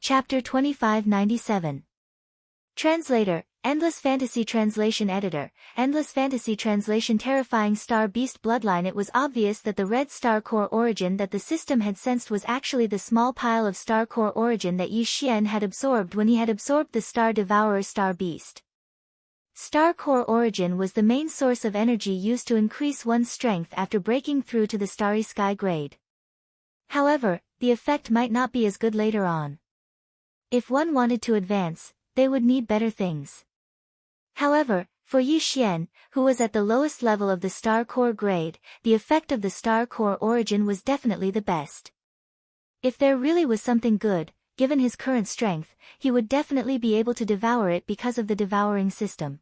Chapter 2597. Translator, Endless Fantasy Translation Editor, Endless Fantasy Translation Terrifying Star Beast Bloodline. It was obvious that the red star core origin that the system had sensed was actually the small pile of star core origin that Yi Xian had absorbed when he had absorbed the Star Devourer Star Beast. Star core origin was the main source of energy used to increase one's strength after breaking through to the Starry Sky grade. However, the effect might not be as good later on. If one wanted to advance, they would need better things. However, for Yi Xian, who was at the lowest level of the Star Core grade, the effect of the Star Core origin was definitely the best. If there really was something good, given his current strength, he would definitely be able to devour it because of the devouring system.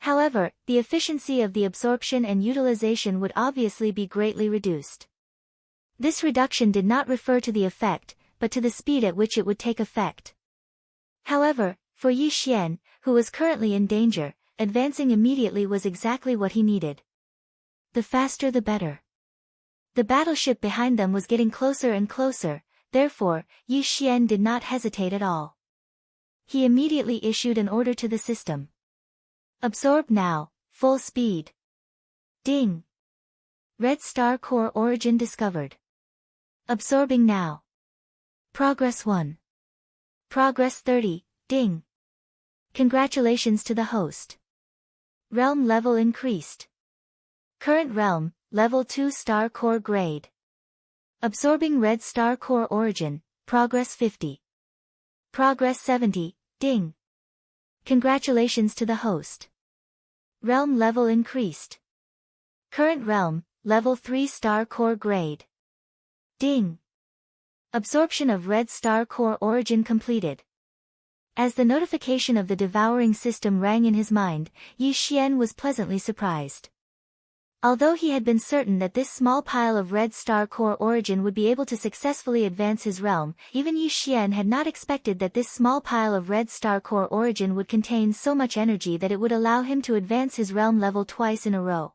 However, the efficiency of the absorption and utilization would obviously be greatly reduced. This reduction did not refer to the effect, but to the speed at which it would take effect. However, for Yi Xian, who was currently in danger, advancing immediately was exactly what he needed. The faster the better. The battleship behind them was getting closer and closer, therefore, Yi Xian did not hesitate at all. He immediately issued an order to the system. Absorb now, full speed. Ding. Red Star Core origin discovered. Absorbing now. Progress 1. Progress 30, ding. Congratulations to the host. Realm level increased. Current realm, level 2 Star Core grade. Absorbing Red Star Core origin, progress 50. Progress 70, ding. Congratulations to the host. Realm level increased. Current realm, level 3 Star Core grade. Ding. Absorption of Red Star Core origin completed. As the notification of the devouring system rang in his mind, Yi Xian was pleasantly surprised. Although he had been certain that this small pile of Red Star Core origin would be able to successfully advance his realm, even Yi Xian had not expected that this small pile of Red Star Core origin would contain so much energy that it would allow him to advance his realm level twice in a row.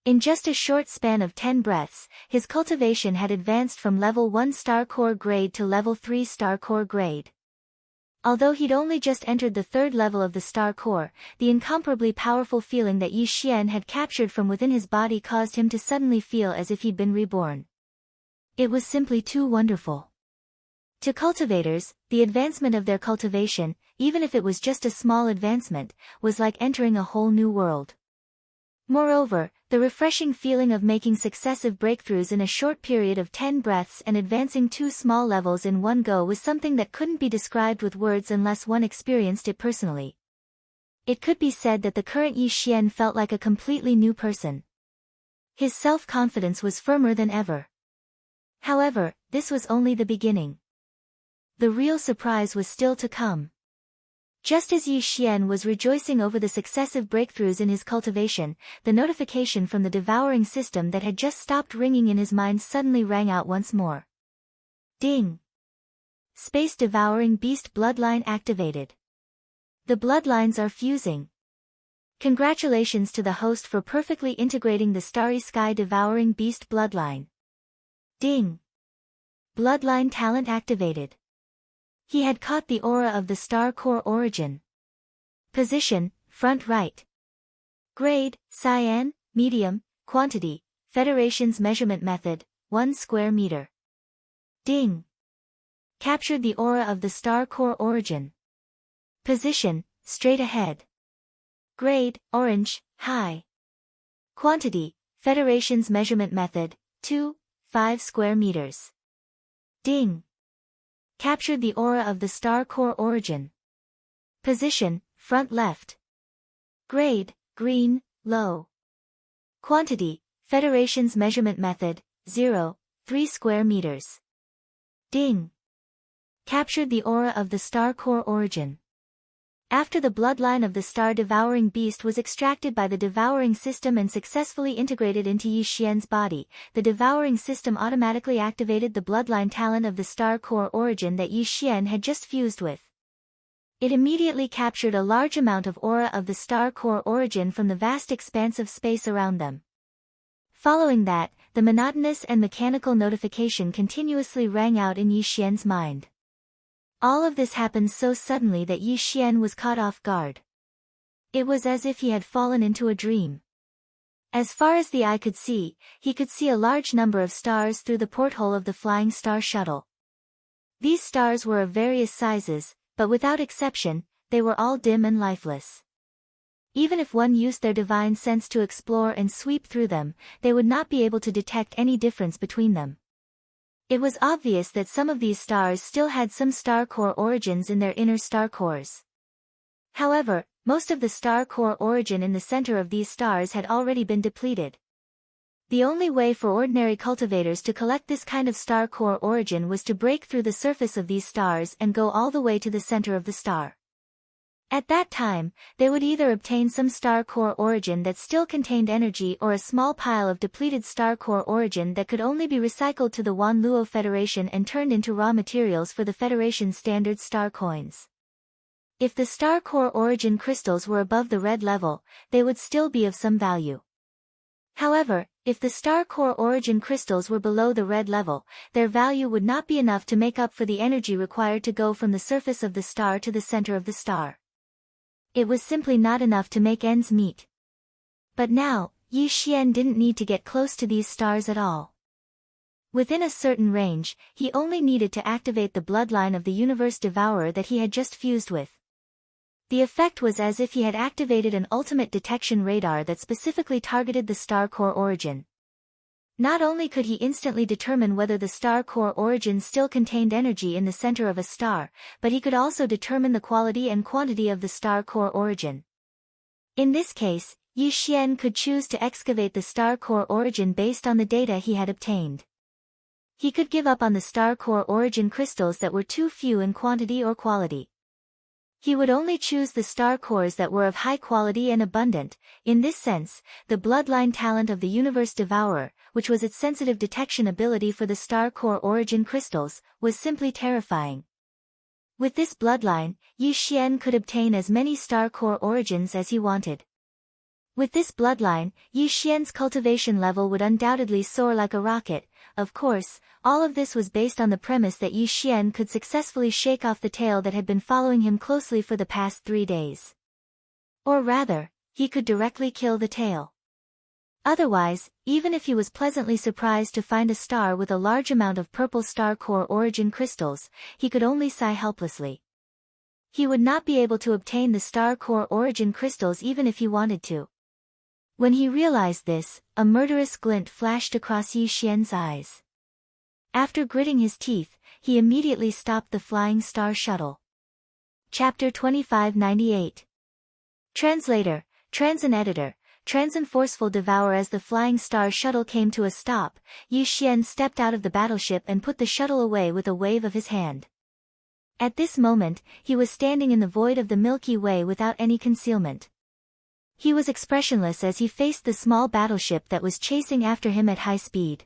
In just a short span of 10 breaths, his cultivation had advanced from level 1 Star Core grade to level 3 Star Core grade. Although he'd only just entered the third level of the Star Core, the incomparably powerful feeling that Yi Xian had captured from within his body caused him to suddenly feel as if he'd been reborn. It was simply too wonderful. To cultivators, the advancement of their cultivation, even if it was just a small advancement, was like entering a whole new world. Moreover, the refreshing feeling of making successive breakthroughs in a short period of 10 breaths and advancing 2 small levels in one go was something that couldn't be described with words unless one experienced it personally. It could be said that the current Yi Xian felt like a completely new person. His self-confidence was firmer than ever. However, this was only the beginning. The real surprise was still to come. Just as Yi Xian was rejoicing over the successive breakthroughs in his cultivation, the notification from the devouring system that had just stopped ringing in his mind suddenly rang out once more. Ding! Space Devouring Beast Bloodline activated. The bloodlines are fusing. Congratulations to the host for perfectly integrating the Starry Sky Devouring Beast Bloodline. Ding! Bloodline talent activated. He had caught the aura of the Star Core origin. Position, front right. Grade, cyan, medium, quantity, Federation's measurement method, 1 square meter. Ding. Captured the aura of the Star Core origin. Position, straight ahead. Grade, orange, high. Quantity, Federation's measurement method, 5 square meters. Ding. Captured the aura of the Star Core origin. Position, front left. Grade, green, low. Quantity, Federation's measurement method, 3 square meters. Ding. Captured the aura of the Star Core origin. After the bloodline of the Star Devouring Beast was extracted by the devouring system and successfully integrated into Yi Xian's body, the devouring system automatically activated the bloodline talent of the Star Core origin that Yi Xian had just fused with. It immediately captured a large amount of aura of the Star Core origin from the vast expanse of space around them. Following that, the monotonous and mechanical notification continuously rang out in Yi Xian's mind. All of this happened so suddenly that Yi Xian was caught off guard. It was as if he had fallen into a dream. As far as the eye could see, he could see a large number of stars through the porthole of the flying star shuttle. These stars were of various sizes, but without exception, they were all dim and lifeless. Even if one used their divine sense to explore and sweep through them, they would not be able to detect any difference between them. It was obvious that some of these stars still had some star core origins in their inner star cores. However, most of the star core origin in the center of these stars had already been depleted. The only way for ordinary cultivators to collect this kind of star core origin was to break through the surface of these stars and go all the way to the center of the star. At that time, they would either obtain some star core origin that still contained energy or a small pile of depleted star core origin that could only be recycled to the Wanluo Federation and turned into raw materials for the Federation's standard star coins. If the star core origin crystals were above the red level, they would still be of some value. However, if the star core origin crystals were below the red level, their value would not be enough to make up for the energy required to go from the surface of the star to the center of the star. It was simply not enough to make ends meet. But now, Yi Xian didn't need to get close to these stars at all. Within a certain range, he only needed to activate the bloodline of the universe devourer that he had just fused with. The effect was as if he had activated an ultimate detection radar that specifically targeted the star core origin. Not only could he instantly determine whether the star core origin still contained energy in the center of a star, but he could also determine the quality and quantity of the star core origin. In this case, Yi Xian could choose to excavate the star core origin based on the data he had obtained. He could give up on the star core origin crystals that were too few in quantity or quality. He would only choose the star cores that were of high quality and abundant. In this sense, the bloodline talent of the universe devourer, which was its sensitive detection ability for the star core origin crystals, was simply terrifying. With this bloodline, Yi Xian could obtain as many star core origins as he wanted. With this bloodline, Yi Xian's cultivation level would undoubtedly soar like a rocket. Of course, all of this was based on the premise that Yi Xian could successfully shake off the tail that had been following him closely for the past 3 days. Or rather, he could directly kill the tail. Otherwise, even if he was pleasantly surprised to find a star with a large amount of purple star core origin crystals, he could only sigh helplessly. He would not be able to obtain the star core origin crystals even if he wanted to. When he realized this, a murderous glint flashed across Yi Xian's eyes. After gritting his teeth, he immediately stopped the flying star shuttle. Chapter 2598. Translator, Transin Editor, Transin Forceful Devour. As the flying star shuttle came to a stop, Yi Xian stepped out of the battleship and put the shuttle away with a wave of his hand. At this moment, he was standing in the void of the Milky Way without any concealment. He was expressionless as he faced the small battleship that was chasing after him at high speed.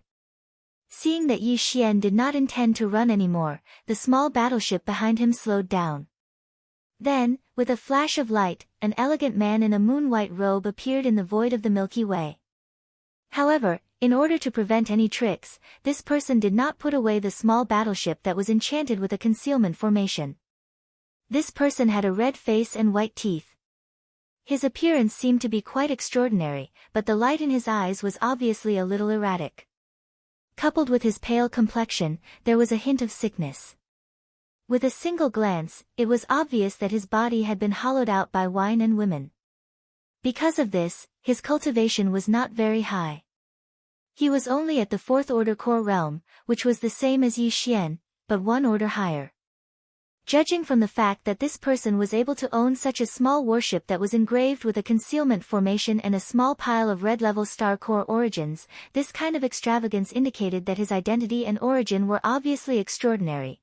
Seeing that Yi Xian did not intend to run anymore, the small battleship behind him slowed down. Then, with a flash of light, an elegant man in a moon-white robe appeared in the void of the Milky Way. However, in order to prevent any tricks, this person did not put away the small battleship that was enchanted with a concealment formation. This person had a red face and white teeth. His appearance seemed to be quite extraordinary, but the light in his eyes was obviously a little erratic. Coupled with his pale complexion, there was a hint of sickness. With a single glance, it was obvious that his body had been hollowed out by wine and women. Because of this, his cultivation was not very high. He was only at the 4th order core realm, which was the same as Yi Xian, but 1 order higher. Judging from the fact that this person was able to own such a small warship that was engraved with a concealment formation and a small pile of red-level star core origins, this kind of extravagance indicated that his identity and origin were obviously extraordinary.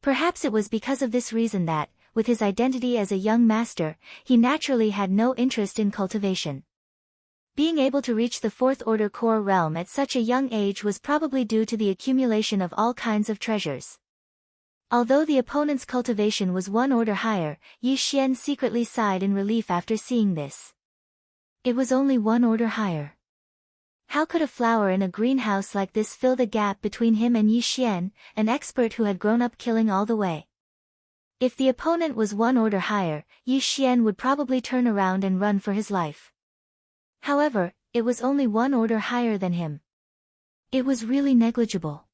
Perhaps it was because of this reason that, with his identity as a young master, he naturally had no interest in cultivation. Being able to reach the 4th order core realm at such a young age was probably due to the accumulation of all kinds of treasures. Although the opponent's cultivation was 1 order higher, Yi Xian secretly sighed in relief after seeing this. It was only 1 order higher. How could a flower in a greenhouse like this fill the gap between him and Yi Xian, an expert who had grown up killing all the way? If the opponent was one order higher, Yi Xian would probably turn around and run for his life. However, it was only one order higher than him. It was really negligible.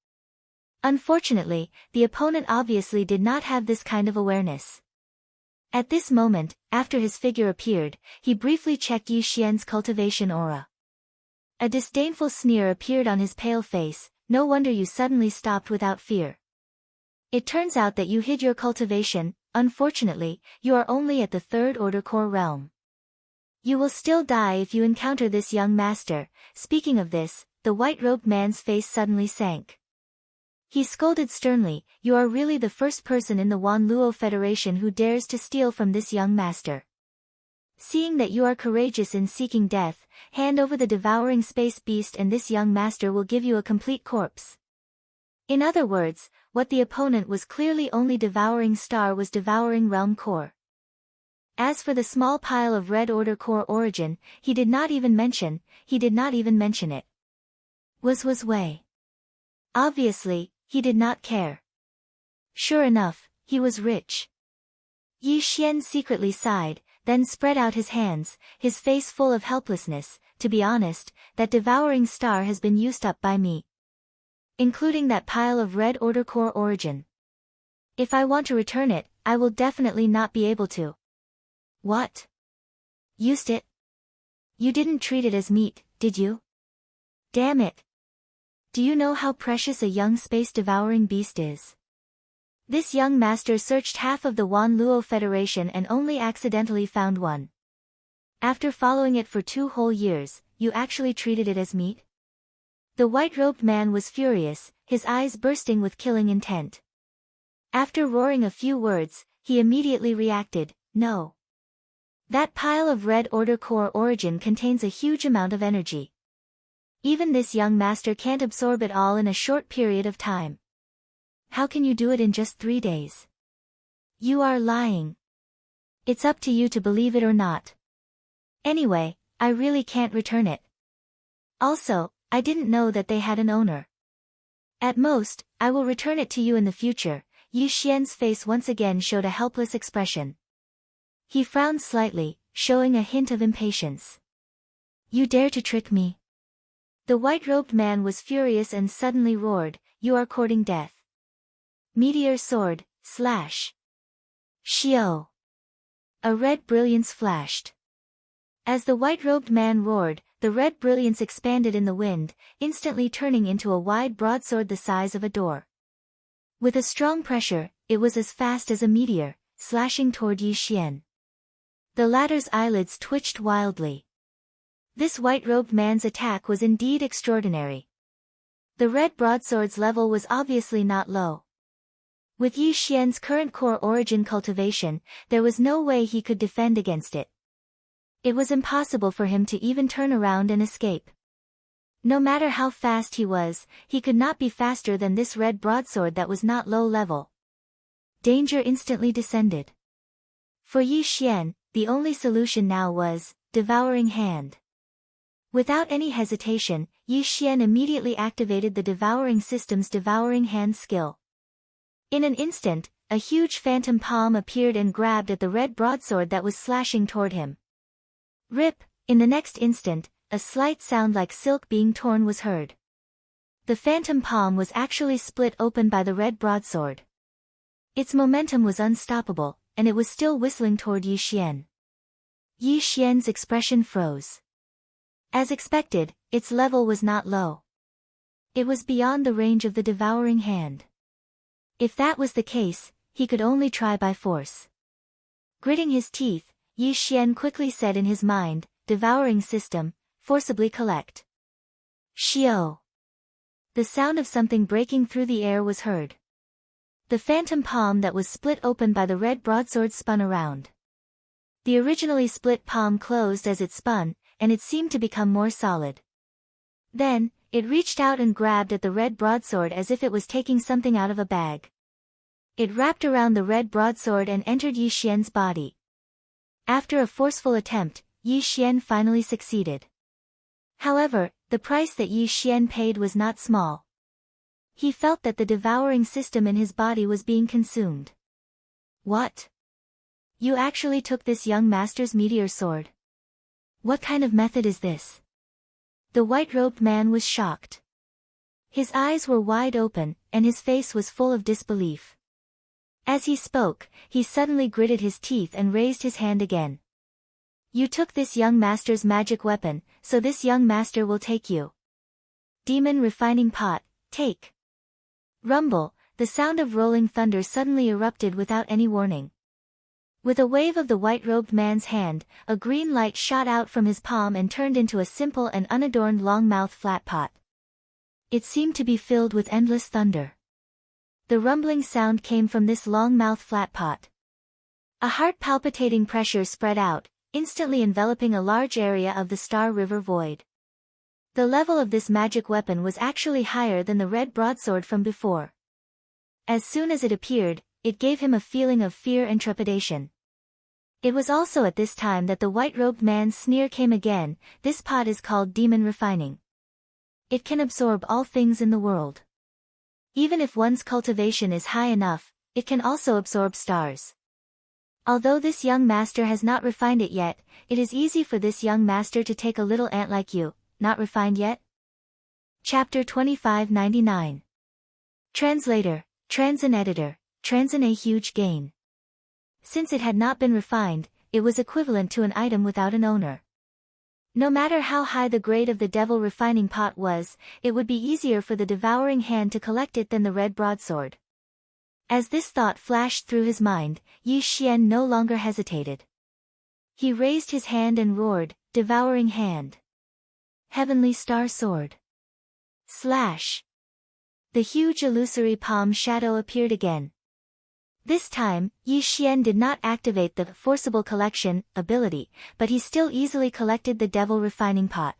Unfortunately, the opponent obviously did not have this kind of awareness. At this moment, after his figure appeared, he briefly checked Yi Xian's cultivation aura. A disdainful sneer appeared on his pale face. No wonder you suddenly stopped without fear. It turns out that you hid your cultivation. Unfortunately, you are only at the third order core realm. You will still die if you encounter this young master. Speaking of this, the white-robed man's face suddenly sank. He scolded sternly, you are really the first person in the Wan Luo Federation who dares to steal from this young master. Seeing that you are courageous in seeking death, hand over the devouring space beast and this young master will give you a complete corpse. In other words, what the opponent was clearly only devouring star was devouring realm core. As for the small pile of red order core origin, he did not even mention it. Was way. Obviously, he did not care. Sure enough, he was rich. Yi Xian secretly sighed, then spread out his hands, his face full of helplessness. To be honest, that devouring star has been used up by me. Including that pile of red order core origin. If I want to return it, I will definitely not be able to. What? Used it? You didn't treat it as meat, did you? Damn it. Do you know how precious a young space-devouring beast is? This young master searched half of the Wan Luo Federation and only accidentally found one. After following it for 2 whole years, you actually treated it as meat? The white-robed man was furious, his eyes bursting with killing intent. After roaring a few words, he immediately reacted, no. That pile of red order core origin contains a huge amount of energy. Even this young master can't absorb it all in a short period of time. How can you do it in just 3 days? You are lying. It's up to you to believe it or not. Anyway, I really can't return it. Also, I didn't know that they had an owner. At most, I will return it to you in the future. Yi Xian's face once again showed a helpless expression. He frowned slightly, showing a hint of impatience. You dare to trick me? The white-robed man was furious and suddenly roared, you are courting death. Meteor sword, slash. Shio. A red brilliance flashed. As the white-robed man roared, the red brilliance expanded in the wind, instantly turning into a wide broadsword the size of a door. With a strong pressure, it was as fast as a meteor, slashing toward Yi Xian. The latter's eyelids twitched wildly. This white-robed man's attack was indeed extraordinary. The red broadsword's level was obviously not low. With Yi Xian's current core origin cultivation, there was no way he could defend against it. It was impossible for him to even turn around and escape. No matter how fast he was, he could not be faster than this red broadsword that was not low level. Danger instantly descended. For Yi Xian, the only solution now was, devouring hand. Without any hesitation, Yi Xian immediately activated the devouring system's devouring hand skill. In an instant, a huge phantom palm appeared and grabbed at the red broadsword that was slashing toward him. Rip! In the next instant, a slight sound like silk being torn was heard. The phantom palm was actually split open by the red broadsword. Its momentum was unstoppable, and it was still whistling toward Yi Xian. Yi Xian's expression froze. As expected, its level was not low. It was beyond the range of the devouring hand. If that was the case, he could only try by force. Gritting his teeth, Yi Xian quickly said in his mind, devouring system, forcibly collect. Shio. The sound of something breaking through the air was heard. The phantom palm that was split open by the red broadsword spun around. The originally split palm closed as it spun, and it seemed to become more solid. Then, it reached out and grabbed at the red broadsword as if it was taking something out of a bag. It wrapped around the red broadsword and entered Yi Xian's body. After a forceful attempt, Yi Xian finally succeeded. However, the price that Yi Xian paid was not small. He felt that the devouring system in his body was being consumed. What? You actually took this young master's meteor sword? What kind of method is this? The white-robed man was shocked. His eyes were wide open, and his face was full of disbelief. As he spoke, he suddenly gritted his teeth and raised his hand again. You took this young master's magic weapon, so this young master will take you. Demon refining pot, take. Rumble, the sound of rolling thunder suddenly erupted without any warning. With a wave of the white-robed man's hand, a green light shot out from his palm and turned into a simple and unadorned long-mouthed flat pot. It seemed to be filled with endless thunder. The rumbling sound came from this long-mouthed flat pot. A heart-palpitating pressure spread out, instantly enveloping a large area of the Star River void. The level of this magic weapon was actually higher than the red broadsword from before. As soon as it appeared, it gave him a feeling of fear and trepidation. It was also at this time that the white-robed man's sneer came again. This pot is called demon refining. It can absorb all things in the world. Even if one's cultivation is high enough, it can also absorb stars. Although this young master has not refined it yet, it is easy for this young master to take a little ant like you, not refined yet? Chapter 2599. Translator, Transin Editor, Transin a huge gain. Since it had not been refined, it was equivalent to an item without an owner. No matter how high the grade of the devil refining pot was, it would be easier for the devouring hand to collect it than the red broadsword. As this thought flashed through his mind, Yi Xian no longer hesitated. He raised his hand and roared, "Devouring hand! Heavenly Star Sword!" Slash! The huge illusory palm shadow appeared again. This time, Yi Xian did not activate the forcible collection ability, but he still easily collected the devil refining pot.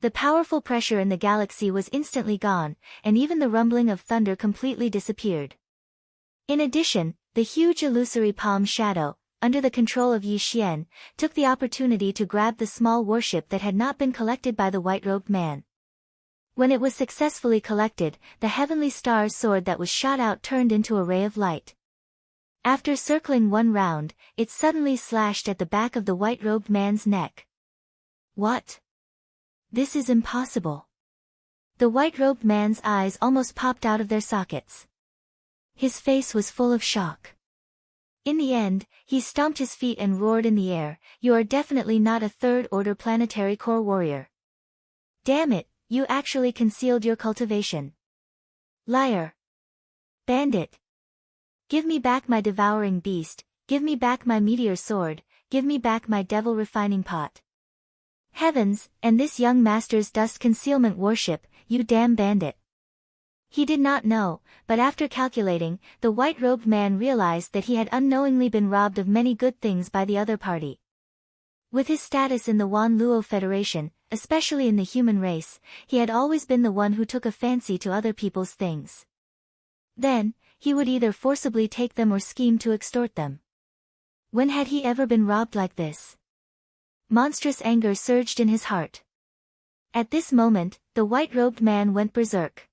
The powerful pressure in the galaxy was instantly gone, and even the rumbling of thunder completely disappeared. In addition, the huge illusory palm shadow, under the control of Yi Xian, took the opportunity to grab the small warship that had not been collected by the white-robed man. When it was successfully collected, the heavenly star's sword that was shot out turned into a ray of light. After circling one round, it suddenly slashed at the back of the white-robed man's neck. What? This is impossible. The white-robed man's eyes almost popped out of their sockets. His face was full of shock. In the end, he stomped his feet and roared in the air, "You are definitely not a third-order planetary core warrior. Damn it, you actually concealed your cultivation. Liar. Bandit. Give me back my devouring beast, give me back my meteor sword, give me back my devil refining pot. Heavens, and this young master's dust concealment warship, you damn bandit." He did not know, but after calculating, the white-robed man realized that he had unknowingly been robbed of many good things by the other party. With his status in the Wan Luo Federation, especially in the human race, he had always been the one who took a fancy to other people's things. Then, he would either forcibly take them or scheme to extort them. When had he ever been robbed like this? Monstrous anger surged in his heart. At this moment, the white-robed man went berserk.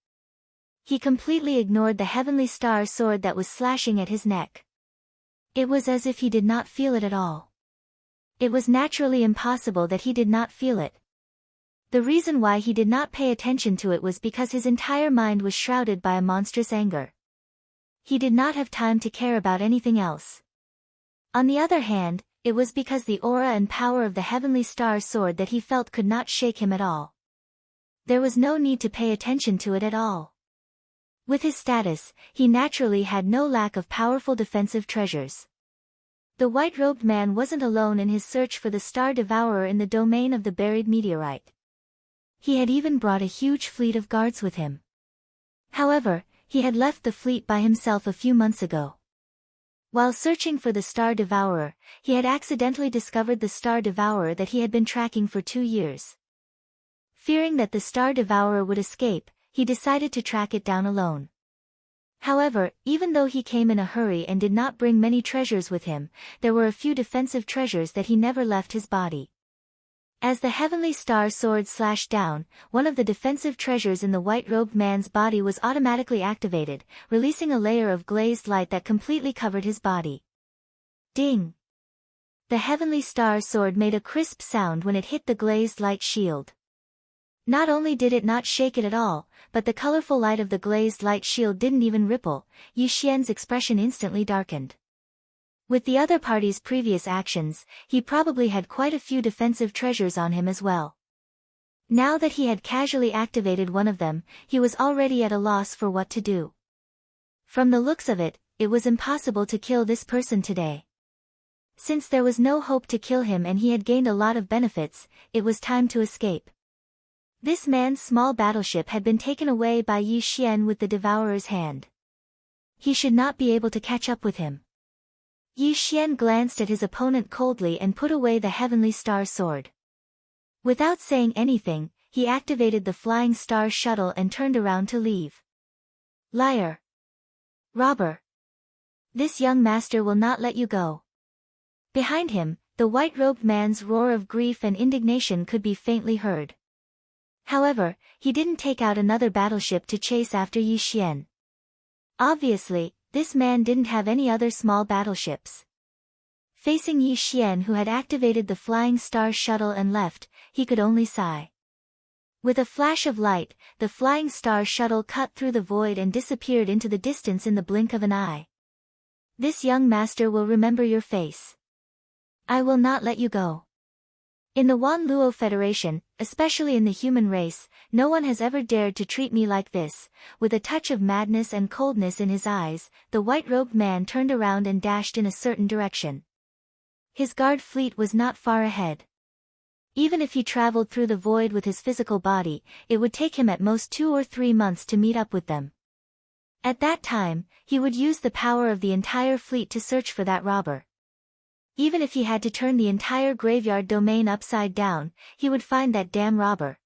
He completely ignored the heavenly star sword that was slashing at his neck. It was as if he did not feel it at all. It was naturally impossible that he did not feel it. The reason why he did not pay attention to it was because his entire mind was shrouded by a monstrous anger. He did not have time to care about anything else. On the other hand, it was because the aura and power of the heavenly star sword that he felt could not shake him at all. There was no need to pay attention to it at all. With his status, he naturally had no lack of powerful defensive treasures. The white-robed man wasn't alone in his search for the Star Devourer in the domain of the buried meteorite. He had even brought a huge fleet of guards with him. However, he had left the fleet by himself a few months ago. While searching for the Star Devourer, he had accidentally discovered the Star Devourer that he had been tracking for 2 years. Fearing that the Star Devourer would escape, he decided to track it down alone. However, even though he came in a hurry and did not bring many treasures with him, there were a few defensive treasures that he never left his body. As the heavenly star sword slashed down, one of the defensive treasures in the white-robed man's body was automatically activated, releasing a layer of glazed light that completely covered his body. Ding! The heavenly star sword made a crisp sound when it hit the glazed light shield. Not only did it not shake it at all, but the colorful light of the glazed light shield didn't even ripple. Yi Xian's expression instantly darkened. With the other party's previous actions, he probably had quite a few defensive treasures on him as well. Now that he had casually activated one of them, he was already at a loss for what to do. From the looks of it, it was impossible to kill this person today. Since there was no hope to kill him and he had gained a lot of benefits, it was time to escape. This man's small battleship had been taken away by Yi Xian with the Devourer's hand. He should not be able to catch up with him. Yi Xian glanced at his opponent coldly and put away the heavenly star sword. Without saying anything, he activated the flying star shuttle and turned around to leave. Liar! Robber! This young master will not let you go. Behind him, the white-robed man's roar of grief and indignation could be faintly heard. However, he didn't take out another battleship to chase after Yi Xian. Obviously, this man didn't have any other small battleships. Facing Yi Xian, who had activated the flying star shuttle and left, he could only sigh. With a flash of light, the flying star shuttle cut through the void and disappeared into the distance in the blink of an eye. This young master will remember your face. I will not let you go. In the Wan Luo Federation, especially in the human race, no one has ever dared to treat me like this. With a touch of madness and coldness in his eyes, the white-robed man turned around and dashed in a certain direction. His guard fleet was not far ahead. Even if he traveled through the void with his physical body, it would take him at most 2 or 3 months to meet up with them. At that time, he would use the power of the entire fleet to search for that robber. Even if he had to turn the entire graveyard domain upside down, he would find that damn robber.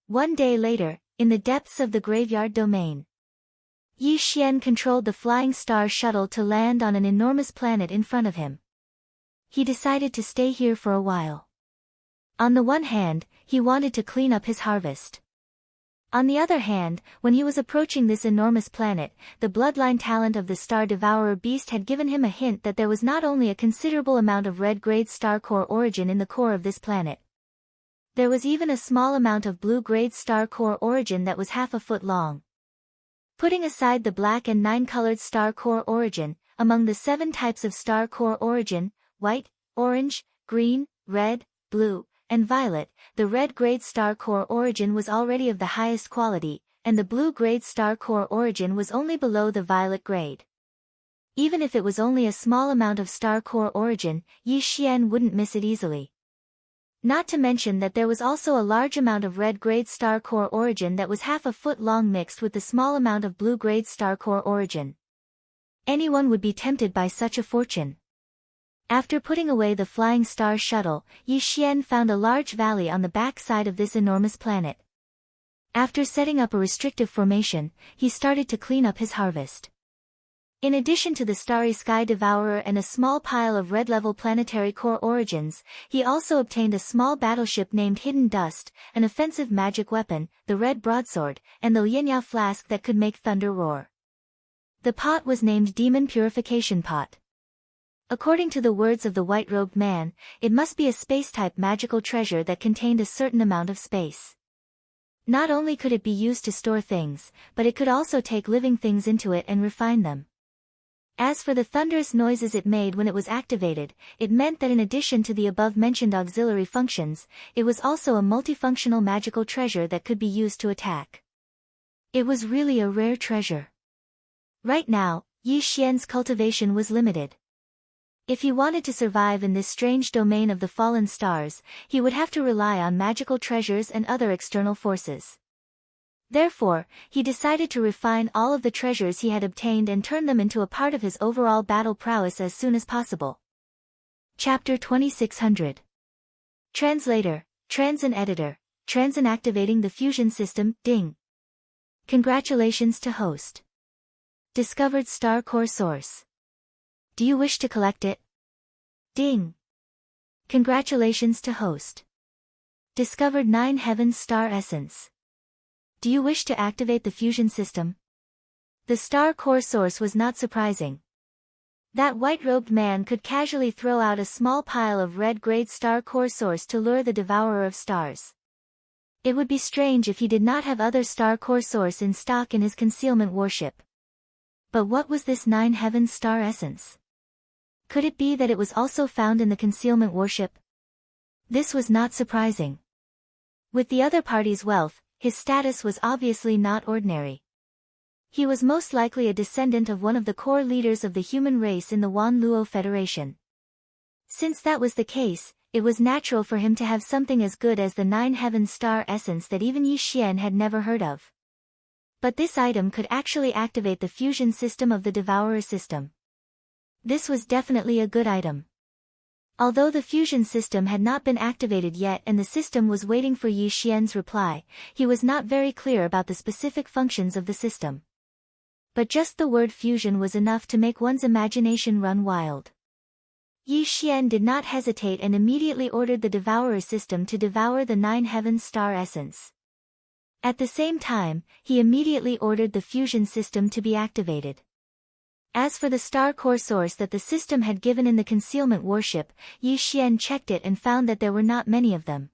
One day later, in the depths of the graveyard domain, Yi Xian controlled the flying star shuttle to land on an enormous planet in front of him. He decided to stay here for a while. On the one hand, he wanted to clean up his harvest. On the other hand, when he was approaching this enormous planet, the bloodline talent of the Star Devourer beast had given him a hint that there was not only a considerable amount of red-grade star core origin in the core of this planet. There was even a small amount of blue-grade star core origin that was half a foot long. Putting aside the black and 9-colored star core origin, among the 7 types of star core origin, white, orange, green, red, blue, and violet, the red-grade star core origin was already of the highest quality, and the blue-grade star core origin was only below the violet grade. Even if it was only a small amount of star core origin, Yi Xian wouldn't miss it easily. Not to mention that there was also a large amount of red-grade star core origin that was half a foot long mixed with the small amount of blue-grade star core origin. Anyone would be tempted by such a fortune. After putting away the flying star shuttle, Yi Xian found a large valley on the back side of this enormous planet. After setting up a restrictive formation, he started to clean up his harvest. In addition to the Starry Sky Devourer and a small pile of red-level planetary core origins, he also obtained a small battleship named Hidden Dust, an offensive magic weapon, the Red Broadsword, and the Lianyao flask that could make thunder roar. The pot was named Demon Purification Pot. According to the words of the white-robed man, it must be a space-type magical treasure that contained a certain amount of space. Not only could it be used to store things, but it could also take living things into it and refine them. As for the thunderous noises it made when it was activated, it meant that in addition to the above-mentioned auxiliary functions, it was also a multifunctional magical treasure that could be used to attack. It was really a rare treasure. Right now, Yi Xian's cultivation was limited. If he wanted to survive in this strange domain of the fallen stars, he would have to rely on magical treasures and other external forces. Therefore, he decided to refine all of the treasures he had obtained and turn them into a part of his overall battle prowess as soon as possible. Chapter 2600. Translator, Transin Editor, Transin activating the fusion system, ding. Congratulations to host. Discovered star core source. Do you wish to collect it? Ding. Congratulations to host. Discovered 9 Heavens Star Essence. Do you wish to activate the fusion system? The star core source was not surprising. That white-robed man could casually throw out a small pile of red-grade star core source to lure the devourer of stars. It would be strange if he did not have other star core source in stock in his concealment warship. But what was this 9 Heavens Star Essence? Could it be that it was also found in the concealment warship? This was not surprising. With the other party's wealth, his status was obviously not ordinary. He was most likely a descendant of one of the core leaders of the human race in the Wan Luo Federation. Since that was the case, it was natural for him to have something as good as the 9 Heavens Star Essence that even Yi Xian had never heard of. But this item could actually activate the fusion system of the Devourer system. This was definitely a good item. Although the fusion system had not been activated yet and the system was waiting for Yi Xian's reply, he was not very clear about the specific functions of the system. But just the word fusion was enough to make one's imagination run wild. Yi Xian did not hesitate and immediately ordered the Devourer system to devour the 9 Heavens Star Essence. At the same time, he immediately ordered the fusion system to be activated. As for the star core source that the system had given in the concealment warship, Yi Xian checked it and found that there were not many of them.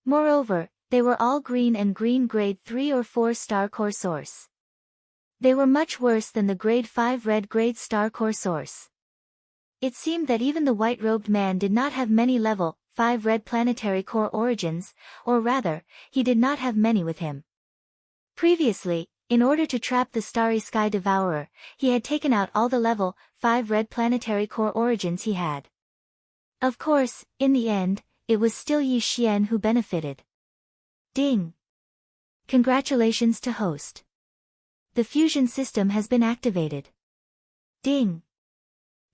Moreover, they were all green and green grade 3 or 4 star core source. They were much worse than the grade 5 red grade star core source. It seemed that even the white-robed man did not have many level 5 red planetary core origins, or rather, he did not have many with him. Previously, in order to trap the Starry Sky Devourer, he had taken out all the level 5 red planetary core origins he had. Of course, in the end, it was still Yi Xian who benefited. Ding! Congratulations to host. The fusion system has been activated. Ding!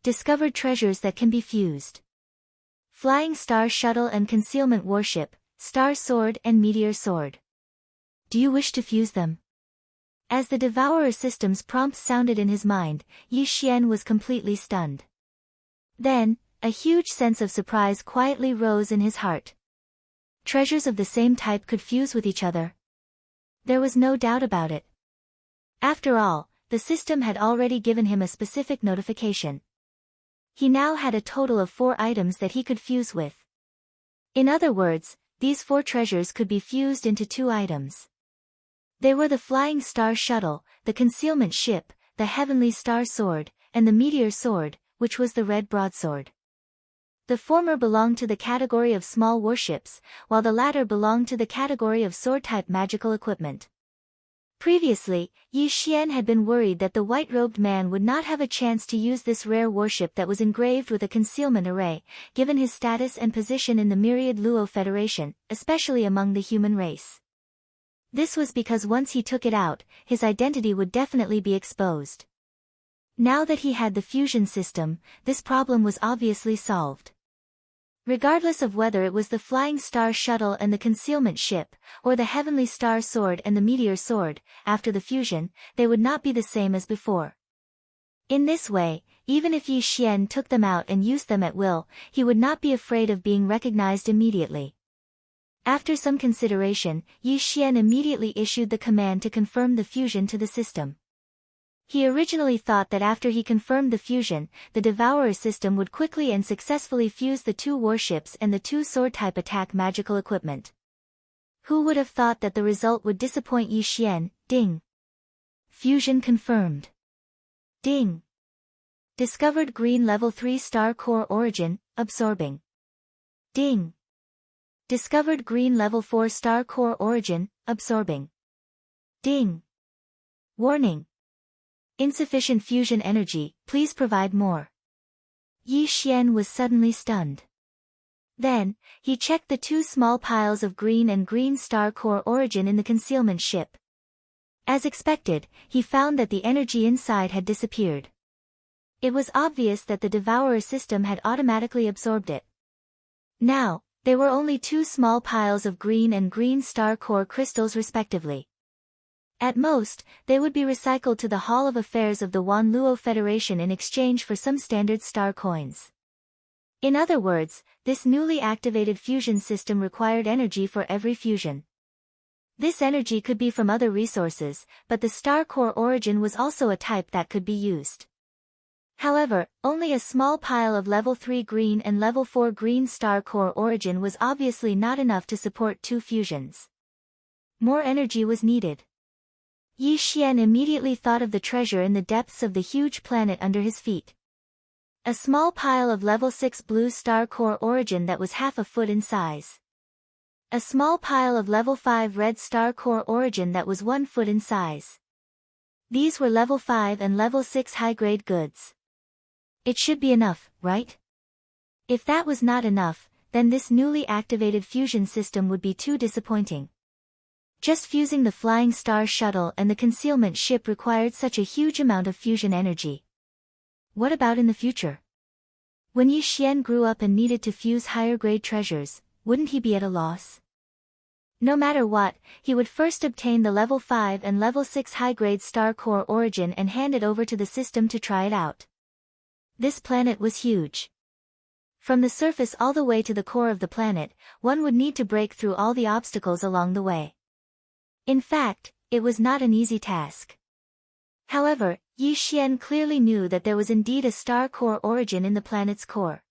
Discovered treasures that can be fused. Flying Star Shuttle and Concealment Warship, Star Sword and Meteor Sword. Do you wish to fuse them? As the Devourer system's prompt sounded in his mind, Yi Xian was completely stunned. Then, a huge sense of surprise quietly rose in his heart. Treasures of the same type could fuse with each other. There was no doubt about it. After all, the system had already given him a specific notification. He now had a total of 4 items that he could fuse with. In other words, these 4 treasures could be fused into 2 items. They were the Flying Star Shuttle, the Concealment Ship, the Heavenly Star Sword, and the Meteor Sword, which was the Red Broadsword. The former belonged to the category of small warships, while the latter belonged to the category of sword-type magical equipment. Previously, Yi Xian had been worried that the white-robed man would not have a chance to use this rare warship that was engraved with a concealment array, given his status and position in the myriad Luo Federation, especially among the human race. This was because once he took it out, his identity would definitely be exposed. Now that he had the fusion system, this problem was obviously solved. Regardless of whether it was the Flying Star Shuttle and the Concealment Ship, or the Heavenly Star Sword and the Meteor Sword, after the fusion, they would not be the same as before. In this way, even if Yi Xian took them out and used them at will, he would not be afraid of being recognized immediately. After some consideration, Yi Xian immediately issued the command to confirm the fusion to the system. He originally thought that after he confirmed the fusion, the Devourer system would quickly and successfully fuse the 2 warships and the 2 sword-type attack magical equipment. Who would have thought that the result would disappoint Yi Xian? Ding! Fusion confirmed. Ding! Discovered green level 3 star core origin, absorbing. Ding! Discovered green level 4 star core origin, absorbing. Ding! Warning! Insufficient fusion energy, please provide more. Yi Xian was suddenly stunned. Then, he checked the 2 small piles of green and green star core origin in the concealment ship. As expected, he found that the energy inside had disappeared. It was obvious that the Devourer system had automatically absorbed it. Now, there were only 2 small piles of green and green star core crystals respectively. At most, they would be recycled to the Hall of Affairs of the Wan Luo Federation in exchange for some standard star coins. In other words, this newly activated fusion system required energy for every fusion. This energy could be from other resources, but the star core origin was also a type that could be used. However, only a small pile of level 3 green and level 4 green star core origin was obviously not enough to support 2 fusions. More energy was needed. Yi Xian immediately thought of the treasure in the depths of the huge planet under his feet. A small pile of level 6 blue star core origin that was half a foot in size. A small pile of level 5 red star core origin that was 1 foot in size. These were level 5 and level 6 high-grade goods. It should be enough, right? If that was not enough, then this newly activated fusion system would be too disappointing. Just fusing the Flying Star shuttle and the concealment ship required such a huge amount of fusion energy. What about in the future? When Yi Xian grew up and needed to fuse higher-grade treasures, wouldn't he be at a loss? No matter what, he would first obtain the level 5 and level 6 high-grade star core origin and hand it over to the system to try it out. This planet was huge. From the surface all the way to the core of the planet, one would need to break through all the obstacles along the way. In fact, it was not an easy task. However, Yi Xian clearly knew that there was indeed a star core origin in the planet's core.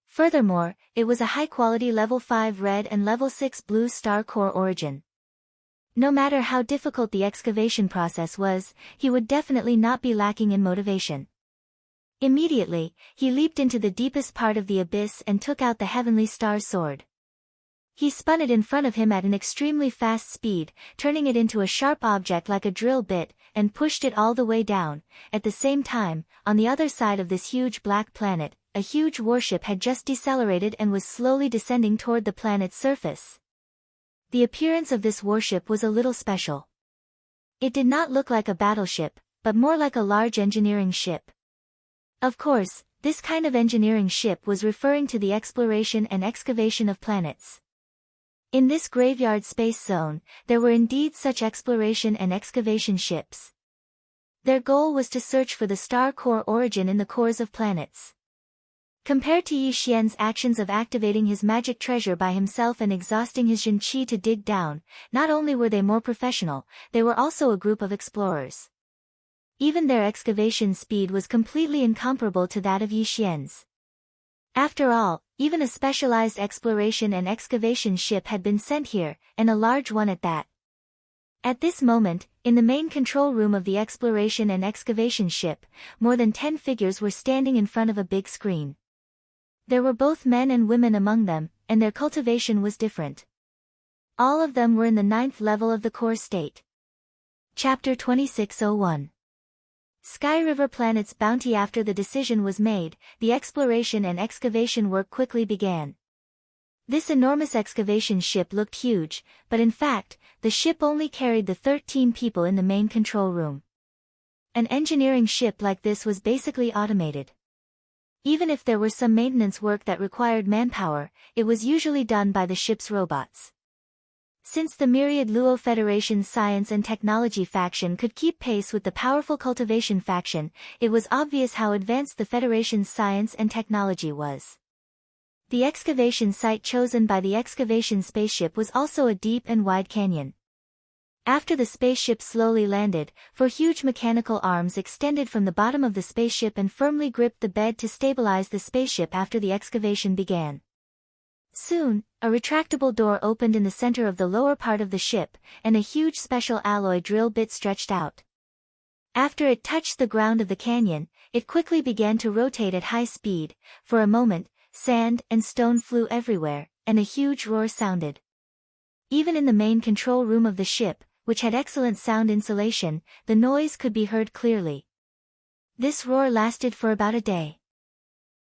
Furthermore, it was a high-quality level 5 red and level 6 blue star core origin. No matter how difficult the excavation process was, he would definitely not be lacking in motivation. Immediately, he leaped into the deepest part of the abyss and took out the heavenly star sword. He spun it in front of him at an extremely fast speed, turning it into a sharp object like a drill bit, and pushed it all the way down. At the same time, on the other side of this huge black planet, a huge warship had just decelerated and was slowly descending toward the planet's surface. The appearance of this warship was a little special. It did not look like a battleship, but more like a large engineering ship. Of course, this kind of engineering ship was referring to the exploration and excavation of planets. In this graveyard space zone, there were indeed such exploration and excavation ships. Their goal was to search for the star core origin in the cores of planets. Compared to Yi Xian's actions of activating his magic treasure by himself and exhausting his Jin Qi to dig down, not only were they more professional, they were also a group of explorers. Even their excavation speed was completely incomparable to that of Yi Xian's. After all, even a specialized exploration and excavation ship had been sent here, and a large one at that. At this moment, in the main control room of the exploration and excavation ship, more than 10 figures were standing in front of a big screen. There were both men and women among them, and their cultivation was different. All of them were in the 9th level of the core state. Chapter 2601. Sky River Planet's bounty. After the decision was made, the exploration and excavation work quickly began. This enormous excavation ship looked huge, but in fact, the ship only carried the 13 people in the main control room. An engineering ship like this was basically automated. Even if there were some maintenance work that required manpower, it was usually done by the ship's robots. Since the myriad Luo Federation's science and technology faction could keep pace with the powerful cultivation faction, it was obvious how advanced the Federation's science and technology was. The excavation site chosen by the excavation spaceship was also a deep and wide canyon. After the spaceship slowly landed, 4 huge mechanical arms extended from the bottom of the spaceship and firmly gripped the bed to stabilize the spaceship after the excavation began. Soon, a retractable door opened in the center of the lower part of the ship, and a huge special alloy drill bit stretched out. After it touched the ground of the canyon, it quickly began to rotate at high speed. For a moment, sand and stone flew everywhere, and a huge roar sounded. Even in the main control room of the ship, which had excellent sound insulation, the noise could be heard clearly. This roar lasted for about a day.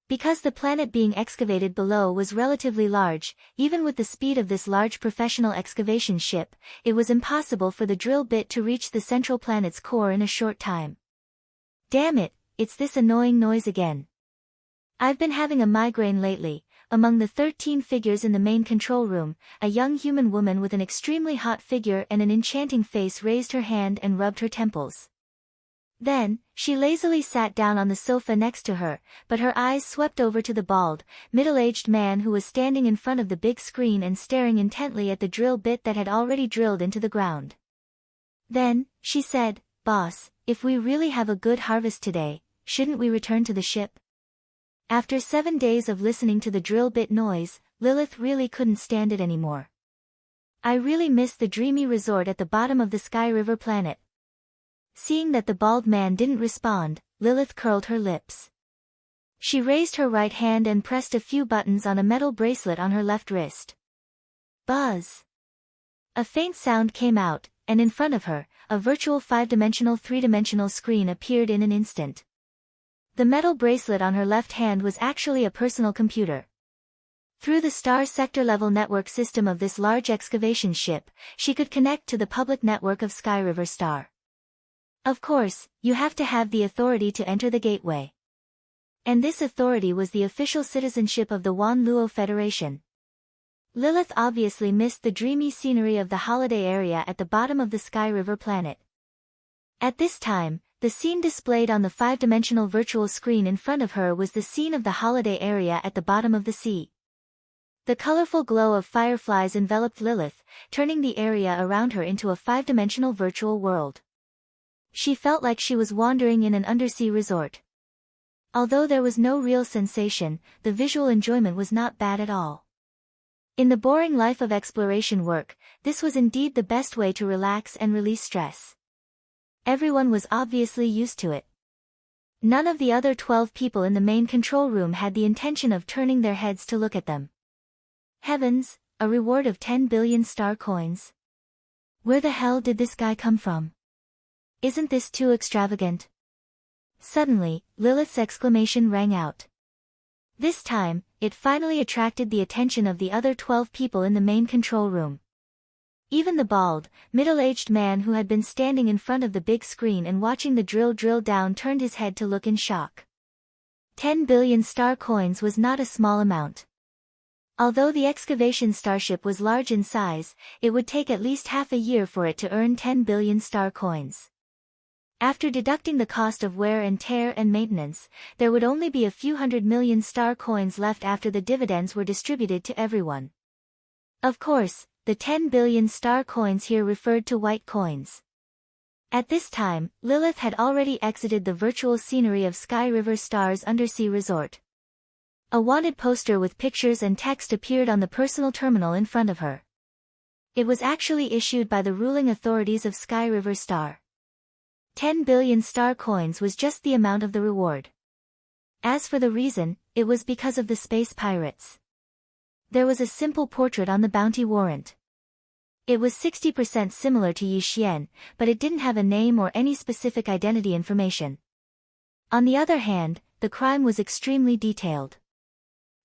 Because the planet being excavated below was relatively large, even with the speed of this large professional excavation ship, it was impossible for the drill bit to reach the central planet's core in a short time. Damn it, it's this annoying noise again. I've been having a migraine lately. Among the 13 figures in the main control room, a young human woman with an extremely hot figure and an enchanting face raised her hand and rubbed her temples. Then, she lazily sat down on the sofa next to her, but her eyes swept over to the bald, middle-aged man who was standing in front of the big screen and staring intently at the drill bit that had already drilled into the ground. Then, she said, "Boss, if we really have a good harvest today, shouldn't we return to the ship?" After 7 days of listening to the drill bit noise, Lilith really couldn't stand it anymore. "I really miss the dreamy resort at the bottom of the Sky River planet." Seeing that the bald man didn't respond, Lilith curled her lips. She raised her right hand and pressed a few buttons on a metal bracelet on her left wrist. Buzz! A faint sound came out, and in front of her, a virtual 5-dimensional 3-dimensional screen appeared in an instant. The metal bracelet on her left hand was actually a personal computer. Through the star sector-level network system of this large excavation ship, she could connect to the public network of Sky River Star. Of course, you have to have the authority to enter the gateway. And this authority was the official citizenship of the Wan Luo Federation. Lilith obviously missed the dreamy scenery of the holiday area at the bottom of the Sky River planet. At this time, the scene displayed on the 5-dimensional virtual screen in front of her was the scene of the holiday area at the bottom of the sea. The colorful glow of fireflies enveloped Lilith, turning the area around her into a 5-dimensional virtual world. She felt like she was wandering in an undersea resort. Although there was no real sensation, the visual enjoyment was not bad at all. In the boring life of exploration work, this was indeed the best way to relax and release stress. Everyone was obviously used to it. None of the other 12 people in the main control room had the intention of turning their heads to look at them. Heavens, a reward of 10 billion star coins. Where the hell did this guy come from? Isn't this too extravagant? Suddenly, Lilith's exclamation rang out. This time, it finally attracted the attention of the other 12 people in the main control room. Even the bald, middle-aged man who had been standing in front of the big screen and watching the drill down turned his head to look in shock. 10 billion star coins was not a small amount. Although the excavation starship was large in size, it would take at least half a year for it to earn 10 billion star coins. After deducting the cost of wear and tear and maintenance, there would only be a few 100 million star coins left after the dividends were distributed to everyone. Of course, the 10 billion star coins here referred to white coins. At this time, Lilith had already exited the virtual scenery of Sky River Star's undersea resort. A wanted poster with pictures and text appeared on the personal terminal in front of her. It was actually issued by the ruling authorities of Sky River Star. 10 billion star coins was just the amount of the reward. As for the reason, it was because of the space pirates. There was a simple portrait on the bounty warrant. It was 60% similar to Yi Xian, but it didn't have a name or any specific identity information. On the other hand, the crime was extremely detailed.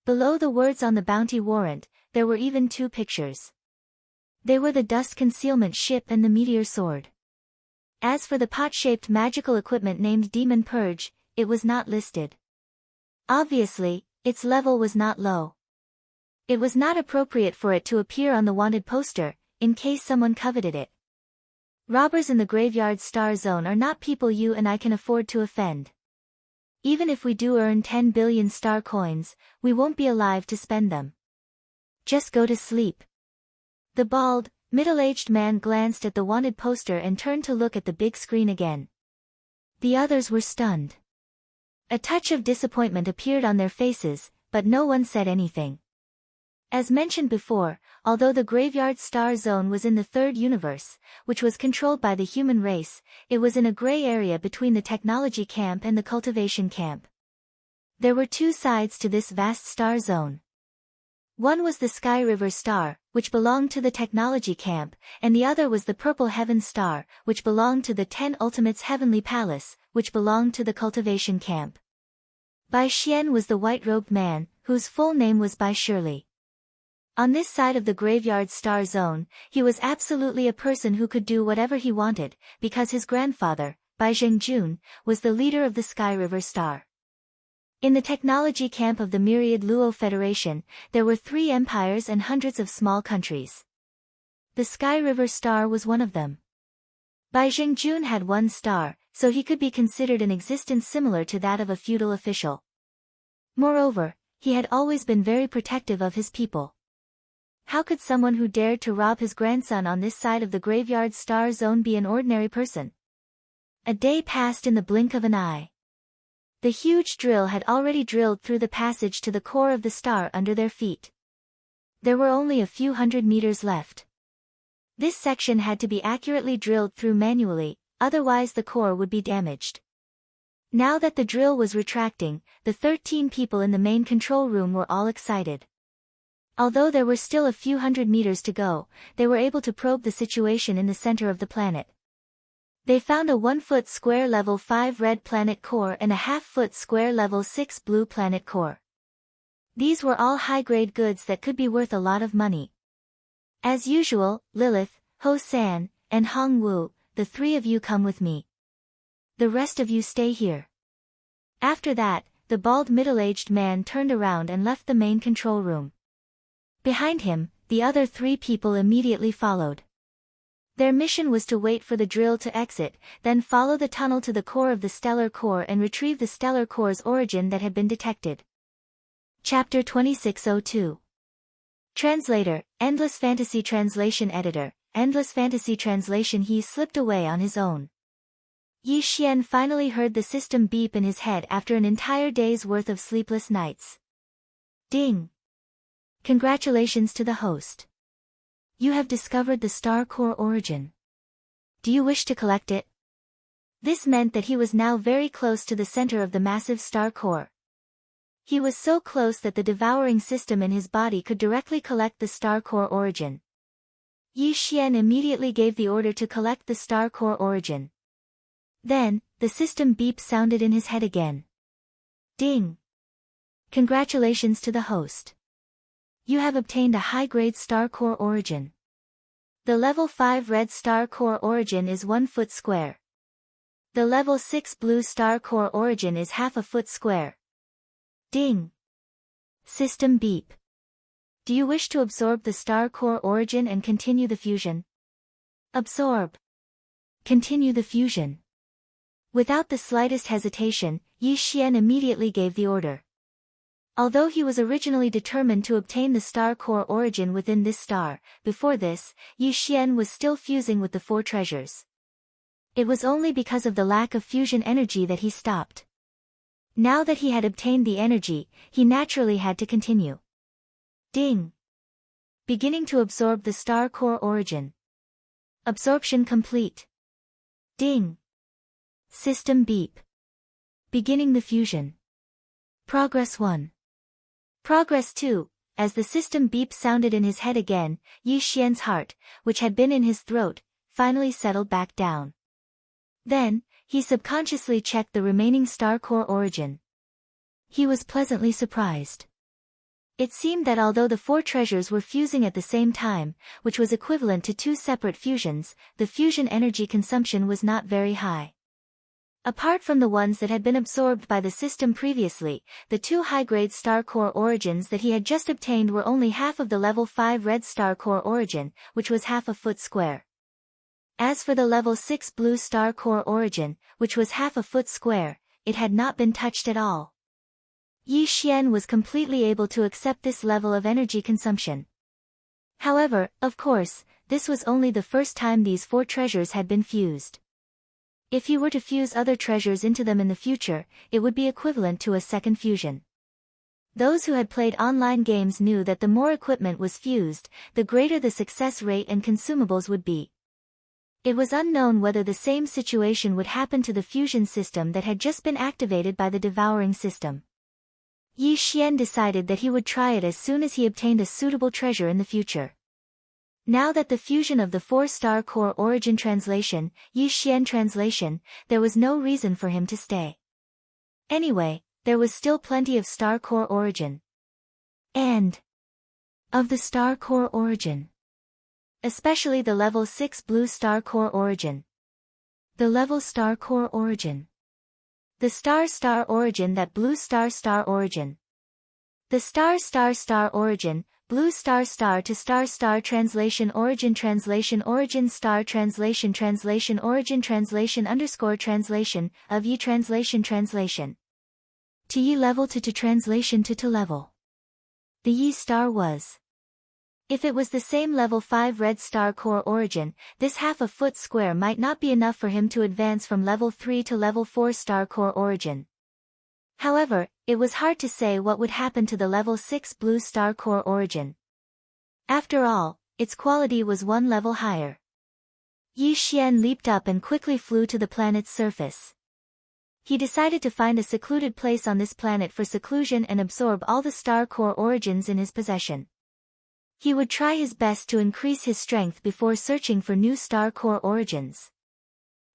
Below the words on the bounty warrant, there were even 2 pictures. They were the dust concealment ship and the meteor sword. As for the pot-shaped magical equipment named Demon Purge, it was not listed. Obviously, its level was not low. It was not appropriate for it to appear on the wanted poster, in case someone coveted it. Robbers in the Graveyard Star Zone are not people you and I can afford to offend. Even if we do earn 10 billion star coins, we won't be alive to spend them. Just go to sleep. The bald, middle-aged man glanced at the wanted poster and turned to look at the big screen again. The others were stunned. A touch of disappointment appeared on their faces, but no one said anything. As mentioned before, although the Graveyard Star Zone was in the 3rd universe, which was controlled by the human race, it was in a gray area between the technology camp and the cultivation camp. There were 2 sides to this vast star zone. One was the Sky River Star, which belonged to the Technology Camp, and the other was the Purple Heaven Star, which belonged to the 10 Ultimates Heavenly Palace, which belonged to the Cultivation Camp. Bai Xian was the white-robed man, whose full name was Bai Shirley. On this side of the Graveyard Star Zone, he was absolutely a person who could do whatever he wanted, because his grandfather, Bai Zhengjun, was the leader of the Sky River Star. In the technology camp of the Myriad Luo Federation, there were 3 empires and hundreds of small countries. The Sky River Star was one of them. Bai Zhengjun had 1 star, so he could be considered an existence similar to that of a feudal official. Moreover, he had always been very protective of his people. How could someone who dared to rob his grandson on this side of the graveyard star zone be an ordinary person? A day passed in the blink of an eye. The huge drill had already drilled through the passage to the core of the star under their feet. There were only a few hundred meters left. This section had to be accurately drilled through manually, otherwise the core would be damaged. Now that the drill was retracting, the 13 people in the main control room were all excited. Although there were still a few hundred meters to go, they were able to probe the situation in the center of the planet. They found a 1-foot square level 5 red planet core and a half-foot square level 6 blue planet core. These were all high-grade goods that could be worth a lot of money. As usual, Lilith, Ho-san, and Hong-woo, the three of you come with me. The rest of you stay here. After that, the bald middle-aged man turned around and left the main control room. Behind him, the other 3 people immediately followed. Their mission was to wait for the drill to exit, then follow the tunnel to the core of the stellar core and retrieve the stellar core's origin that had been detected. Chapter 2602. Translator, Endless Fantasy Translation Editor, Endless Fantasy Translation. He slipped away on his own. Yi Xian finally heard the system beep in his head after an entire day's worth of sleepless nights. Ding! Congratulations to the host. You have discovered the star core origin. Do you wish to collect it? This meant that he was now very close to the center of the massive star core. He was so close that the devouring system in his body could directly collect the star core origin. Yi Xian immediately gave the order to collect the star core origin. Then, the system beep sounded in his head again. Ding! Congratulations to the host. You have obtained a high-grade star core origin. The level 5 red star core origin is 1 foot square. The level 6 blue star core origin is half a foot square. Ding! System beep. Do you wish to absorb the star core origin and continue the fusion? Absorb. Continue the fusion. Without the slightest hesitation, Yi Xian immediately gave the order. Although he was originally determined to obtain the star core origin within this star, before this, Yi Xian was still fusing with the 4 treasures. It was only because of the lack of fusion energy that he stopped. Now that he had obtained the energy, he naturally had to continue. Ding! Beginning to absorb the star core origin. Absorption complete. Ding! System beep. Beginning the fusion. Progress 1. Progress 2. As the system beep sounded in his head again, Yi Xian's heart, which had been in his throat, finally settled back down. Then, he subconsciously checked the remaining star core origin. He was pleasantly surprised. It seemed that although the 4 treasures were fusing at the same time, which was equivalent to 2 separate fusions, the fusion energy consumption was not very high. Apart from the ones that had been absorbed by the system previously, the 2 high-grade star core origins that he had just obtained were only half of the level 5 red star core origin, which was half a foot square. As for the level 6 blue star core origin, which was half a foot square, it had not been touched at all. Yi Xian was completely able to accept this level of energy consumption. However, of course, this was only the first time these 4 treasures had been fused. If he were to fuse other treasures into them in the future, it would be equivalent to a second fusion. Those who had played online games knew that the more equipment was fused, the greater the success rate and consumables would be. It was unknown whether the same situation would happen to the fusion system that had just been activated by the devouring system. Yi Xian decided that he would try it as soon as he obtained a suitable treasure in the future. Now that the fusion of the 4 star core origin translation, Yi Xian translation, there was no reason for him to stay. Anyway, there was still plenty of star core origin. And of the star core origin. Especially the level 6 blue star core origin. The level star core origin. The star origin, that blue star origin. The star origin, Blue star star to star star translation origin star translation origin translation underscore translation of ye translation to ye level to translation to level. The ye star was. If it was the same level 5 red star core origin, this half a foot square might not be enough for him to advance from level 3 to level 4 star core origin. However, it was hard to say what would happen to the level 6 blue star core origin. After all, its quality was one level higher. Yi Xian leaped up and quickly flew to the planet's surface. He decided to find a secluded place on this planet for seclusion and absorb all the star core origins in his possession. He would try his best to increase his strength before searching for new star core origins.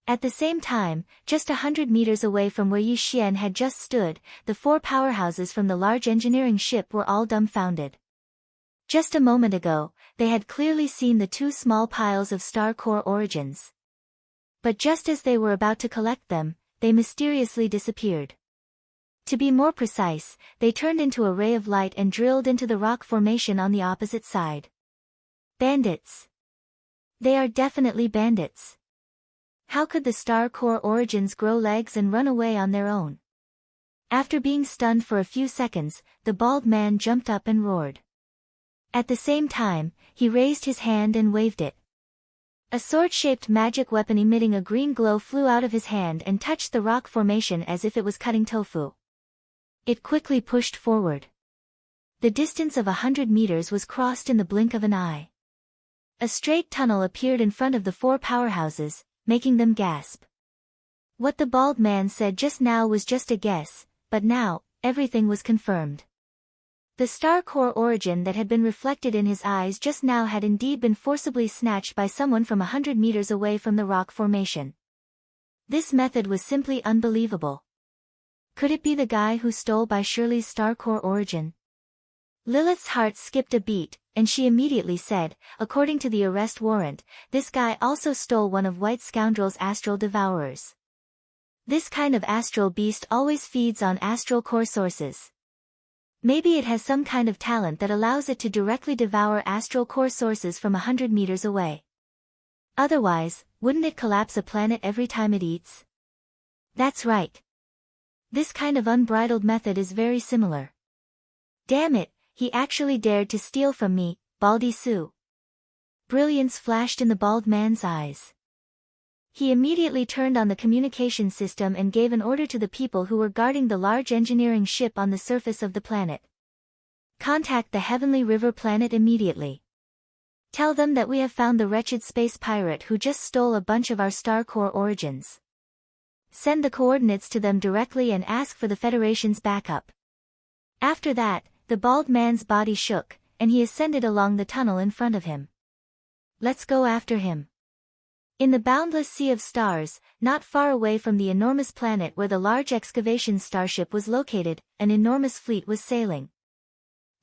At the same time, just 100 meters away from where Yi Xian had just stood, the 4 powerhouses from the large engineering ship were all dumbfounded. Just a moment ago, they had clearly seen the 2 small piles of star core origins. But just as they were about to collect them, they mysteriously disappeared. To be more precise, they turned into a ray of light and drilled into the rock formation on the opposite side. Bandits. They are definitely bandits. How could the star core origins grow legs and run away on their own? After being stunned for a few seconds, the bald man jumped up and roared. At the same time, he raised his hand and waved it. A sword-shaped magic weapon emitting a green glow flew out of his hand and touched the rock formation as if it was cutting tofu. It quickly pushed forward. The distance of 100 meters was crossed in the blink of an eye. A straight tunnel appeared in front of the 4 powerhouses, making them gasp. What the bald man said just now was just a guess, but now, everything was confirmed. The star core origin that had been reflected in his eyes just now had indeed been forcibly snatched by someone from 100 meters away from the rock formation. This method was simply unbelievable. Could it be the guy who stole by Shirley's star core origin? Lilith's heart skipped a beat, and she immediately said, according to the arrest warrant, this guy also stole one of White Scoundrel's astral devourers. This kind of astral beast always feeds on astral core sources. Maybe it has some kind of talent that allows it to directly devour astral core sources from 100 meters away. Otherwise, wouldn't it collapse a planet every time it eats? That's right. This kind of unbridled method is very similar. Damn it, he actually dared to steal from me, Baldy Sue. Brilliance flashed in the bald man's eyes. He immediately turned on the communication system and gave an order to the people who were guarding the large engineering ship on the surface of the planet. Contact the Heavenly River planet immediately. Tell them that we have found the wretched space pirate who just stole a bunch of our star core origins. Send the coordinates to them directly and ask for the Federation's backup. After that, the bald man's body shook, and he ascended along the tunnel in front of him. Let's go after him. In the boundless sea of stars, not far away from the enormous planet where the large excavation starship was located, an enormous fleet was sailing.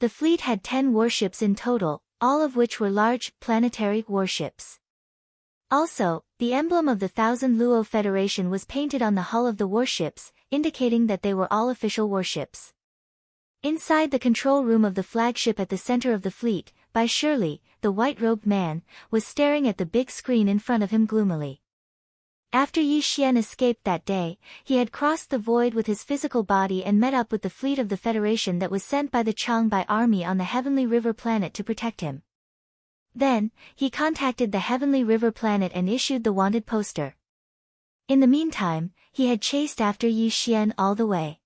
The fleet had 10 warships in total, all of which were large, planetary warships. Also, the emblem of the Thousand Luo Federation was painted on the hull of the warships, indicating that they were all official warships. Inside the control room of the flagship at the center of the fleet, Bai Shirley, the white-robed man, was staring at the big screen in front of him gloomily. After Yi Xian escaped that day, he had crossed the void with his physical body and met up with the fleet of the Federation that was sent by the Changbai army on the Heavenly River planet to protect him. Then, he contacted the Heavenly River planet and issued the wanted poster. In the meantime, he had chased after Yi Xian all the way.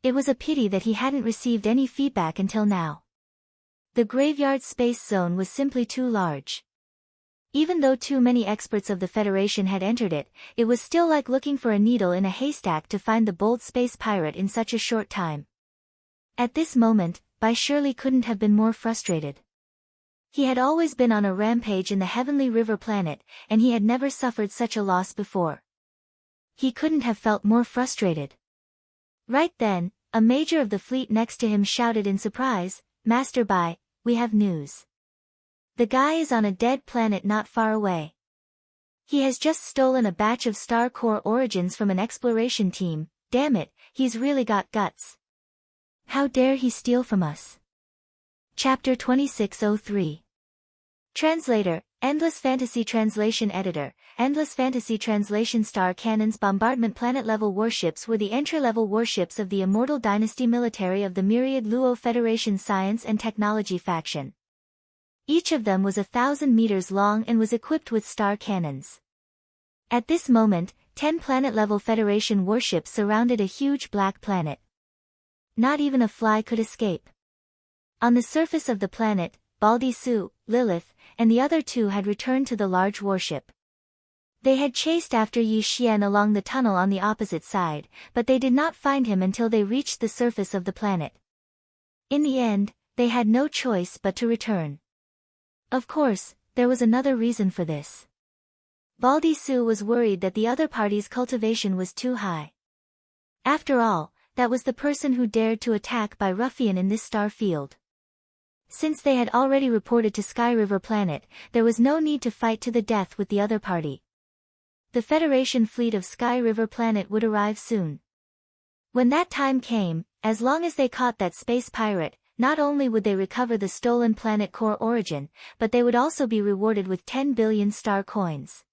It was a pity that he hadn't received any feedback until now. The graveyard space zone was simply too large. Even though too many experts of the Federation had entered it, it was still like looking for a needle in a haystack to find the bold space pirate in such a short time. At this moment, Bai Shirley couldn't have been more frustrated. He had always been on a rampage in the Heavenly River planet, and he had never suffered such a loss before. He couldn't have felt more frustrated. Right then, a major of the fleet next to him shouted in surprise, "Master Bai, we have news. The guy is on a dead planet not far away. He has just stolen a batch of star core origins from an exploration team. Damn it, he's really got guts. How dare he steal from us?" Chapter 2603. Translator, Endless Fantasy Translation Editor. Endless Fantasy Translation Star Cannons Bombardment Planet-level warships were the entry-level warships of the Immortal Dynasty military of the Myriad Luo Federation Science and Technology faction. Each of them was 1,000 meters long and was equipped with star cannons. At this moment, 10 planet-level Federation warships surrounded a huge black planet. Not even a fly could escape. On the surface of the planet, Baldy Su, Lilith, and the other two had returned to the large warship. They had chased after Yi Xian along the tunnel on the opposite side, but they did not find him until they reached the surface of the planet. In the end, they had no choice but to return. Of course, there was another reason for this. Baldy Su was worried that the other party's cultivation was too high. After all, that was the person who dared to attack by ruffian in this star field. Since they had already reported to Sky River Planet, there was no need to fight to the death with the other party. The Federation fleet of Sky River Planet would arrive soon. When that time came, as long as they caught that space pirate, not only would they recover the stolen planet core origin, but they would also be rewarded with 10 billion star coins.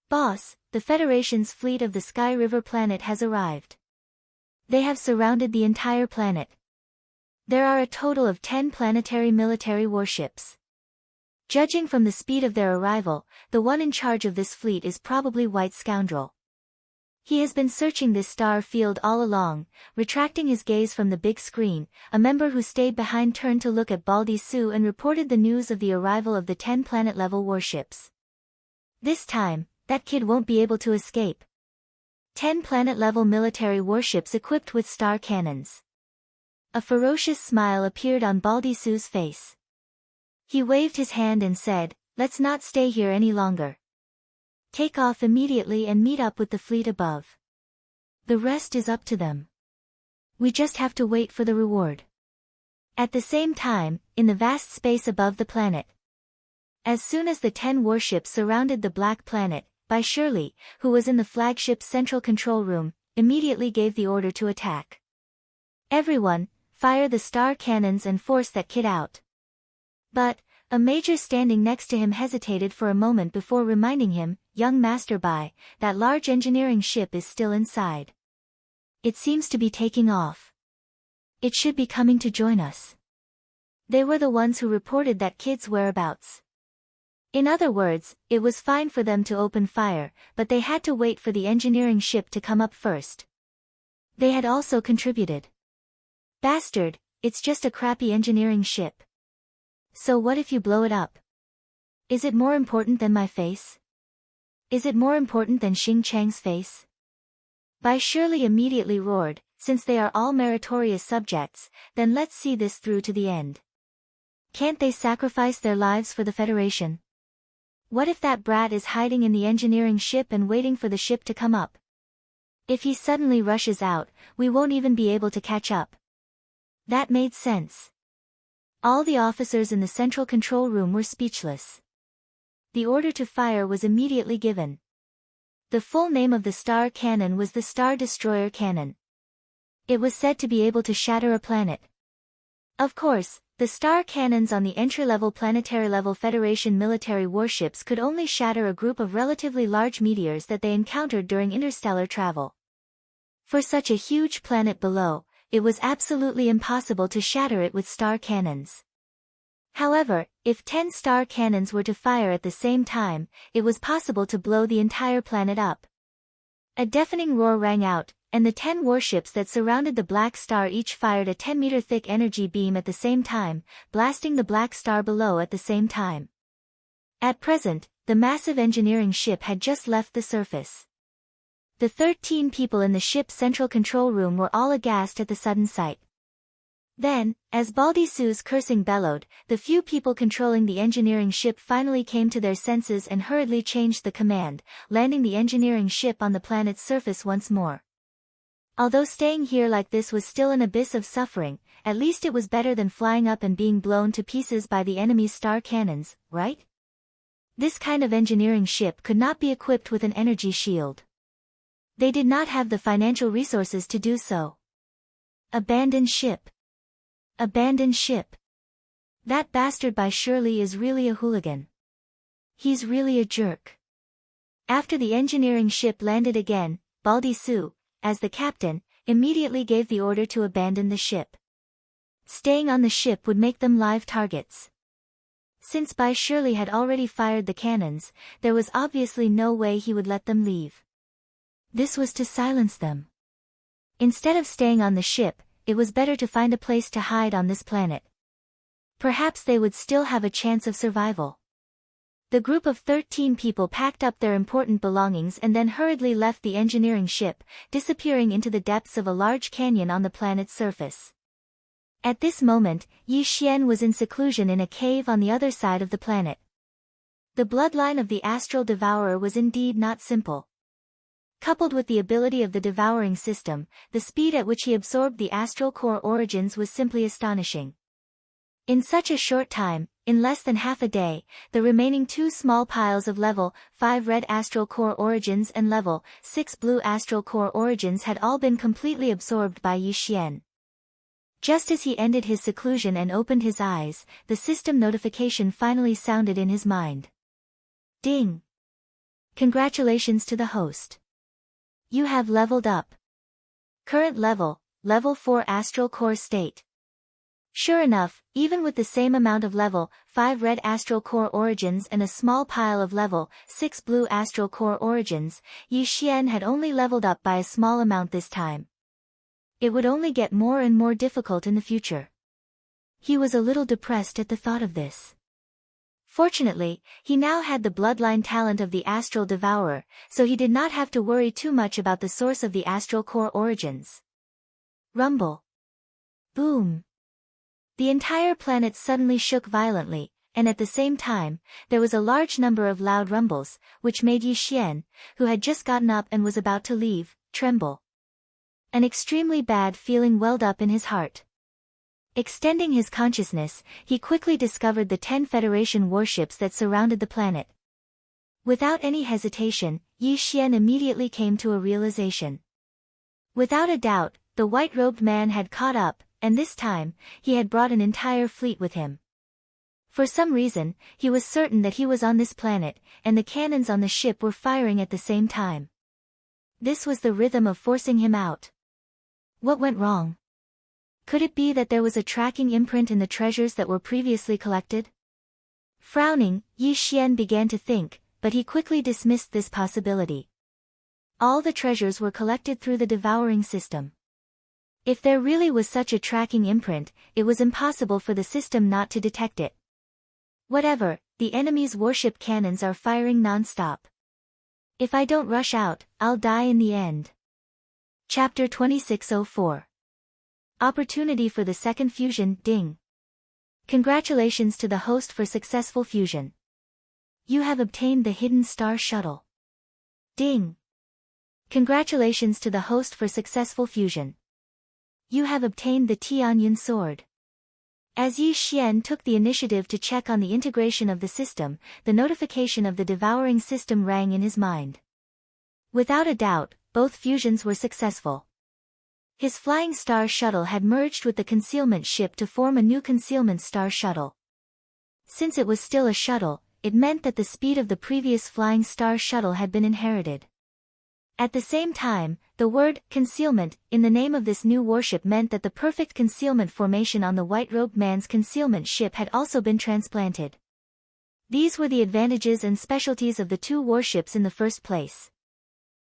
Boss, the Federation's fleet of the Sky River Planet has arrived. They have surrounded the entire planet. There are a total of 10 planetary military warships. Judging from the speed of their arrival, the one in charge of this fleet is probably White Scoundrel. He has been searching this star field all along, retracting his gaze from the big screen. A member who stayed behind turned to look at Baldy Su and reported the news of the arrival of the 10 planet-level warships. This time, that kid won't be able to escape. 10 planet-level military warships equipped with star cannons. A ferocious smile appeared on Baldy Su's face. He waved his hand and said, "Let's not stay here any longer. Take off immediately and meet up with the fleet above. The rest is up to them. We just have to wait for the reward." At the same time, in the vast space above the planet. As soon as the 10 warships surrounded the black planet, Bai Shirley, who was in the flagship's central control room, immediately gave the order to attack. "Everyone, fire the star cannons and force that kid out." But, a major standing next to him hesitated for a moment before reminding him, "Young Master Bai, that large engineering ship is still inside. It seems to be taking off. It should be coming to join us." They were the ones who reported that kid's whereabouts. In other words, it was fine for them to open fire, but they had to wait for the engineering ship to come up first. They had also contributed. "Bastard, it's just a crappy engineering ship. So what if you blow it up? Is it more important than my face? Is it more important than Xing Chang's face?" Bai Shirley immediately roared, "Since they are all meritorious subjects, then let's see this through to the end. Can't they sacrifice their lives for the Federation? What if that brat is hiding in the engineering ship and waiting for the ship to come up? If he suddenly rushes out, we won't even be able to catch up." That made sense. All the officers in the central control room were speechless. The order to fire was immediately given. The full name of the star cannon was the Star Destroyer Cannon. It was said to be able to shatter a planet. Of course, the star cannons on the entry-level planetary-level Federation military warships could only shatter a group of relatively large meteors that they encountered during interstellar travel. For such a huge planet below, it was absolutely impossible to shatter it with star cannons. However, if 10 star cannons were to fire at the same time, it was possible to blow the entire planet up. A deafening roar rang out, and the 10 warships that surrounded the black star each fired a 10-meter-thick energy beam at the same time, blasting the black star below at the same time. At present, the massive engineering ship had just left the surface. The 13 people in the ship's central control room were all aghast at the sudden sight. Then, as Baldy Su's cursing bellowed, the few people controlling the engineering ship finally came to their senses and hurriedly changed the command, landing the engineering ship on the planet's surface once more. Although staying here like this was still an abyss of suffering, at least it was better than flying up and being blown to pieces by the enemy's star cannons, right? This kind of engineering ship could not be equipped with an energy shield. They did not have the financial resources to do so. Abandoned ship. Abandoned ship. That bastard by Shirley is really a hooligan. He's really a jerk. After the engineering ship landed again, Baldy Sue, as the captain, immediately gave the order to abandon the ship. Staying on the ship would make them live targets. Since By Shirley had already fired the cannons, there was obviously no way he would let them leave. This was to silence them. Instead of staying on the ship, it was better to find a place to hide on this planet. Perhaps they would still have a chance of survival. The group of 13 people packed up their important belongings and then hurriedly left the engineering ship, disappearing into the depths of a large canyon on the planet's surface. At this moment, Yi Xian was in seclusion in a cave on the other side of the planet. The bloodline of the astral devourer was indeed not simple. Coupled with the ability of the devouring system, the speed at which he absorbed the astral core origins was simply astonishing. In such a short time, in less than half a day, the remaining 2 small piles of level 5 red astral core origins and level 6 blue astral core origins had all been completely absorbed by Yi Xian. Just as he ended his seclusion and opened his eyes, the system notification finally sounded in his mind. Ding! Congratulations to the host. You have leveled up. Current level, level 4 astral core state. Sure enough, even with the same amount of level 5 red astral core origins and a small pile of level 6 blue astral core origins, Yi Xian had only leveled up by a small amount this time. It would only get more and more difficult in the future. He was a little depressed at the thought of this. Fortunately, he now had the bloodline talent of the astral devourer, so he did not have to worry too much about the source of the astral core origins. Rumble. Boom. The entire planet suddenly shook violently, and at the same time, there was a large number of loud rumbles, which made Yi Xian, who had just gotten up and was about to leave, tremble. An extremely bad feeling welled up in his heart. Extending his consciousness, he quickly discovered the 10 Federation warships that surrounded the planet. Without any hesitation, Yi Xian immediately came to a realization. Without a doubt, the white-robed man had caught up, and this time, he had brought an entire fleet with him. For some reason, he was certain that he was on this planet, and the cannons on the ship were firing at the same time. This was the rhythm of forcing him out. What went wrong? Could it be that there was a tracking imprint in the treasures that were previously collected? Frowning, Yi Xian began to think, but he quickly dismissed this possibility. All the treasures were collected through the devouring system. If there really was such a tracking imprint, it was impossible for the system not to detect it. Whatever, the enemy's warship cannons are firing non-stop. If I don't rush out, I'll die in the end. Chapter 2604. Opportunity for the second fusion, ding. Congratulations to the host for successful fusion. You have obtained the hidden star shuttle. Ding. Congratulations to the host for successful fusion. You have obtained the Tianyun sword. As Yi Xian took the initiative to check on the integration of the system, the notification of the devouring system rang in his mind. Without a doubt, both fusions were successful. His flying star shuttle had merged with the concealment ship to form a new concealment star shuttle. Since it was still a shuttle, it meant that the speed of the previous flying star shuttle had been inherited. At the same time, the word concealment in the name of this new warship meant that the perfect concealment formation on the white-robed man's concealment ship had also been transplanted. These were the advantages and specialties of the two warships in the first place.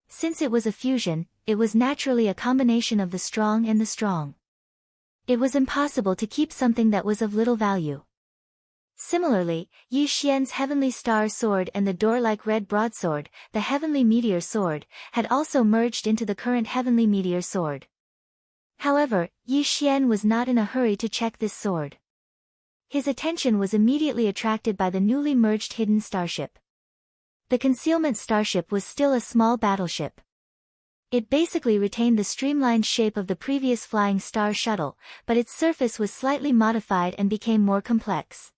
Since it was a fusion, it was naturally a combination of the strong and the strong. It was impossible to keep something that was of little value. Similarly, Yi Xian's Heavenly Star Sword and the door-like red broadsword, the Heavenly Meteor Sword, had also merged into the current Heavenly Meteor Sword. However, Yi Xian was not in a hurry to check this sword. His attention was immediately attracted by the newly merged hidden starship. The concealment starship was still a small battleship. It basically retained the streamlined shape of the previous flying star shuttle, but its surface was slightly modified and became more complex.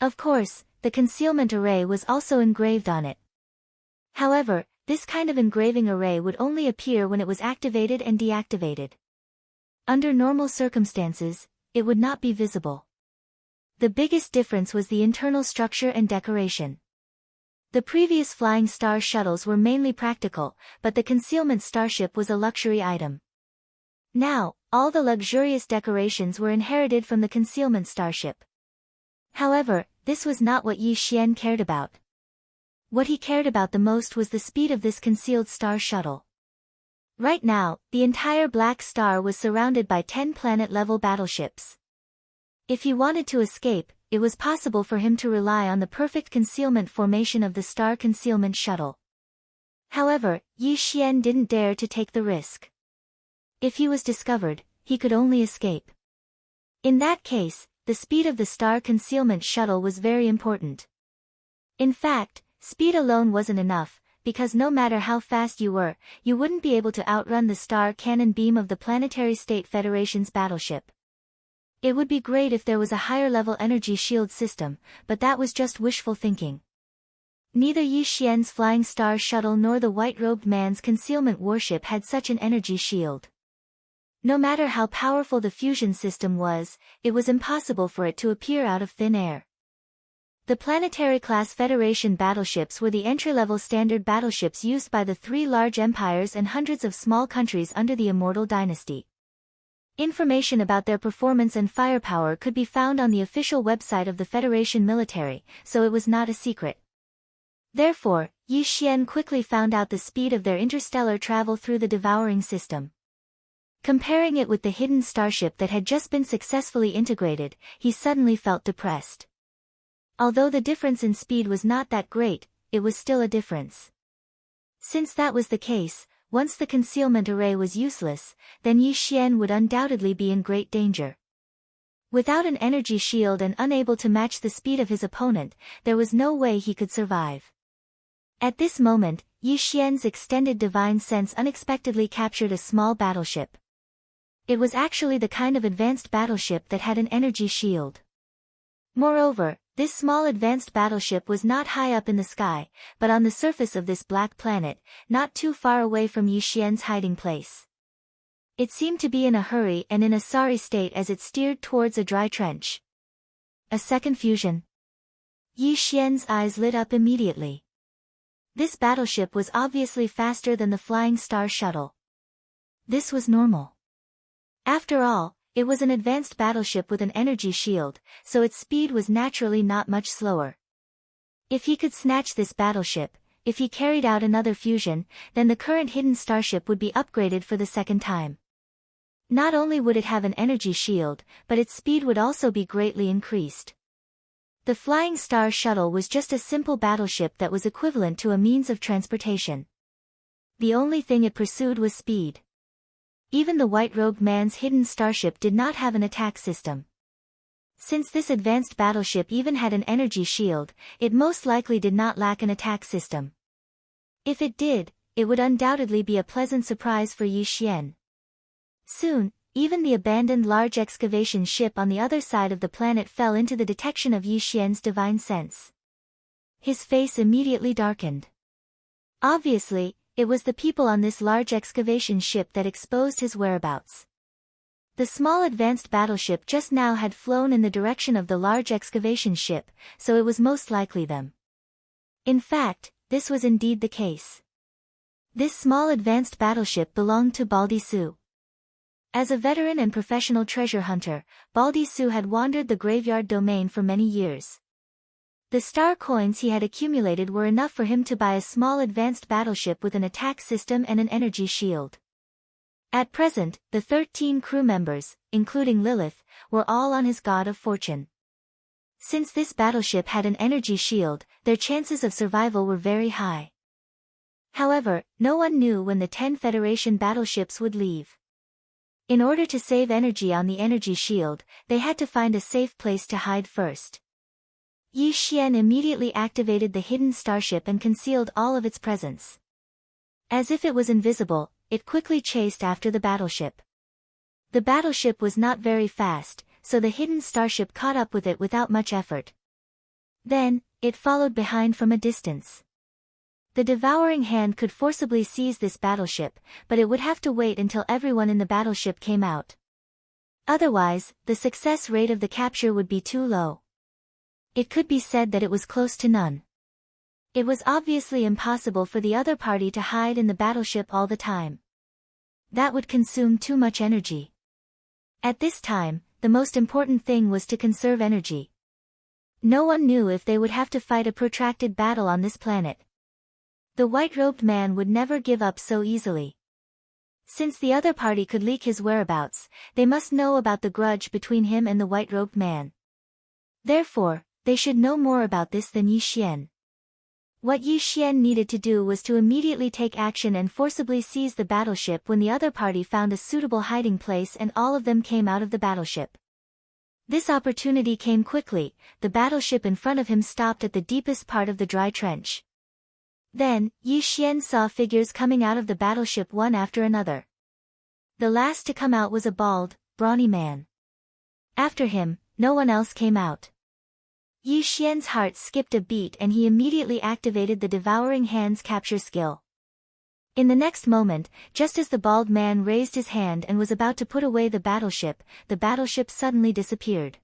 Of course, the concealment array was also engraved on it. However, this kind of engraving array would only appear when it was activated and deactivated. Under normal circumstances, it would not be visible. The biggest difference was the internal structure and decoration. The previous Flying Star shuttles were mainly practical, but the concealment starship was a luxury item. Now, all the luxurious decorations were inherited from the concealment starship. However, this was not what Yi Xian cared about. What he cared about the most was the speed of this concealed star shuttle. Right now, the entire Black Star was surrounded by 10 planet-level battleships. If he wanted to escape, it was possible for him to rely on the perfect concealment formation of the Star Concealment Shuttle. However, Yi Xian didn't dare to take the risk. If he was discovered, he could only escape. In that case, the speed of the Star Concealment Shuttle was very important. In fact, speed alone wasn't enough, because no matter how fast you were, you wouldn't be able to outrun the star cannon beam of the Planetary State Federation's battleship. It would be great if there was a higher-level energy shield system, but that was just wishful thinking. Neither Yi Xian's Flying Star shuttle nor the white-robed man's concealment warship had such an energy shield. No matter how powerful the fusion system was, it was impossible for it to appear out of thin air. The Planetary-class Federation battleships were the entry-level standard battleships used by the 3 large empires and hundreds of small countries under the Immortal Dynasty. Information about their performance and firepower could be found on the official website of the Federation military, so it was not a secret. Therefore, Yi Xian quickly found out the speed of their interstellar travel through the devouring system. Comparing it with the hidden starship that had just been successfully integrated, he suddenly felt depressed. Although the difference in speed was not that great, it was still a difference. Since that was the case, once the concealment array was useless, then Yi Xian would undoubtedly be in great danger. Without an energy shield and unable to match the speed of his opponent, there was no way he could survive. At this moment, Yi Xian's extended divine sense unexpectedly captured a small battleship. It was actually the kind of advanced battleship that had an energy shield. Moreover, this small advanced battleship was not high up in the sky, but on the surface of this black planet, not too far away from Yi Xian's hiding place. It seemed to be in a hurry and in a sorry state as it steered towards a dry trench. A second fusion. Yi Xian's eyes lit up immediately. This battleship was obviously faster than the Flying Star shuttle. This was normal. After all, it was an advanced battleship with an energy shield, so its speed was naturally not much slower. If he could snatch this battleship, if he carried out another fusion, then the current hidden starship would be upgraded for the second time. Not only would it have an energy shield, but its speed would also be greatly increased. The Flying Star shuttle was just a simple battleship that was equivalent to a means of transportation. The only thing it pursued was speed. Even the white-robed man's hidden starship did not have an attack system. Since this advanced battleship even had an energy shield, it most likely did not lack an attack system. If it did, it would undoubtedly be a pleasant surprise for Yi Xian. Soon, even the abandoned large excavation ship on the other side of the planet fell into the detection of Yi Xian's divine sense. His face immediately darkened. Obviously, it was the people on this large excavation ship that exposed his whereabouts. The small advanced battleship just now had flown in the direction of the large excavation ship, so it was most likely them. In fact, this was indeed the case. This small advanced battleship belonged to Baldy Su. As a veteran and professional treasure hunter, Baldy Su had wandered the graveyard domain for many years. The star coins he had accumulated were enough for him to buy a small advanced battleship with an attack system and an energy shield. At present, the 13 crew members, including Lilith, were all on his God of Fortune. Since this battleship had an energy shield, their chances of survival were very high. However, no one knew when the 10 Federation battleships would leave. In order to save energy on the energy shield, they had to find a safe place to hide first. Yi Xian immediately activated the hidden starship and concealed all of its presence. As if it was invisible, it quickly chased after the battleship. The battleship was not very fast, so the hidden starship caught up with it without much effort. Then, it followed behind from a distance. The devouring hand could forcibly seize this battleship, but it would have to wait until everyone in the battleship came out. Otherwise, the success rate of the capture would be too low. It could be said that it was close to none. It was obviously impossible for the other party to hide in the battleship all the time. That would consume too much energy. At this time, the most important thing was to conserve energy. No one knew if they would have to fight a protracted battle on this planet. The white-robed man would never give up so easily. Since the other party could leak his whereabouts, they must know about the grudge between him and the white-robed man. Therefore, they should know more about this than Yi Xian. What Yi Xian needed to do was to immediately take action and forcibly seize the battleship when the other party found a suitable hiding place and all of them came out of the battleship. This opportunity came quickly. The battleship in front of him stopped at the deepest part of the dry trench. Then, Yi Xian saw figures coming out of the battleship one after another. The last to come out was a bald, brawny man. After him, no one else came out. Yi Xian's heart skipped a beat and he immediately activated the devouring hands capture skill. In the next moment, just as the bald man raised his hand and was about to put away the battleship suddenly disappeared.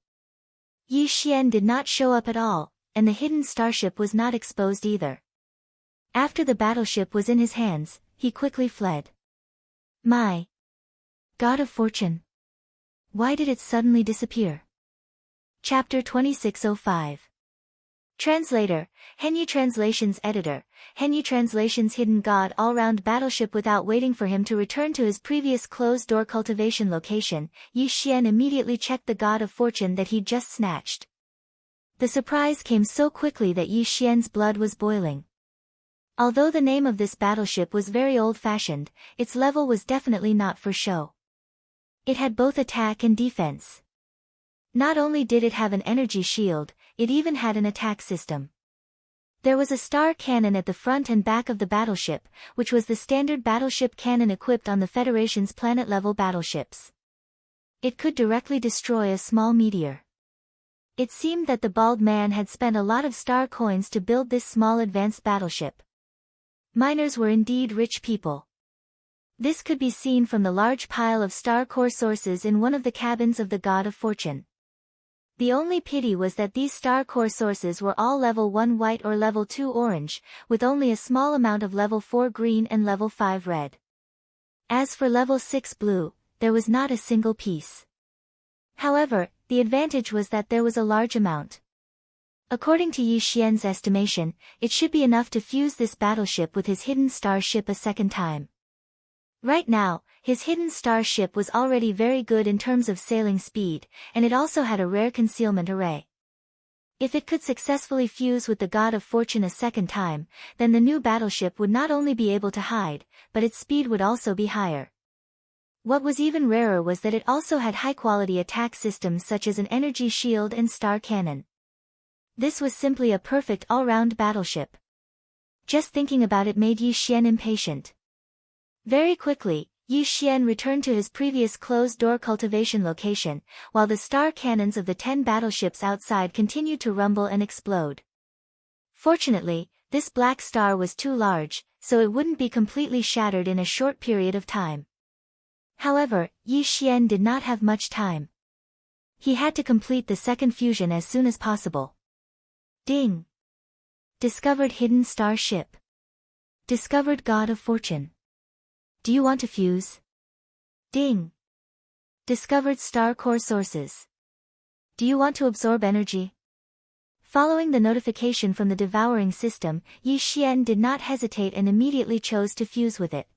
Yi Xian did not show up at all, and the hidden starship was not exposed either. After the battleship was in his hands, he quickly fled. My God of Fortune! Why did it suddenly disappear? Chapter 2605. Translator, Henyu Translations Editor, Henyu Translations Hidden God all-round battleship. Without waiting for him to return to his previous closed-door cultivation location, Yi Xian immediately checked the God of Fortune that he'd just snatched. The surprise came so quickly that Yi Xian's blood was boiling. Although the name of this battleship was very old-fashioned, its level was definitely not for show. It had both attack and defense. Not only did it have an energy shield, it even had an attack system. There was a star cannon at the front and back of the battleship, which was the standard battleship cannon equipped on the Federation's planet-level battleships. It could directly destroy a small meteor. It seemed that the bald man had spent a lot of star coins to build this small advanced battleship. Miners were indeed rich people. This could be seen from the large pile of star core sources in one of the cabins of the God of Fortune. The only pity was that these star core sources were all level 1 white or level 2 orange, with only a small amount of level 4 green and level 5 red. As for level 6 blue, there was not a single piece. However, the advantage was that there was a large amount. According to Yi Xian's estimation, it should be enough to fuse this battleship with his hidden star ship a second time. Right now, his hidden star ship was already very good in terms of sailing speed, and it also had a rare concealment array. If it could successfully fuse with the God of Fortune a second time, then the new battleship would not only be able to hide, but its speed would also be higher. What was even rarer was that it also had high-quality attack systems such as an energy shield and star cannon. This was simply a perfect all-round battleship. Just thinking about it made Yi Xian impatient. Very quickly, Yi Xian returned to his previous closed-door cultivation location, while the star cannons of the 10 battleships outside continued to rumble and explode. Fortunately, this black star was too large, so it wouldn't be completely shattered in a short period of time. However, Yi Xian did not have much time. He had to complete the second fusion as soon as possible. Ding! Discovered hidden star ship. Discovered God of Fortune. Do you want to fuse? Ding! Discovered star core sources. Do you want to absorb energy? Following the notification from the devouring system, Yi Xian did not hesitate and immediately chose to fuse with it.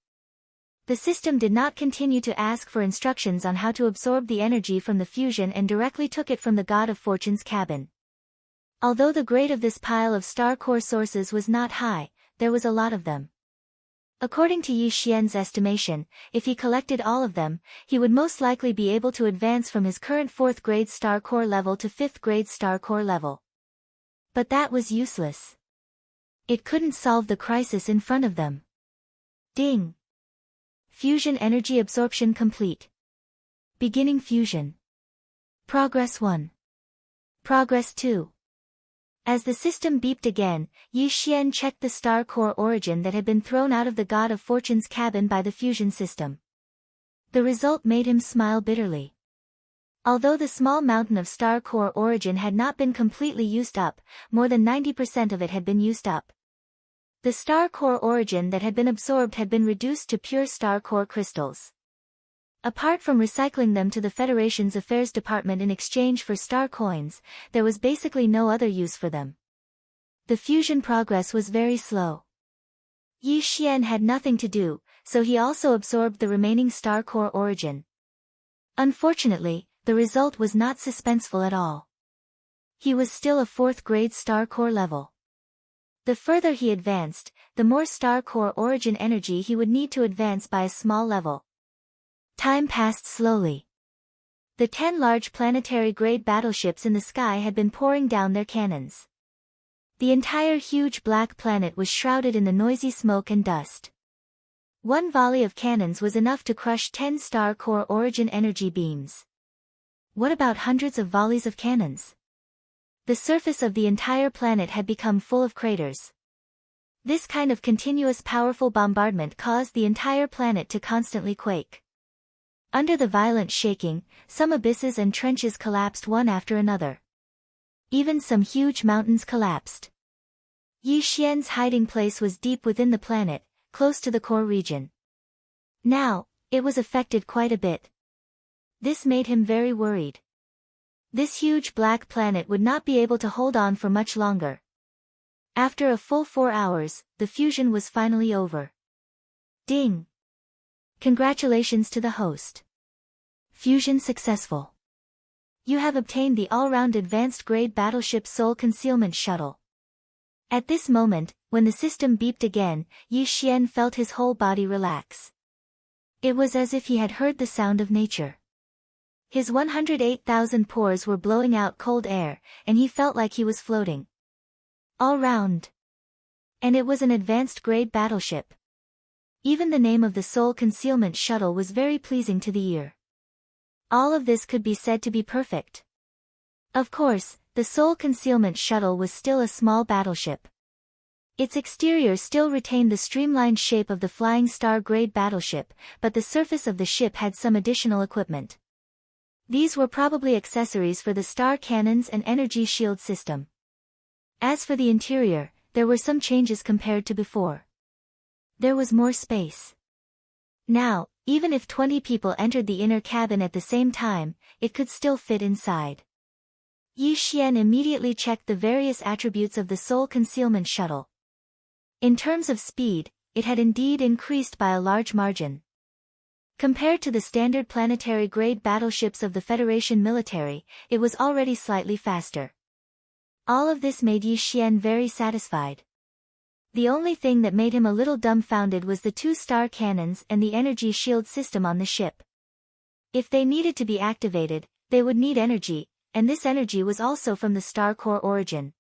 The system did not continue to ask for instructions on how to absorb the energy from the fusion and directly took it from the God of Fortune's cabin. Although the grade of this pile of star core sources was not high, there was a lot of them. According to Yi Xian's estimation, if he collected all of them, he would most likely be able to advance from his current 4th grade star core level to 5th grade star core level. But that was useless. It couldn't solve the crisis in front of them. Ding! Fusion energy absorption complete. Beginning fusion. Progress 1. Progress 2. As the system beeped again, Yi Xian checked the star core origin that had been thrown out of the God of Fortune's cabin by the fusion system. The result made him smile bitterly. Although the small mountain of star core origin had not been completely used up, more than 90% of it had been used up. The star core origin that had been absorbed had been reduced to pure star core crystals. Apart from recycling them to the Federation's Affairs Department in exchange for star coins, there was basically no other use for them. The fusion progress was very slow. Yi Xian had nothing to do, so he also absorbed the remaining star core origin. Unfortunately, the result was not suspenseful at all. He was still a 4th grade star core level. The further he advanced, the more star core origin energy he would need to advance by a small level. Time passed slowly. The 10 large planetary-grade battleships in the sky had been pouring down their cannons. The entire huge black planet was shrouded in the noisy smoke and dust. One volley of cannons was enough to crush 10 star core origin energy beams. What about hundreds of volleys of cannons? The surface of the entire planet had become full of craters. This kind of continuous powerful bombardment caused the entire planet to constantly quake. Under the violent shaking, some abysses and trenches collapsed one after another. Even some huge mountains collapsed. Yi Xian's hiding place was deep within the planet, close to the core region. Now, it was affected quite a bit. This made him very worried. This huge black planet would not be able to hold on for much longer. After a full 4 hours, the fusion was finally over. Ding! Congratulations to the host. Fusion successful. You have obtained the all-round advanced grade battleship Soul Concealment Shuttle. At this moment, when the system beeped again, Yi Xian felt his whole body relax. It was as if he had heard the sound of nature. His 108,000 pores were blowing out cold air, and he felt like he was floating. All round. And it was an advanced grade battleship. Even the name of the Soul Concealment Shuttle was very pleasing to the ear. All of this could be said to be perfect. Of course, the Soul Concealment Shuttle was still a small battleship. Its exterior still retained the streamlined shape of the Flying Star grade battleship, but the surface of the ship had some additional equipment. These were probably accessories for the star cannons and energy shield system. As for the interior, there were some changes compared to before. There was more space. Now, even if 20 people entered the inner cabin at the same time, it could still fit inside. Yi Xian immediately checked the various attributes of the Soul Concealment Shuttle. In terms of speed, it had indeed increased by a large margin. Compared to the standard planetary-grade battleships of the Federation military, it was already slightly faster. All of this made Yi Xian very satisfied. The only thing that made him a little dumbfounded was the 2 star cannons and the energy shield system on the ship. If they needed to be activated, they would need energy, and this energy was also from the star core origin.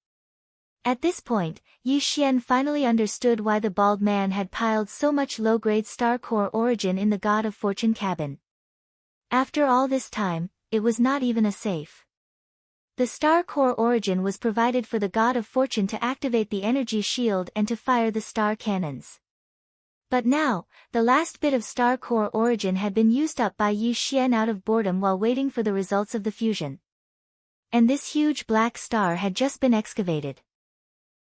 At this point, Yi Xian finally understood why the bald man had piled so much low-grade star core origin in the God of Fortune cabin. After all this time, it was not even a safe. The star core origin was provided for the God of Fortune to activate the energy shield and to fire the star cannons. But now, the last bit of star core origin had been used up by Yi Xian out of boredom while waiting for the results of the fusion. And this huge black star had just been excavated.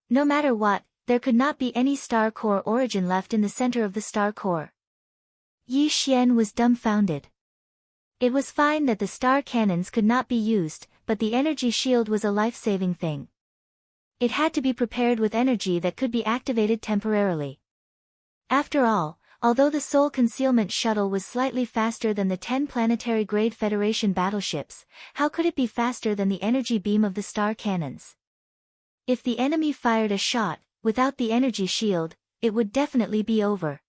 No matter what, there could not be any star core origin left in the center of the star core. Yi Xian was dumbfounded. It was fine that the star cannons could not be used, but the energy shield was a life-saving thing. It had to be prepared with energy that could be activated temporarily. After all, although the Soul Concealment Shuttle was slightly faster than the 10 planetary-grade Federation battleships, how could it be faster than the energy beam of the star cannons? If the enemy fired a shot, without the energy shield, it would definitely be over.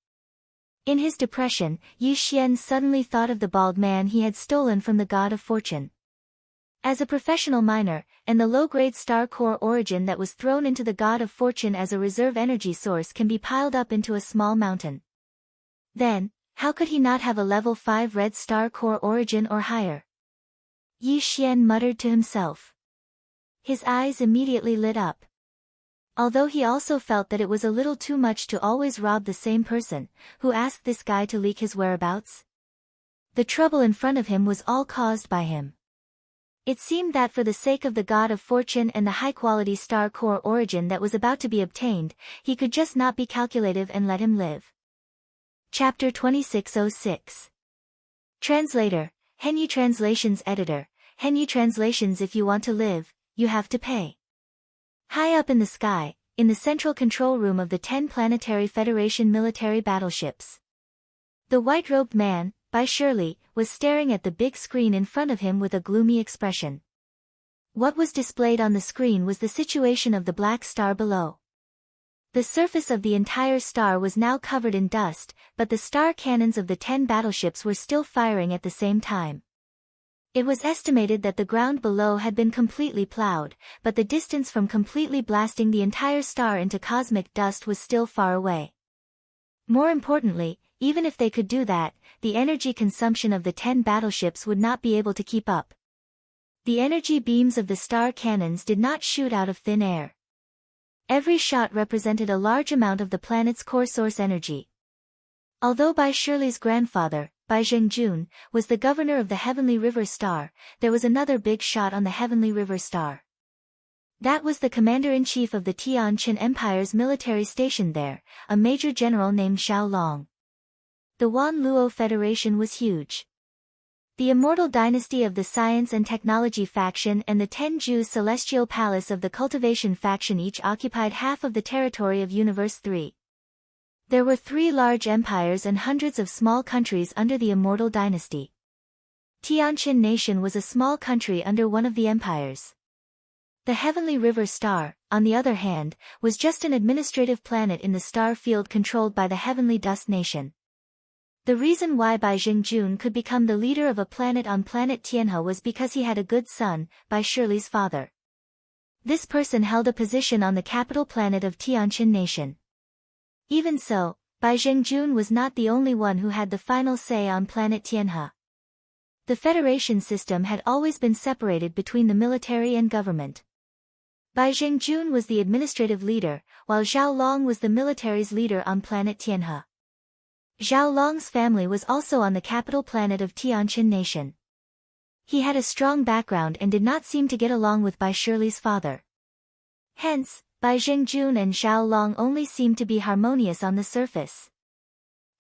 In his depression, Yi Xian suddenly thought of the bald man he had stolen from the God of Fortune. As a professional miner, and the low-grade star core origin that was thrown into the God of Fortune as a reserve energy source can be piled up into a small mountain. Then, how could he not have a level 5 red star core origin or higher? Yi Xian muttered to himself. His eyes immediately lit up. Although he also felt that it was a little too much to always rob the same person, who asked this guy to leak his whereabouts. The trouble in front of him was all caused by him. It seemed that for the sake of the god of fortune and the high-quality star core origin that was about to be obtained, he could just not be calculative and let him live. Chapter 2606. Translator, Henyu Translations Editor, Henyu Translations. If you want to live, you have to pay. High up in the sky, in the central control room of the 10 Planetary Federation military battleships, the white-robed man, by Shirley, was staring at the big screen in front of him with a gloomy expression. What was displayed on the screen was the situation of the black star below. The surface of the entire star was now covered in dust, but the star cannons of the 10 battleships were still firing at the same time. It was estimated that the ground below had been completely plowed, but the distance from completely blasting the entire star into cosmic dust was still far away. More importantly, even if they could do that, the energy consumption of the 10 battleships would not be able to keep up. The energy beams of the star cannons did not shoot out of thin air. Every shot represented a large amount of the planet's core source energy. Although Bai Shirley's grandfather, Bai Zhengjun, was the governor of the Heavenly River Star, there was another big shot on the Heavenly River Star. That was the commander-in-chief of the Tianqin Empire's military station there, a major general named Xiao Long. The Wan Luo Federation was huge. The Immortal Dynasty of the Science and Technology faction and the Tenju Celestial Palace of the Cultivation faction each occupied half of the territory of Universe 3. There were 3 large empires and hundreds of small countries under the Immortal Dynasty. Tianqin Nation was a small country under one of the empires. The Heavenly River Star, on the other hand, was just an administrative planet in the star field controlled by the Heavenly Dust Nation. The reason why Bai Zhengjun could become the leader of a planet on planet Tianhe was because he had a good son, Bai Shirley's father. This person held a position on the capital planet of Tianqin Nation. Even so, Bai Zhengjun was not the only one who had the final say on planet Tianhe. The Federation system had always been separated between the military and government. Bai Zhengjun was the administrative leader, while Zhao Long was the military's leader on planet Tianhe. Zhao Long's family was also on the capital planet of Tianqin Nation. He had a strong background and did not seem to get along with Bai Shirley's father. Hence, Bai Zhengjun and Zhao Long only seemed to be harmonious on the surface.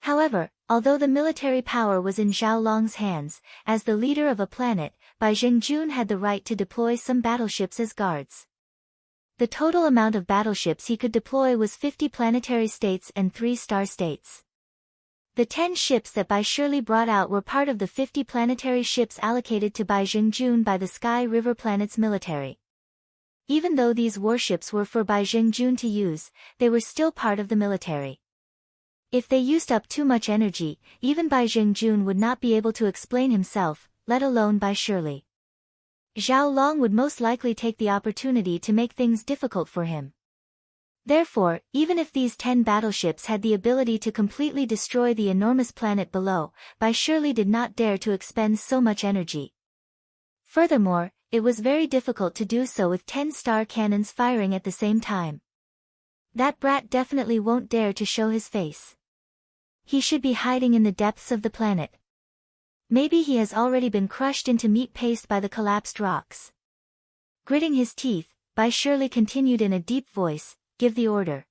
However, although the military power was in Zhao Long's hands, as the leader of a planet, Bai Zhengjun had the right to deploy some battleships as guards. The total amount of battleships he could deploy was 50 planetary states and 3 star states. The 10 ships that Bai Shirley brought out were part of the 50 planetary ships allocated to Bai Zhengjun by the Sky River Planet's military. Even though these warships were for Bai Zhengjun to use, they were still part of the military. If they used up too much energy, even Bai Zhengjun would not be able to explain himself, let alone Bai Shirley. Zhao Long would most likely take the opportunity to make things difficult for him. Therefore, even if these 10 battleships had the ability to completely destroy the enormous planet below, Bai Shirley did not dare to expend so much energy. Furthermore, it was very difficult to do so with 10 star cannons firing at the same time. That brat definitely won't dare to show his face. He should be hiding in the depths of the planet. Maybe he has already been crushed into meat paste by the collapsed rocks. Gritting his teeth, Bai Shirley continued in a deep voice, "Give the order.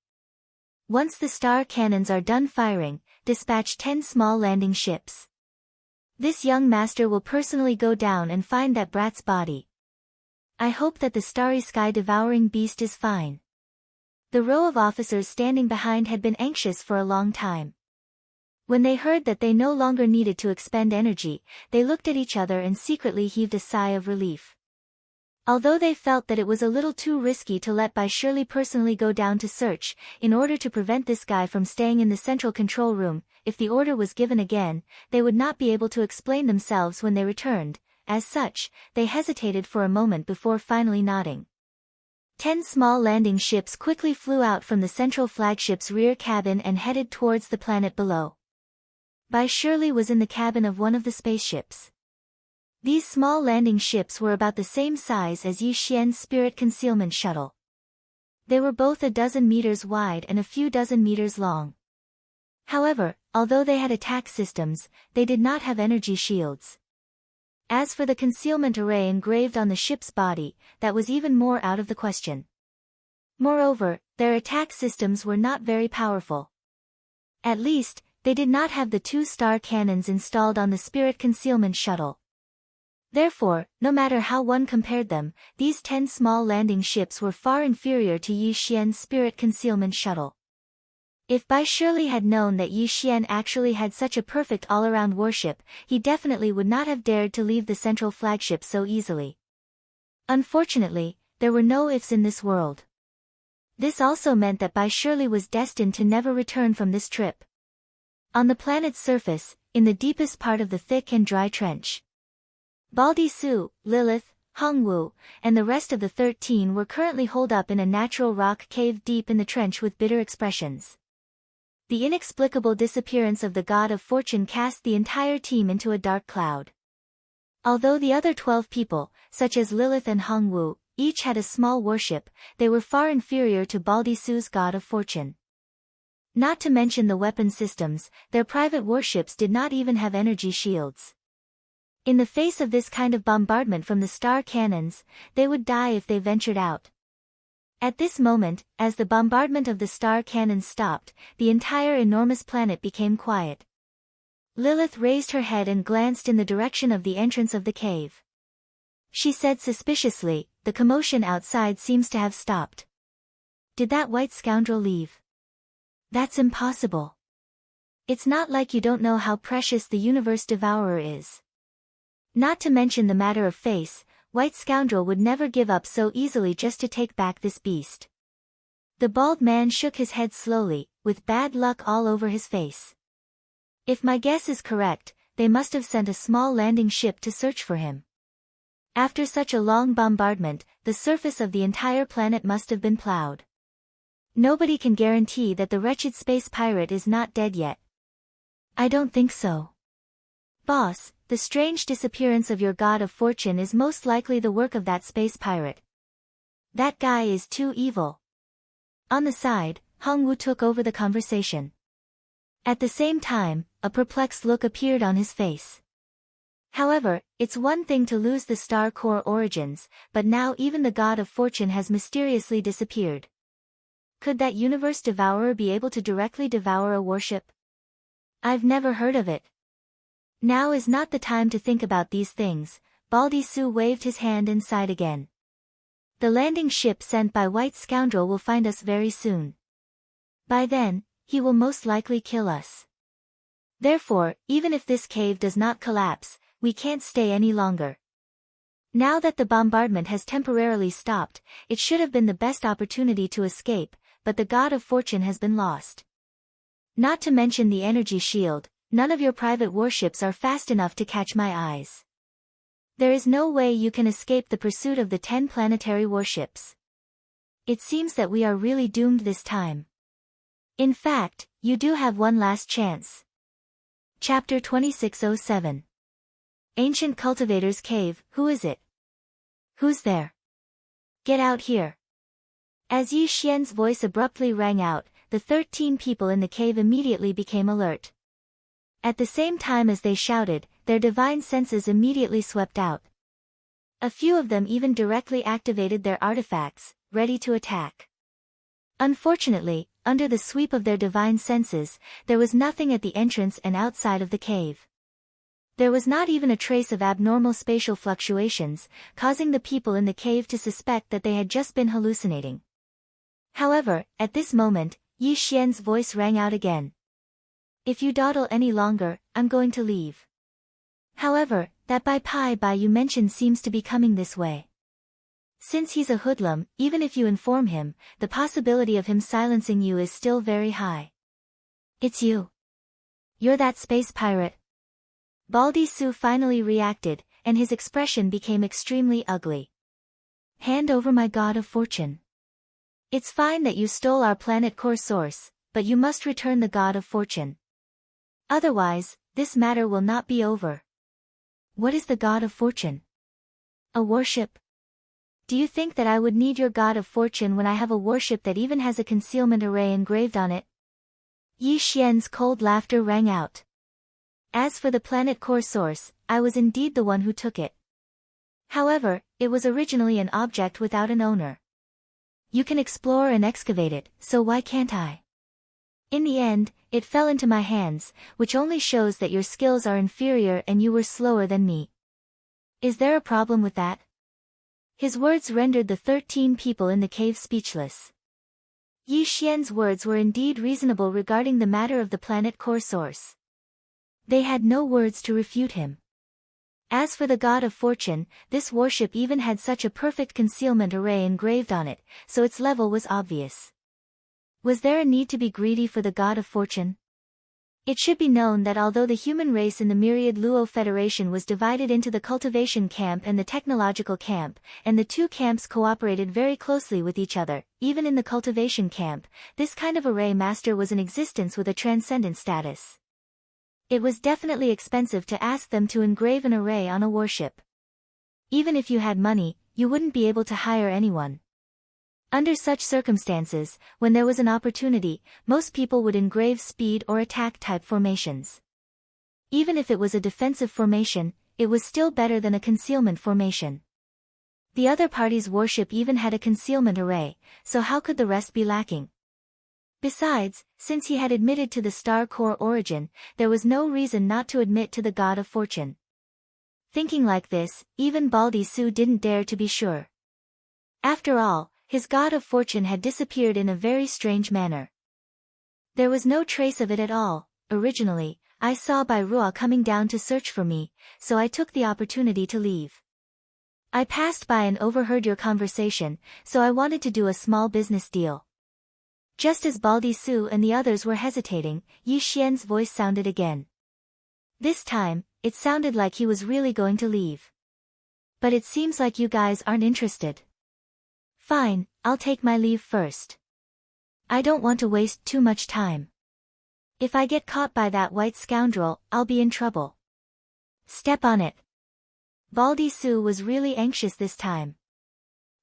Once the star cannons are done firing, dispatch 10 small landing ships. This young master will personally go down and find that brat's body. I hope that the starry sky-devouring beast is fine." The row of officers standing behind had been anxious for a long time. When they heard that they no longer needed to expend energy, they looked at each other and secretly heaved a sigh of relief. Although they felt that it was a little too risky to let Bai Shirley personally go down to search, in order to prevent this guy from staying in the central control room, if the order was given again, they would not be able to explain themselves when they returned. As such, they hesitated for a moment before finally nodding. 10 small landing ships quickly flew out from the central flagship's rear cabin and headed towards the planet below. Bai Shirley was in the cabin of one of the spaceships. These small landing ships were about the same size as Yi Xian's Spirit Concealment Shuttle. They were both a dozen meters wide and a few dozen meters long. However, although they had attack systems, they did not have energy shields. As for the concealment array engraved on the ship's body, that was even more out of the question. Moreover, their attack systems were not very powerful. At least, they did not have the 2 star cannons installed on the Spirit Concealment Shuttle. Therefore, no matter how one compared them, these 10 small landing ships were far inferior to Yi Xian's Spirit Concealment Shuttle. If Bai Shirley had known that Yi Xian actually had such a perfect all-around warship, he definitely would not have dared to leave the central flagship so easily. Unfortunately, there were no ifs in this world. This also meant that Bai Shirley was destined to never return from this trip. On the planet's surface, in the deepest part of the thick and dry trench, Baldy Su, Lilith, Hongwu, and the rest of the 13 were currently holed up in a natural rock cave deep in the trench with bitter expressions. The inexplicable disappearance of the god of fortune cast the entire team into a dark cloud. Although the other 12 people, such as Lilith and Hongwu, each had a small warship, they were far inferior to Baldy Su's god of fortune. Not to mention the weapon systems, their private warships did not even have energy shields. In the face of this kind of bombardment from the star cannons, they would die if they ventured out. At this moment, as the bombardment of the star cannons stopped, the entire enormous planet became quiet. Lilith raised her head and glanced in the direction of the entrance of the cave. She said suspiciously, "The commotion outside seems to have stopped. Did that white scoundrel leave?" "That's impossible. It's not like you don't know how precious the universe devourer is. Not to mention the matter of face, white scoundrel would never give up so easily just to take back this beast." The bald man shook his head slowly, with bad luck all over his face. "If my guess is correct, they must have sent a small landing ship to search for him. After such a long bombardment, the surface of the entire planet must have been plowed. Nobody can guarantee that the wretched space pirate is not dead yet." "I don't think so. Boss, the strange disappearance of your god of fortune is most likely the work of that space pirate. That guy is too evil." On the side, Hongwu took over the conversation. At the same time, a perplexed look appeared on his face. "However, it's one thing to lose the star core origins, but now even the god of fortune has mysteriously disappeared. Could that universe devourer be able to directly devour a warship? I've never heard of it." "Now is not the time to think about these things," Baldy Su waved his hand and sighed again. "The landing ship sent by White Scoundrel will find us very soon. By then, he will most likely kill us. Therefore, even if this cave does not collapse, we can't stay any longer. Now that the bombardment has temporarily stopped, it should have been the best opportunity to escape, but the god of fortune has been lost. Not to mention the energy shield, none of your private warships are fast enough to catch my eyes. There is no way you can escape the pursuit of the 10 planetary warships. It seems that we are really doomed this time. In fact, you do have one last chance." Chapter 2607. Ancient Cultivator's Cave. Who is it? Who's there? Get out here. As Yi Xian's voice abruptly rang out, the 13 people in the cave immediately became alert. At the same time as they shouted, their divine senses immediately swept out. A few of them even directly activated their artifacts, ready to attack. Unfortunately, under the sweep of their divine senses, there was nothing at the entrance and outside of the cave. There was not even a trace of abnormal spatial fluctuations, causing the people in the cave to suspect that they had just been hallucinating. However, at this moment, Yi Xian's voice rang out again. "If you dawdle any longer, I'm going to leave. However, that Bai you mentioned seems to be coming this way. Since he's a hoodlum, even if you inform him, the possibility of him silencing you is still very high." "It's you. You're that space pirate." Baldy Su finally reacted, and his expression became extremely ugly. "Hand over my god of fortune. It's fine that you stole our planet core source, but you must return the god of fortune. Otherwise, this matter will not be over." "What is the god of fortune?" "A warship. Do you think that I would need your god of fortune when I have a warship that even has a concealment array engraved on it?" Yi Xian's cold laughter rang out. As for the planet core source, I was indeed the one who took it. However, it was originally an object without an owner. You can explore and excavate it, so why can't I? In the end, it fell into my hands, which only shows that your skills are inferior and you were slower than me. Is there a problem with that? His words rendered the 13 people in the cave speechless. Yi Xian's words were indeed reasonable regarding the matter of the planet core source. They had no words to refute him. As for the God of Fortune, this warship even had such a perfect concealment array engraved on it, so its level was obvious. Was there a need to be greedy for the God of Fortune? It should be known that although the human race in the myriad Luo Federation was divided into the cultivation camp and the technological camp, and the two camps cooperated very closely with each other, even in the cultivation camp, this kind of array master was in existence with a transcendent status. It was definitely expensive to ask them to engrave an array on a warship. Even if you had money, you wouldn't be able to hire anyone. Under such circumstances, when there was an opportunity, most people would engrave speed or attack type formations. Even if it was a defensive formation, it was still better than a concealment formation. The other party's warship even had a concealment array, so how could the rest be lacking? Besides, since he had admitted to the star core origin, there was no reason not to admit to the God of Fortune. Thinking like this, even Baldy Su didn't dare to be sure. After all, his God of Fortune had disappeared in a very strange manner. There was no trace of it at all. Originally, I saw Bai Ruo coming down to search for me, so I took the opportunity to leave. I passed by and overheard your conversation, so I wanted to do a small business deal. Just as Baldy Su and the others were hesitating, Yi Xian's voice sounded again. This time, it sounded like he was really going to leave. But it seems like you guys aren't interested. Fine, I'll take my leave first. I don't want to waste too much time. If I get caught by that white scoundrel, I'll be in trouble. Step on it. Baldy Su was really anxious this time.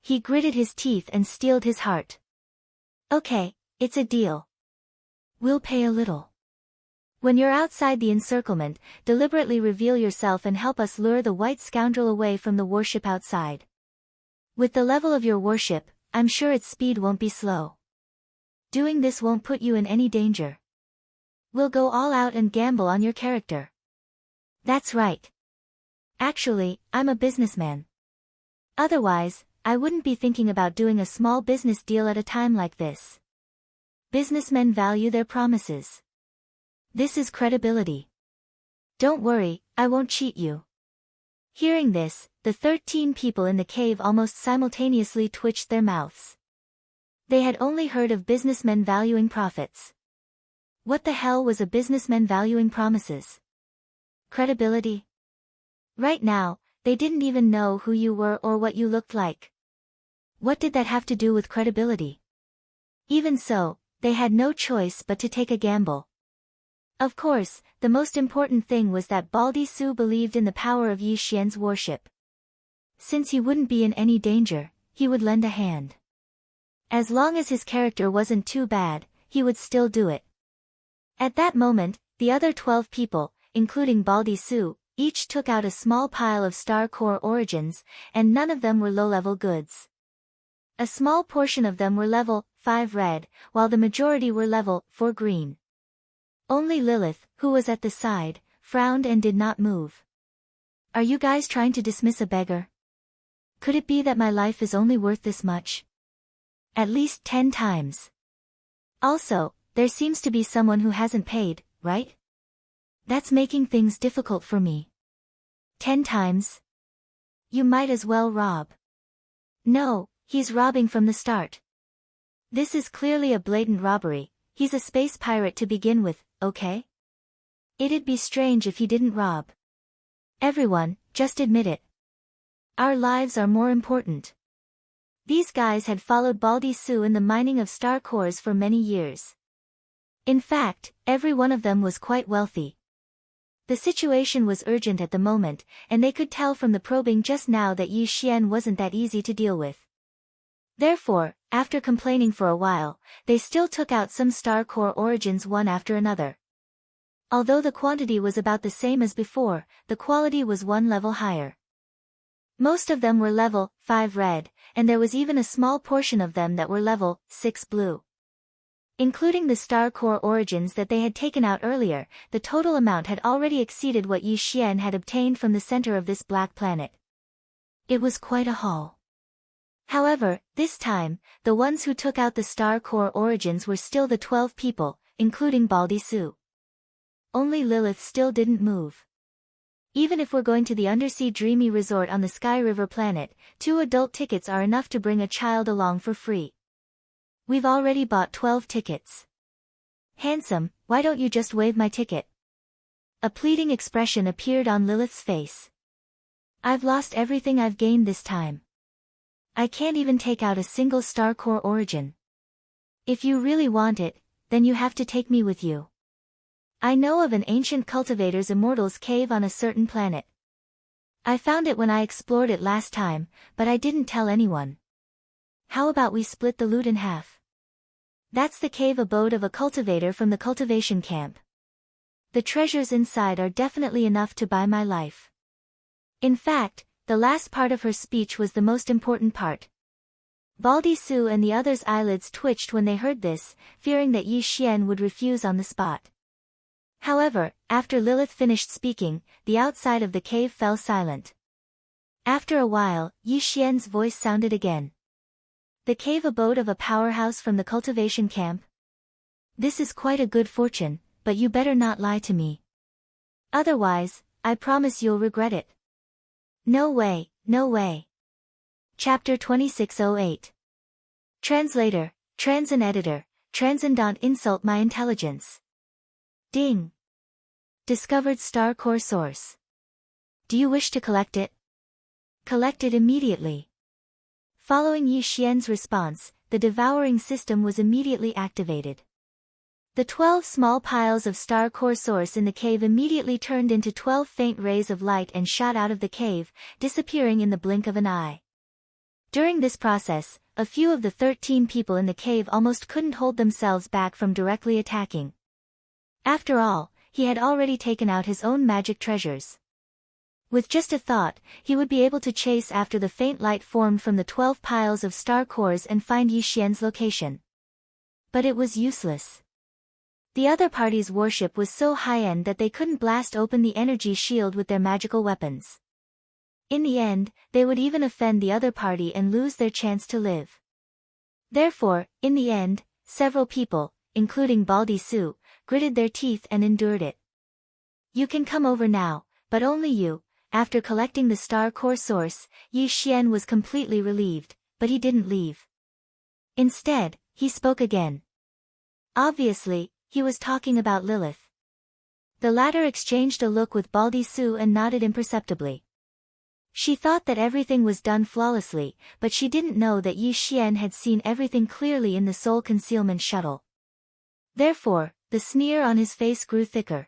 He gritted his teeth and steeled his heart. Okay, it's a deal. We'll pay a little. When you're outside the encirclement, deliberately reveal yourself and help us lure the white scoundrel away from the warship outside. With the level of your warship, I'm sure its speed won't be slow. Doing this won't put you in any danger. We'll go all out and gamble on your character. That's right. Actually, I'm a businessman. Otherwise, I wouldn't be thinking about doing a small business deal at a time like this. Businessmen value their promises. This is credibility. Don't worry, I won't cheat you. Hearing this, the 13 people in the cave almost simultaneously twitched their mouths. They had only heard of businessmen valuing profits. What the hell was a businessman valuing promises? Credibility? Right now, they didn't even know who you were or what you looked like. What did that have to do with credibility? Even so, they had no choice but to take a gamble. Of course, the most important thing was that Baldy Su believed in the power of Yi Xian's warship. Since he wouldn't be in any danger, he would lend a hand. As long as his character wasn't too bad, he would still do it. At that moment, the other 12 people, including Baldy Su, each took out a small pile of star core origins, and none of them were low-level goods. A small portion of them were level 5 red, while the majority were level 4 green. Only Lilith, who was at the side, frowned and did not move. Are you guys trying to dismiss a beggar? Could it be that my life is only worth this much? At least 10 times. Also, there seems to be someone who hasn't paid, right? That's making things difficult for me. 10 times? You might as well rob. No, he's robbing from the start. This is clearly a blatant robbery. He's a space pirate to begin with, okay? It'd be strange if he didn't rob. Everyone, just admit it. Our lives are more important. These guys had followed Baldy Su in the mining of star cores for many years. In fact, every one of them was quite wealthy. The situation was urgent at the moment, and they could tell from the probing just now that Yi Xian wasn't that easy to deal with. Therefore, after complaining for a while, they still took out some star core origins one after another. Although the quantity was about the same as before, the quality was one level higher. Most of them were level 5 red, and there was even a small portion of them that were level 6 blue. Including the star core origins that they had taken out earlier, the total amount had already exceeded what Yi Xian had obtained from the center of this black planet. It was quite a haul. However, this time, the ones who took out the star core origins were still the 12 people, including Baldy Su. Only Lilith still didn't move. Even if we're going to the undersea dreamy resort on the Sky River planet, 2 adult tickets are enough to bring a child along for free. We've already bought 12 tickets. Handsome, why don't you just waive my ticket? A pleading expression appeared on Lilith's face. I've lost everything I've gained this time. I can't even take out a single star core origin. If you really want it, then you have to take me with you. I know of an ancient cultivator's immortals cave on a certain planet. I found it when I explored it last time, but I didn't tell anyone. How about we split the loot in half? That's the cave abode of a cultivator from the cultivation camp. The treasures inside are definitely enough to buy my life. In fact, the last part of her speech was the most important part. Baldy Su and the others' eyelids twitched when they heard this, fearing that Yi Xian would refuse on the spot. However, after Lilith finished speaking, the outside of the cave fell silent. After a while, Yi Xian's voice sounded again. The cave abode of a powerhouse from the cultivation camp? This is quite a good fortune, but you better not lie to me. Otherwise, I promise you'll regret it. No way, no way. Chapter 2608. Translator, Transin Editor, Transcendant insult my intelligence. Ding. Discovered star core source. Do you wish to collect it? Collect it immediately. Following Yi Xian's response, the devouring system was immediately activated. The 12 small piles of star core source in the cave immediately turned into 12 faint rays of light and shot out of the cave, disappearing in the blink of an eye. During this process, a few of the 13 people in the cave almost couldn't hold themselves back from directly attacking. After all, he had already taken out his own magic treasures. With just a thought, he would be able to chase after the faint light formed from the 12 piles of star cores and find Yi Xian's location. But it was useless. The other party's warship was so high-end that they couldn't blast open the energy shield with their magical weapons. In the end, they would even offend the other party and lose their chance to live. Therefore, in the end, several people, including Baldy Su, gritted their teeth and endured it. You can come over now, but only you. After collecting the star core source, Yi Xian was completely relieved, but he didn't leave. Instead, he spoke again. Obviously, he was talking about Lilith. The latter exchanged a look with Baldy Su and nodded imperceptibly. She thought that everything was done flawlessly, but she didn't know that Yi Xian had seen everything clearly in the soul concealment shuttle. Therefore, the sneer on his face grew thicker.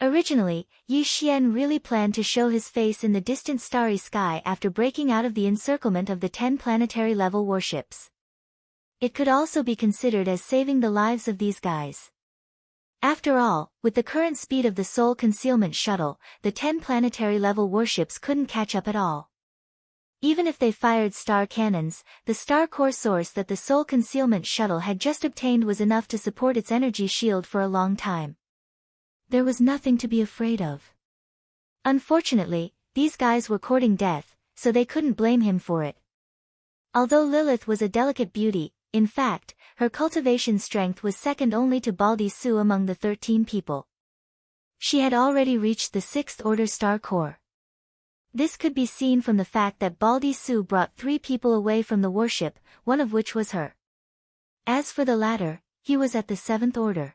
Originally, Yi Xian really planned to show his face in the distant starry sky after breaking out of the encirclement of the 10 planetary-level warships. It could also be considered as saving the lives of these guys. After all, with the current speed of the soul concealment shuttle, the 10 planetary-level warships couldn't catch up at all. Even if they fired star cannons, the star core source that the soul concealment shuttle had just obtained was enough to support its energy shield for a long time. There was nothing to be afraid of. Unfortunately, these guys were courting death, so they couldn't blame him for it. Although Lilith was a delicate beauty, in fact, her cultivation strength was second only to Baldy Su among the 13 people. She had already reached the 6th order star core. This could be seen from the fact that Baldy Su brought 3 people away from the warship, one of which was her. As for the latter, he was at the 7th order.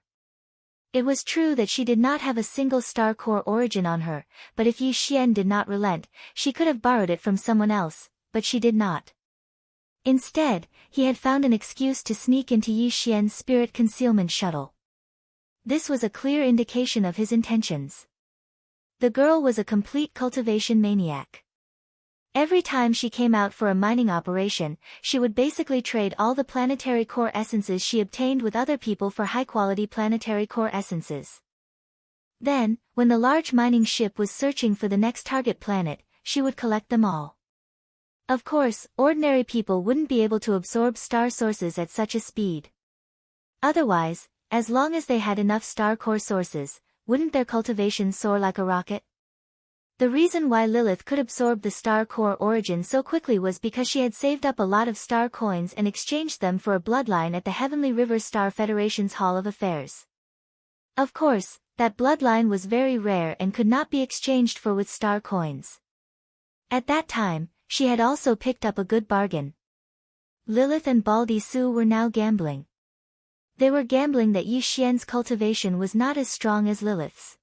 It was true that she did not have a single star core origin on her, but if Yi Xian did not relent, she could have borrowed it from someone else, but she did not. Instead, he had found an excuse to sneak into Yi Xian's spirit concealment shuttle. This was a clear indication of his intentions. The girl was a complete cultivation maniac. Every time she came out for a mining operation, she would basically trade all the planetary core essences she obtained with other people for high-quality planetary core essences. Then, when the large mining ship was searching for the next target planet, she would collect them all. Of course, ordinary people wouldn't be able to absorb star sources at such a speed. Otherwise, as long as they had enough star core sources, wouldn't their cultivation soar like a rocket? The reason why Lilith could absorb the star core origin so quickly was because she had saved up a lot of star coins and exchanged them for a bloodline at the Heavenly River Star Federation's Hall of Affairs. Of course, that bloodline was very rare and could not be exchanged for with star coins. At that time, she had also picked up a good bargain. Lilith and Baldy Su were now gambling. They were gambling that Yi Xian's cultivation was not as strong as Lilith's.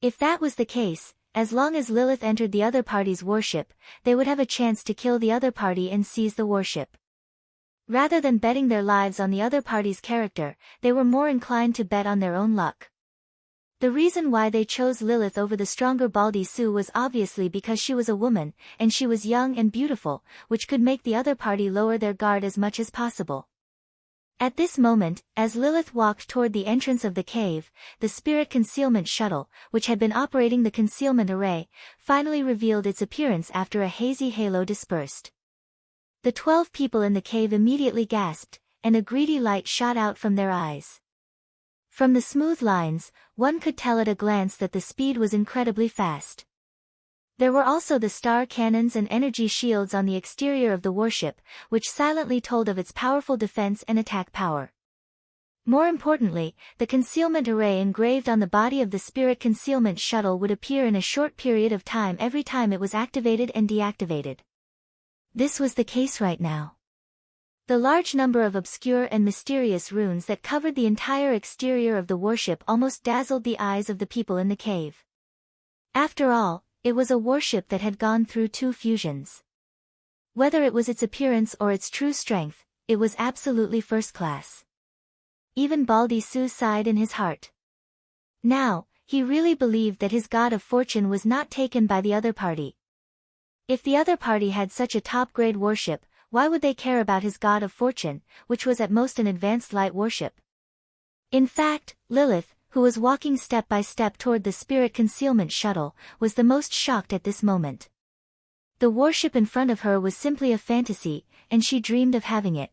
If that was the case, as long as Lilith entered the other party's warship, they would have a chance to kill the other party and seize the warship. Rather than betting their lives on the other party's character, they were more inclined to bet on their own luck. The reason why they chose Lilith over the stronger Baldy Su was obviously because she was a woman, and she was young and beautiful, which could make the other party lower their guard as much as possible. At this moment, as Lilith walked toward the entrance of the cave, the spirit concealment shuttle, which had been operating the concealment array, finally revealed its appearance after a hazy halo dispersed. The 12 people in the cave immediately gasped, and a greedy light shot out from their eyes. From the smooth lines, one could tell at a glance that the speed was incredibly fast. There were also the star cannons and energy shields on the exterior of the warship, which silently told of its powerful defense and attack power. More importantly, the concealment array engraved on the body of the spirit concealment shuttle would appear in a short period of time every time it was activated and deactivated. This was the case right now. The large number of obscure and mysterious runes that covered the entire exterior of the warship almost dazzled the eyes of the people in the cave. After all, it was a warship that had gone through 2 fusions. Whether it was its appearance or its true strength, it was absolutely first class. Even Baldy Su sighed in his heart. Now, he really believed that his god of fortune was not taken by the other party. If the other party had such a top-grade warship, why would they care about his god of fortune, which was at most an advanced light warship? In fact, Lilith, who was walking step by step toward the spirit concealment shuttle, was the most shocked at this moment. The warship in front of her was simply a fantasy, and she dreamed of having it.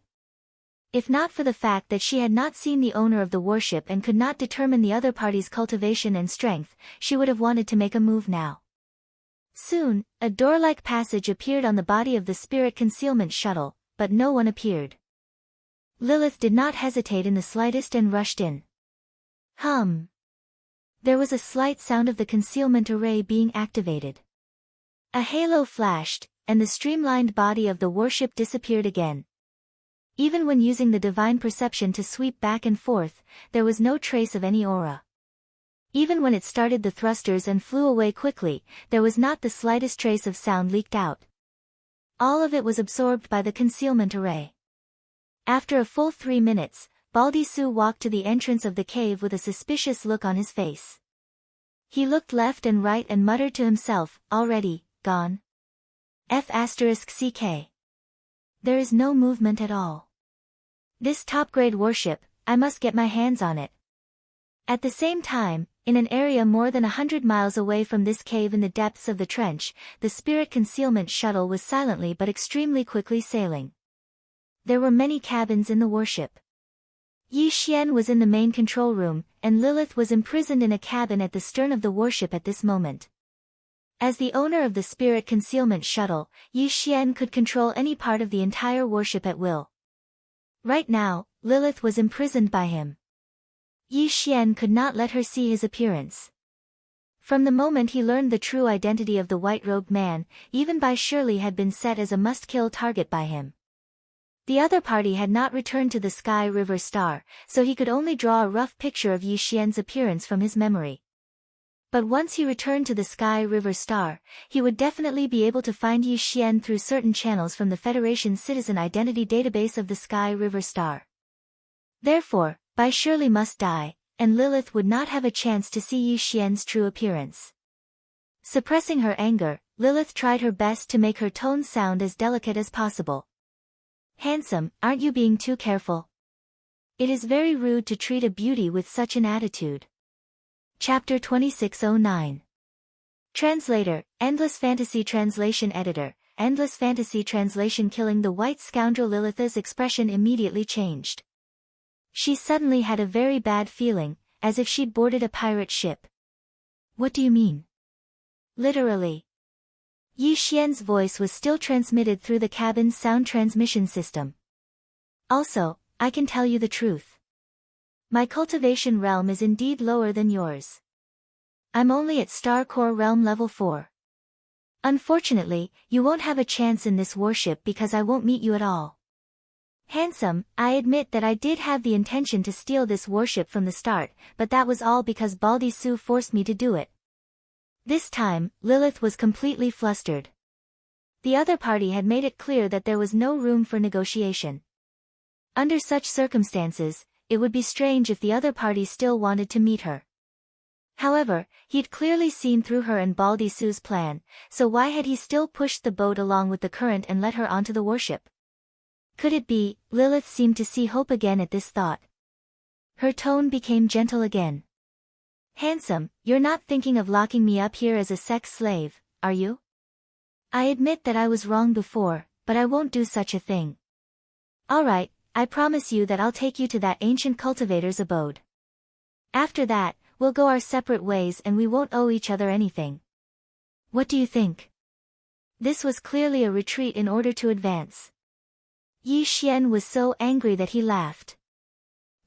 If not for the fact that she had not seen the owner of the warship and could not determine the other party's cultivation and strength, she would have wanted to make a move now. Soon, a door-like passage appeared on the body of the spirit concealment shuttle, but no one appeared. Lilith did not hesitate in the slightest and rushed in. Hum. There was a slight sound of the concealment array being activated. A halo flashed, and the streamlined body of the warship disappeared again. Even when using the divine perception to sweep back and forth, there was no trace of any aura. Even when it started the thrusters and flew away quickly, there was not the slightest trace of sound leaked out. All of it was absorbed by the concealment array. After a full 3 minutes, Baldy Su walked to the entrance of the cave with a suspicious look on his face. He looked left and right and muttered to himself, already, gone. F***CK. There is no movement at all. This top-grade warship, I must get my hands on it. At the same time, in an area more than 100 miles away from this cave in the depths of the trench, the spirit concealment shuttle was silently but extremely quickly sailing. There were many cabins in the warship. Yi Xian was in the main control room, and Lilith was imprisoned in a cabin at the stern of the warship at this moment. As the owner of the spirit concealment shuttle, Yi Xian could control any part of the entire warship at will. Right now, Lilith was imprisoned by him. Yi Xian could not let her see his appearance. From the moment he learned the true identity of the white-robed man, even Bai Shirley had been set as a must-kill target by him. The other party had not returned to the Sky River Star, so he could only draw a rough picture of Yi Xian's appearance from his memory. But once he returned to the Sky River Star, he would definitely be able to find Yi Xian through certain channels from the Federation's citizen identity database of the Sky River Star. Therefore, Bai Shirley must die, and Lilith would not have a chance to see Yi Xian's true appearance. Suppressing her anger, Lilith tried her best to make her tones sound as delicate as possible. Handsome, aren't you being too careful? It is very rude to treat a beauty with such an attitude. Chapter 2609. Translator, Endless Fantasy Translation Editor, Endless Fantasy Translation. Killing the white scoundrel. Lilith's expression immediately changed. She suddenly had a very bad feeling, as if she'd boarded a pirate ship. What do you mean? Literally. Yi Xian's voice was still transmitted through the cabin's sound transmission system. Also, I can tell you the truth. My cultivation realm is indeed lower than yours. I'm only at Star Core Realm Level 4. Unfortunately, you won't have a chance in this warship because I won't meet you at all. Handsome, I admit that I did have the intention to steal this warship from the start, but that was all because Baldy Sue forced me to do it. This time, Lilith was completely flustered. The other party had made it clear that there was no room for negotiation. Under such circumstances, it would be strange if the other party still wanted to meet her. However, he'd clearly seen through her and Baldy Sue's plan, so why had he still pushed the boat along with the current and let her onto the warship? Could it be? Lilith seemed to see hope again at this thought. Her tone became gentle again. Handsome, you're not thinking of locking me up here as a sex slave, are you? I admit that I was wrong before, but I won't do such a thing. Alright, I promise you that I'll take you to that ancient cultivator's abode. After that, we'll go our separate ways and we won't owe each other anything. What do you think? This was clearly a retreat in order to advance. Yi Xian was so angry that he laughed.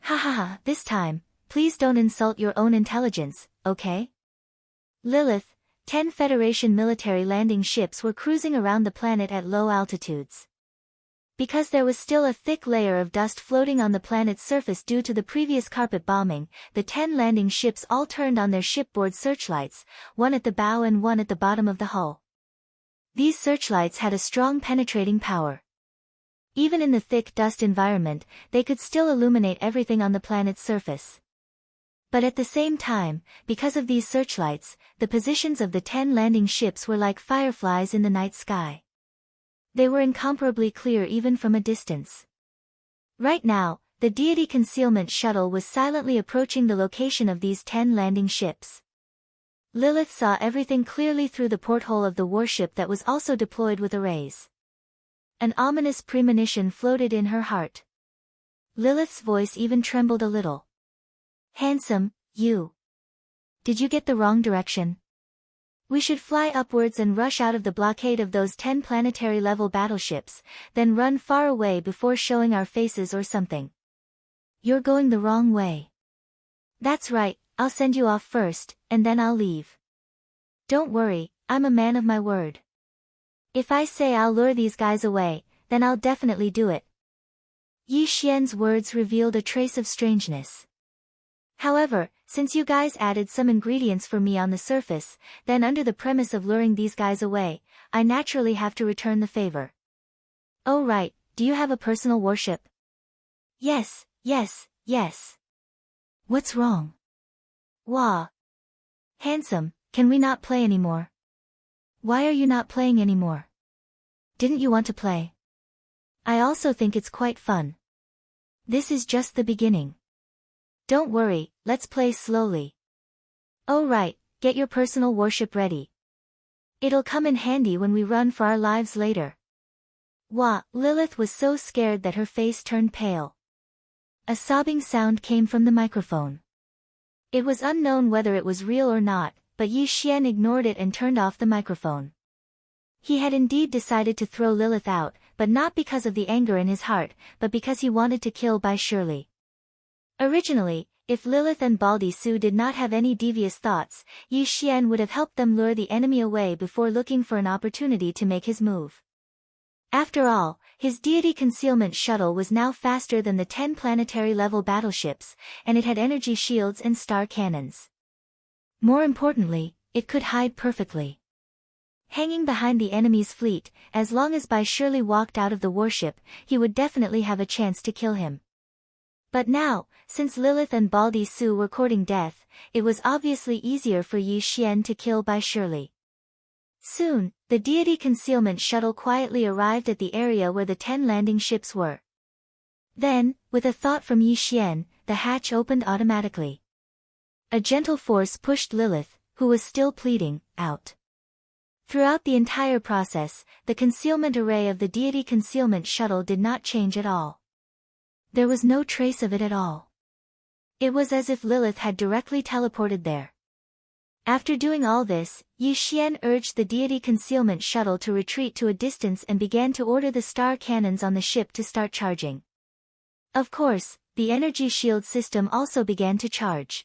Ha ha ha, this time, please don't insult your own intelligence, okay? Lilith, 10 Federation military landing ships were cruising around the planet at low altitudes. Because there was still a thick layer of dust floating on the planet's surface due to the previous carpet bombing, the 10 landing ships all turned on their shipboard searchlights, one at the bow and one at the bottom of the hull. These searchlights had a strong penetrating power. Even in the thick dust environment, they could still illuminate everything on the planet's surface. But at the same time, because of these searchlights, the positions of the 10 landing ships were like fireflies in the night sky. They were incomparably clear even from a distance. Right now, the deity concealment shuttle was silently approaching the location of these 10 landing ships. Lilith saw everything clearly through the porthole of the warship that was also deployed with arrays. An ominous premonition floated in her heart. Lilith's voice even trembled a little. Handsome, you. Did you get the wrong direction? We should fly upwards and rush out of the blockade of those 10 planetary-level battleships, then run far away before showing our faces or something. You're going the wrong way. That's right, I'll send you off first, and then I'll leave. Don't worry, I'm a man of my word. If I say I'll lure these guys away, then I'll definitely do it. Yi Xian's words revealed a trace of strangeness. However, since you guys added some ingredients for me on the surface, then under the premise of luring these guys away, I naturally have to return the favor. Oh right, do you have a personal warship? Yes, yes, yes. What's wrong? Wah. Handsome, can we not play anymore? Why are you not playing anymore? Didn't you want to play? I also think it's quite fun. This is just the beginning. Don't worry, let's play slowly. Oh right, get your personal warship ready. It'll come in handy when we run for our lives later. Wah, Lilith was so scared that her face turned pale. A sobbing sound came from the microphone. It was unknown whether it was real or not, but Yi Xian ignored it and turned off the microphone. He had indeed decided to throw Lilith out, but not because of the anger in his heart, but because he wanted to kill Bai Shirley. Originally, if Lilith and Baldy Sue did not have any devious thoughts, Yi Xian would have helped them lure the enemy away before looking for an opportunity to make his move. After all, his deity concealment shuttle was now faster than the 10 planetary-level battleships, and it had energy shields and star cannons. More importantly, it could hide perfectly. Hanging behind the enemy's fleet, as long as Bai Shirley walked out of the warship, he would definitely have a chance to kill him. But now, since Lilith and Baldy Sue were courting death, it was obviously easier for Yi Xian to kill Bai Shirley. Soon, the deity concealment shuttle quietly arrived at the area where the 10 landing ships were. Then, with a thought from Yi Xian, the hatch opened automatically. A gentle force pushed Lilith, who was still pleading, out. Throughout the entire process, the concealment array of the deity concealment shuttle did not change at all. There was no trace of it at all. It was as if Lilith had directly teleported there. After doing all this, Yi Xian urged the deity concealment shuttle to retreat to a distance and began to order the star cannons on the ship to start charging. Of course, the energy shield system also began to charge.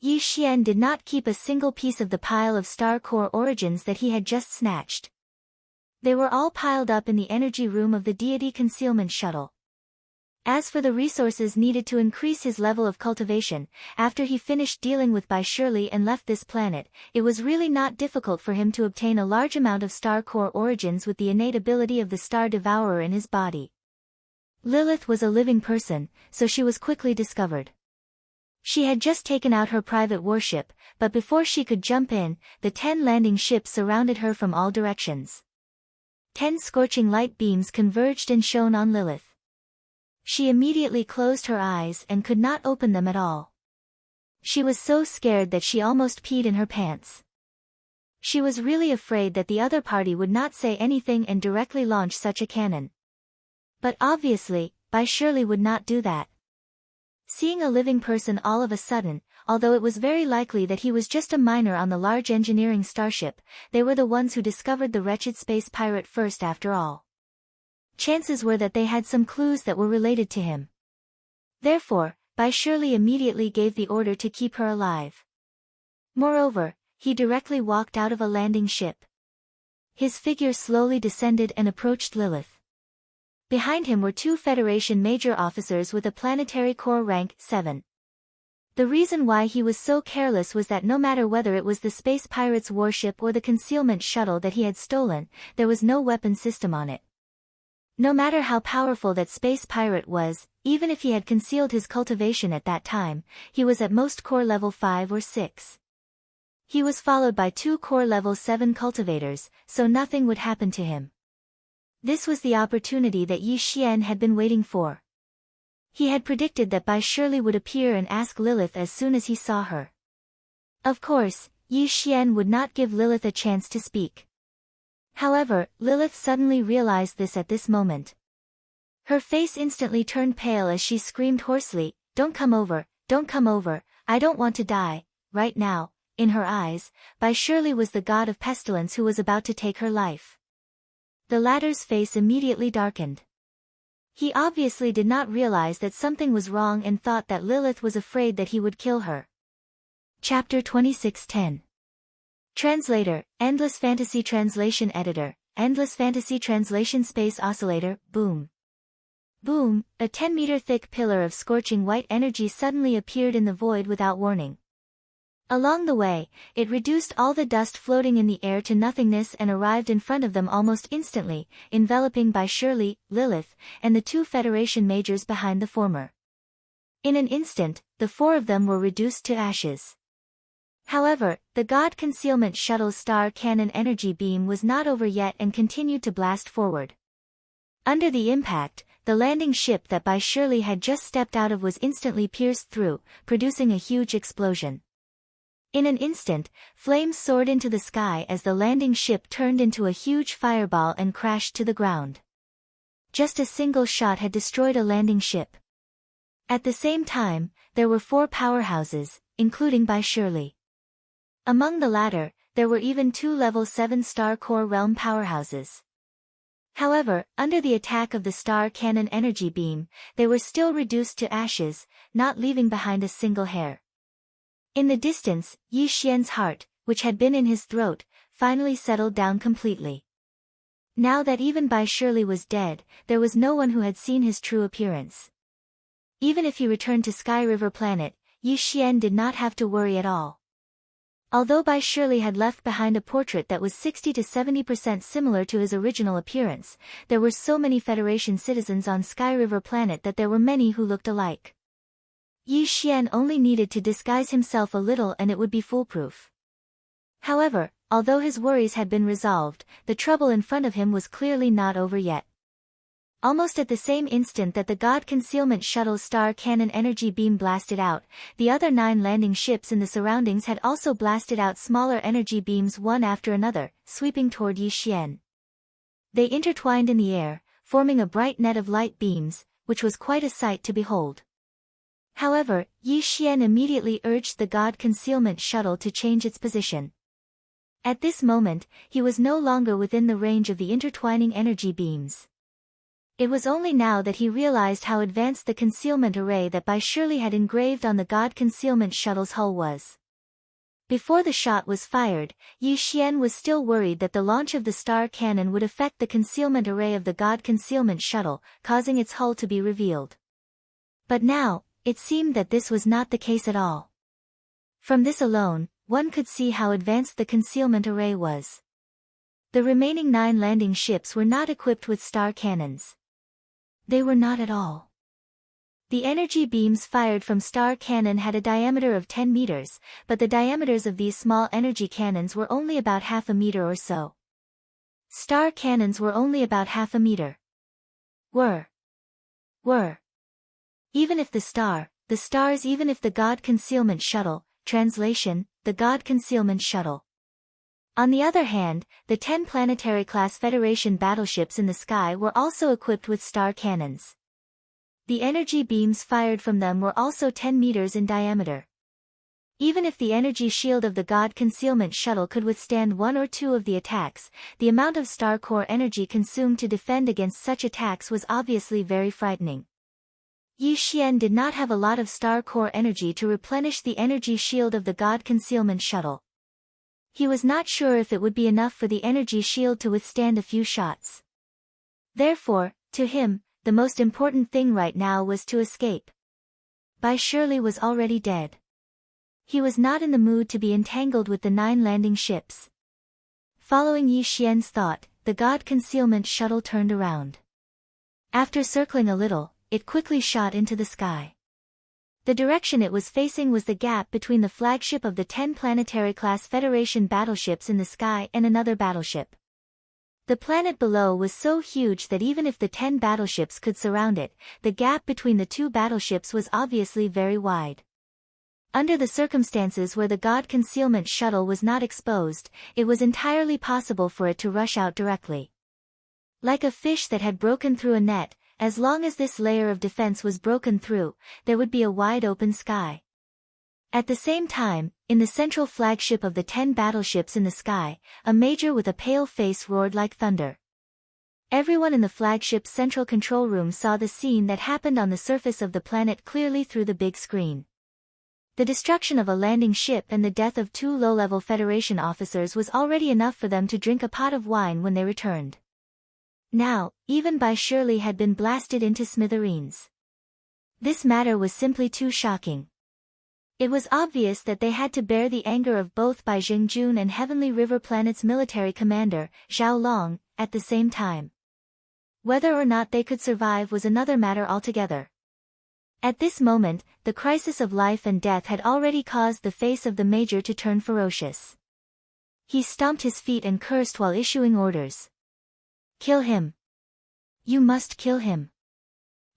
Yi Xian did not keep a single piece of the pile of star core origins that he had just snatched. They were all piled up in the energy room of the deity concealment shuttle. As for the resources needed to increase his level of cultivation, after he finished dealing with Bai Shirley and left this planet, it was really not difficult for him to obtain a large amount of star core origins with the innate ability of the star devourer in his body. Lilith was a living person, so she was quickly discovered. She had just taken out her private warship, but before she could jump in, the 10 landing ships surrounded her from all directions. 10 scorching light beams converged and shone on Lilith. She immediately closed her eyes and could not open them at all. She was so scared that she almost peed in her pants. She was really afraid that the other party would not say anything and directly launch such a cannon. But obviously, Bai Shirley would not do that. Seeing a living person all of a sudden, although it was very likely that he was just a miner on the large engineering starship, they were the ones who discovered the wretched space pirate first after all. Chances were that they had some clues that were related to him. Therefore, Bai Shirley immediately gave the order to keep her alive. Moreover, he directly walked out of a landing ship. His figure slowly descended and approached Lilith. Behind him were 2 Federation major officers with a planetary corps rank 7. The reason why he was so careless was that no matter whether it was the space pirate's warship or the concealment shuttle that he had stolen, there was no weapon system on it. No matter how powerful that space pirate was, even if he had concealed his cultivation at that time, he was at most core level 5 or 6. He was followed by 2 core level 7 cultivators, so nothing would happen to him. This was the opportunity that Yi Xian had been waiting for. He had predicted that Bai Shirley would appear and ask Lilith as soon as he saw her. Of course, Yi Xian would not give Lilith a chance to speak. However, Lilith suddenly realized this at this moment. Her face instantly turned pale as she screamed hoarsely, "Don't come over, I don't want to die, right now." In her eyes, Bai Shirley was the god of pestilence who was about to take her life. The latter's face immediately darkened. He obviously did not realize that something was wrong and thought that Lilith was afraid that he would kill her. Chapter 26:10. Translator, Endless Fantasy Translation Editor, Endless Fantasy Translation Space Oscillator, Boom. Boom, a 10-meter thick pillar of scorching white energy suddenly appeared in the void without warning. Along the way, it reduced all the dust floating in the air to nothingness and arrived in front of them almost instantly, enveloping Bai Shirley, Lilith, and the 2 Federation majors behind the former. In an instant, the 4 of them were reduced to ashes. However, the God Concealment Shuttle's star cannon energy beam was not over yet and continued to blast forward. Under the impact, the landing ship that Bai Shirley had just stepped out of was instantly pierced through, producing a huge explosion. In an instant, flames soared into the sky as the landing ship turned into a huge fireball and crashed to the ground. Just a single shot had destroyed a landing ship. At the same time, there were 4 powerhouses, including Bai Shirley. Among the latter, there were even 2 level 7 star core realm powerhouses. However, under the attack of the star cannon energy beam, they were still reduced to ashes, not leaving behind a single hair. In the distance, Yi Xian's heart, which had been in his throat, finally settled down completely. Now that even Bai Shirley was dead, there was no one who had seen his true appearance. Even if he returned to Sky River Planet, Yi Xian did not have to worry at all. Although Bai Shirley had left behind a portrait that was 60 to 70% similar to his original appearance, there were so many Federation citizens on Sky River Planet that there were many who looked alike. Yi Xian only needed to disguise himself a little and it would be foolproof. However, although his worries had been resolved, the trouble in front of him was clearly not over yet. Almost at the same instant that the God Concealment Shuttle's star cannon energy beam blasted out, the other 9 landing ships in the surroundings had also blasted out smaller energy beams one after another, sweeping toward Yi Xian. They intertwined in the air, forming a bright net of light beams, which was quite a sight to behold. However, Yi Xian immediately urged the God Concealment Shuttle to change its position. At this moment, he was no longer within the range of the intertwining energy beams. It was only now that he realized how advanced the concealment array that Bai Shirley had engraved on the God Concealment Shuttle's hull was. Before the shot was fired, Yi Xian was still worried that the launch of the star cannon would affect the concealment array of the God Concealment Shuttle, causing its hull to be revealed. But now, it seemed that this was not the case at all. From this alone, one could see how advanced the concealment array was. The remaining 9 landing ships were not equipped with star cannons. They were not at all. The energy beams fired from star cannon had a diameter of 10 meters, but the diameters of these small energy cannons were only about half a meter or so. Star cannons were only about half a meter. Were. Even if the stars even if the God Concealment Shuttle, translation, the God Concealment Shuttle. On the other hand, the 10 planetary-class Federation battleships in the sky were also equipped with star cannons. The energy beams fired from them were also 10 meters in diameter. Even if the energy shield of the God Concealment Shuttle could withstand 1 or 2 of the attacks, the amount of star core energy consumed to defend against such attacks was obviously very frightening. Yi Xian did not have a lot of star core energy to replenish the energy shield of the God Concealment Shuttle. He was not sure if it would be enough for the energy shield to withstand a few shots. Therefore, to him, the most important thing right now was to escape. Bai Shirley was already dead. He was not in the mood to be entangled with the 9 landing ships. Following Yi Xian's thought, the God Concealment Shuttle turned around. After circling a little, it quickly shot into the sky. The direction it was facing was the gap between the flagship of the 10 planetary-class Federation battleships in the sky and another battleship. The planet below was so huge that even if the 10 battleships could surround it, the gap between the 2 battleships was obviously very wide. Under the circumstances where the God Concealment Shuttle was not exposed, it was entirely possible for it to rush out directly. Like a fish that had broken through a net, as long as this layer of defense was broken through, there would be a wide open sky. At the same time, in the central flagship of the 10 battleships in the sky, a major with a pale face roared like thunder. Everyone in the flagship's central control room saw the scene that happened on the surface of the planet clearly through the big screen. The destruction of a landing ship and the death of 2 low-level Federation officers was already enough for them to drink a pot of wine when they returned. Now, even Bai Shirley had been blasted into smithereens. This matter was simply too shocking. It was obvious that they had to bear the anger of both Bai Jingjun and Heavenly River Planet's military commander, Zhao Long, at the same time. Whether or not they could survive was another matter altogether. At this moment, the crisis of life and death had already caused the face of the major to turn ferocious. He stomped his feet and cursed while issuing orders. Kill him. You must kill him.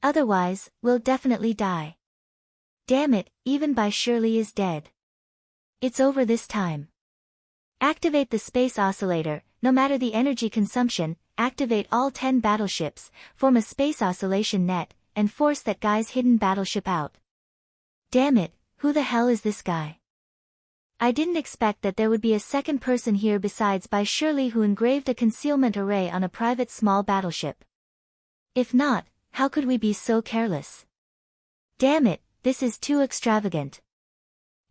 Otherwise, we'll definitely die. Damn it, even Bai Shirley is dead. It's over this time. Activate the space oscillator, no matter the energy consumption, activate all 10 battleships, form a space oscillation net, and force that guy's hidden battleship out. Damn it, who the hell is this guy? I didn't expect that there would be a second person here besides Bai Shirley who engraved a concealment array on a private small battleship. If not, how could we be so careless? Damn it, this is too extravagant.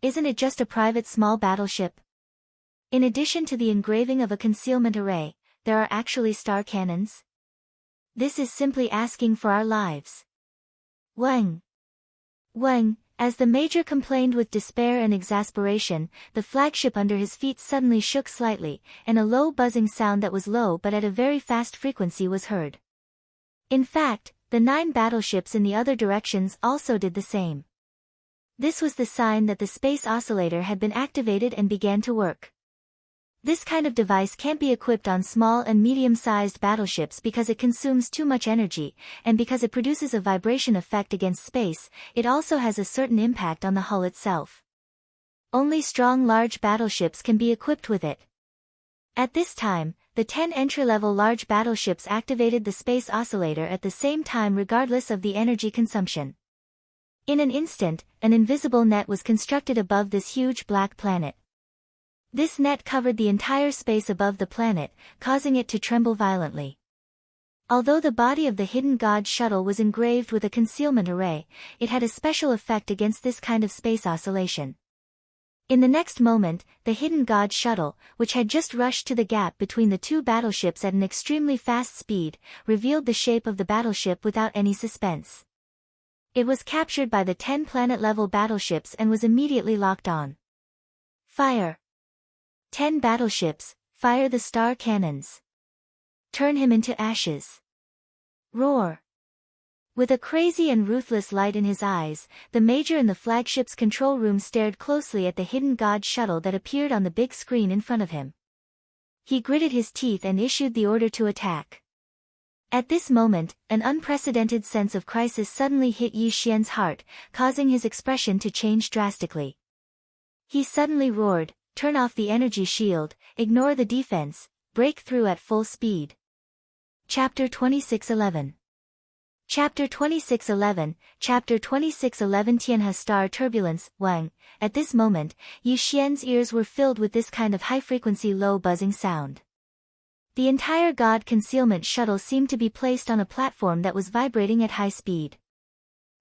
Isn't it just a private small battleship? In addition to the engraving of a concealment array, there are actually star cannons? This is simply asking for our lives. Wang! As the major complained with despair and exasperation, the flagship under his feet suddenly shook slightly, and a low buzzing sound that was low but at a very fast frequency was heard. In fact, the 9 battleships in the other directions also did the same. This was the sign that the space oscillator had been activated and began to work. This kind of device can't be equipped on small and medium-sized battleships because it consumes too much energy, and because it produces a vibration effect against space, it also has a certain impact on the hull itself. Only strong large battleships can be equipped with it. At this time, the 10 entry-level large battleships activated the space oscillator at the same time regardless of the energy consumption. In an instant, an invisible net was constructed above this huge black planet. This net covered the entire space above the planet, causing it to tremble violently. Although the body of the hidden god shuttle was engraved with a concealment array, it had a special effect against this kind of space oscillation. In the next moment, the hidden god shuttle, which had just rushed to the gap between the two battleships at an extremely fast speed, revealed the shape of the battleship without any suspense. It was captured by the 10 planet-level battleships and was immediately locked on. Fire! 10 battleships, fire the star cannons. Turn him into ashes. Roar! With a crazy and ruthless light in his eyes, the Major in the flagship's control room stared closely at the hidden god shuttle that appeared on the big screen in front of him. He gritted his teeth and issued the order to attack. At this moment, an unprecedented sense of crisis suddenly hit Yi Xian's heart, causing his expression to change drastically. He suddenly roared, "Turn off the energy shield, ignore the defense, break through at full speed." Chapter 2611. Chapter 2611, Chapter 2611 Tianhe Star Turbulence, Wang. At this moment, Yi Xian's ears were filled with this kind of high-frequency low buzzing sound. The entire God Concealment Shuttle seemed to be placed on a platform that was vibrating at high speed.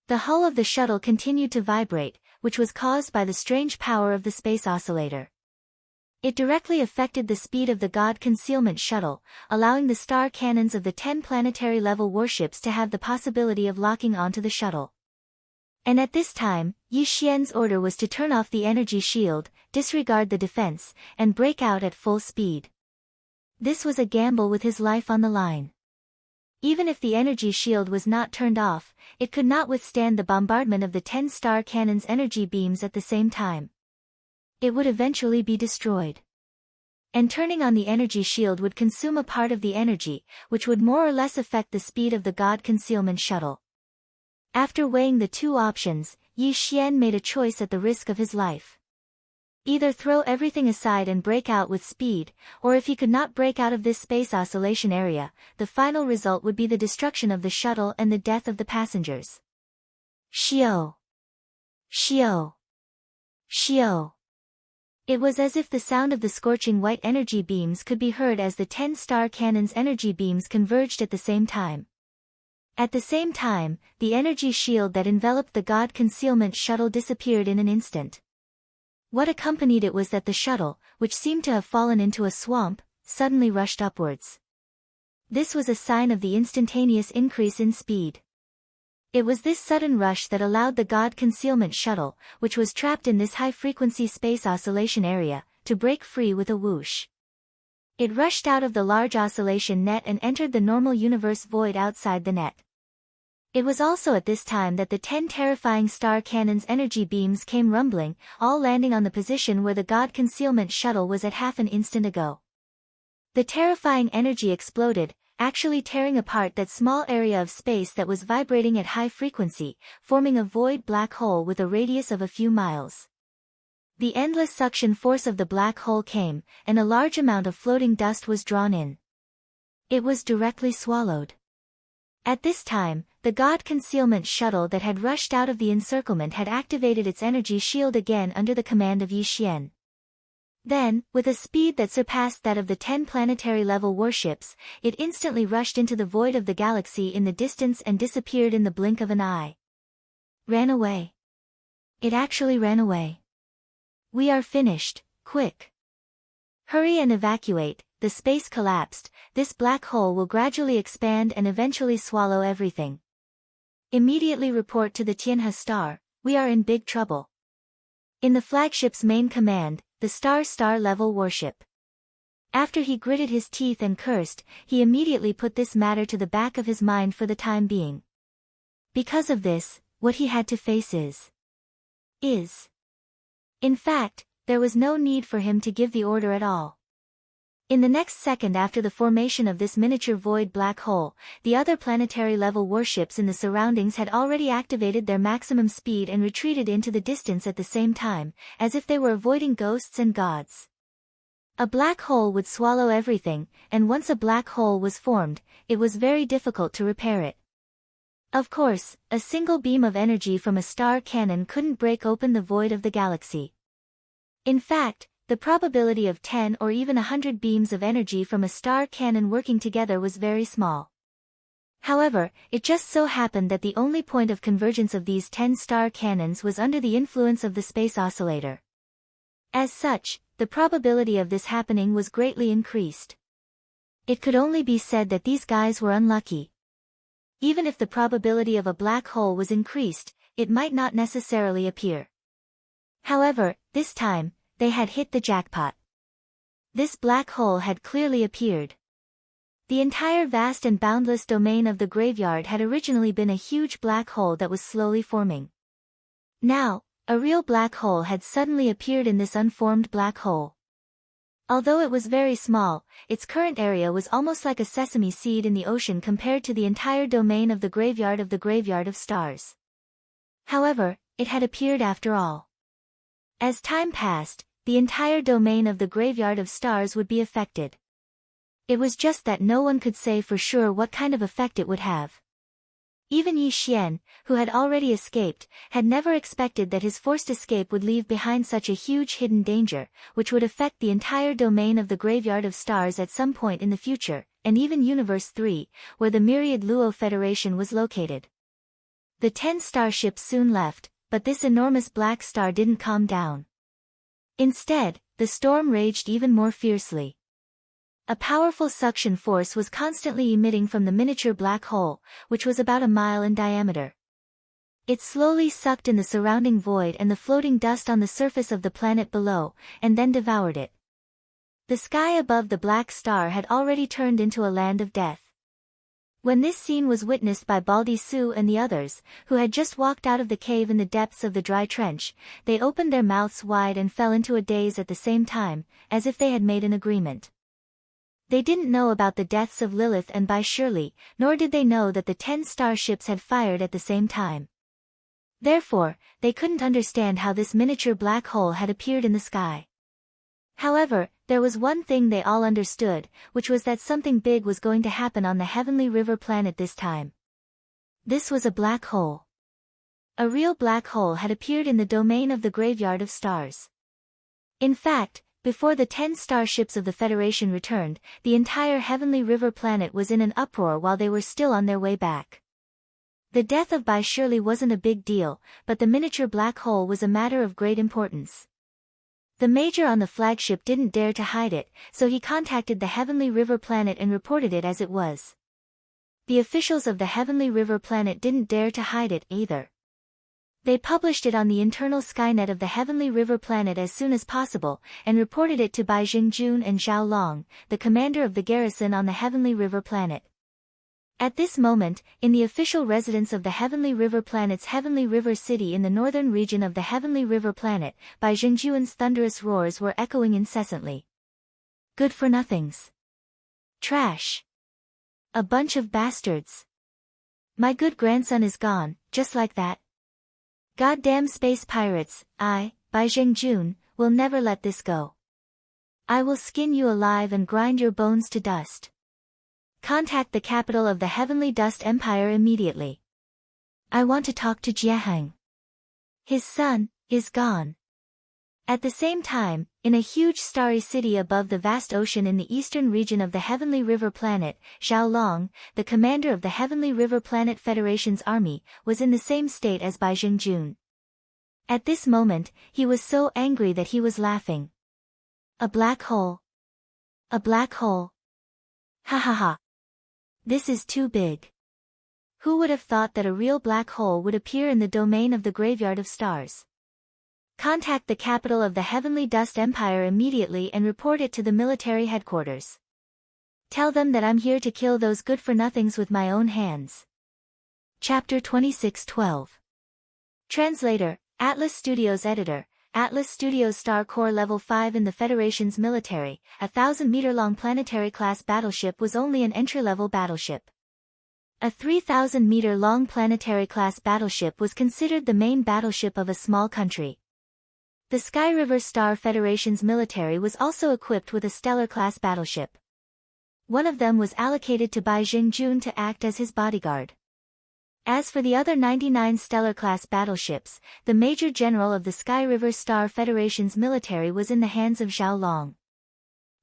The hull of the shuttle continued to vibrate, which was caused by the strange power of the space oscillator. It directly affected the speed of the God Concealment Shuttle, allowing the star cannons of the 10 planetary-level warships to have the possibility of locking onto the shuttle. And at this time, Yi Xian's order was to turn off the energy shield, disregard the defense, and break out at full speed. This was a gamble with his life on the line. Even if the energy shield was not turned off, it could not withstand the bombardment of the 10 star cannons' energy beams at the same time. It would eventually be destroyed. And turning on the energy shield would consume a part of the energy, which would more or less affect the speed of the God Concealment Shuttle. After weighing the two options, Yi Xian made a choice at the risk of his life. Either throw everything aside and break out with speed, or if he could not break out of this space oscillation area, the final result would be the destruction of the shuttle and the death of the passengers. Xiao! Xiao! Xiao! It was as if the sound of the scorching white energy beams could be heard as the 10 star cannons' energy beams converged at the same time. At the same time, the energy shield that enveloped the God Concealment Shuttle disappeared in an instant. What accompanied it was that the shuttle, which seemed to have fallen into a swamp, suddenly rushed upwards. This was a sign of the instantaneous increase in speed. It was this sudden rush that allowed the God Concealment Shuttle, which was trapped in this high-frequency space oscillation area, to break free with a whoosh. It rushed out of the large oscillation net and entered the normal universe void outside the net. It was also at this time that the 10 terrifying star cannons' energy beams came rumbling, all landing on the position where the God Concealment Shuttle was at half an instant ago. The terrifying energy exploded, actually tearing apart that small area of space that was vibrating at high frequency, forming a void black hole with a radius of a few miles. The endless suction force of the black hole came, and a large amount of floating dust was drawn in. It was directly swallowed. At this time, the God Concealment Shuttle that had rushed out of the encirclement had activated its energy shield again under the command of Yi Xian. Then, with a speed that surpassed that of the 10 planetary-level warships, it instantly rushed into the void of the galaxy in the distance and disappeared in the blink of an eye. Ran away. It actually ran away. We are finished, quick. Hurry and evacuate, the space collapsed, this black hole will gradually expand and eventually swallow everything. Immediately report to the Tianhe Star, we are in big trouble. In the flagship's main command, the star level warship. After he gritted his teeth and cursed, he immediately put this matter to the back of his mind for the time being. Because of this, what he had to face is. In fact, there was no need for him to give the order at all. In the next second after the formation of this miniature void black hole, the other planetary-level warships in the surroundings had already activated their maximum speed and retreated into the distance at the same time, as if they were avoiding ghosts and gods. A black hole would swallow everything, and once a black hole was formed, it was very difficult to repair it. Of course, a single beam of energy from a star cannon couldn't break open the void of the galaxy. In fact, the probability of 10 or even 100 beams of energy from a star cannon working together was very small. However, it just so happened that the only point of convergence of these 10 star cannons was under the influence of the space oscillator. As such, the probability of this happening was greatly increased. It could only be said that these guys were unlucky. Even if the probability of a black hole was increased, it might not necessarily appear. However, this time, they had hit the jackpot. This black hole had clearly appeared. The entire vast and boundless domain of the graveyard had originally been a huge black hole that was slowly forming. Now, a real black hole had suddenly appeared in this unformed black hole. Although it was very small, its current area was almost like a sesame seed in the ocean compared to the entire domain of the graveyard of stars. However, it had appeared after all. As time passed, the entire domain of the graveyard of stars would be affected. It was just that no one could say for sure what kind of effect it would have. Even Yi Xian, who had already escaped, had never expected that his forced escape would leave behind such a huge hidden danger, which would affect the entire domain of the graveyard of stars at some point in the future, and even Universe 3, where the Myriad Luo Federation was located. The 10 starships soon left, but this enormous black star didn't calm down. Instead, the storm raged even more fiercely. A powerful suction force was constantly emitting from the miniature black hole, which was about a mile in diameter. It slowly sucked in the surrounding void and the floating dust on the surface of the planet below, and then devoured it. The sky above the black star had already turned into a land of death. When this scene was witnessed by Baldy Su and the others, who had just walked out of the cave in the depths of the dry trench, they opened their mouths wide and fell into a daze at the same time, as if they had made an agreement. They didn't know about the deaths of Lilith and Bai Shirley, nor did they know that the 10 starships had fired at the same time. Therefore, they couldn't understand how this miniature black hole had appeared in the sky. However, there was one thing they all understood, which was that something big was going to happen on the Heavenly River planet this time. This was a black hole. A real black hole had appeared in the domain of the graveyard of stars. In fact, before the 10 starships of the Federation returned, the entire Heavenly River planet was in an uproar while they were still on their way back. The death of Bai Shirley wasn't a big deal, but the miniature black hole was a matter of great importance. The major on the flagship didn't dare to hide it, so he contacted the Heavenly River planet and reported it as it was. The officials of the Heavenly River planet didn't dare to hide it either. They published it on the internal Skynet of the Heavenly River planet as soon as possible, and reported it to Bai Jingjun and Zhao Long, the commander of the garrison on the Heavenly River planet. At this moment, in the official residence of the Heavenly River planet's Heavenly River City in the northern region of the Heavenly River planet, Bai Jingjun's thunderous roars were echoing incessantly. Good-for-nothings. Trash. A bunch of bastards. My good grandson is gone, just like that. Goddamn space pirates, Bai Jingjun, will never let this go. I will skin you alive and grind your bones to dust. Contact the capital of the Heavenly Dust Empire immediately. I want to talk to Jiaheng. His son is gone. At the same time, in a huge starry city above the vast ocean in the eastern region of the Heavenly River planet, Zhao Long, the commander of the Heavenly River Planet Federation's army, was in the same state as Bai Jingjun. At this moment, he was so angry that he was laughing. A black hole. A black hole. Ha ha ha. This is too big. Who would have thought that a real black hole would appear in the domain of the graveyard of stars? Contact the capital of the Heavenly Dust Empire immediately and report it to the military headquarters. Tell them that I'm here to kill those good-for-nothings with my own hands. Chapter 26:12. Translator, Atlas Studios Editor, Atlas Studios Star Core Level 5 in the Federation's military, a 1,000-meter-long planetary-class battleship was only an entry-level battleship. A 3,000-meter-long planetary-class battleship was considered the main battleship of a small country. The Sky River Star Federation's military was also equipped with a Stellar-class battleship. One of them was allocated to Bai Jing-jun to act as his bodyguard. As for the other 99 Stellar-class battleships, the Major General of the Sky River Star Federation's military was in the hands of Zhao Long.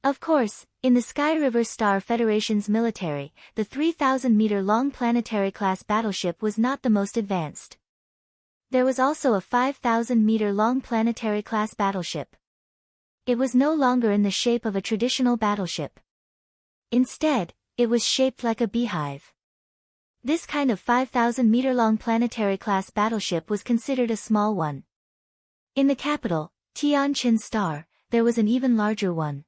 Of course, in the Sky River Star Federation's military, the 3,000-meter-long planetary-class battleship was not the most advanced. There was also a 5,000-meter-long planetary-class battleship. It was no longer in the shape of a traditional battleship. Instead, it was shaped like a beehive. This kind of 5,000-meter-long planetary-class battleship was considered a small one. In the capital, Tianjin Star, there was an even larger one.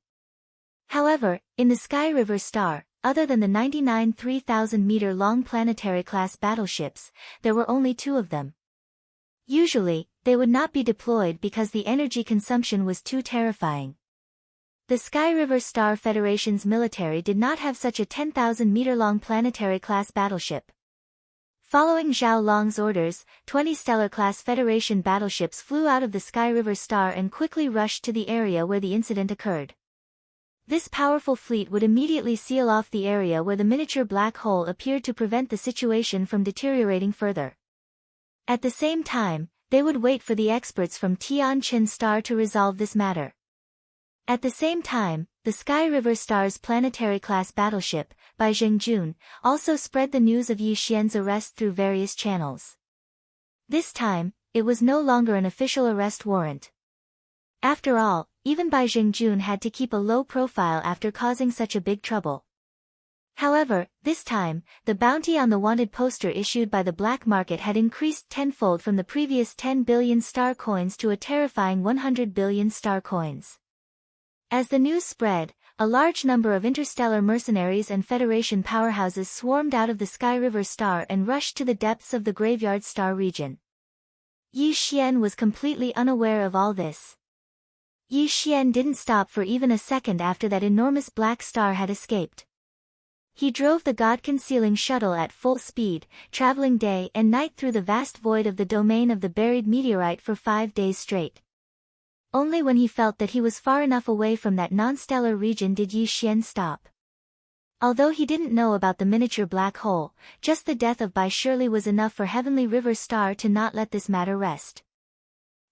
However, in the Sky River Star, other than the 99 3,000-meter-long planetary-class battleships, there were only 2 of them. Usually, they would not be deployed because the energy consumption was too terrifying. The Sky River Star Federation's military did not have such a 10,000-meter-long planetary-class battleship. Following Zhao Long's orders, 20 Stellar-class Federation battleships flew out of the Sky River Star and quickly rushed to the area where the incident occurred. This powerful fleet would immediately seal off the area where the miniature black hole appeared to prevent the situation from deteriorating further. At the same time, they would wait for the experts from Tianjin Star to resolve this matter. At the same time, the Sky River Star's planetary-class battleship, Bai Jing-jun, also spread the news of Yi Xian's arrest through various channels. This time, it was no longer an official arrest warrant. After all, even Bai Jing-jun had to keep a low profile after causing such a big trouble. However, this time, the bounty on the wanted poster issued by the black market had increased tenfold from the previous 10 billion star coins to a terrifying 100 billion star coins. As the news spread, a large number of interstellar mercenaries and Federation powerhouses swarmed out of the Sky River Star and rushed to the depths of the Graveyard Star region. Yi Xian was completely unaware of all this. Yi Xian didn't stop for even a second after that enormous black star had escaped. He drove the God-concealing shuttle at full speed, traveling day and night through the vast void of the domain of the buried meteorite for 5 days straight. Only when he felt that he was far enough away from that non-stellar region did Yi Xian stop. Although he didn't know about the miniature black hole, just the death of Bai Shirley was enough for Heavenly River Star to not let this matter rest.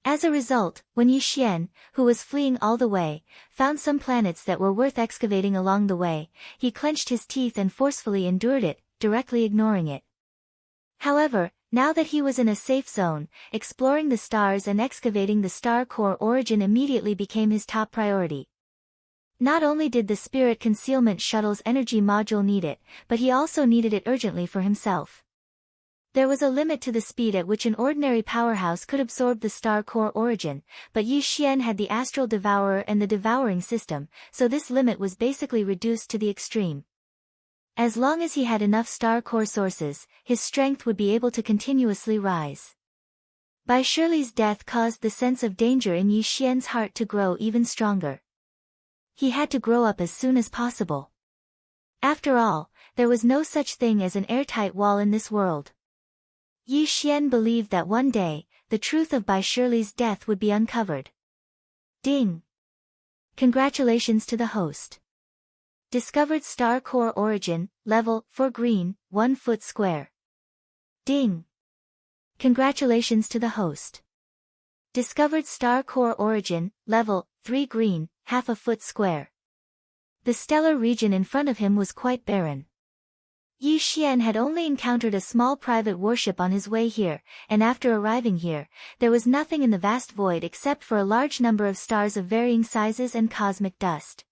As a result, when Yi Xian, who was fleeing all the way, found some planets that were worth excavating along the way, he clenched his teeth and forcefully endured it, directly ignoring it. However, now that he was in a safe zone, exploring the stars and excavating the star core origin immediately became his top priority. Not only did the Spirit Concealment Shuttle's energy module need it, but he also needed it urgently for himself. There was a limit to the speed at which an ordinary powerhouse could absorb the star core origin, but Yi Xian had the Astral Devourer and the Devouring System, so this limit was basically reduced to the extreme. As long as he had enough star core sources, his strength would be able to continuously rise. Bai Shirley's death caused the sense of danger in Yi Xian's heart to grow even stronger. He had to grow up as soon as possible. After all, there was no such thing as an airtight wall in this world. Yi Xian believed that one day, the truth of Bai Shirley's death would be uncovered. Ding! Congratulations to the host. Discovered star core origin, level 4 green, 1 foot square. Ding! Congratulations to the host. Discovered star core origin, level 3 green, half a foot square. The stellar region in front of him was quite barren. Yi Xian had only encountered a small private warship on his way here, and after arriving here, there was nothing in the vast void except for a large number of stars of varying sizes and cosmic dust.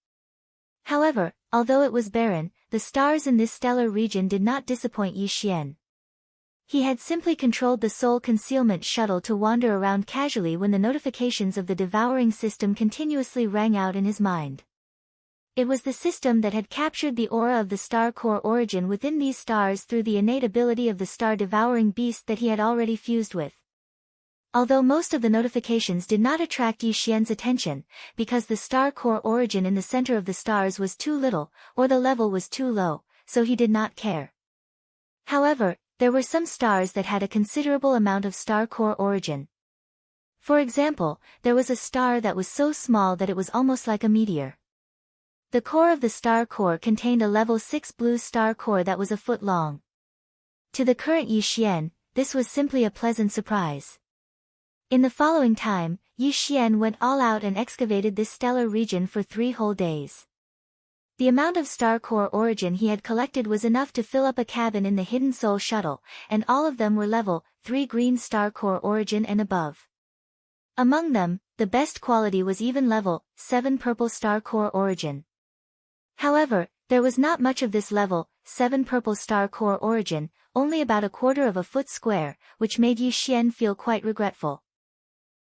However, although it was barren, the stars in this stellar region did not disappoint Yi Xian. He had simply controlled the Soul Concealment Shuttle to wander around casually when the notifications of the Devouring System continuously rang out in his mind. It was the system that had captured the aura of the star core origin within these stars through the innate ability of the star-devouring beast that he had already fused with. Although most of the notifications did not attract Yi Xian's attention, because the star core origin in the center of the stars was too little, or the level was too low, so he did not care. However, there were some stars that had a considerable amount of star core origin. For example, there was a star that was so small that it was almost like a meteor. The core of the star core contained a level 6 blue star core that was a foot long. To the current Yi Xian, this was simply a pleasant surprise. In the following time, Yi Xian went all out and excavated this stellar region for 3 whole days. The amount of star core origin he had collected was enough to fill up a cabin in the Hidden Soul Shuttle, and all of them were level 3 green star core origin and above. Among them, the best quality was even level 7 purple star core origin. However, there was not much of this level 7 purple star core origin, only about a quarter of a foot square, which made Yi Xian feel quite regretful.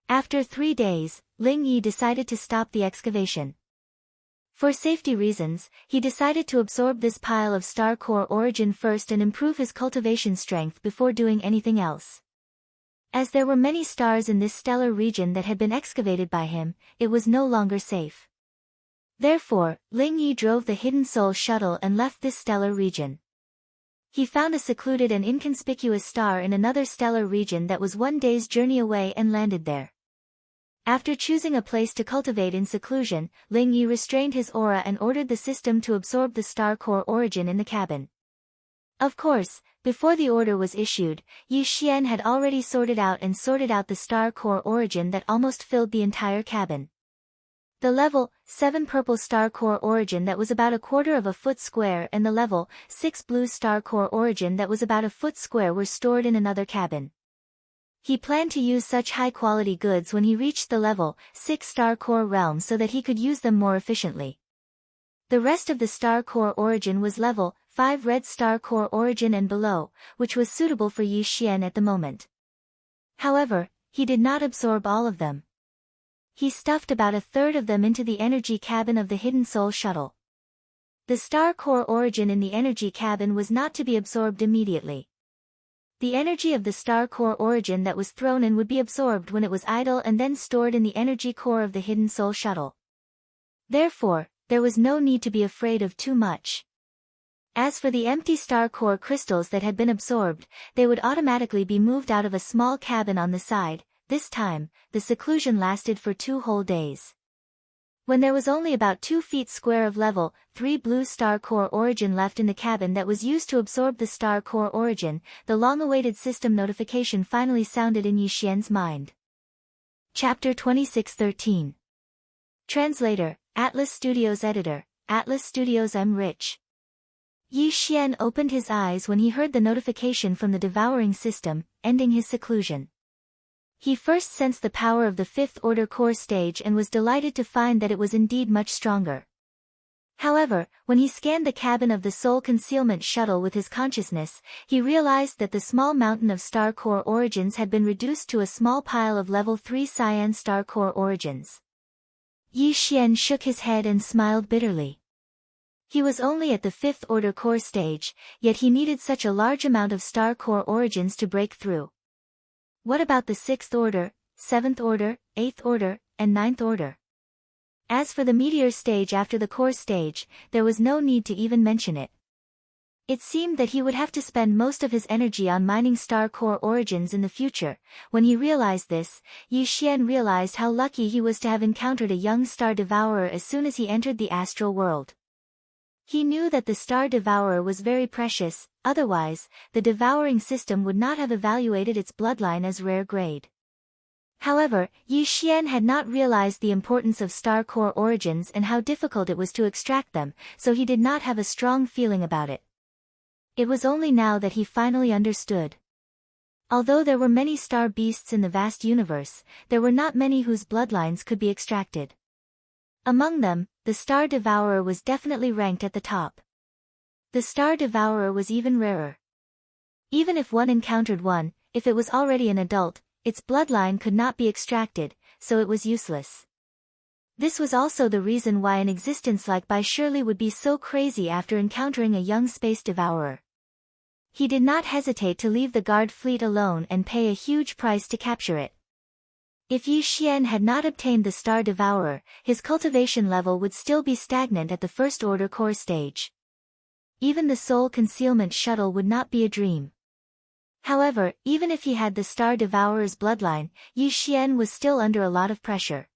After 3 days, Ling Yi decided to stop the excavation. For safety reasons, he decided to absorb this pile of star core origin first and improve his cultivation strength before doing anything else. As there were many stars in this stellar region that had been excavated by him, it was no longer safe. Therefore, Ling Yi drove the Hidden Soul Shuttle and left this stellar region. He found a secluded and inconspicuous star in another stellar region that was 1 day's journey away and landed there. After choosing a place to cultivate in seclusion, Ling Yi restrained his aura and ordered the system to absorb the star core origin in the cabin. Of course, before the order was issued, Yi Xian had already sorted out the star core origin that almost filled the entire cabin. The level 7 purple star core origin that was about a quarter of a foot square and the level 6 blue star core origin that was about a foot square were stored in another cabin. He planned to use such high-quality goods when he reached the level 6 star core realm so that he could use them more efficiently. The rest of the star core origin was level 5 red star core origin and below, which was suitable for Yi Xian at the moment. However, he did not absorb all of them. He stuffed about a third of them into the energy cabin of the Hidden Soul Shuttle. The star core origin in the energy cabin was not to be absorbed immediately. The energy of the star core origin that was thrown in would be absorbed when it was idle and then stored in the energy core of the Hidden Soul Shuttle. Therefore, there was no need to be afraid of too much. As for the empty star core crystals that had been absorbed, they would automatically be moved out of a small cabin on the side. This time, the seclusion lasted for 2 whole days. When there was only about 2 feet square of level 3 blue star core origin left in the cabin that was used to absorb the star core origin, the long-awaited system notification finally sounded in Yi Xian's mind. Chapter 26:13. Translator, Atlas Studios Editor, Atlas Studios. I'm rich. Yi Xian opened his eyes when he heard the notification from the devouring system, ending his seclusion. He first sensed the power of the 5th order core stage and was delighted to find that it was indeed much stronger. However, when he scanned the cabin of the Soul Concealment Shuttle with his consciousness, he realized that the small mountain of star core origins had been reduced to a small pile of level 3 cyan star core origins. Yi Xian shook his head and smiled bitterly. He was only at the 5th order core stage, yet he needed such a large amount of star core origins to break through. What about the 6th order, 7th order, 8th order, and 9th order? As for the meteor stage after the core stage, there was no need to even mention it. It seemed that he would have to spend most of his energy on mining star core origins in the future. When he realized this, Yi Xian realized how lucky he was to have encountered a young star devourer as soon as he entered the astral world. He knew that the star devourer was very precious, otherwise, the devouring system would not have evaluated its bloodline as rare grade. However, Yi Xian had not realized the importance of star core origins and how difficult it was to extract them, so he did not have a strong feeling about it. It was only now that he finally understood. Although there were many star beasts in the vast universe, there were not many whose bloodlines could be extracted. Among them, the Star Devourer was definitely ranked at the top. The Star Devourer was even rarer. Even if one encountered one, if it was already an adult, its bloodline could not be extracted, so it was useless. This was also the reason why an existence like Bai Shirley would be so crazy after encountering a young space devourer. He did not hesitate to leave the guard fleet alone and pay a huge price to capture it. If Yi Xian had not obtained the Star Devourer, his cultivation level would still be stagnant at the first-order core stage. Even the soul concealment shuttle would not be a dream. However, even if he had the Star Devourer's bloodline, Yi Xian was still under a lot of pressure.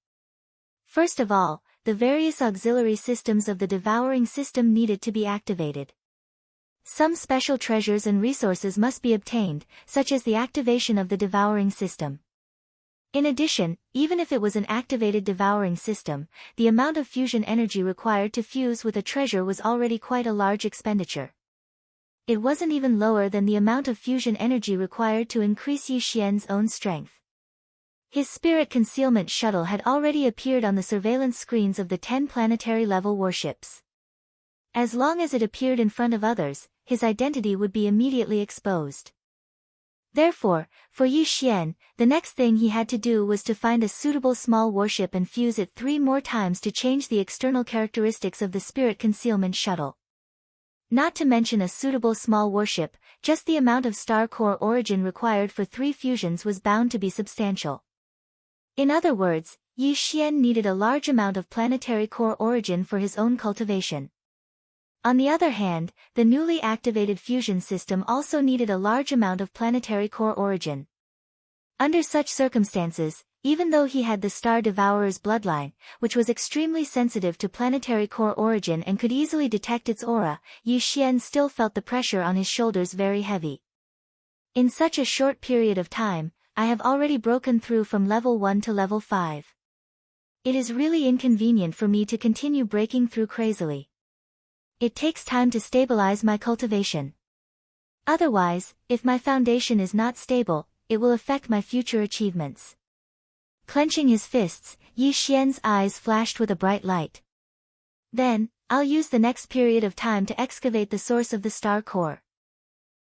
First of all, the various auxiliary systems of the devouring system needed to be activated. Some special treasures and resources must be obtained, such as the activation of the devouring system. In addition, even if it was an activated devouring system, the amount of fusion energy required to fuse with a treasure was already quite a large expenditure. It wasn't even lower than the amount of fusion energy required to increase Yi Xian's own strength. His spirit concealment shuttle had already appeared on the surveillance screens of the 10 planetary-level warships. As long as it appeared in front of others, his identity would be immediately exposed. Therefore, for Yi Xian, the next thing he had to do was to find a suitable small warship and fuse it 3 more times to change the external characteristics of the spirit concealment shuttle. Not to mention a suitable small warship, just the amount of star core origin required for 3 fusions was bound to be substantial. In other words, Yi Xian needed a large amount of planetary core origin for his own cultivation. On the other hand, the newly activated fusion system also needed a large amount of planetary core origin. Under such circumstances, even though he had the Star Devourer's bloodline, which was extremely sensitive to planetary core origin and could easily detect its aura, Yi Xian still felt the pressure on his shoulders very heavy. In such a short period of time, I have already broken through from level 1 to level 5. It is really inconvenient for me to continue breaking through crazily. It takes time to stabilize my cultivation. Otherwise, if my foundation is not stable, it will affect my future achievements. Clenching his fists, Yi Xian's eyes flashed with a bright light. Then, I'll use the next period of time to excavate the source of the star core.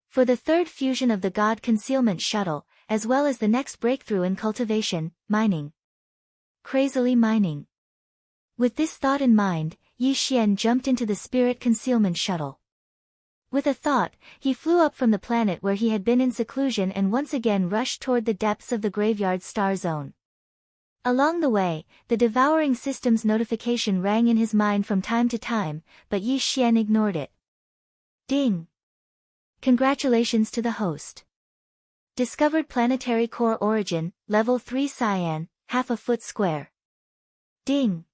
For the third fusion of the God Concealment Shuttle, as well as the next breakthrough in cultivation, mining. Crazily mining. With this thought in mind, Yi Xian jumped into the spirit concealment shuttle. With a thought, he flew up from the planet where he had been in seclusion and once again rushed toward the depths of the graveyard star zone. Along the way, the devouring system's notification rang in his mind from time to time, but Yi Xian ignored it. Ding! Congratulations to the host. Discovered planetary core origin, level 3 cyan, half a foot square. Ding!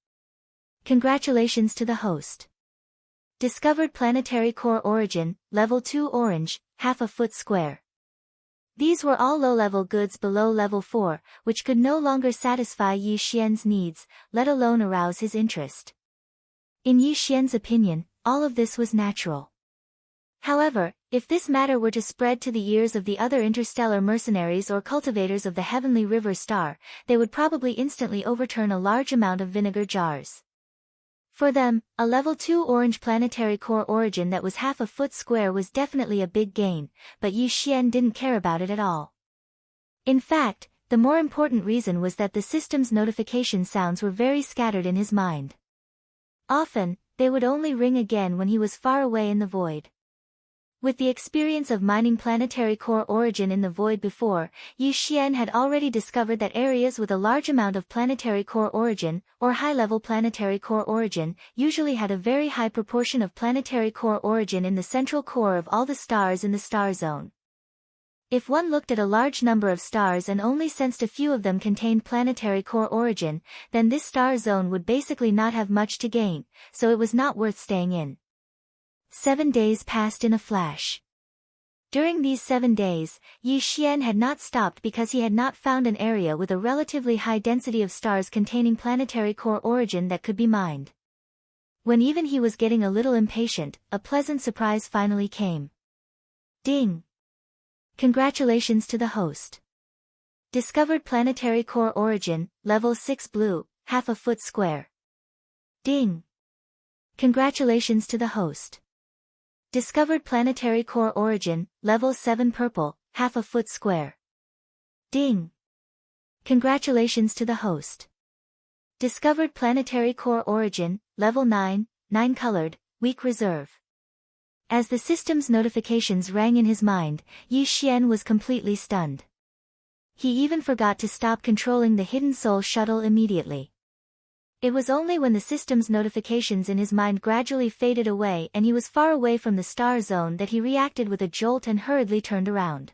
Congratulations to the host. Discovered planetary core origin, level 2 orange, half a foot square. These were all low-level goods below level 4, which could no longer satisfy Yi Xian's needs, let alone arouse his interest. In Yi Xian's opinion, all of this was natural. However, if this matter were to spread to the ears of the other interstellar mercenaries or cultivators of the heavenly river star, they would probably instantly overturn a large amount of vinegar jars. For them, a level 2 orange planetary core origin that was half a foot square was definitely a big gain, but Yi Xian didn't care about it at all. In fact, the more important reason was that the system's notification sounds were very scattered in his mind. Often, they would only ring again when he was far away in the void. With the experience of mining planetary core origin in the void before, Yi Xian had already discovered that areas with a large amount of planetary core origin, or high-level planetary core origin, usually had a very high proportion of planetary core origin in the central core of all the stars in the star zone. If one looked at a large number of stars and only sensed a few of them contained planetary core origin, then this star zone would basically not have much to gain, so it was not worth staying in. 7 days passed in a flash. During these 7 days, Yi Xian had not stopped because he had not found an area with a relatively high density of stars containing planetary core origin that could be mined. When even he was getting a little impatient, a pleasant surprise finally came. Ding! Congratulations to the host. Discovered planetary core origin, level 6 blue, half a foot square. Ding! Congratulations to the host. Discovered planetary core origin, level 7 purple, half a foot square. Ding! Congratulations to the host. Discovered planetary core origin, level 9, 9 colored, weak reserve. As the system's notifications rang in his mind, Yi Xian was completely stunned. He even forgot to stop controlling the Hidden Soul shuttle immediately. It was only when the system's notifications in his mind gradually faded away and he was far away from the star zone that he reacted with a jolt and hurriedly turned around.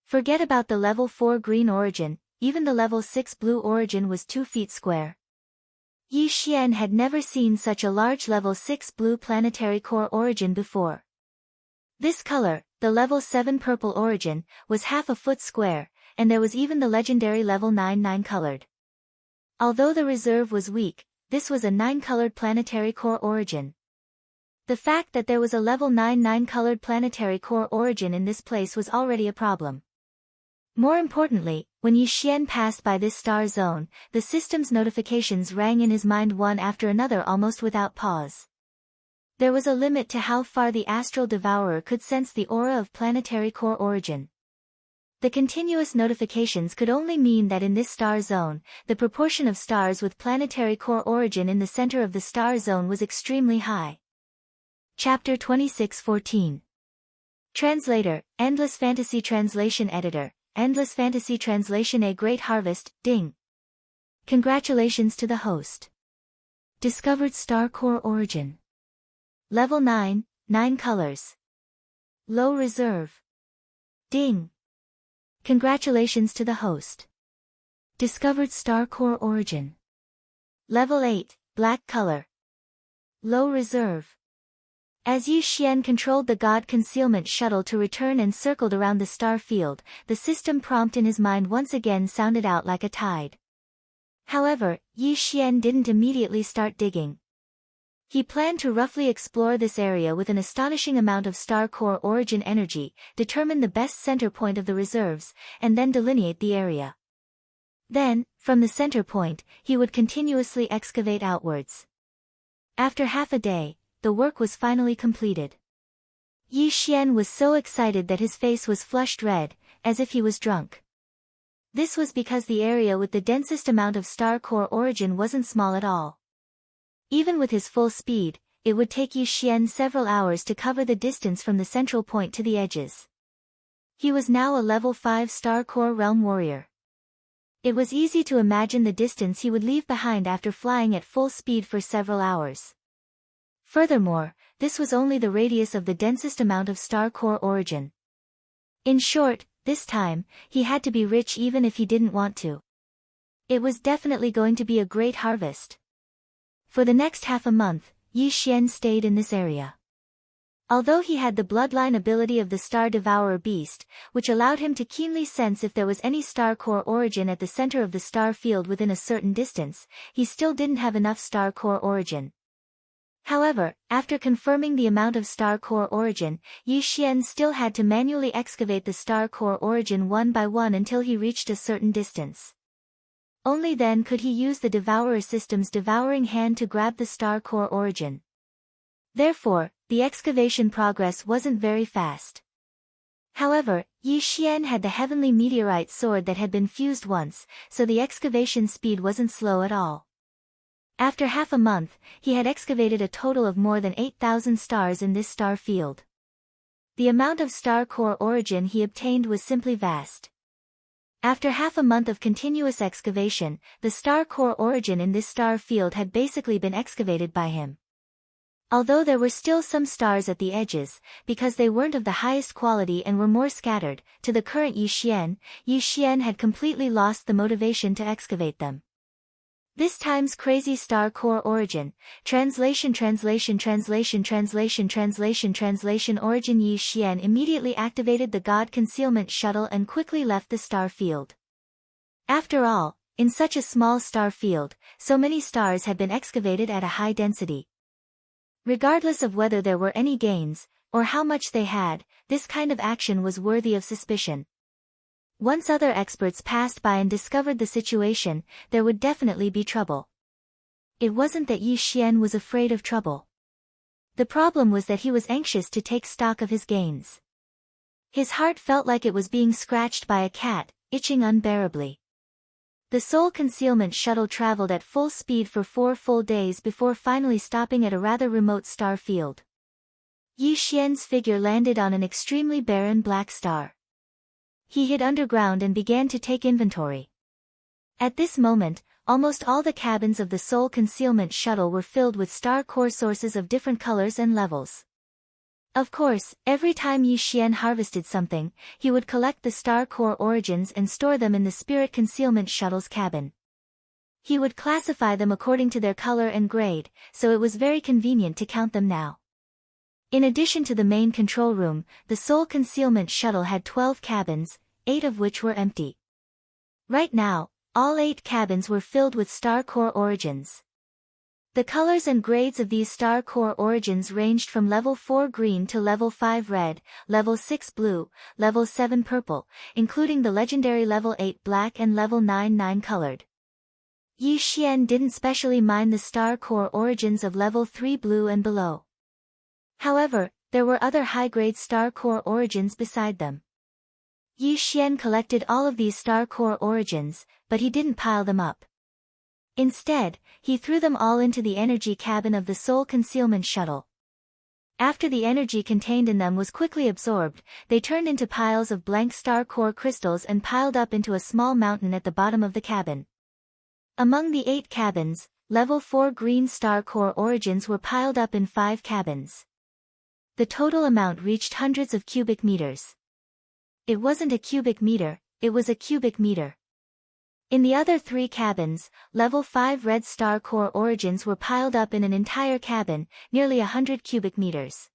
Forget about the level 4 green origin, even the level 6 blue origin was 2 feet square. Yi Xian had never seen such a large level 6 blue planetary core origin before. This color, the level 7 purple origin, was half a foot square, and there was even the legendary level 9 colored. Although the reserve was weak, this was a 9-colored planetary core origin. The fact that there was a level 9 colored planetary core origin in this place was already a problem. More importantly, when Yi Xian passed by this star zone, the system's notifications rang in his mind one after another almost without pause. There was a limit to how far the astral devourer could sense the aura of planetary core origin. The continuous notifications could only mean that in this star zone, the proportion of stars with planetary core origin in the center of the star zone was extremely high. Chapter 26:14. Translator, Endless Fantasy Translation Editor, Endless Fantasy Translation. A Great Harvest, ding. Congratulations to the host. Discovered star core origin. Level 9, 9 colors. Low reserve. Ding. Congratulations to the host. Discovered star core origin. Level 8, black color. Low reserve. As Yi Xian controlled the God Concealment Shuttle to return and circled around the star field, the system prompt in his mind once again sounded out like a tide. However, Yi Xian didn't immediately start digging. He planned to roughly explore this area with an astonishing amount of star core origin energy, determine the best center point of the reserves, and then delineate the area. Then, from the center point, he would continuously excavate outwards. After half a day, the work was finally completed. Yi Xian was so excited that his face was flushed red, as if he was drunk. This was because the area with the densest amount of star core origin wasn't small at all. Even with his full speed, it would take Yi Xian several hours to cover the distance from the central point to the edges. He was now a level 5 star core realm warrior. It was easy to imagine the distance he would leave behind after flying at full speed for several hours. Furthermore, this was only the radius of the densest amount of star core origin. In short, this time, he had to be rich even if he didn't want to. It was definitely going to be a great harvest. For the next half a month, Yi Xian stayed in this area. Although he had the bloodline ability of the Star Devourer beast, which allowed him to keenly sense if there was any star core origin at the center of the star field within a certain distance, he still didn't have enough star core origin. However, after confirming the amount of star core origin, Yi Xian still had to manually excavate the star core origin one by one until he reached a certain distance. Only then could he use the Devourer system's devouring hand to grab the star core origin. Therefore, the excavation progress wasn't very fast. However, Yi Xian had the heavenly meteorite sword that had been fused once, so the excavation speed wasn't slow at all. After half a month, he had excavated a total of more than 8,000 stars in this star field. The amount of star core origin he obtained was simply vast. After half a month of continuous excavation, the star core origin in this star field had basically been excavated by him. Although there were still some stars at the edges, because they weren't of the highest quality and were more scattered, to the current Yi Xian had completely lost the motivation to excavate them. This time's crazy star core origin, translation origin Yi Xian immediately activated the God Concealment Shuttle and quickly left the star field. After all, in such a small star field, so many stars had been excavated at a high density. Regardless of whether there were any gains, or how much they had, this kind of action was worthy of suspicion. Once other experts passed by and discovered the situation, there would definitely be trouble. It wasn't that Yi Xian was afraid of trouble. The problem was that he was anxious to take stock of his gains. His heart felt like it was being scratched by a cat, itching unbearably. The Soul Concealment Shuttle traveled at full speed for 4 full days before finally stopping at a rather remote star field. Yi Xian's figure landed on an extremely barren black star. He hid underground and began to take inventory. At this moment, almost all the cabins of the Soul Concealment Shuttle were filled with star core sources of different colors and levels. Of course, every time Yi Xian harvested something, he would collect the star core origins and store them in the Spirit Concealment Shuttle's cabin. He would classify them according to their color and grade, so it was very convenient to count them now. In addition to the main control room, the Soul Concealment Shuttle had 12 cabins, 8 of which were empty. Right now, all 8 cabins were filled with star core origins. The colors and grades of these star core origins ranged from level 4 green to level 5 red, level 6 blue, level 7 purple, including the legendary level 8 black and level 9 colored. Yi Xian didn't specially mine the star core origins of level 3 blue and below. However, there were other high-grade star core origins beside them. Yi Xian collected all of these star core origins, but he didn't pile them up. Instead, he threw them all into the energy cabin of the Soul Concealment Shuttle. After the energy contained in them was quickly absorbed, they turned into piles of blank star core crystals and piled up into a small mountain at the bottom of the cabin. Among the 8 cabins, level 4 green star core origins were piled up in 5 cabins. The total amount reached hundreds of cubic meters. It wasn't a cubic meter, it was a cubic meter. In the other 3 cabins, level 5 red star core origins were piled up in an entire cabin, nearly 100 cubic meters.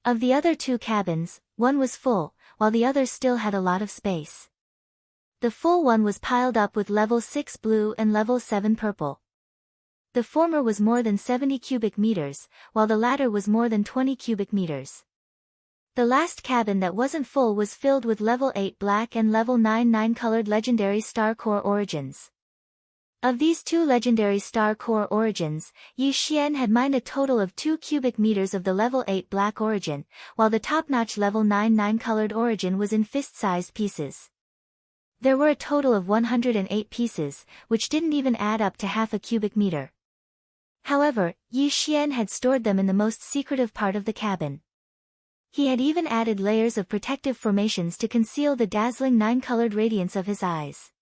Of the other 2 cabins, one was full, while the other still had a lot of space. The full one was piled up with level 6 blue and level 7 purple. The former was more than 70 cubic meters, while the latter was more than 20 cubic meters. The last cabin that wasn't full was filled with level 8 black and level 9 colored legendary star core origins. Of these 2 legendary star core origins, Yi Xian had mined a total of 2 cubic meters of the level 8 black origin, while the top-notch level 9 colored origin was in fist-sized pieces. There were a total of 108 pieces, which didn't even add up to half a cubic meter. However, Yi Xian had stored them in the most secretive part of the cabin. He had even added layers of protective formations to conceal the dazzling 9-colored radiance of his eyes.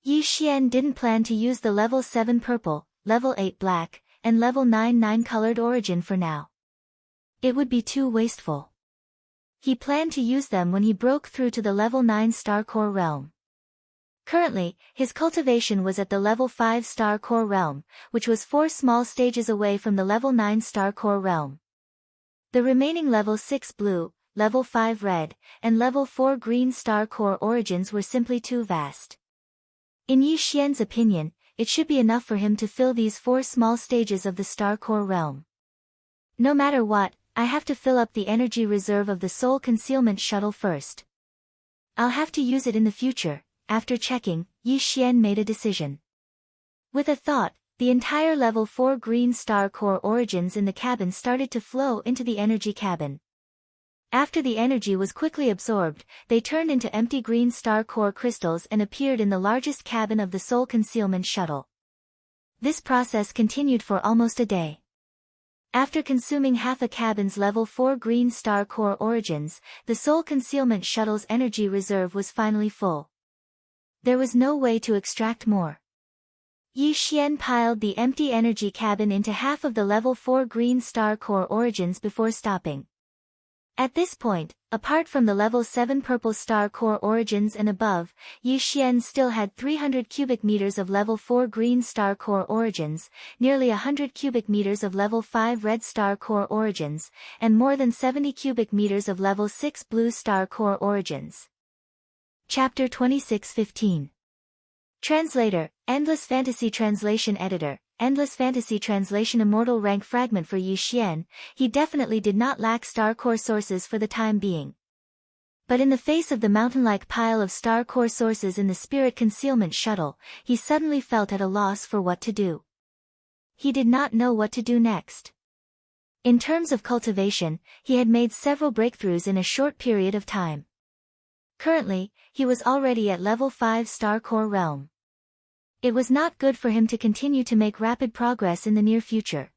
Yi Xian didn't plan to use the level 7 purple, level 8 black, and level 9 colored origin for now. It would be too wasteful. He planned to use them when he broke through to the level 9 star core realm. Currently, his cultivation was at the level 5 star core realm, which was 4 small stages away from the level 9 star core realm. The remaining level 6 blue, level 5 red, and level 4 green star core origins were simply too vast. In Yi Xian's opinion, it should be enough for him to fill these 4 small stages of the star core realm. No matter what, I have to fill up the energy reserve of the Soul Concealment Shuttle first. I'll have to use it in the future. After checking, Yi Xian made a decision. With a thought, the entire level 4 green star core origins in the cabin started to flow into the energy cabin. After the energy was quickly absorbed, they turned into empty green star core crystals and appeared in the largest cabin of the Soul Concealment Shuttle. This process continued for almost a day. After consuming half a cabin's level 4 green star core origins, the Soul Concealment Shuttle's energy reserve was finally full. There was no way to extract more. Yi Xian piled the empty energy cabin into half of the level 4 green star core origins before stopping. At this point, apart from the level 7 purple star core origins and above, Yi Xian still had 300 cubic meters of level 4 green star core origins, nearly 100 cubic meters of level 5 red star core origins, and more than 70 cubic meters of level 6 blue star core origins. Chapter 26:15. Translator, Endless Fantasy Translation Editor, Endless Fantasy Translation Immortal Rank Fragment for Yi Xian. He definitely did not lack star core sources for the time being. But in the face of the mountain-like pile of star core sources in the Spirit Concealment Shuttle, he suddenly felt at a loss for what to do. He did not know what to do next. In terms of cultivation, he had made several breakthroughs in a short period of time. Currently, he was already at level 5 star core realm. It was not good for him to continue to make rapid progress in the near future.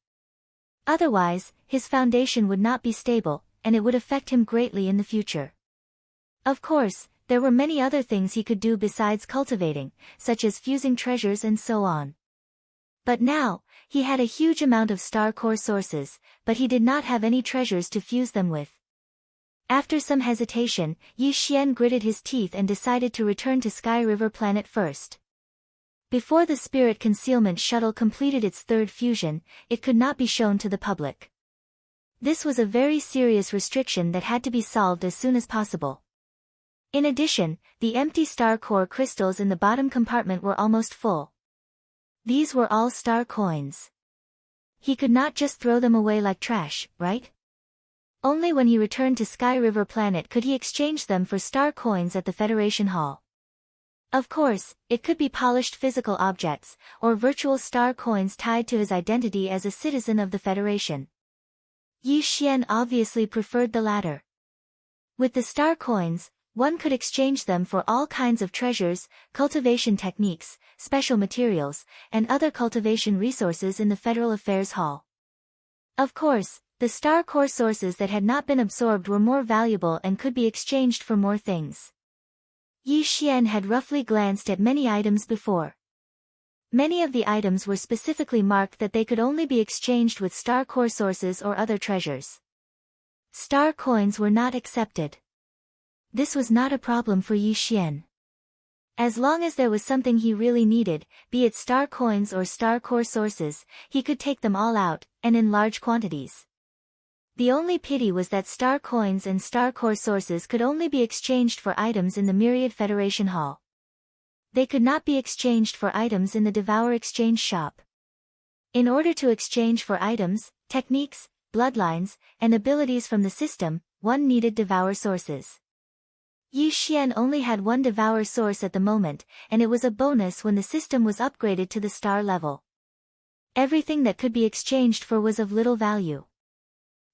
Otherwise, his foundation would not be stable, and it would affect him greatly in the future. Of course, there were many other things he could do besides cultivating, such as fusing treasures and so on. But now, he had a huge amount of star core sources, but he did not have any treasures to fuse them with. After some hesitation, Yi Xian gritted his teeth and decided to return to Sky River Planet first. Before the Spirit Concealment Shuttle completed its third fusion, it could not be shown to the public. This was a very serious restriction that had to be solved as soon as possible. In addition, the empty star core crystals in the bottom compartment were almost full. These were all star coins. He could not just throw them away like trash, right? Only when he returned to Sky River Planet could he exchange them for star coins at the Federation Hall. Of course, it could be polished physical objects, or virtual star coins tied to his identity as a citizen of the Federation. Yi Xian obviously preferred the latter. With the star coins, one could exchange them for all kinds of treasures, cultivation techniques, special materials, and other cultivation resources in the Federal Affairs Hall. Of course, the star core sources that had not been absorbed were more valuable and could be exchanged for more things. Yi Xian had roughly glanced at many items before. Many of the items were specifically marked that they could only be exchanged with star core sources or other treasures. Star coins were not accepted. This was not a problem for Yi Xian. As long as there was something he really needed, be it star coins or star core sources, he could take them all out, and in large quantities. The only pity was that star coins and star core sources could only be exchanged for items in the Myriad Federation Hall. They could not be exchanged for items in the Devour Exchange Shop. In order to exchange for items, techniques, bloodlines, and abilities from the system, one needed Devour sources. Yi Xian only had one Devour source at the moment, and it was a bonus when the system was upgraded to the star level. Everything that could be exchanged for was of little value.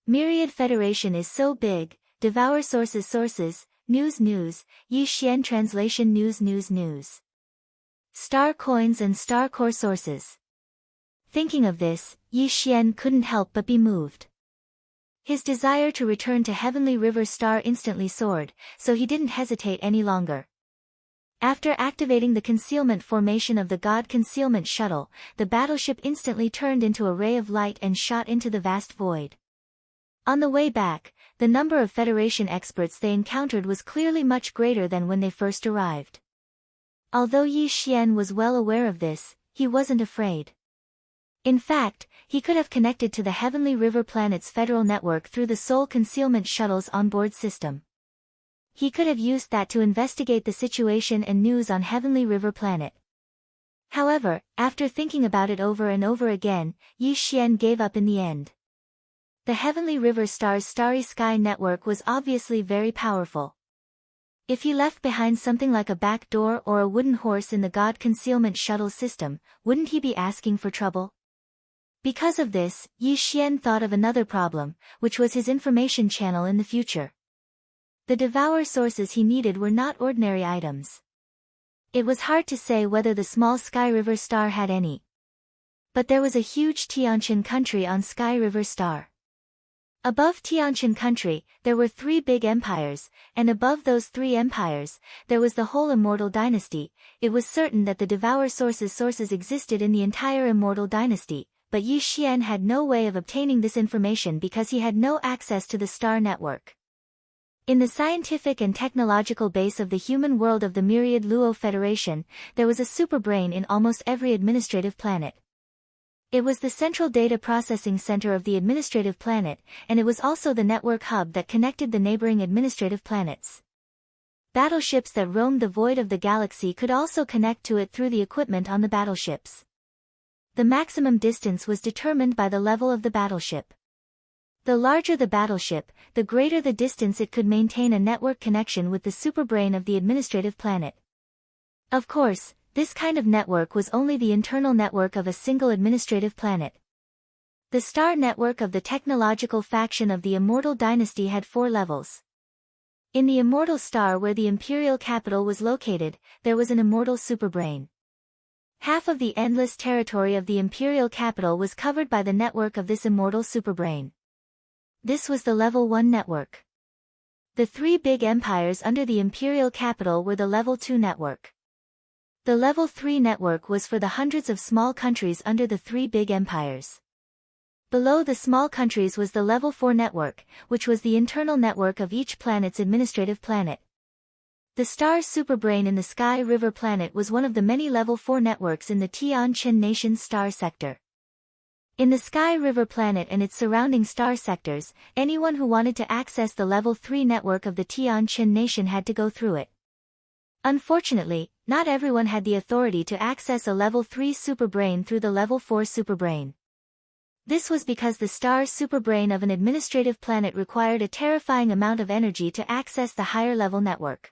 Myriad Federation is so big, Devour sources, news, Yi Xian translation news. Star coins and star core sources. Thinking of this, Yi Xian couldn't help but be moved. His desire to return to Heavenly River Star instantly soared, so he didn't hesitate any longer. After activating the concealment formation of the God Concealment Shuttle, the battleship instantly turned into a ray of light and shot into the vast void. On the way back, the number of Federation experts they encountered was clearly much greater than when they first arrived. Although Yi Xian was well aware of this, he wasn't afraid. In fact, he could have connected to the Heavenly River Planet's federal network through the Soul Concealment Shuttle's onboard system. He could have used that to investigate the situation and news on Heavenly River Planet. However, after thinking about it over and over again, Yi Xian gave up in the end. The Heavenly River Star's Starry Sky network was obviously very powerful. If he left behind something like a back door or a wooden horse in the God Concealment Shuttle system, wouldn't he be asking for trouble? Because of this, Yi Xian thought of another problem, which was his information channel in the future. The Devour sources he needed were not ordinary items. It was hard to say whether the small Sky River Star had any. But there was a huge Tianqian country on Sky River Star. Above Tianqian country, there were 3 big empires, and above those 3 empires, there was the whole Immortal Dynasty. It was certain that the Devour sources existed in the entire Immortal Dynasty, but Yi Xian had no way of obtaining this information because he had no access to the star network. In the scientific and technological base of the human world of the Myriad Luo Federation, there was a superbrain in almost every administrative planet. It was the central data processing center of the administrative planet, and it was also the network hub that connected the neighboring administrative planets. Battleships that roamed the void of the galaxy could also connect to it through the equipment on the battleships. The maximum distance was determined by the level of the battleship. The larger the battleship, the greater the distance it could maintain a network connection with the superbrain of the administrative planet. Of course, this kind of network was only the internal network of a single administrative planet. The star network of the technological faction of the Immortal Dynasty had 4 levels. In the Immortal Star where the imperial capital was located, there was an immortal superbrain. Half of the endless territory of the imperial capital was covered by the network of this immortal superbrain. This was the level 1 network. The three big empires under the imperial capital were the Level 2 network. The Level 3 network was for the hundreds of small countries under the three big empires. Below the small countries was the Level 4 network, which was the internal network of each planet's administrative planet. The star's superbrain in the Sky River planet was one of the many Level 4 networks in the Tianqin nation's star sector. In the Sky River planet and its surrounding star sectors, anyone who wanted to access the Level 3 network of the Tianqin nation had to go through it. Unfortunately, not everyone had the authority to access a Level 3 superbrain through the Level 4 superbrain. This was because the star's superbrain of an administrative planet required a terrifying amount of energy to access the higher level network.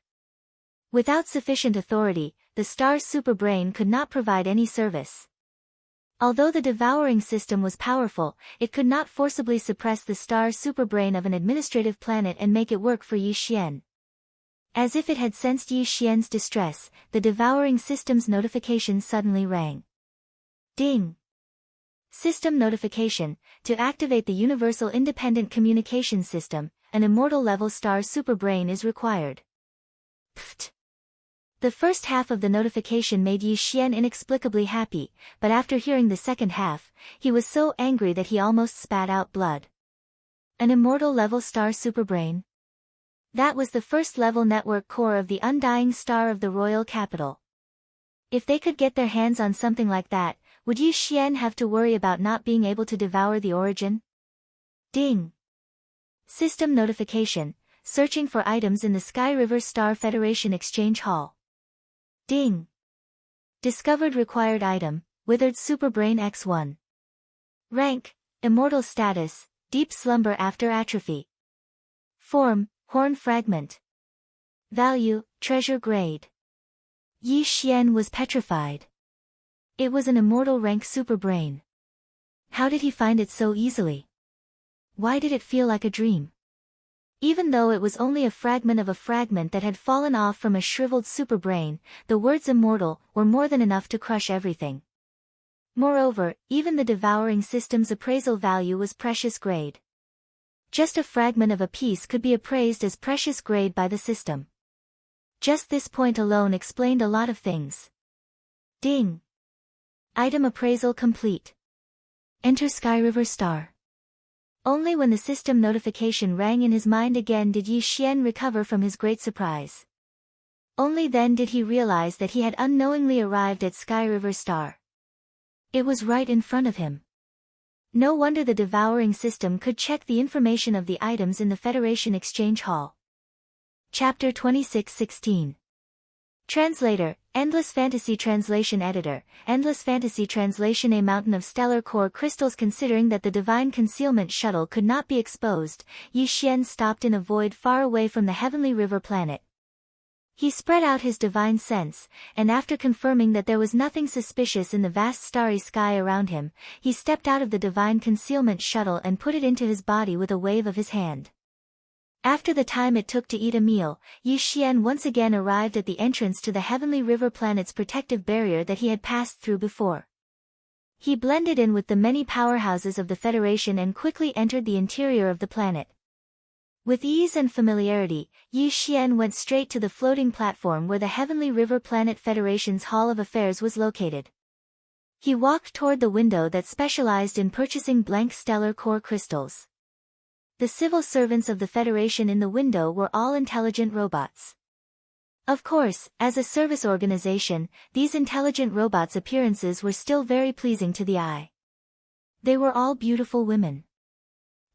Without sufficient authority, the star's superbrain could not provide any service. Although the devouring system was powerful, it could not forcibly suppress the star's superbrain of an administrative planet and make it work for Yi Xian. As if it had sensed Yi Xian's distress, the devouring system's notification suddenly rang. Ding! System notification: to activate the Universal Independent Communication System, an immortal-level star superbrain is required. Pfft! The first half of the notification made Yi Xian inexplicably happy, but after hearing the second half, he was so angry that he almost spat out blood. An immortal-level star superbrain? That was the first-level network core of the undying star of the royal capital. If they could get their hands on something like that, would Yi Xian have to worry about not being able to devour the origin? Ding! System notification: searching for items in the Sky River Star Federation Exchange Hall. Ding! Discovered required item: Withered Superbrain X1. Rank: Immortal status: Deep slumber after atrophy. Form: Horn fragment. Value: Treasure grade. Yi Xian was petrified. It was an immortal rank superbrain. How did he find it so easily? Why did it feel like a dream? Even though it was only a fragment of a fragment that had fallen off from a shriveled superbrain, the words immortal were more than enough to crush everything. Moreover, even the devouring system's appraisal value was precious grade. Just a fragment of a piece could be appraised as precious grade by the system. Just this point alone explained a lot of things. Ding! Item appraisal complete. Enter Sky River Star. Only when the system notification rang in his mind again did Yi Xian recover from his great surprise. Only then did he realize that he had unknowingly arrived at Sky River Star. It was right in front of him. No wonder the devouring system could check the information of the items in the Federation Exchange Hall. Chapter 26:16. Translator, Endless Fantasy Translation Editor, Endless Fantasy Translation. A mountain of stellar core crystals. Considering that the divine concealment shuttle could not be exposed, Yi Xian stopped in a void far away from the heavenly river planet. He spread out his divine sense, and after confirming that there was nothing suspicious in the vast starry sky around him, he stepped out of the divine concealment shuttle and put it into his body with a wave of his hand. After the time it took to eat a meal, Yi Xian once again arrived at the entrance to the heavenly river planet's protective barrier that he had passed through before. He blended in with the many powerhouses of the Federation and quickly entered the interior of the planet. With ease and familiarity, Yi Xian went straight to the floating platform where the Heavenly River Planet Federation's Hall of Affairs was located. He walked toward the window that specialized in purchasing blank stellar core crystals. The civil servants of the Federation in the window were all intelligent robots. Of course, as a service organization, these intelligent robots' appearances were still very pleasing to the eye. They were all beautiful women.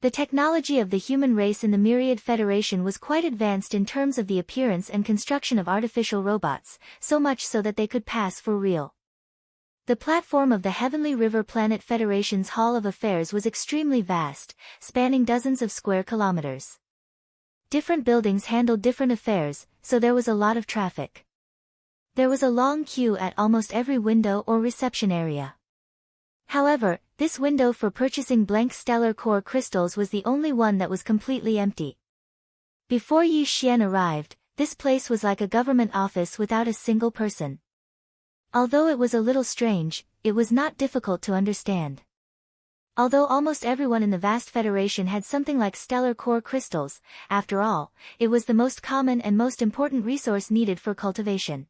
The technology of the human race in the Myriad Federation was quite advanced in terms of the appearance and construction of artificial robots, so much so that they could pass for real. The platform of the Heavenly River Planet Federation's Hall of Affairs was extremely vast, spanning dozens of square kilometers. Different buildings handled different affairs, so there was a lot of traffic. There was a long queue at almost every window or reception area. However, this window for purchasing blank stellar core crystals was the only one that was completely empty. Before Yi Xian arrived, this place was like a government office without a single person. Although it was a little strange, it was not difficult to understand. Although almost everyone in the vast Federation had something like stellar core crystals, after all, it was the most common and most important resource needed for cultivation.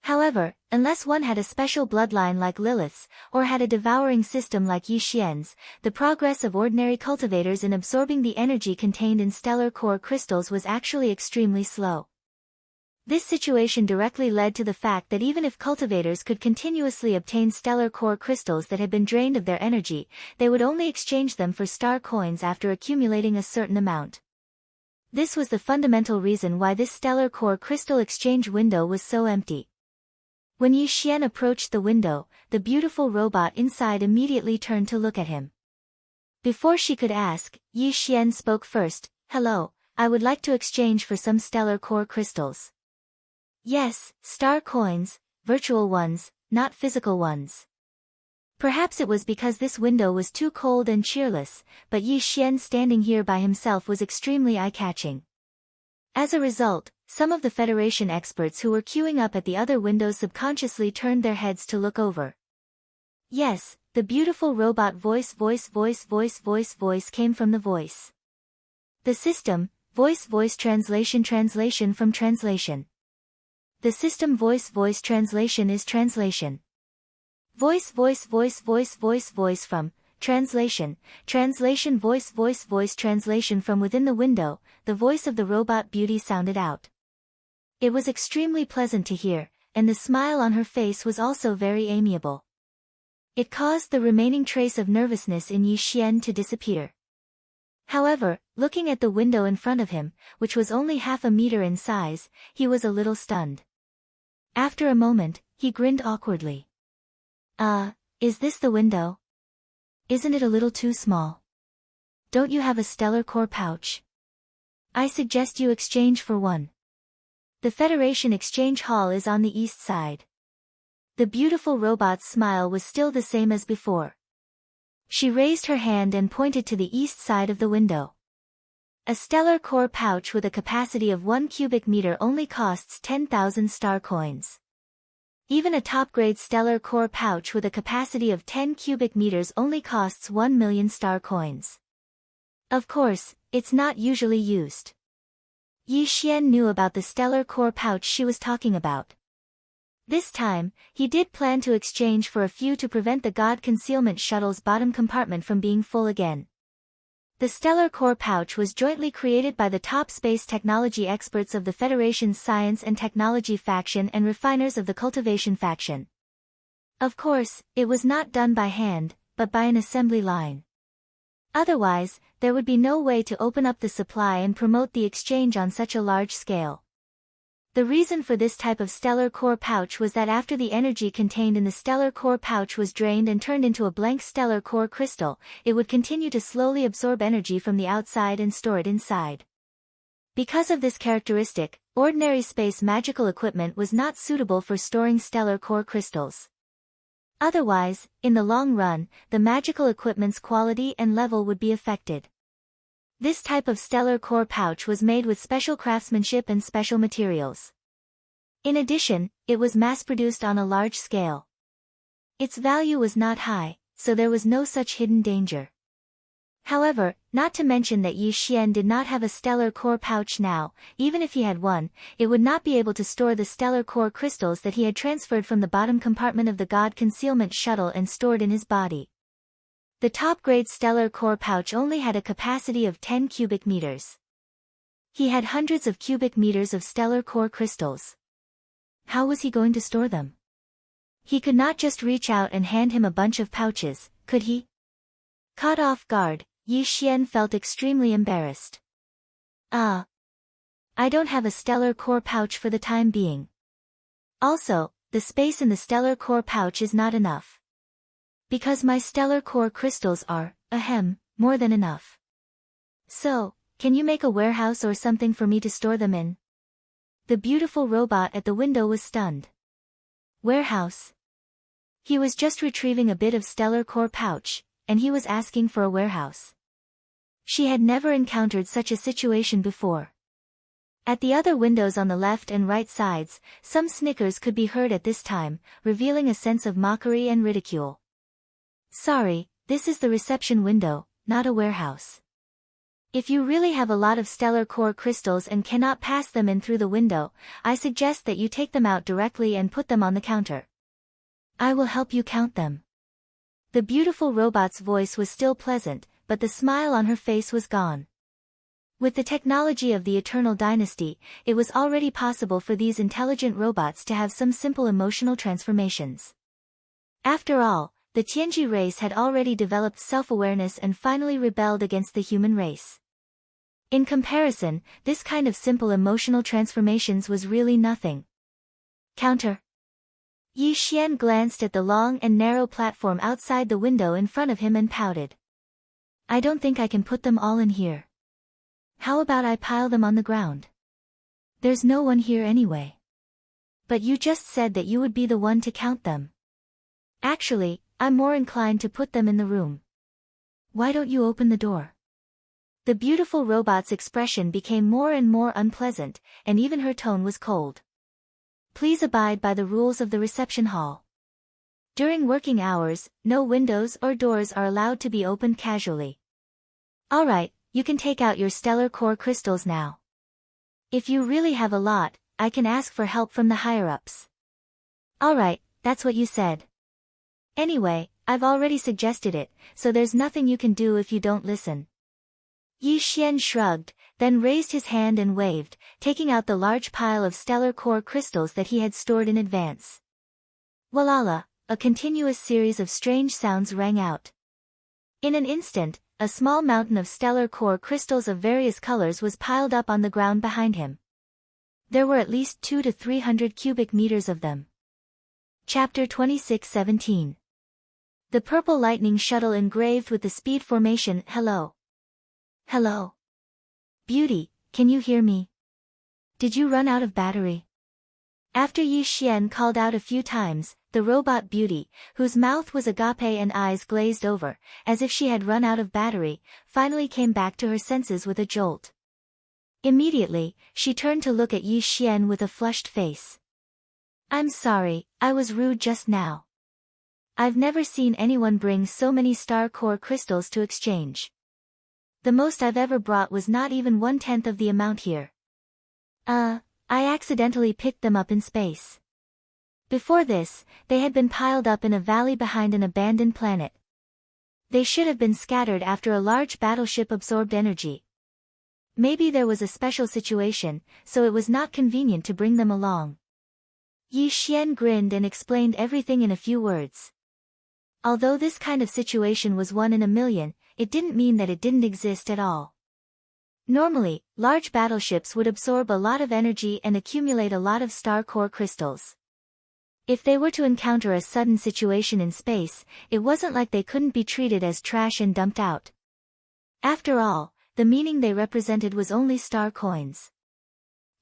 However, unless one had a special bloodline like Lilith's, or had a devouring system like Yi Xian's, the progress of ordinary cultivators in absorbing the energy contained in stellar core crystals was actually extremely slow. This situation directly led to the fact that even if cultivators could continuously obtain stellar core crystals that had been drained of their energy, they would only exchange them for star coins after accumulating a certain amount. This was the fundamental reason why this stellar core crystal exchange window was so empty. When Yi Xian approached the window, the beautiful robot inside immediately turned to look at him. Before she could ask, Yi Xian spoke first. "Hello, I would like to exchange for some stellar core crystals." "Yes, star coins, virtual ones, not physical ones." Perhaps it was because this window was too cold and cheerless, but Yi Xian standing here by himself was extremely eye-catching. As a result, some of the Federation experts who were queuing up at the other windows subconsciously turned their heads to look over. Yes, the beautiful robot voice came from the voice. The system, voice translation from translation. The system voice translation is translation. Voice from translation voice translation from within the window, the voice of the robot beauty sounded out. It was extremely pleasant to hear, and the smile on her face was also very amiable. It caused the remaining trace of nervousness in Yi Xian to disappear. However, looking at the window in front of him, which was only half a meter in size, he was a little stunned. After a moment, he grinned awkwardly. Is this the window? Isn't it a little too small? Don't you have a stellar core pouch? I suggest you exchange for one. The Federation Exchange Hall is on the east side. The beautiful robot's smile was still the same as before. She raised her hand and pointed to the east side of the window. A stellar core pouch with a capacity of 1 cubic meter only costs 10,000 star coins. Even a top-grade stellar core pouch with a capacity of 10 cubic meters only costs 1 million star coins. Of course, it's not usually used. Yi Xian knew about the stellar core pouch she was talking about. This time, he did plan to exchange for a few to prevent the God Concealment Shuttle's bottom compartment from being full again. The stellar core pouch was jointly created by the top space technology experts of the Federation's Science and Technology faction and refiners of the Cultivation faction. Of course, it was not done by hand, but by an assembly line. Otherwise, there would be no way to open up the supply and promote the exchange on such a large scale. The reason for this type of stellar core pouch was that after the energy contained in the stellar core pouch was drained and turned into a blank stellar core crystal, it would continue to slowly absorb energy from the outside and store it inside. Because of this characteristic, ordinary space magical equipment was not suitable for storing stellar core crystals. Otherwise, in the long run, the magical equipment's quality and level would be affected. This type of stellar core pouch was made with special craftsmanship and special materials. In addition, it was mass-produced on a large scale. Its value was not high, so there was no such hidden danger. However, not to mention that Yi Xian did not have a stellar core pouch now. Even if he had one, it would not be able to store the stellar core crystals that he had transferred from the bottom compartment of the God Concealment Shuttle and stored in his body. The top-grade stellar core pouch only had a capacity of 10 cubic meters. He had hundreds of cubic meters of stellar core crystals. How was he going to store them? He could not just reach out and hand him a bunch of pouches, could he? Caught off guard, Yi Xian felt extremely embarrassed. I don't have a stellar core pouch for the time being. Also, the space in the stellar core pouch is not enough. Because my stellar core crystals are, more than enough. So, can you make a warehouse or something for me to store them in? The beautiful robot at the window was stunned. Warehouse? He was just retrieving a bit of stellar core pouch, and he was asking for a warehouse. She had never encountered such a situation before. At the other windows on the left and right sides, some snickers could be heard at this time, revealing a sense of mockery and ridicule. Sorry, this is the reception window, not a warehouse. If you really have a lot of stellar core crystals and cannot pass them in through the window, I suggest that you take them out directly and put them on the counter. I will help you count them. The beautiful robot's voice was still pleasant, but the smile on her face was gone. With the technology of the Eternal Dynasty, it was already possible for these intelligent robots to have some simple emotional transformations. After all, the Tianji race had already developed self-awareness and finally rebelled against the human race. In comparison, this kind of simple emotional transformations was really nothing. Counter. Yi Xian glanced at the long and narrow platform outside the window in front of him and pouted. I don't think I can put them all in here. How about I pile them on the ground? There's no one here anyway. But you just said that you would be the one to count them. Actually, I'm more inclined to put them in the room. Why don't you open the door? The beautiful robot's expression became more and more unpleasant, and even her tone was cold. Please abide by the rules of the reception hall. During working hours, no windows or doors are allowed to be opened casually. Alright, you can take out your stellar core crystals now. If you really have a lot, I can ask for help from the higher-ups. Alright, that's what you said. Anyway, I've already suggested it, so there's nothing you can do if you don't listen. Yi Xian shrugged, then raised his hand and waved, taking out the large pile of stellar core crystals that he had stored in advance. Walala, a continuous series of strange sounds rang out. In an instant, a small mountain of stellar core crystals of various colors was piled up on the ground behind him. There were at least 200 to 300 cubic meters of them. Chapter 26:17. The purple lightning shuttle engraved with the speed formation hello. Hello. Beauty, can you hear me? Did you run out of battery? After Yi Xian called out a few times, the robot Beauty, whose mouth was agape and eyes glazed over, as if she had run out of battery, finally came back to her senses with a jolt. Immediately, she turned to look at Yi Xian with a flushed face. I'm sorry, I was rude just now. I've never seen anyone bring so many star core crystals to exchange. The most I've ever brought was not even 1/10 of the amount here. I accidentally picked them up in space. Before this, they had been piled up in a valley behind an abandoned planet. They should have been scattered after a large battleship absorbed energy. Maybe there was a special situation, so it was not convenient to bring them along. Yi Xian grinned and explained everything in a few words. Although this kind of situation was 1 in a million, it didn't mean that it didn't exist at all. Normally, large battleships would absorb a lot of energy and accumulate a lot of star core crystals. If they were to encounter a sudden situation in space, it wasn't like they couldn't be treated as trash and dumped out. After all, the meaning they represented was only star coins.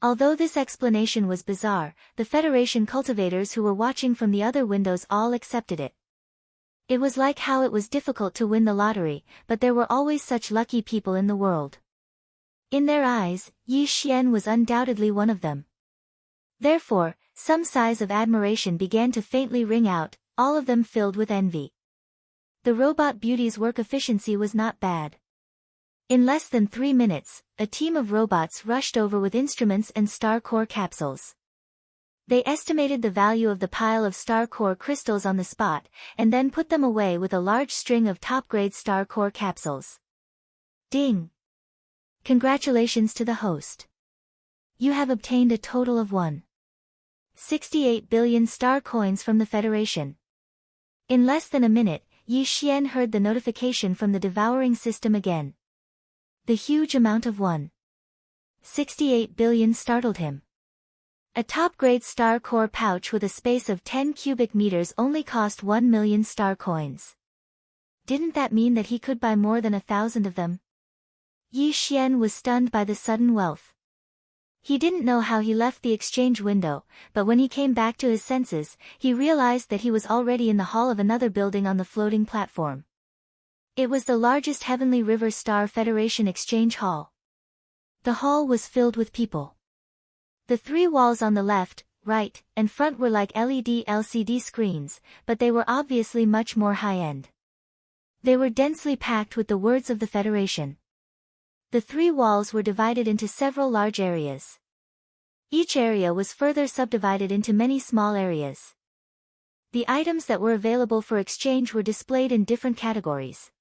Although this explanation was bizarre, the Federation cultivators who were watching from the other windows all accepted it. It was like how it was difficult to win the lottery, but there were always such lucky people in the world. In their eyes, Yi Xian was undoubtedly one of them. Therefore, some sighs of admiration began to faintly ring out, all of them filled with envy. The robot Beauty's work efficiency was not bad. In less than 3 minutes, a team of robots rushed over with instruments and star core capsules. They estimated the value of the pile of star core crystals on the spot, and then put them away with a large string of top-grade star core capsules. Ding! Congratulations to the host. You have obtained a total of 1.68 billion star coins from the Federation. In less than a minute, Yi Xian heard the notification from the devouring system again. The huge amount of 1.68 billion startled him. A top-grade star core pouch with a space of 10 cubic meters only cost 1 million star coins. Didn't that mean that he could buy more than 1,000 of them? Yi Xian was stunned by the sudden wealth. He didn't know how he left the exchange window, but when he came back to his senses, he realized that he was already in the hall of another building on the floating platform. It was the largest Heavenly River Star Federation exchange hall. The hall was filled with people. The 3 walls on the left, right, and front were like LED LCD screens, but they were obviously much more high-end. They were densely packed with the words of the Federation. The 3 walls were divided into several large areas. Each area was further subdivided into many small areas. The items that were available for exchange were displayed in different categories.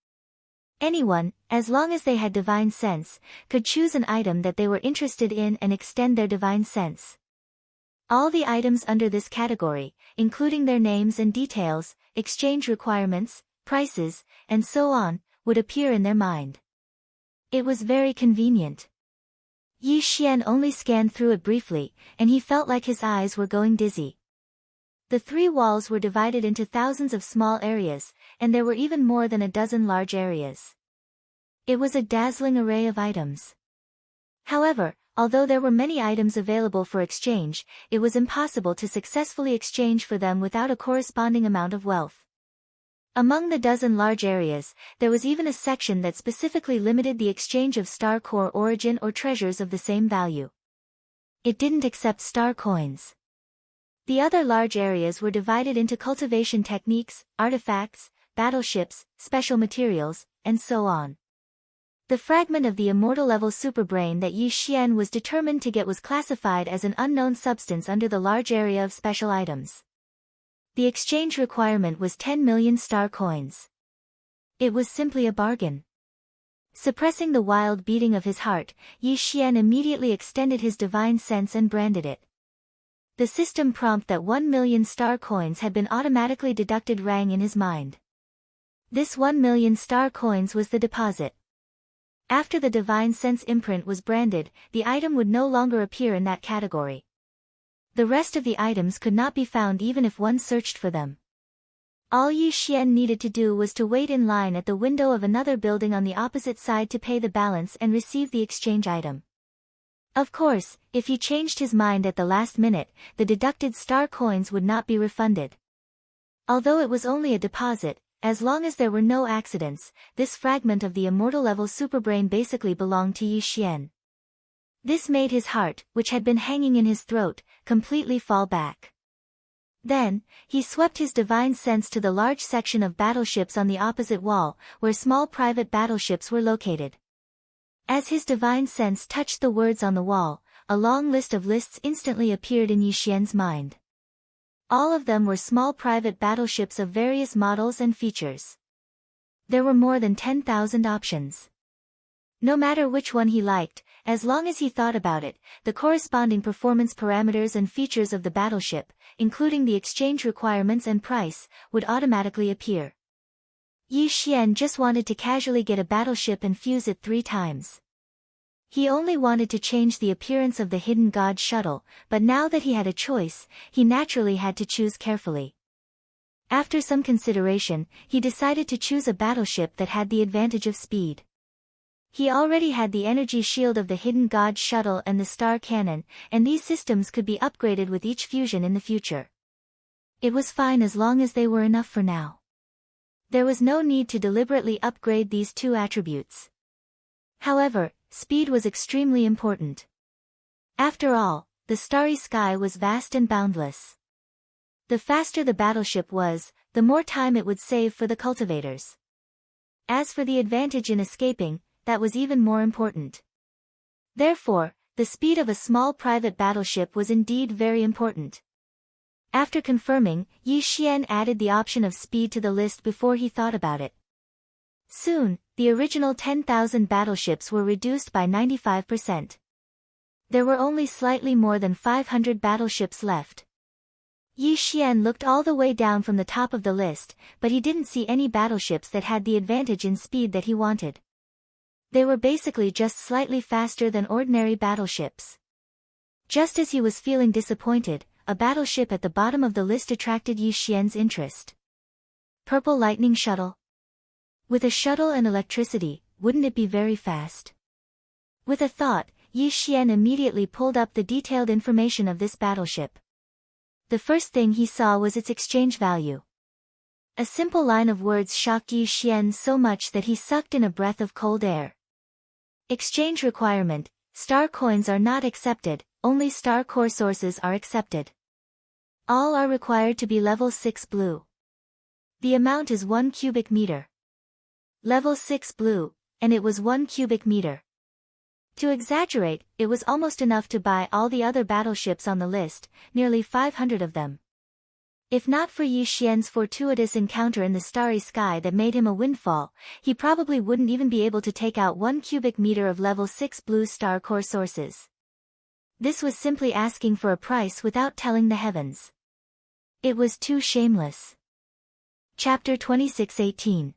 Anyone, as long as they had divine sense, could choose an item that they were interested in and extend their divine sense. All the items under this category, including their names and details, exchange requirements, prices, and so on, would appear in their mind. It was very convenient. Yi Xian only scanned through it briefly, and he felt like his eyes were going dizzy. The 3 walls were divided into thousands of small areas, and there were even more than a dozen large areas. It was a dazzling array of items. However, although there were many items available for exchange, it was impossible to successfully exchange for them without a corresponding amount of wealth. Among the dozen large areas, there was even a section that specifically limited the exchange of star core origin or treasures of the same value. It didn't accept star coins. The other large areas were divided into cultivation techniques, artifacts, battleships, special materials, and so on. The fragment of the immortal level superbrain that Yi Xian was determined to get was classified as an unknown substance under the large area of special items. The exchange requirement was 10 million star coins. It was simply a bargain. Suppressing the wild beating of his heart, Yi Xian immediately extended his divine sense and branded it. The system prompt that 1 million star coins had been automatically deducted rang in his mind. This 1 million star coins was the deposit. After the divine sense imprint was branded, the item would no longer appear in that category. The rest of the items could not be found even if one searched for them. All Yi Xian needed to do was to wait in line at the window of another building on the opposite side to pay the balance and receive the exchange item. Of course, if he changed his mind at the last minute, the deducted star coins would not be refunded. Although it was only a deposit, as long as there were no accidents, this fragment of the immortal level superbrain basically belonged to Yi Xian. This made his heart, which had been hanging in his throat, completely fall back. Then, he swept his divine sense to the large section of battleships on the opposite wall, where small private battleships were located. As his divine sense touched the words on the wall, a long list of lists instantly appeared in Yi Xian's mind. All of them were small private battleships of various models and features. There were more than 10,000 options. No matter which one he liked, as long as he thought about it, the corresponding performance parameters and features of the battleship, including the exchange requirements and price, would automatically appear. Yi Xian just wanted to casually get a battleship and fuse it 3 times. He only wanted to change the appearance of the hidden god shuttle, but now that he had a choice, he naturally had to choose carefully. After some consideration, he decided to choose a battleship that had the advantage of speed. He already had the energy shield of the hidden god shuttle and the star cannon, and these systems could be upgraded with each fusion in the future. It was fine as long as they were enough for now. There was no need to deliberately upgrade these 2 attributes. However, speed was extremely important. After all, the starry sky was vast and boundless. The faster the battleship was, the more time it would save for the cultivators. As for the advantage in escaping, that was even more important. Therefore, the speed of a small private battleship was indeed very important. After confirming, Yi Xian added the option of speed to the list before he thought about it. Soon, the original 10,000 battleships were reduced by 95%. There were only slightly more than 500 battleships left. Yi Xian looked all the way down from the top of the list, but he didn't see any battleships that had the advantage in speed that he wanted. They were basically just slightly faster than ordinary battleships. Just as he was feeling disappointed, a battleship at the bottom of the list attracted Yi Xian's interest. Purple Lightning Shuttle. With a shuttle and electricity, wouldn't it be very fast? With a thought, Yi Xian immediately pulled up the detailed information of this battleship. The first thing he saw was its exchange value. A simple line of words shocked Yi Xian so much that he sucked in a breath of cold air. Exchange requirement: star coins are not accepted, only star core sources are accepted. All are required to be level 6 blue. The amount is 1 cubic meter. Level 6 blue, and it was 1 cubic meter. To exaggerate, it was almost enough to buy all the other battleships on the list, nearly 500 of them. If not for Yi Xian's fortuitous encounter in the starry sky that made him a windfall, he probably wouldn't even be able to take out 1 cubic meter of level 6 blue star core sources. This was simply asking for a price without telling the heavens. It was too shameless. Chapter 26:18.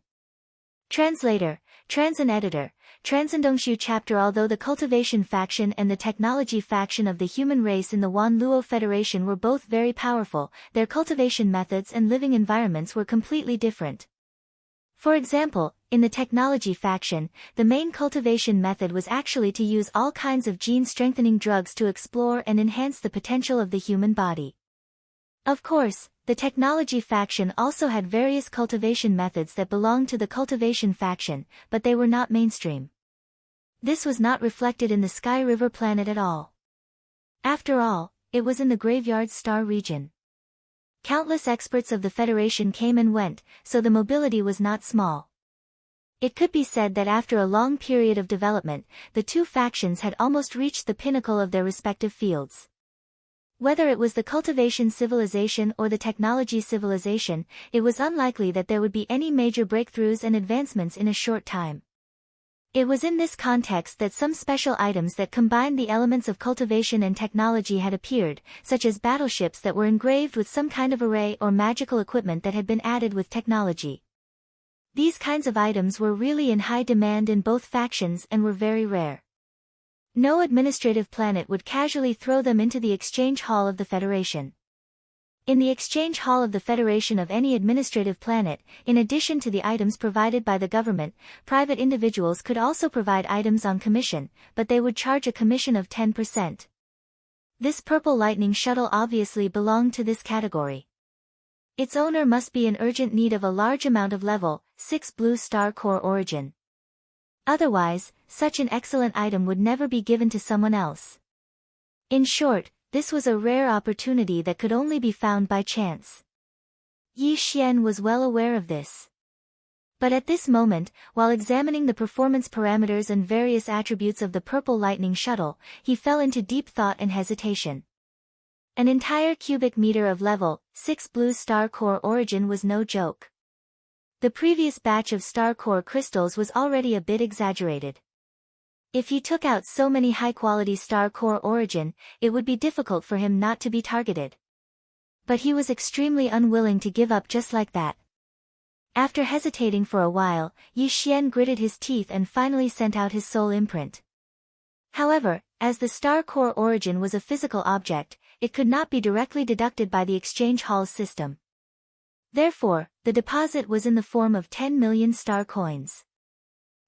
Translator, Transin Editor, Transindongshu Chapter. Although the cultivation faction and the technology faction of the human race in the Wan Luo Federation were both very powerful, their cultivation methods and living environments were completely different. For example, in the technology faction, the main cultivation method was actually to use all kinds of gene-strengthening drugs to explore and enhance the potential of the human body. Of course, the technology faction also had various cultivation methods that belonged to the cultivation faction, but they were not mainstream. This was not reflected in the Sky River planet at all. After all, it was in the Graveyard Star region. Countless experts of the Federation came and went, so the mobility was not small. It could be said that after a long period of development, the two factions had almost reached the pinnacle of their respective fields. Whether it was the cultivation civilization or the technology civilization, it was unlikely that there would be any major breakthroughs and advancements in a short time. It was in this context that some special items that combined the elements of cultivation and technology had appeared, such as battleships that were engraved with some kind of array or magical equipment that had been added with technology. These kinds of items were really in high demand in both factions and were very rare. No administrative planet would casually throw them into the exchange hall of the Federation. In the exchange hall of the Federation of any administrative planet, in addition to the items provided by the government, private individuals could also provide items on commission, but they would charge a commission of 10%. This purple lightning shuttle obviously belonged to this category. Its owner must be in urgent need of a large amount of level 6 blue star core origin. Otherwise, such an excellent item would never be given to someone else. In short, this was a rare opportunity that could only be found by chance. Yi Xian was well aware of this. But at this moment, while examining the performance parameters and various attributes of the purple lightning shuttle, he fell into deep thought and hesitation. An entire cubic meter of level 6 blue star core origin was no joke. The previous batch of star core crystals was already a bit exaggerated. If he took out so many high-quality star core origin, it would be difficult for him not to be targeted. But he was extremely unwilling to give up just like that. After hesitating for a while, Yi Xian gritted his teeth and finally sent out his soul imprint. However, as the star core origin was a physical object, it could not be directly deducted by the exchange hall's system. Therefore, the deposit was in the form of 10 million star coins.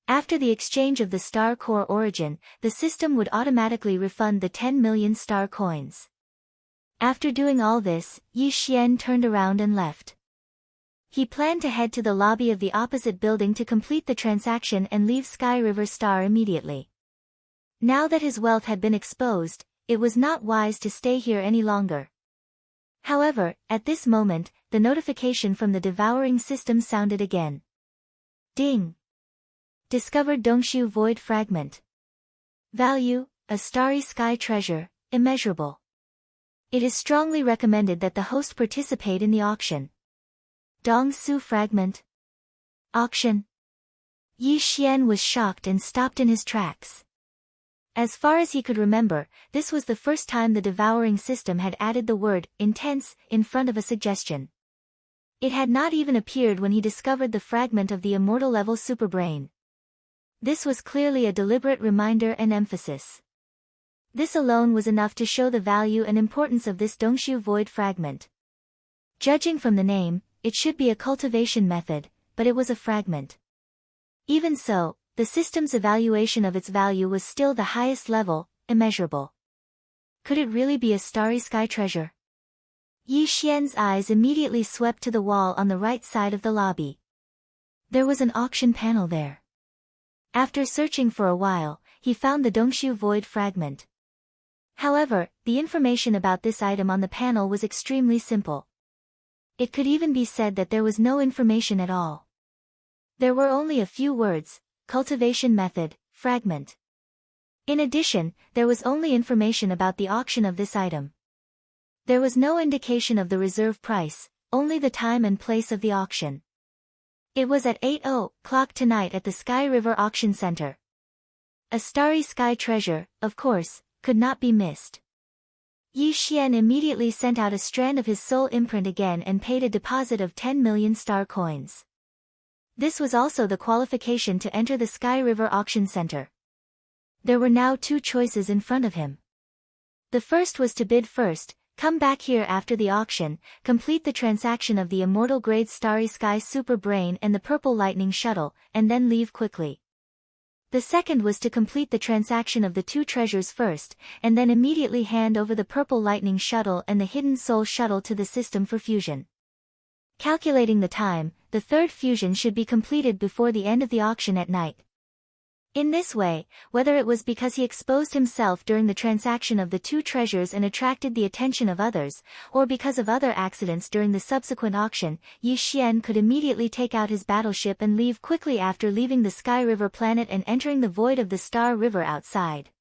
After the exchange of the star core origin, the system would automatically refund the 10 million star coins. After doing all this, Yi Xian turned around and left. He planned to head to the lobby of the opposite building to complete the transaction and leave Sky River Star immediately. Now that his wealth had been exposed, it was not wise to stay here any longer. However, at this moment, the notification from the devouring system sounded again. Ding! Discovered Dongshu Void Fragment. Value, a starry sky treasure, immeasurable. It is strongly recommended that the host participate in the auction. Dongsu Fragment. Auction. Yi Xian was shocked and stopped in his tracks. As far as he could remember, this was the first time the devouring system had added the word intense in front of a suggestion. It had not even appeared when he discovered the fragment of the immortal level superbrain. This was clearly a deliberate reminder and emphasis. This alone was enough to show the value and importance of this Dongshu Void Fragment. Judging from the name, it should be a cultivation method, but it was a fragment. Even so, the system's evaluation of its value was still the highest level, immeasurable. Could it really be a starry sky treasure? Yi Xian's eyes immediately swept to the wall on the right side of the lobby. There was an auction panel there. After searching for a while, he found the Dongshu Void Fragment. However, the information about this item on the panel was extremely simple. It could even be said that there was no information at all. There were only a few words: cultivation method, fragment. In addition, there was only information about the auction of this item. There was no indication of the reserve price, only the time and place of the auction. It was at 8:00 tonight at the Sky River Auction Center. A starry sky treasure, of course, could not be missed. Yi Xian immediately sent out a strand of his soul imprint again and paid a deposit of 10 million star coins. This was also the qualification to enter the Sky River Auction Center. There were now two choices in front of him. The first was to bid first, come back here after the auction, complete the transaction of the immortal grade Starry Sky Super Brain and the Purple Lightning Shuttle, and then leave quickly. The second was to complete the transaction of the two treasures first, and then immediately hand over the Purple Lightning Shuttle and the Hidden Soul Shuttle to the system for fusion. Calculating the time, the third fusion should be completed before the end of the auction at night. In this way, whether it was because he exposed himself during the transaction of the two treasures and attracted the attention of others, or because of other accidents during the subsequent auction, Yi Xian could immediately take out his battleship and leave quickly after leaving the Sky River planet and entering the void of the Star River outside.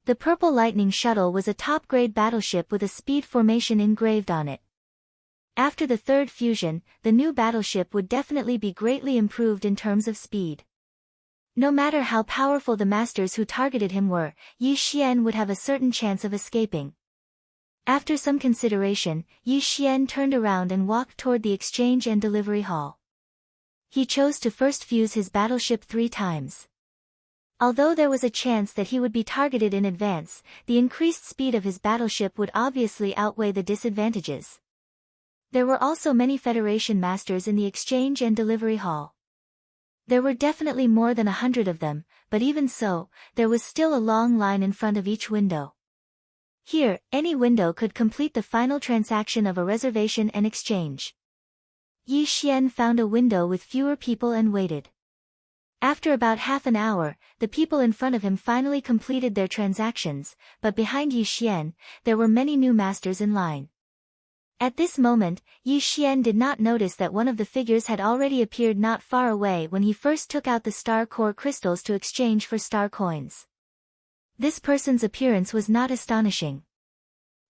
The Purple Lightning Shuttle was a top-grade battleship with a speed formation engraved on it. After the third fusion, the new battleship would definitely be greatly improved in terms of speed. No matter how powerful the masters who targeted him were, Yi Xian would have a certain chance of escaping. After some consideration, Yi Xian turned around and walked toward the exchange and delivery hall. He chose to first fuse his battleship 3 times. Although there was a chance that he would be targeted in advance, the increased speed of his battleship would obviously outweigh the disadvantages. There were also many Federation masters in the exchange and delivery hall. There were definitely more than 100 of them, but even so, there was still a long line in front of each window. Here, any window could complete the final transaction of a reservation and exchange. Yi Xian found a window with fewer people and waited. After about half an hour, the people in front of him finally completed their transactions, but behind Yi Xian, there were many new masters in line. At this moment, Yi Xian did not notice that one of the figures had already appeared not far away when he first took out the star core crystals to exchange for star coins. This person's appearance was not astonishing.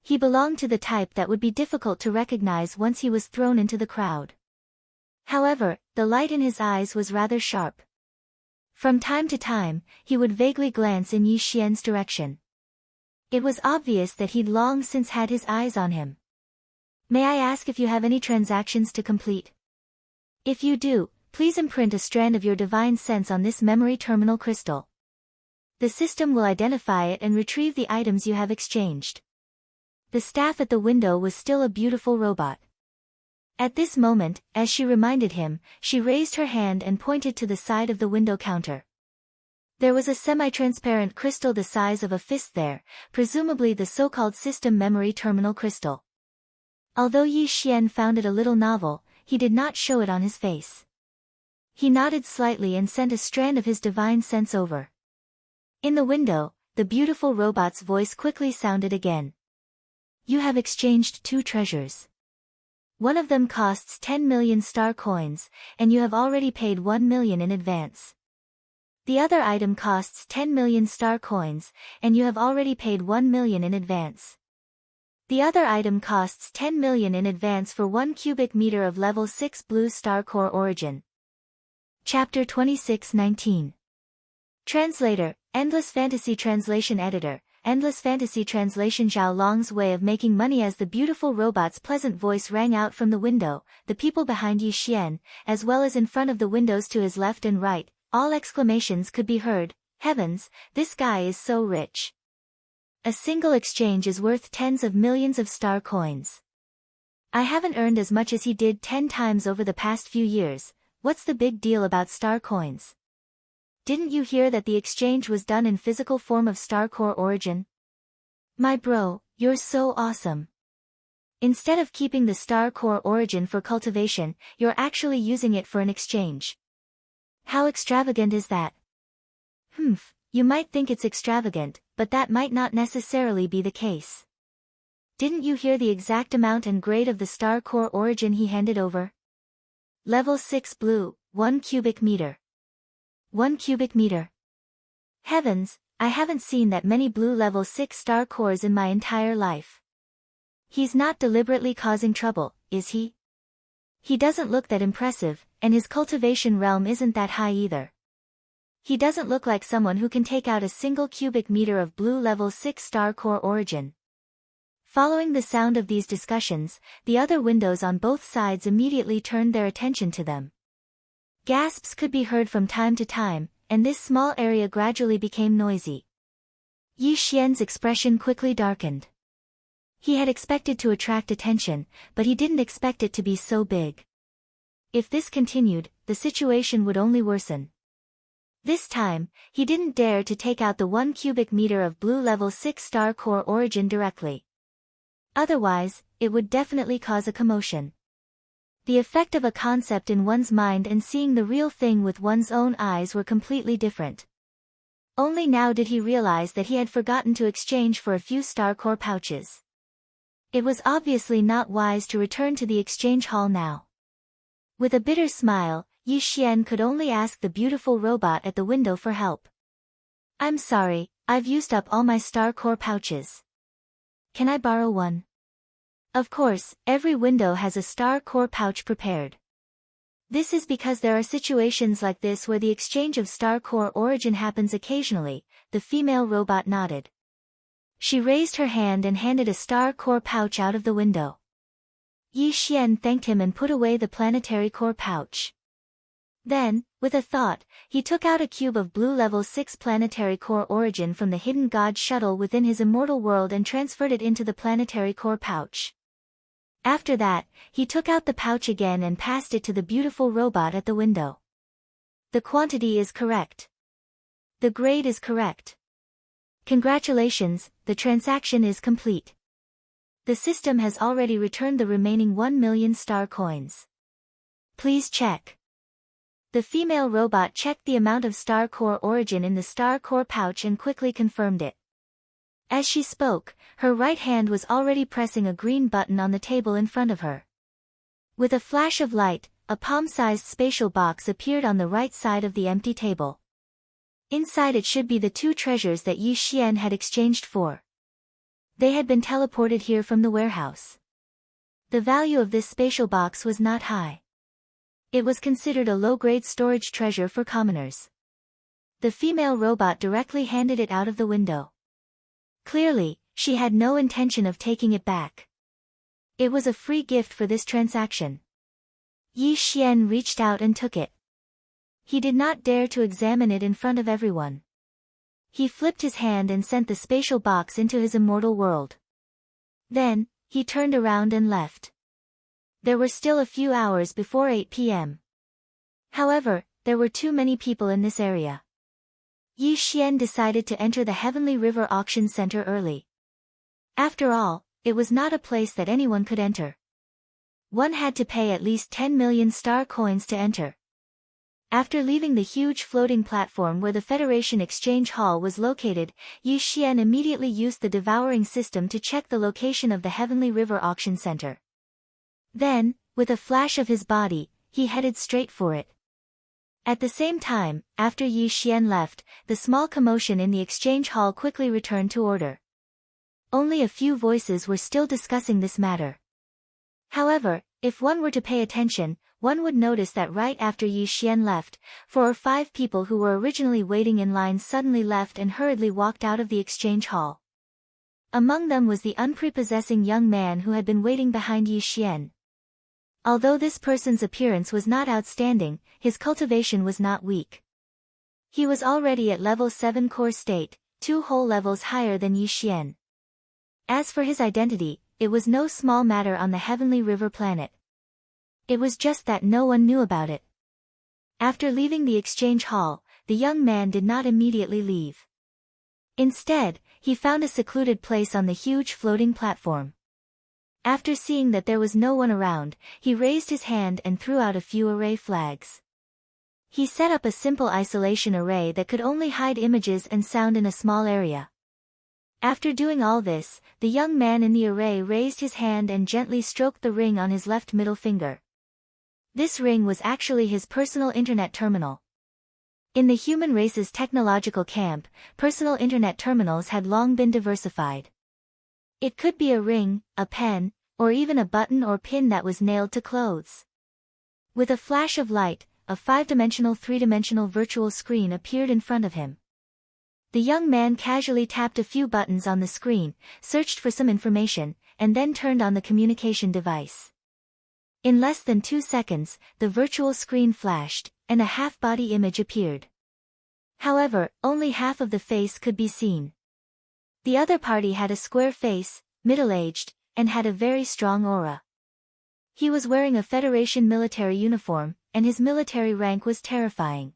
He belonged to the type that would be difficult to recognize once he was thrown into the crowd. However, the light in his eyes was rather sharp. From time to time, he would vaguely glance in Yi Xian's direction. It was obvious that he'd long since had his eyes on him. May I ask if you have any transactions to complete? If you do, please imprint a strand of your divine sense on this memory terminal crystal. The system will identify it and retrieve the items you have exchanged. The staff at the window was still a beautiful robot. At this moment, as she reminded him, she raised her hand and pointed to the side of the window counter. There was a semi-transparent crystal the size of a fist there, presumably the so-called system memory terminal crystal. Although Yi Xian found it a little novel, he did not show it on his face. He nodded slightly and sent a strand of his divine sense over. In the window, the beautiful robot's voice quickly sounded again. You have exchanged 2 treasures. One of them costs 10 million star coins, and you have already paid 1 million in advance. The other item costs 10 million star coins, and you have already paid 1 million in advance. The other item costs 10 million in advance for 1 cubic meter of level 6 blue star core origin. Chapter 26:19. Translator, Endless Fantasy Translation Editor, Endless Fantasy Translation. Zhao Long's way of making money. As the beautiful robot's pleasant voice rang out from the window, the people behind Yi Xian, as well as in front of the windows to his left and right, all exclamations could be heard. Heavens, this guy is so rich. A single exchange is worth tens of millions of star coins. I haven't earned as much as he did 10 times over the past few years. What's the big deal about star coins? Didn't you hear that the exchange was done in physical form of star core origin? My bro, you're so awesome. Instead of keeping the star core origin for cultivation, you're actually using it for an exchange. How extravagant is that? You might think it's extravagant, but that might not necessarily be the case. Didn't you hear the exact amount and grade of the star core origin he handed over? Level 6 blue, 1 cubic meter. 1 cubic meter. Heavens, I haven't seen that many blue level 6 star cores in my entire life. He's not deliberately causing trouble, is he? He doesn't look that impressive, and his cultivation realm isn't that high either. He doesn't look like someone who can take out a single cubic meter of blue level 6 star core origin. Following the sound of these discussions, the other windows on both sides immediately turned their attention to them. Gasps could be heard from time to time, and this small area gradually became noisy. Yi Xian's expression quickly darkened. He had expected to attract attention, but he didn't expect it to be so big. If this continued, the situation would only worsen. This time, he didn't dare to take out the 1 cubic meter of blue level 6 star core origin directly. Otherwise, it would definitely cause a commotion. The effect of a concept in one's mind and seeing the real thing with one's own eyes were completely different. Only now did he realize that he had forgotten to exchange for a few star core pouches. It was obviously not wise to return to the exchange hall now. With a bitter smile, Yi Xian could only ask the beautiful robot at the window for help. "I'm sorry, I've used up all my star core pouches. Can I borrow one?" Of course, every window has a star core pouch prepared. This is because there are situations like this where the exchange of star core origin happens occasionally. The female robot nodded. She raised her hand and handed a star core pouch out of the window. Yi Xian thanked him and put away the planetary core pouch. Then, with a thought, he took out a cube of blue level 6 planetary core origin from the hidden god shuttle within his immortal world and transferred it into the planetary core pouch. After that, he took out the pouch again and passed it to the beautiful robot at the window. The quantity is correct. The grade is correct. Congratulations, the transaction is complete. The system has already returned the remaining 1 million star coins. Please check. The female robot checked the amount of star core origin in the star core pouch and quickly confirmed it. As she spoke, her right hand was already pressing a green button on the table in front of her. With a flash of light, a palm-sized spatial box appeared on the right side of the empty table. Inside it should be the 2 treasures that Yi Xian had exchanged for. They had been teleported here from the warehouse. The value of this spatial box was not high. It was considered a low-grade storage treasure for commoners. The female robot directly handed it out of the window. Clearly, she had no intention of taking it back. It was a free gift for this transaction. Yi Xian reached out and took it. He did not dare to examine it in front of everyone. He flipped his hand and sent the spatial box into his immortal world. Then, he turned around and left. There were still a few hours before 8 p.m. However, there were too many people in this area. Yi Xian decided to enter the Heavenly River Auction Center early. After all, it was not a place that anyone could enter. One had to pay at least 10 million star coins to enter. After leaving the huge floating platform where the Federation Exchange Hall was located, Yi Xian immediately used the devouring system to check the location of the Heavenly River Auction Center. Then, with a flash of his body, he headed straight for it. At the same time, after Yi Xian left, the small commotion in the exchange hall quickly returned to order. Only a few voices were still discussing this matter. However, if one were to pay attention, one would notice that right after Yi Xian left, 4 or 5 people who were originally waiting in line suddenly left and hurriedly walked out of the exchange hall. Among them was the unprepossessing young man who had been waiting behind Yi Xian. Although this person's appearance was not outstanding, his cultivation was not weak. He was already at level 7 core state, 2 whole levels higher than Yi Xian. As for his identity, it was no small matter on the Heavenly River planet. It was just that no one knew about it. After leaving the exchange hall, the young man did not immediately leave. Instead, he found a secluded place on the huge floating platform. After seeing that there was no one around, he raised his hand and threw out a few array flags. He set up a simple isolation array that could only hide images and sound in a small area. After doing all this, the young man in the array raised his hand and gently stroked the ring on his left middle finger. This ring was actually his personal internet terminal. In the human race's technological camp, personal internet terminals had long been diversified. It could be a ring, a pen, or even a button or pin that was nailed to clothes. With a flash of light, a 5-dimensional 3-dimensional virtual screen appeared in front of him. The young man casually tapped a few buttons on the screen, searched for some information, and then turned on the communication device. In less than 2 seconds, the virtual screen flashed, and a half-body image appeared. However, only half of the face could be seen. The other party had a square face, middle-aged, and had a very strong aura. He was wearing a Federation military uniform, and his military rank was terrifying.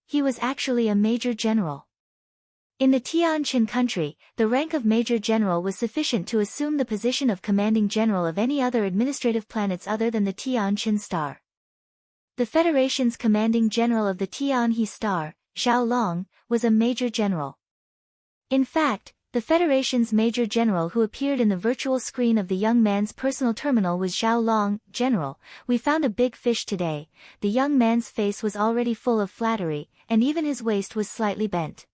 He was actually a major general. In the Tianqin country, the rank of Major General was sufficient to assume the position of Commanding General of any other administrative planets other than the Tianqin star. The Federation's Commanding General of the Tianhe star, Zhao Long, was a Major General. In fact, the Federation's Major General who appeared in the virtual screen of the young man's personal terminal was Zhao Long. "General, we found a big fish today." The young man's face was already full of flattery, and even his waist was slightly bent.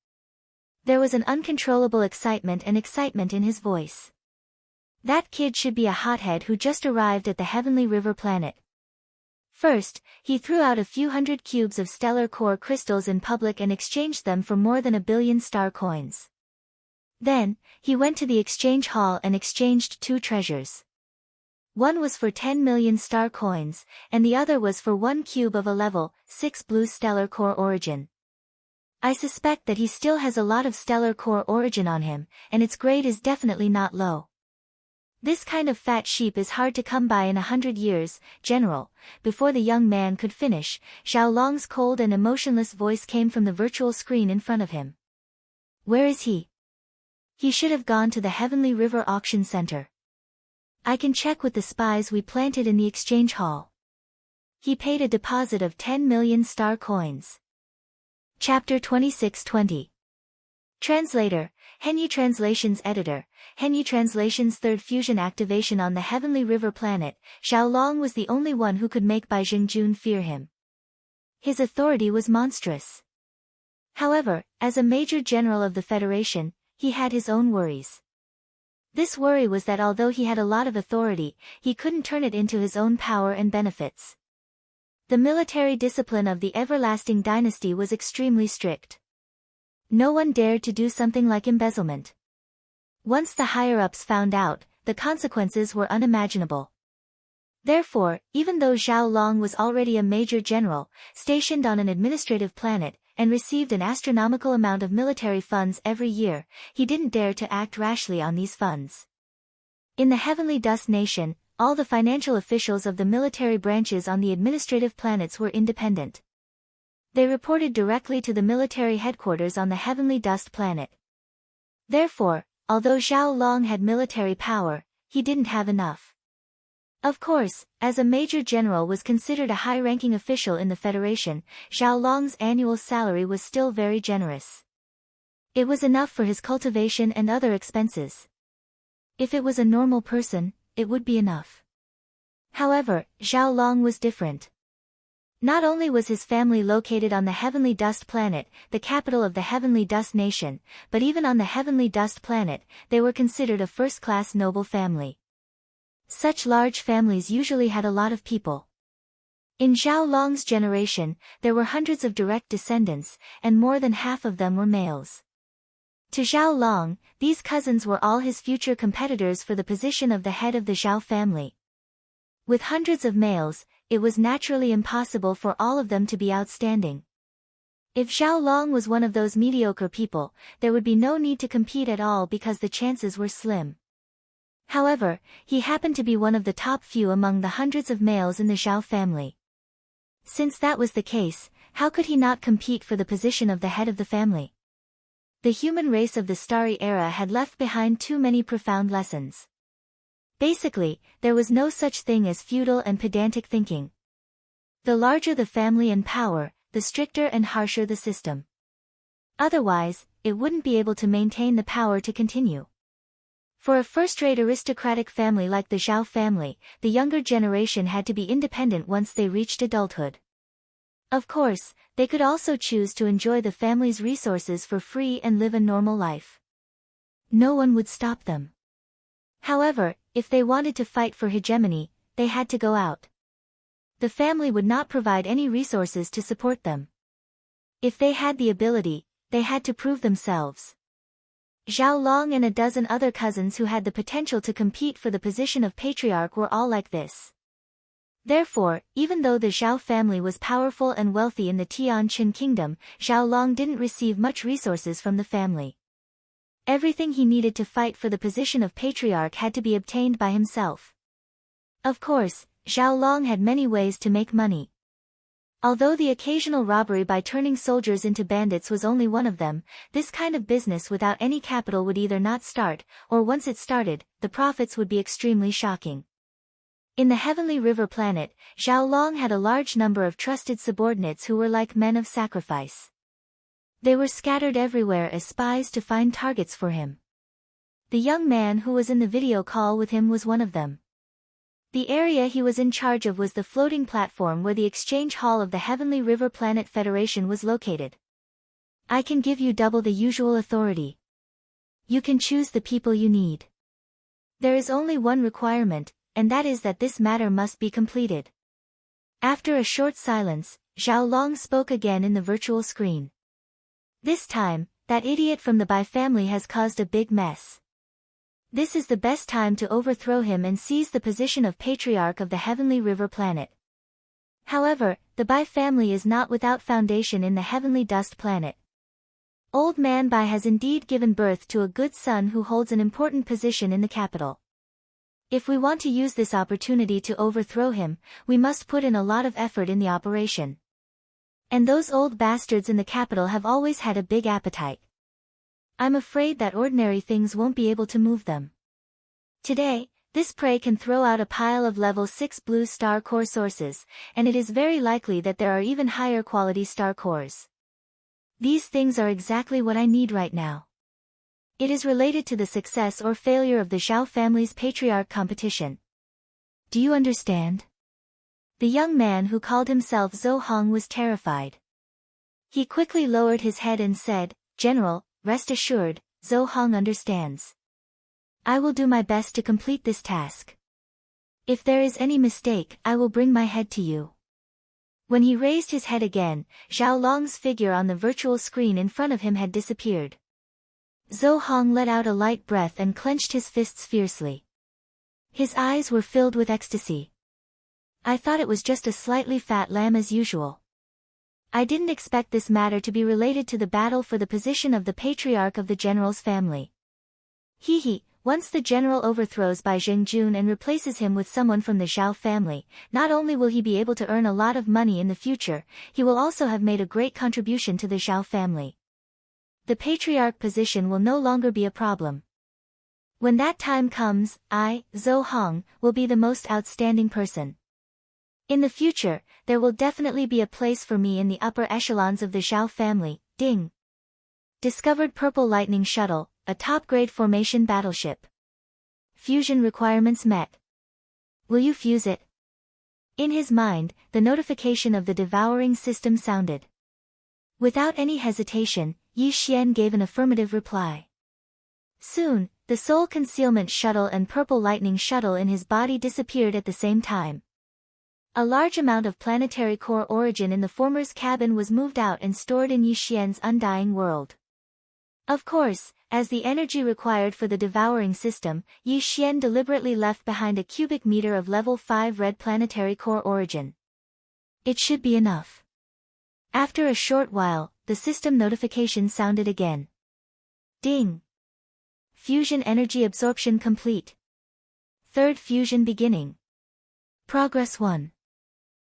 There was an uncontrollable excitement in his voice. That kid should be a hothead who just arrived at the Heavenly River planet. First, he threw out a few hundred cubes of stellar core crystals in public and exchanged them for more than 1 billion star coins. Then, he went to the exchange hall and exchanged 2 treasures. One was for 10 million star coins, and the other was for 1 cube of a level 6 blue stellar core origin. I suspect that he still has a lot of stellar core origin on him, and its grade is definitely not low. This kind of fat sheep is hard to come by in 100 years, General. Before the young man could finish, Zhao Long's cold and emotionless voice came from the virtual screen in front of him. Where is he? He should have gone to the Heavenly River Auction Center. I can check with the spies we planted in the exchange hall. He paid a deposit of 10 million star coins. Chapter 2620. Translator, Henyu Translations Editor, Henyu Translations Third Fusion Activation on the Heavenly River planet. Zhao Long was the only one who could make Bai Jingjun fear him. His authority was monstrous. However, as a Major General of the Federation, he had his own worries. This worry was that although he had a lot of authority, he couldn't turn it into his own power and benefits. The military discipline of the Everlasting Dynasty was extremely strict. No one dared to do something like embezzlement. Once the higher-ups found out, the consequences were unimaginable. Therefore, even though Zhao Long was already a major general, stationed on an administrative planet, and received an astronomical amount of military funds every year, he didn't dare to act rashly on these funds. In the Heavenly Dust Nation, all the financial officials of the military branches on the administrative planets were independent. They reported directly to the military headquarters on the Heavenly Dust planet. Therefore, although Zhao Long had military power, he didn't have enough. Of course, as a major general was considered a high-ranking official in the Federation, Zhao Long's annual salary was still very generous. It was enough for his cultivation and other expenses. If it was a normal person, it would be enough. However, Zhao Long was different. Not only was his family located on the Heavenly Dust planet, the capital of the Heavenly Dust Nation, but even on the Heavenly Dust planet, they were considered a first-class noble family. Such large families usually had a lot of people. In Zhao Long's generation, there were hundreds of direct descendants, and more than half of them were males. To Zhao Long, these cousins were all his future competitors for the position of the head of the Zhao family. With hundreds of males, it was naturally impossible for all of them to be outstanding. If Zhao Long was one of those mediocre people, there would be no need to compete at all because the chances were slim. However, he happened to be one of the top few among the hundreds of males in the Zhao family. Since that was the case, how could he not compete for the position of the head of the family? The human race of the Starry Era had left behind too many profound lessons. Basically, there was no such thing as feudal and pedantic thinking. The larger the family and power, the stricter and harsher the system. Otherwise, it wouldn't be able to maintain the power to continue. For a first-rate aristocratic family like the Zhao family, the younger generation had to be independent once they reached adulthood. Of course, they could also choose to enjoy the family's resources for free and live a normal life. No one would stop them. However, if they wanted to fight for hegemony, they had to go out. The family would not provide any resources to support them. If they had the ability, they had to prove themselves. Zhao Long and a dozen other cousins who had the potential to compete for the position of patriarch were all like this. Therefore, even though the Zhao family was powerful and wealthy in the Tianqin kingdom, Zhao Long didn't receive much resources from the family. Everything he needed to fight for the position of patriarch had to be obtained by himself. Of course, Zhao Long had many ways to make money. Although the occasional robbery by turning soldiers into bandits was only one of them, this kind of business without any capital would either not start, or once it started, the profits would be extremely shocking. In the Heavenly River planet, Zhao Long had a large number of trusted subordinates who were like men of sacrifice. They were scattered everywhere as spies to find targets for him. The young man who was in the video call with him was one of them. The area he was in charge of was the floating platform where the exchange hall of the Heavenly River Planet Federation was located. I can give you double the usual authority. You can choose the people you need. There is only one requirement, and that is that this matter must be completed. After a short silence, Zhao Long spoke again in the virtual screen. This time, that idiot from the Bai family has caused a big mess. This is the best time to overthrow him and seize the position of patriarch of the Heavenly River planet. However, the Bai family is not without foundation in the Heavenly Dust planet. Old Man Bai has indeed given birth to a good son who holds an important position in the capital. If we want to use this opportunity to overthrow him, we must put in a lot of effort in the operation. And those old bastards in the capital have always had a big appetite. I'm afraid that ordinary things won't be able to move them. Today, this prey can throw out a pile of level 6 blue star core sources, and it is very likely that there are even higher quality star cores. These things are exactly what I need right now. It is related to the success or failure of the Zhao family's patriarch competition. Do you understand? The young man who called himself Zhou Hong was terrified. He quickly lowered his head and said, "General, rest assured, Zhou Hong understands. I will do my best to complete this task. If there is any mistake, I will bring my head to you." When he raised his head again, Zhao Long's figure on the virtual screen in front of him had disappeared. Zhou Hong let out a light breath and clenched his fists fiercely. His eyes were filled with ecstasy. I thought it was just a slightly fat lamb as usual. I didn't expect this matter to be related to the battle for the position of the patriarch of the general's family. Once the general overthrows Bai Zhengjun and replaces him with someone from the Zhao family, not only will he be able to earn a lot of money in the future, he will also have made a great contribution to the Zhao family. The patriarch position will no longer be a problem. When that time comes, I, Zhou Hong, will be the most outstanding person. In the future, there will definitely be a place for me in the upper echelons of the Zhao family. Ding! Discovered Purple Lightning Shuttle, a top-grade formation battleship. Fusion requirements met. Will you fuse it? In his mind, the notification of the devouring system sounded. Without any hesitation, Yi Xian gave an affirmative reply. Soon, the Soul Concealment Shuttle and Purple Lightning Shuttle in his body disappeared at the same time. A large amount of planetary core origin in the former's cabin was moved out and stored in Yi Xian's undying world. Of course, as the energy required for the devouring system, Yi Xian deliberately left behind a cubic meter of level 5 red planetary core origin. It should be enough. After a short while, the system notification sounded again. Ding! Fusion energy absorption complete. Third fusion beginning. Progress 1.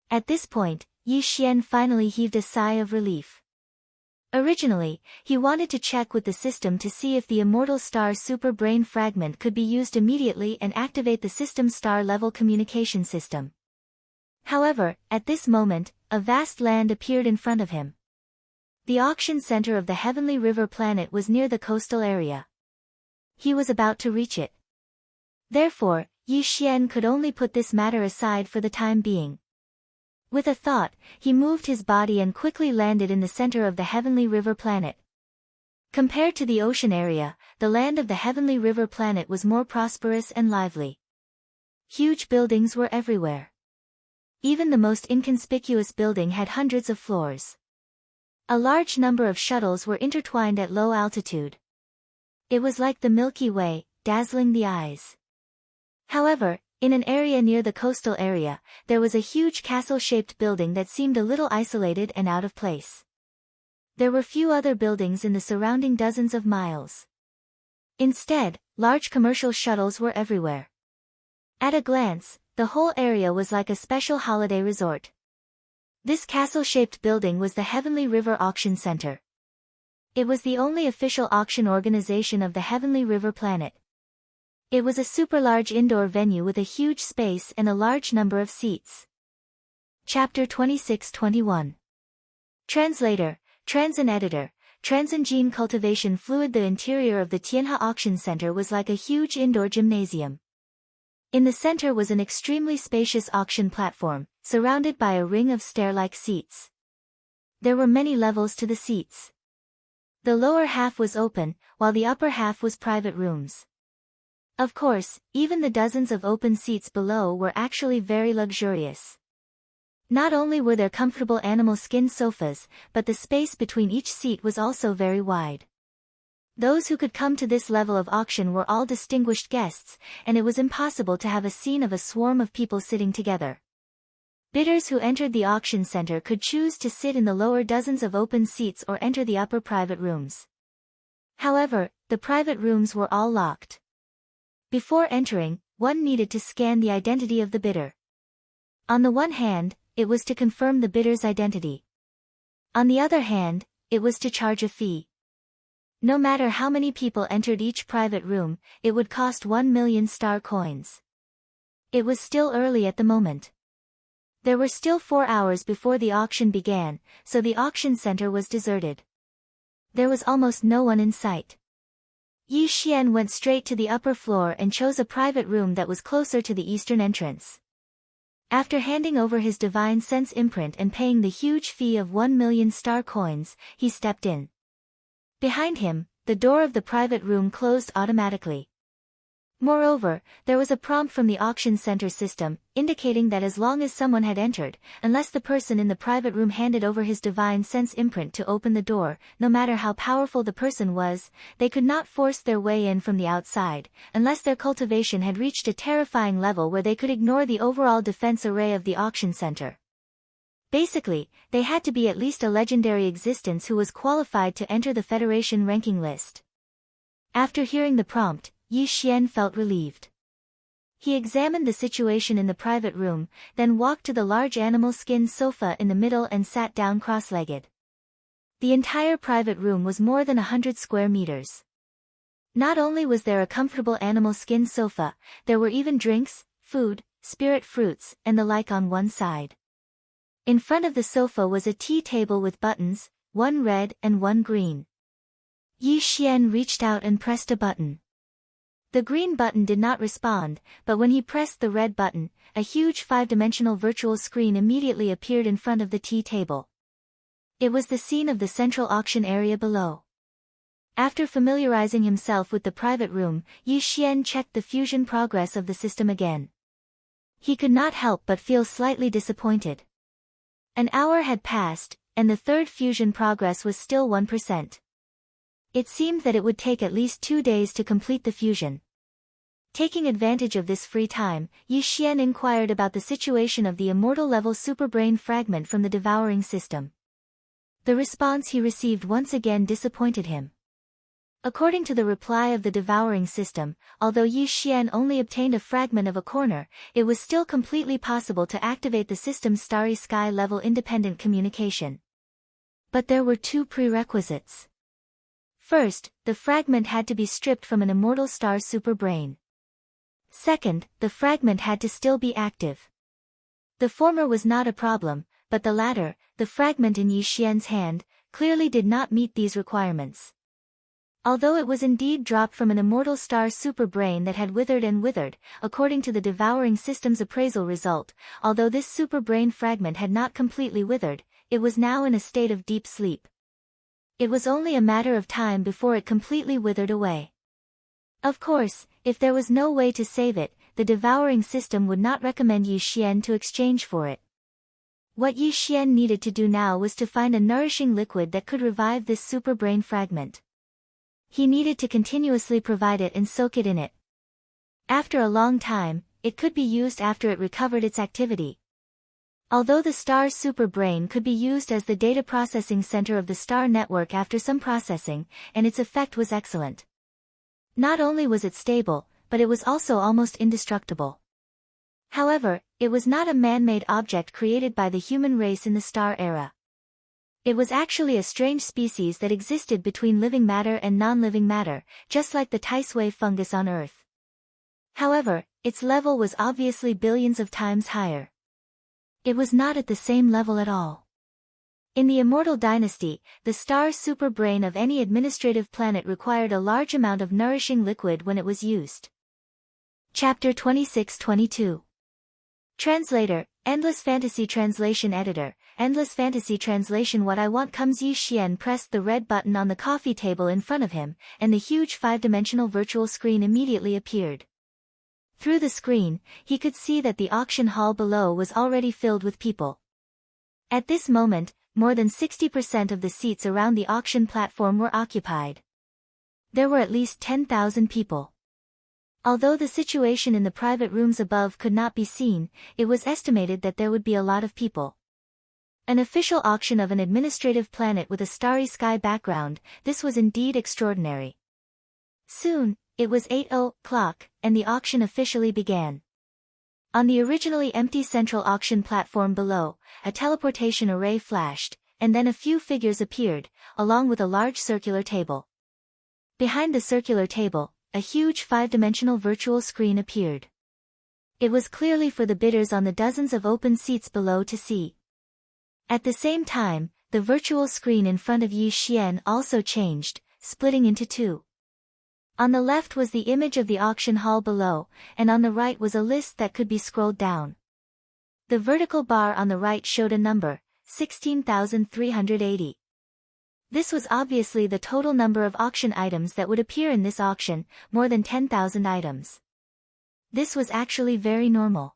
At this point, Yi Xian finally heaved a sigh of relief. Originally, he wanted to check with the system to see if the Immortal Star Super Brain Fragment could be used immediately and activate the system's star-level communication system. However, at this moment, a vast land appeared in front of him. The auction center of the Heavenly River planet was near the coastal area. He was about to reach it. Therefore, Yi Xian could only put this matter aside for the time being. With a thought, he moved his body and quickly landed in the center of the Heavenly River planet. Compared to the ocean area, the land of the Heavenly River planet was more prosperous and lively. Huge buildings were everywhere. Even the most inconspicuous building had hundreds of floors. A large number of shuttles were intertwined at low altitude. It was like the Milky Way, dazzling the eyes. However, in an area near the coastal area, there was a huge castle-shaped building that seemed a little isolated and out of place. There were few other buildings in the surrounding dozens of miles. Instead, large commercial shuttles were everywhere. At a glance, the whole area was like a special holiday resort. This castle-shaped building was the Heavenly River Auction Center. It was the only official auction organization of the Heavenly River planet. It was a super-large indoor venue with a huge space and a large number of seats. Chapter 26-21. Translator, Transin Editor, Transin Gene Cultivation Fluid. The interior of the Tianhe Auction Center was like a huge indoor gymnasium. In the center was an extremely spacious auction platform, surrounded by a ring of stair-like seats. There were many levels to the seats. The lower half was open, while the upper half was private rooms. Of course, even the dozens of open seats below were actually very luxurious. Not only were there comfortable animal skin sofas, but the space between each seat was also very wide. Those who could come to this level of auction were all distinguished guests, and it was impossible to have a scene of a swarm of people sitting together. Bidders who entered the auction center could choose to sit in the lower dozens of open seats or enter the upper private rooms. However, the private rooms were all locked. Before entering, one needed to scan the identity of the bidder. On the one hand, it was to confirm the bidder's identity. On the other hand, it was to charge a fee. No matter how many people entered each private room, it would cost 1 million star coins. It was still early at the moment. There were still 4 hours before the auction began, so the auction center was deserted. There was almost no one in sight. Yi Xian went straight to the upper floor and chose a private room that was closer to the eastern entrance. After handing over his divine sense imprint and paying the huge fee of 1 million star coins, he stepped in. Behind him, the door of the private room closed automatically. Moreover, there was a prompt from the auction center system, indicating that as long as someone had entered, unless the person in the private room handed over his divine sense imprint to open the door, no matter how powerful the person was, they could not force their way in from the outside, unless their cultivation had reached a terrifying level where they could ignore the overall defense array of the auction center. Basically, they had to be at least a legendary existence who was qualified to enter the Federation ranking list. After hearing the prompt, Yi Xian felt relieved. He examined the situation in the private room, then walked to the large animal skin sofa in the middle and sat down cross-legged. The entire private room was more than 100 square meters. Not only was there a comfortable animal skin sofa, there were even drinks, food, spirit fruits, and the like on one side. In front of the sofa was a tea table with buttons, one red and one green. Yi Xian reached out and pressed a button. The green button did not respond, but when he pressed the red button, a huge 5-dimensional virtual screen immediately appeared in front of the tea table. It was the scene of the central auction area below. After familiarizing himself with the private room, Yi Xian checked the fusion progress of the system again. He could not help but feel slightly disappointed. An hour had passed, and the third fusion progress was still 1%. It seemed that it would take at least 2 days to complete the fusion. Taking advantage of this free time, Yi Xian inquired about the situation of the immortal-level superbrain fragment from the devouring system. The response he received once again disappointed him. According to the reply of the devouring system, although Yi Xian only obtained a fragment of a corner, it was still completely possible to activate the system's starry sky level independent communication. But there were 2 prerequisites. First, the fragment had to be stripped from an immortal star superbrain. Second, the fragment had to still be active. The former was not a problem, but the latter, the fragment in Yi Xian's hand, clearly did not meet these requirements. Although it was indeed dropped from an immortal star superbrain that had withered and withered, according to the devouring system's appraisal result, although this superbrain fragment had not completely withered, it was now in a state of deep sleep. It was only a matter of time before it completely withered away. Of course, if there was no way to save it, the devouring system would not recommend Yi Xian to exchange for it. What Yi Xian needed to do now was to find a nourishing liquid that could revive this superbrain fragment. He needed to continuously provide it and soak it in it. After a long time, it could be used after it recovered its activity. Although the star's superbrain could be used as the data processing center of the star network after some processing, and its effect was excellent. Not only was it stable, but it was also almost indestructible. However, it was not a man-made object created by the human race in the star era. It was actually a strange species that existed between living matter and non-living matter, just like the Tisway fungus on Earth. However, its level was obviously billions of times higher. It was not at the same level at all. In the Immortal Dynasty, the star superbrain of any administrative planet required a large amount of nourishing liquid when it was used. Chapter 26-22. Translator, Endless Fantasy Translation Editor, Endless Fantasy Translation. What I want comes. Yi Xian pressed the red button on the coffee table in front of him, and the huge five-dimensional virtual screen immediately appeared. Through the screen, he could see that the auction hall below was already filled with people. At this moment, more than 60% of the seats around the auction platform were occupied. There were at least 10,000 people. Although the situation in the private rooms above could not be seen, it was estimated that there would be a lot of people. An official auction of an administrative planet with a starry sky background, this was indeed extraordinary. Soon, it was 8 o'clock, and the auction officially began. On the originally empty central auction platform below, a teleportation array flashed, and then a few figures appeared, along with a large circular table. Behind the circular table, a huge five-dimensional virtual screen appeared. It was clearly for the bidders on the dozens of open seats below to see. At the same time, the virtual screen in front of Yi Xian also changed, splitting into two. On the left was the image of the auction hall below, and on the right was a list that could be scrolled down. The vertical bar on the right showed a number, 16,380. This was obviously the total number of auction items that would appear in this auction, more than 10,000 items. This was actually very normal.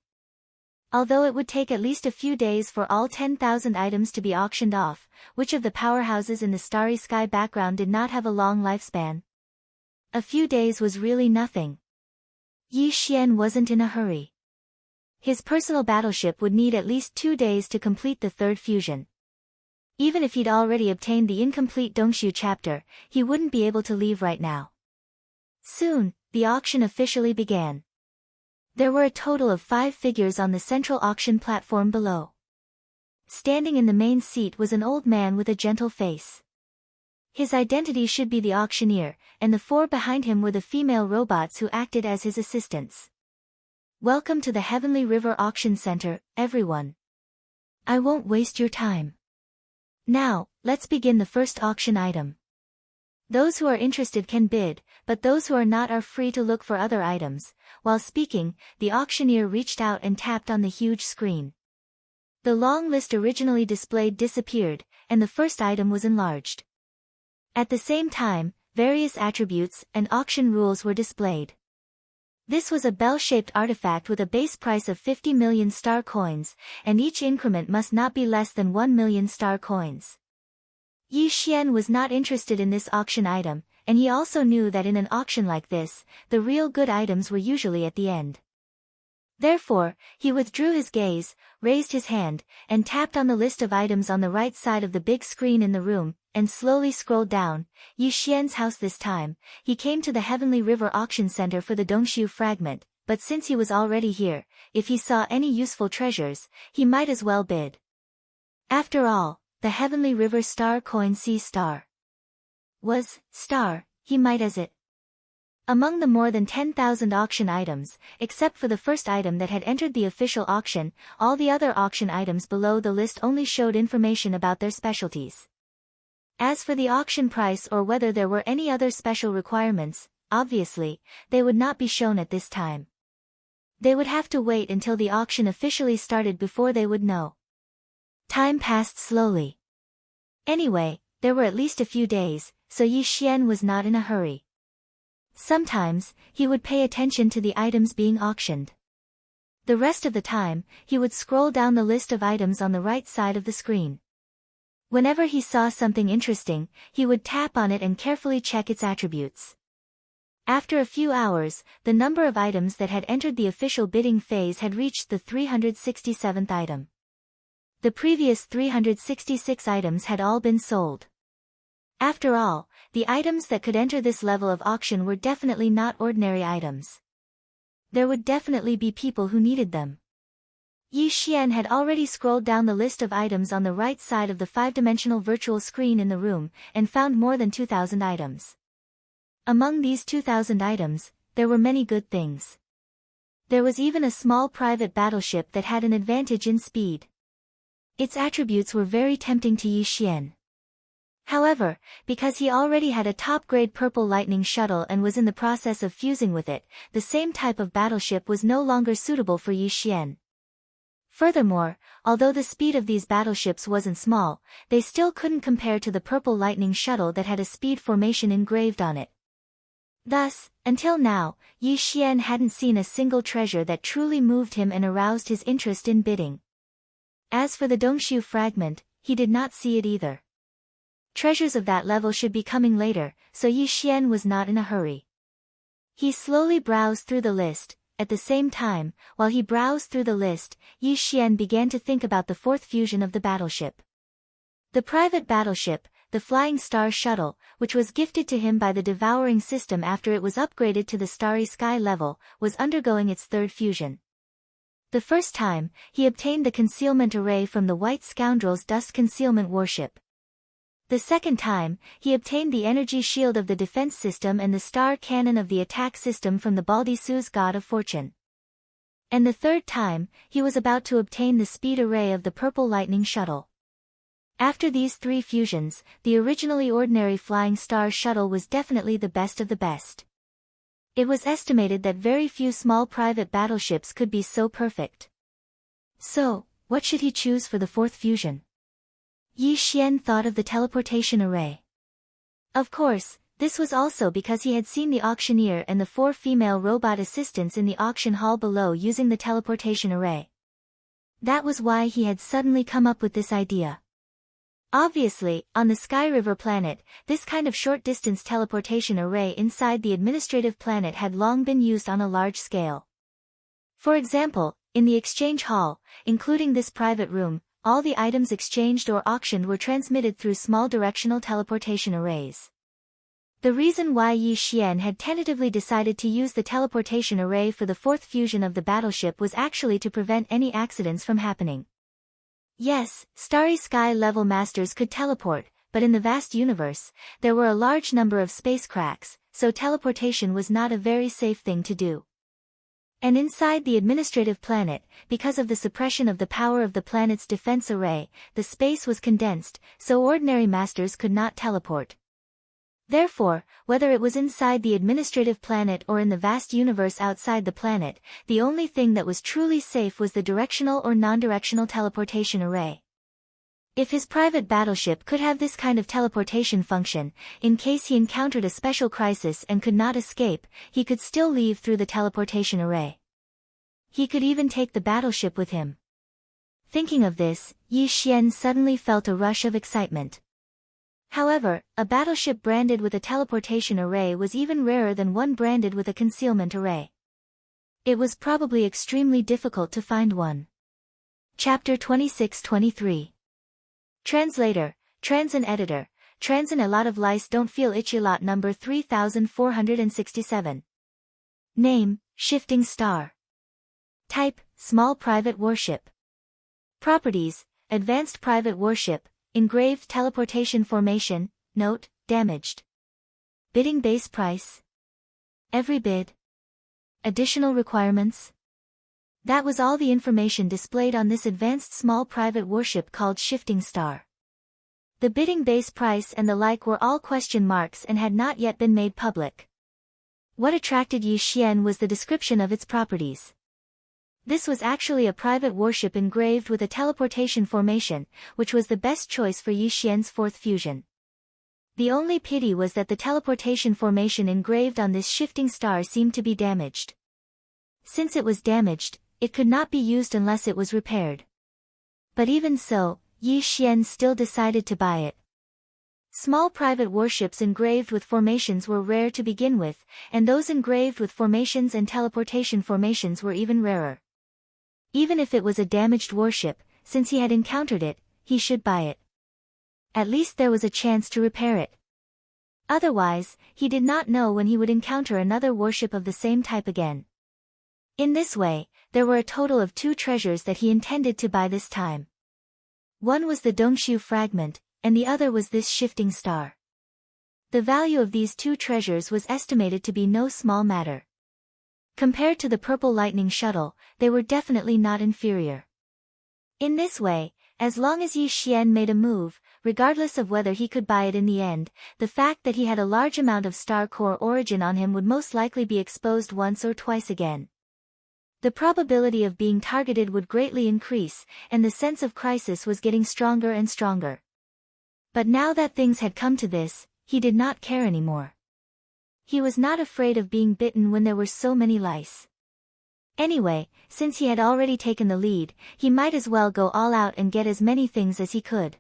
Although it would take at least a few days for all 10,000 items to be auctioned off, which of the powerhouses in the starry sky background did not have a long lifespan? A few days was really nothing. Yi Xian wasn't in a hurry. His personal battleship would need at least 2 days to complete the third fusion. Even if he'd already obtained the incomplete Dongshu chapter, he wouldn't be able to leave right now. Soon, the auction officially began. There were a total of 5 figures on the central auction platform below. Standing in the main seat was an old man with a gentle face. His identity should be the auctioneer, and the 4 behind him were the female robots who acted as his assistants. Welcome to the Heavenly River Auction Center, everyone. I won't waste your time. Now, let's begin the first auction item. Those who are interested can bid, but those who are not are free to look for other items. While speaking, the auctioneer reached out and tapped on the huge screen. The long list originally displayed disappeared, and the first item was enlarged. At the same time, various attributes and auction rules were displayed. This was a bell-shaped artifact with a base price of 50 million star coins, and each increment must not be less than 1 million star coins. Yi Xian was not interested in this auction item, and he also knew that in an auction like this, the real good items were usually at the end. Therefore, he withdrew his gaze, raised his hand, and tapped on the list of items on the right side of the big screen in the room, and slowly scrolled down. Yi Xian's house this time. He came to the Heavenly River Auction Center for the Dongshu fragment, but since he was already here, if he saw any useful treasures, he might as well bid. After all, the Heavenly River star coin C star was star, he might as it. Among the more than 10,000 auction items, except for the first item that had entered the official auction, all the other auction items below the list only showed information about their specialties. As for the auction price or whether there were any other special requirements, obviously, they would not be shown at this time. They would have to wait until the auction officially started before they would know. Time passed slowly. Anyway, there were at least a few days, so Yi Xian was not in a hurry. Sometimes, he would pay attention to the items being auctioned. The rest of the time, he would scroll down the list of items on the right side of the screen. Whenever he saw something interesting, he would tap on it and carefully check its attributes. After a few hours, the number of items that had entered the official bidding phase had reached the 367th item. The previous 366 items had all been sold. After all, the items that could enter this level of auction were definitely not ordinary items. There would definitely be people who needed them. Yi Xian had already scrolled down the list of items on the right side of the five-dimensional virtual screen in the room, and found more than 2,000 items. Among these 2,000 items, there were many good things. There was even a small private battleship that had an advantage in speed. Its attributes were very tempting to Yi Xian. However, because he already had a top-grade purple lightning shuttle and was in the process of fusing with it, the same type of battleship was no longer suitable for Yi Xian. Furthermore, although the speed of these battleships wasn't small, they still couldn't compare to the purple lightning shuttle that had a speed formation engraved on it. Thus, until now, Yi Xian hadn't seen a single treasure that truly moved him and aroused his interest in bidding. As for the Dongshu fragment, he did not see it either. Treasures of that level should be coming later, so Yi Xian was not in a hurry. He slowly browsed through the list. At the same time, while he browsed through the list, Yi Xian began to think about the fourth fusion of the battleship. The private battleship, the Flying Star Shuttle, which was gifted to him by the Devouring System after it was upgraded to the Starry Sky level, was undergoing its third fusion. The first time, he obtained the concealment array from the White Scoundrel's Dust Concealment Warship. The second time, he obtained the energy shield of the defense system and the star cannon of the attack system from the Baldisu's God of Fortune. And the third time, he was about to obtain the speed array of the Purple Lightning Shuttle. After these three fusions, the originally ordinary Flying Star Shuttle was definitely the best of the best. It was estimated that very few small private battleships could be so perfect. So, what should he choose for the fourth fusion? Yi Xian thought of the teleportation array. Of course, this was also because he had seen the auctioneer and the 4 female robot assistants in the auction hall below using the teleportation array. That was why he had suddenly come up with this idea. Obviously, on the Sky River planet, this kind of short-distance teleportation array inside the administrative planet had long been used on a large scale. For example, in the exchange hall, including this private room, all the items exchanged or auctioned were transmitted through small directional teleportation arrays. The reason why Yi Xian had tentatively decided to use the teleportation array for the fourth fusion of the battleship was actually to prevent any accidents from happening. Yes, Starry Sky level masters could teleport, but in the vast universe, there were a large number of space cracks, so teleportation was not a very safe thing to do. And inside the administrative planet, because of the suppression of the power of the planet's defense array, the space was condensed, so ordinary masters could not teleport. Therefore, whether it was inside the administrative planet or in the vast universe outside the planet, the only thing that was truly safe was the directional or non-directional teleportation array. If his private battleship could have this kind of teleportation function, in case he encountered a special crisis and could not escape, he could still leave through the teleportation array. He could even take the battleship with him. Thinking of this, Yi Xian suddenly felt a rush of excitement. However, a battleship branded with a teleportation array was even rarer than one branded with a concealment array. It was probably extremely difficult to find one. Chapter 26-23. Translator, Transin Editor, Transin A lot of lice don't feel itchy. Lot number 3467. Name, Shifting Star. Type, Small Private Warship. Properties, Advanced Private Warship, Engraved Teleportation Formation, Note, Damaged. Bidding Base Price. Every bid. Additional requirements. That was all the information displayed on this advanced small private warship called Shifting Star. The bidding base price and the like were all question marks and had not yet been made public. What attracted Yi Xian was the description of its properties. This was actually a private warship engraved with a teleportation formation, which was the best choice for Yi Xian's fourth fusion. The only pity was that the teleportation formation engraved on this shifting star seemed to be damaged. Since it was damaged, it could not be used unless it was repaired. But even so, Yi Xian still decided to buy it. Small private warships engraved with formations were rare to begin with, and those engraved with formations and teleportation formations were even rarer. Even if it was a damaged warship, since he had encountered it, he should buy it. At least there was a chance to repair it. Otherwise, he did not know when he would encounter another warship of the same type again. In this way, there were a total of 2 treasures that he intended to buy this time. One was the Dongshu fragment, and the other was this shifting star. The value of these 2 treasures was estimated to be no small matter. Compared to the purple lightning shuttle, they were definitely not inferior. In this way, as long as Yi Xian made a move, regardless of whether he could buy it in the end, the fact that he had a large amount of star core origin on him would most likely be exposed once or twice again. The probability of being targeted would greatly increase, and the sense of crisis was getting stronger and stronger. But now that things had come to this, he did not care anymore. He was not afraid of being bitten when there were so many lice. Anyway, since he had already taken the lead, he might as well go all out and get as many things as he could.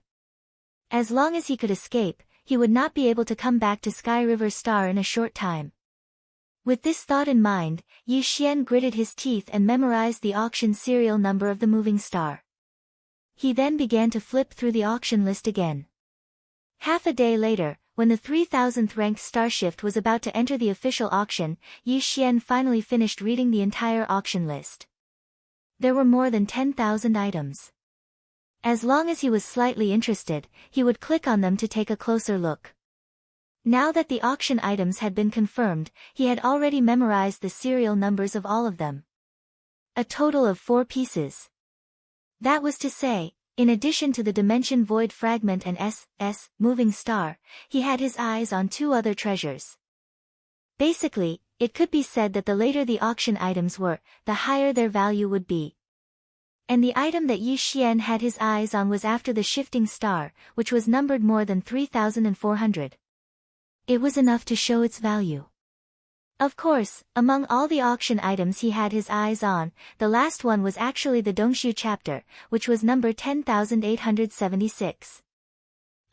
As long as he could escape, he would not be able to come back to Sky River Star in a short time. With this thought in mind, Yi Xian gritted his teeth and memorized the auction serial number of the moving star. He then began to flip through the auction list again. Half a day later, when the 3000th ranked starshift was about to enter the official auction, Yi Xian finally finished reading the entire auction list. There were more than 10,000 items. As long as he was slightly interested, he would click on them to take a closer look. Now that the auction items had been confirmed, he had already memorized the serial numbers of all of them. A total of 4 pieces. That was to say, in addition to the Dimension Void Fragment and S moving star, he had his eyes on 2 other treasures. Basically, it could be said that the later the auction items were, the higher their value would be. And the item that Yi Xian had his eyes on was after the shifting star, which was numbered more than 3,400. It was enough to show its value. Of course, among all the auction items he had his eyes on, the last one was actually the Dongshu chapter, which was number 10,876.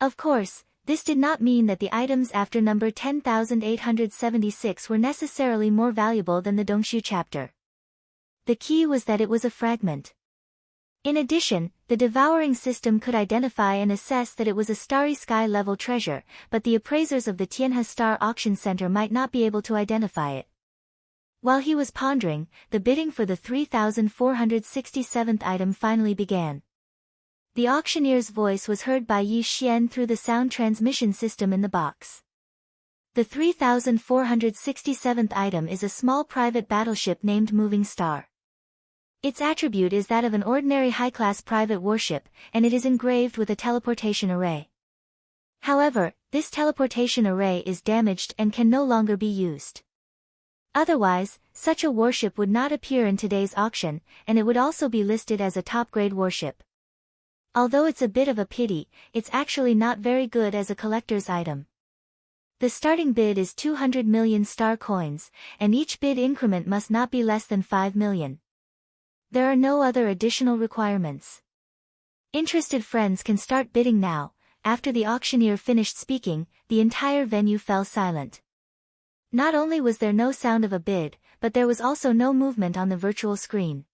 Of course, this did not mean that the items after number 10,876 were necessarily more valuable than the Dongshu chapter. The key was that it was a fragment. In addition, the devouring system could identify and assess that it was a starry sky-level treasure, but the appraisers of the Tianhe Star Auction Center might not be able to identify it. While he was pondering, the bidding for the 3,467th item finally began. The auctioneer's voice was heard by Yi Xian through the sound transmission system in the box. The 3,467th item is a small private battleship named Moving Star. Its attribute is that of an ordinary high-class private warship, and it is engraved with a teleportation array. However, this teleportation array is damaged and can no longer be used. Otherwise, such a warship would not appear in today's auction, and it would also be listed as a top-grade warship. Although it's a bit of a pity, it's actually not very good as a collector's item. The starting bid is 200 million star coins, and each bid increment must not be less than 5 million. There are no other additional requirements. Interested friends can start bidding now. After the auctioneer finished speaking, the entire venue fell silent. Not only was there no sound of a bid, but there was also no movement on the virtual screen.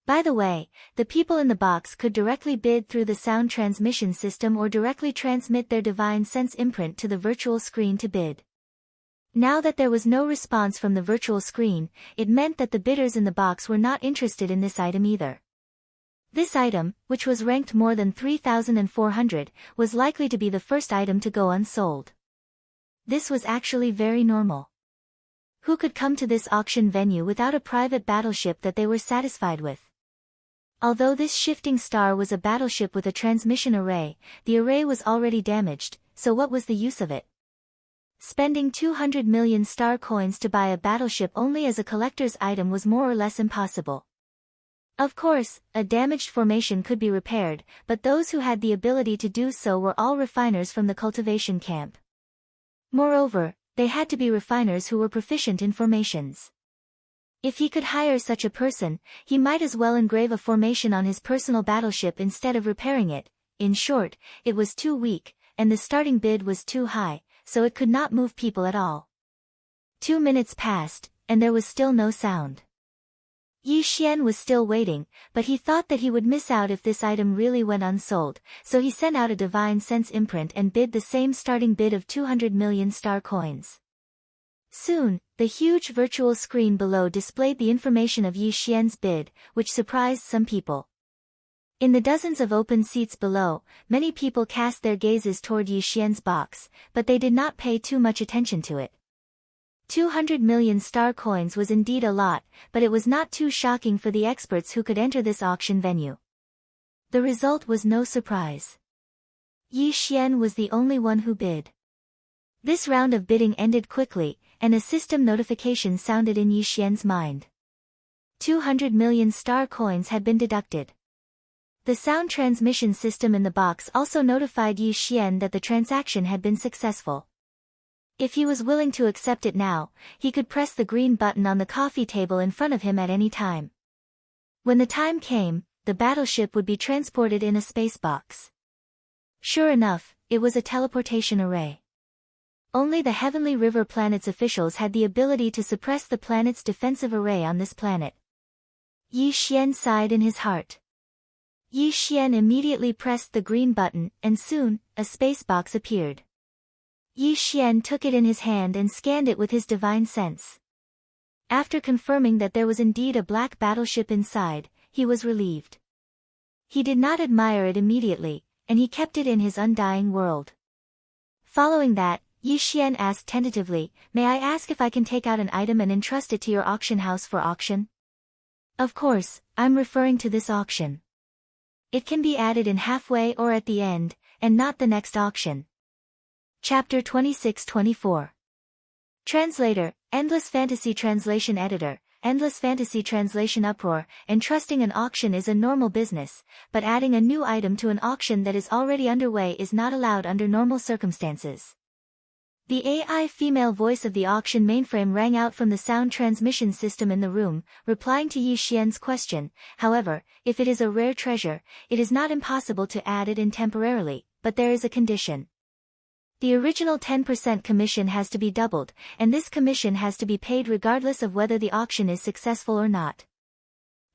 By the way, the people in the box could directly bid through the sound transmission system or directly transmit their divine sense imprint to the virtual screen to bid. Now that there was no response from the virtual screen, it meant that the bidders in the box were not interested in this item either. This item, which was ranked more than 3,400, was likely to be the first item to go unsold. This was actually very normal. Who could come to this auction venue without a private battleship that they were satisfied with? Although this shifting star was a battleship with a transmission array, the array was already damaged, so what was the use of it? Spending 200 million star coins to buy a battleship only as a collector's item was more or less impossible. Of course, a damaged formation could be repaired, but those who had the ability to do so were all refiners from the cultivation camp. Moreover, they had to be refiners who were proficient in formations. If he could hire such a person, he might as well engrave a formation on his personal battleship instead of repairing it. In short, it was too weak, and the starting bid was too high, so it could not move people at all. 2 minutes passed, and there was still no sound. Yi Xian was still waiting, but he thought that he would miss out if this item really went unsold, so he sent out a divine sense imprint and bid the same starting bid of 200 million star coins. Soon, the huge virtual screen below displayed the information of Yi Xian's bid, which surprised some people. In the dozens of open seats below, many people cast their gazes toward Yi Xian's box, but they did not pay too much attention to it. 200 million star coins was indeed a lot, but it was not too shocking for the experts who could enter this auction venue. The result was no surprise. Yi Xian was the only one who bid. This round of bidding ended quickly, and a system notification sounded in Yi Xian's mind. 200 million star coins had been deducted. The sound transmission system in the box also notified Yi Xian that the transaction had been successful. If he was willing to accept it now, he could press the green button on the coffee table in front of him at any time. When the time came, the battleship would be transported in a space box. Sure enough, it was a teleportation array. Only the Heavenly River planet's officials had the ability to suppress the planet's defensive array on this planet. Yi Xian sighed in his heart. Yi Xian immediately pressed the green button, and soon, a space box appeared. Yi Xian took it in his hand and scanned it with his divine sense. After confirming that there was indeed a black battleship inside, he was relieved. He did not admire it immediately, and he kept it in his undying world. Following that, Yi Xian asked tentatively, "May I ask if I can take out an item and entrust it to your auction house for auction?" "Of course, I'm referring to this auction. It can be added in halfway or at the end, and not the next auction." Chapter 26-24. Translator, Endless Fantasy Translation Editor, Endless Fantasy Translation Uproar. Entrusting an auction is a normal business, but adding a new item to an auction that is already underway is not allowed under normal circumstances. The AI female voice of the auction mainframe rang out from the sound transmission system in the room, replying to Yi Xian's question. However, if it is a rare treasure, it is not impossible to add it in temporarily, but there is a condition. The original 10% commission has to be doubled, and this commission has to be paid regardless of whether the auction is successful or not.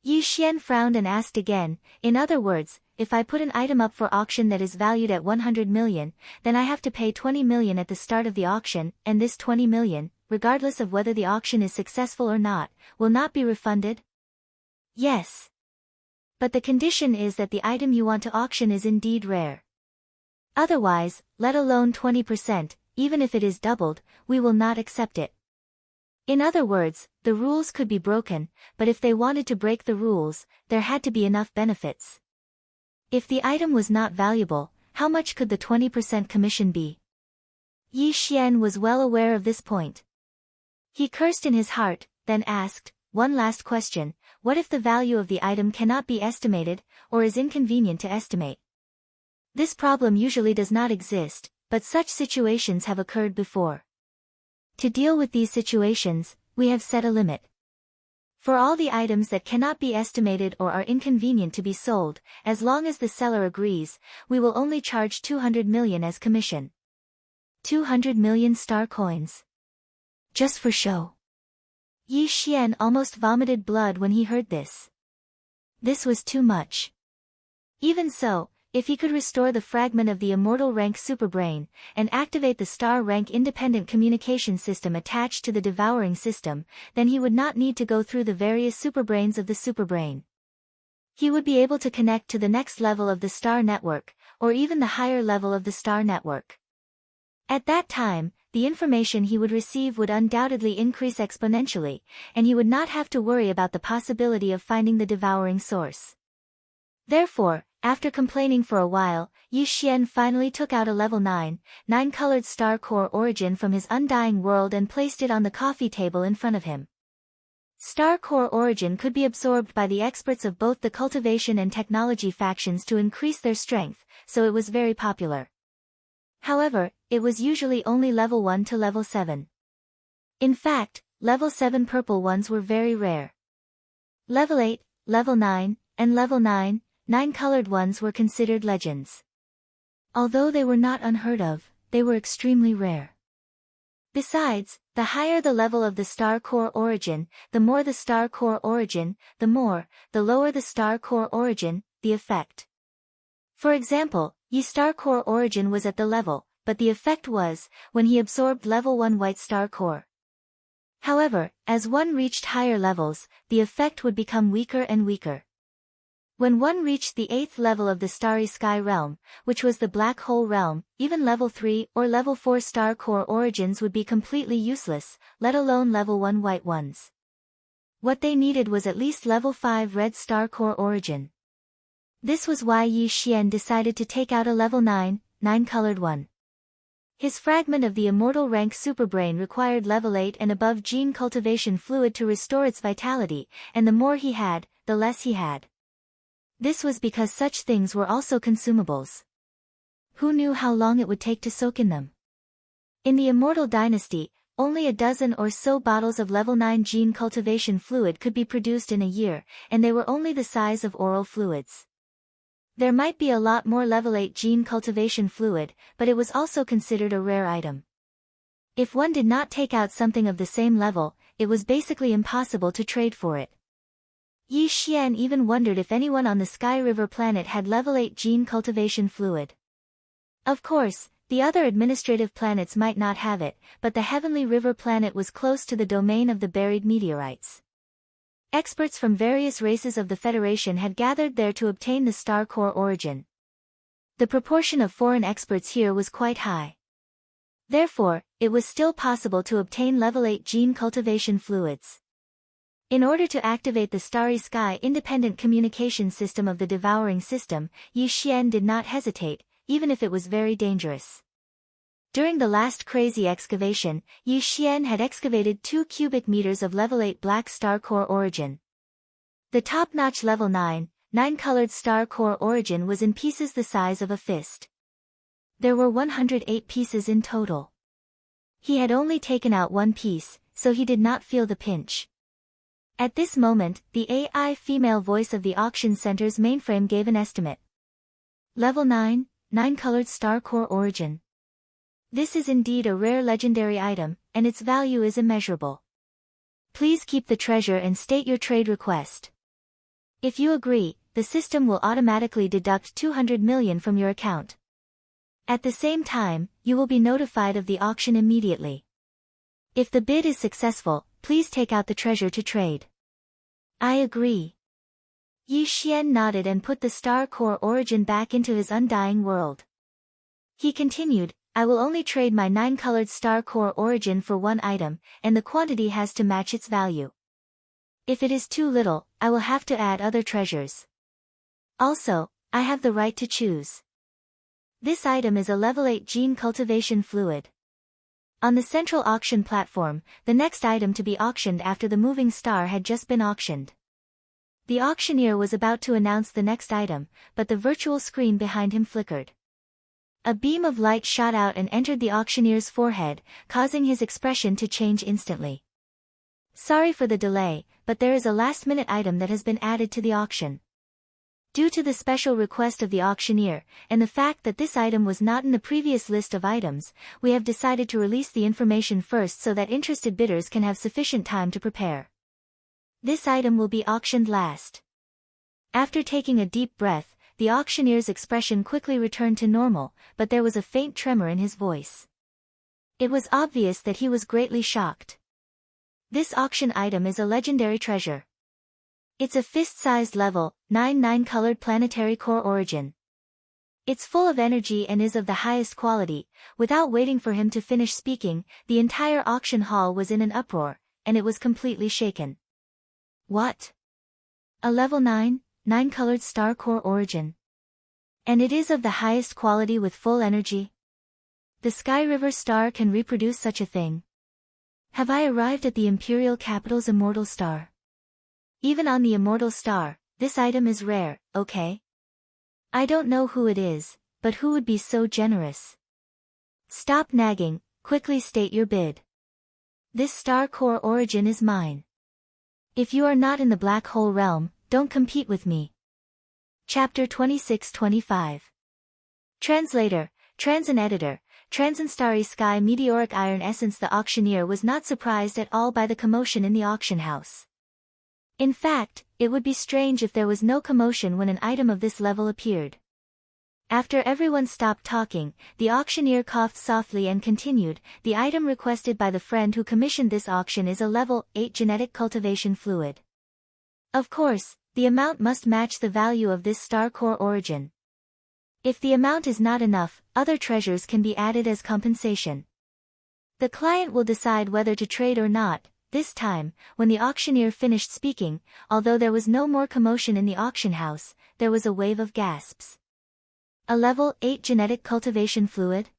Yi Xian frowned and asked again, "In other words, if I put an item up for auction that is valued at 100 million, then I have to pay 20 million at the start of the auction, and this 20 million, regardless of whether the auction is successful or not, will not be refunded?" "Yes. But the condition is that the item you want to auction is indeed rare. Otherwise, let alone 20%, even if it is doubled, we will not accept it." In other words, the rules could be broken, but if they wanted to break the rules, there had to be enough benefits. If the item was not valuable, how much could the 20% commission be? Yi Xian was well aware of this point. He cursed in his heart, then asked, "One last question, what if the value of the item cannot be estimated, or is inconvenient to estimate?" This problem usually does not exist, but such situations have occurred before. To deal with these situations, we have set a limit. For all the items that cannot be estimated or are inconvenient to be sold, as long as the seller agrees, we will only charge 200 million as commission. 200 million star coins. Just for show. Yi Xian almost vomited blood when he heard this. This was too much. Even so, if he could restore the fragment of the immortal rank superbrain, and activate the star rank independent communication system attached to the devouring system, then he would not need to go through the various superbrains of the superbrain. He would be able to connect to the next level of the star network, or even the higher level of the star network. At that time, the information he would receive would undoubtedly increase exponentially, and he would not have to worry about the possibility of finding the devouring source. Therefore, after complaining for a while, Yi Xian finally took out a level 9, 9-colored star core origin from his undying world and placed it on the coffee table in front of him. Star core origin could be absorbed by the experts of both the cultivation and technology factions to increase their strength, so it was very popular. However, it was usually only level 1 to level 7. In fact, level 7 purple ones were very rare. Level 8, level 9, and level 9, 9-colored ones were considered legends. Although they were not unheard of, they were extremely rare. Besides, the higher the level of the star core origin, the more the star core origin, the lower the star core origin, the effect. For example, Yi's star core origin was at the level, but the effect was, when he absorbed level 1 white star core. However, as one reached higher levels, the effect would become weaker and weaker. When one reached the 8th level of the Starry Sky realm, which was the Black Hole realm, even level 3 or level 4 star core origins would be completely useless, let alone level 1 white ones. What they needed was at least level 5 red star core origin. This was why Yi Xian decided to take out a level 9, 9-colored one. His fragment of the immortal rank superbrain required level 8 and above gene cultivation fluid to restore its vitality, and the more he had, the less he had. This was because such things were also consumables. Who knew how long it would take to soak in them? In the Immortal Dynasty, only a dozen or so bottles of level 9 gene cultivation fluid could be produced in a year, and they were only the size of oral fluids. There might be a lot more level 8 gene cultivation fluid, but it was also considered a rare item. If one did not take out something of the same level, it was basically impossible to trade for it. Yi Xian even wondered if anyone on the Sky River planet had level 8 gene cultivation fluid. Of course, the other administrative planets might not have it, but the Heavenly River planet was close to the domain of the buried meteorites. Experts from various races of the Federation had gathered there to obtain the star core origin. The proportion of foreign experts here was quite high. Therefore, it was still possible to obtain level 8 gene cultivation fluids. In order to activate the Starry Sky independent communication system of the Devouring System, Yi Xian did not hesitate, even if it was very dangerous. During the last crazy excavation, Yi Xian had excavated 2 cubic meters of level 8 black star core origin. The top-notch level 9, 9-colored star core origin was in pieces the size of a fist. There were 108 pieces in total. He had only taken out one piece, so he did not feel the pinch. At this moment, the AI female voice of the auction center's mainframe gave an estimate. Level 9, 9-colored star core origin. This is indeed a rare legendary item, and its value is immeasurable. Please keep the treasure and state your trade request. If you agree, the system will automatically deduct 200 million from your account. At the same time, you will be notified of the auction immediately. If the bid is successful, please take out the treasure to trade. I agree. Yi Xian nodded and put the star core origin back into his undying world. He continued, I will only trade my 9-colored star core origin for one item, and the quantity has to match its value. If it is too little, I will have to add other treasures. Also, I have the right to choose. This item is a level 8 gene cultivation fluid. On the central auction platform, the next item to be auctioned after the moving star had just been auctioned. The auctioneer was about to announce the next item, but the virtual screen behind him flickered. A beam of light shot out and entered the auctioneer's forehead, causing his expression to change instantly. Sorry for the delay, but there is a last-minute item that has been added to the auction. Due to the special request of the auctioneer, and the fact that this item was not in the previous list of items, we have decided to release the information first so that interested bidders can have sufficient time to prepare. This item will be auctioned last. After taking a deep breath, the auctioneer's expression quickly returned to normal, but there was a faint tremor in his voice. It was obvious that he was greatly shocked. This auction item is a legendary treasure. It's a fist-sized level 9 9-colored planetary core origin. It's full of energy and is of the highest quality. Without waiting for him to finish speaking, the entire auction hall was in an uproar, and it was completely shaken. What? A level 9, 9-colored star core origin. And it is of the highest quality with full energy. The Sky River star can reproduce such a thing. Have I arrived at the Imperial Capital's immortal star? Even on the immortal star, this item is rare, okay? I don't know who it is, but who would be so generous? Stop nagging, quickly state your bid. This star core origin is mine. If you are not in the black hole realm, don't compete with me. Chapter 26-25. Translator, Transin Editor, Transin Starry Sky Meteoric Iron Essence. The auctioneer was not surprised at all by the commotion in the auction house. In fact, it would be strange if there was no commotion when an item of this level appeared. After everyone stopped talking, the auctioneer coughed softly and continued, "The item requested by the friend who commissioned this auction is a level 8 genetic cultivation fluid. Of course, the amount must match the value of this star core origin. If the amount is not enough, other treasures can be added as compensation. The client will decide whether to trade or not." This time, when the auctioneer finished speaking, although there was no more commotion in the auction house, there was a wave of gasps. A level 8 genetic cultivation fluid?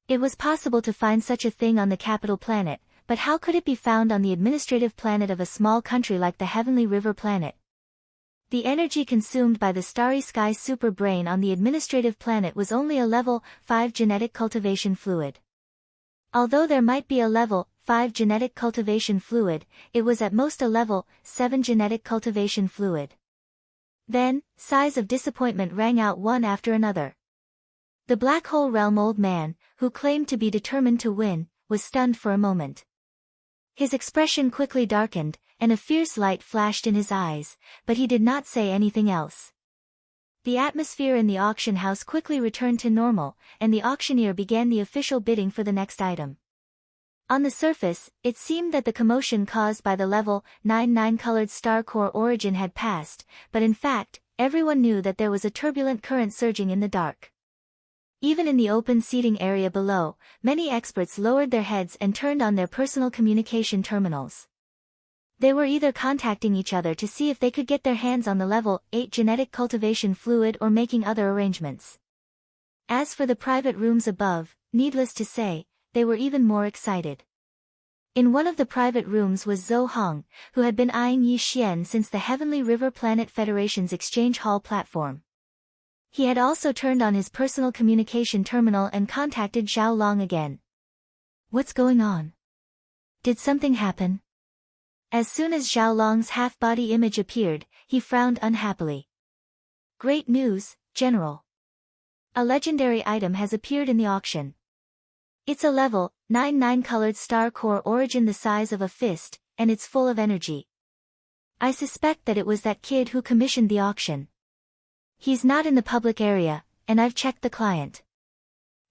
It was possible to find such a thing on the capital planet, but how could it be found on the administrative planet of a small country like the Heavenly River planet? The energy consumed by the Starry Sky super brain on the administrative planet was only a level 5 genetic cultivation fluid. Although there might be a level 5 genetic cultivation fluid, it was at most a level 7 genetic cultivation fluid. Then, sighs of disappointment rang out one after another. The Black Hole Realm old man, who claimed to be determined to win, was stunned for a moment. His expression quickly darkened, and a fierce light flashed in his eyes, but he did not say anything else. The atmosphere in the auction house quickly returned to normal, and the auctioneer began the official bidding for the next item. On the surface, it seemed that the commotion caused by the level 9 9-colored star core origin had passed, but in fact, everyone knew that there was a turbulent current surging in the dark. Even in the open seating area below, many experts lowered their heads and turned on their personal communication terminals. They were either contacting each other to see if they could get their hands on the level 8 genetic cultivation fluid or making other arrangements. As for the private rooms above, needless to say, they were even more excited. In one of the private rooms was Zhou Hong, who had been eyeing Yi Xian since the Heavenly River Planet Federation's Exchange Hall platform. He had also turned on his personal communication terminal and contacted Zhao Long again. "What's going on? Did something happen?" As soon as Zhao Long's half-body image appeared, he frowned unhappily. "Great news, General. A legendary item has appeared in the auction. It's a level 9 9-colored star core origin the size of a fist, and it's full of energy. I suspect that it was that kid who commissioned the auction. He's not in the public area, and I've checked the client.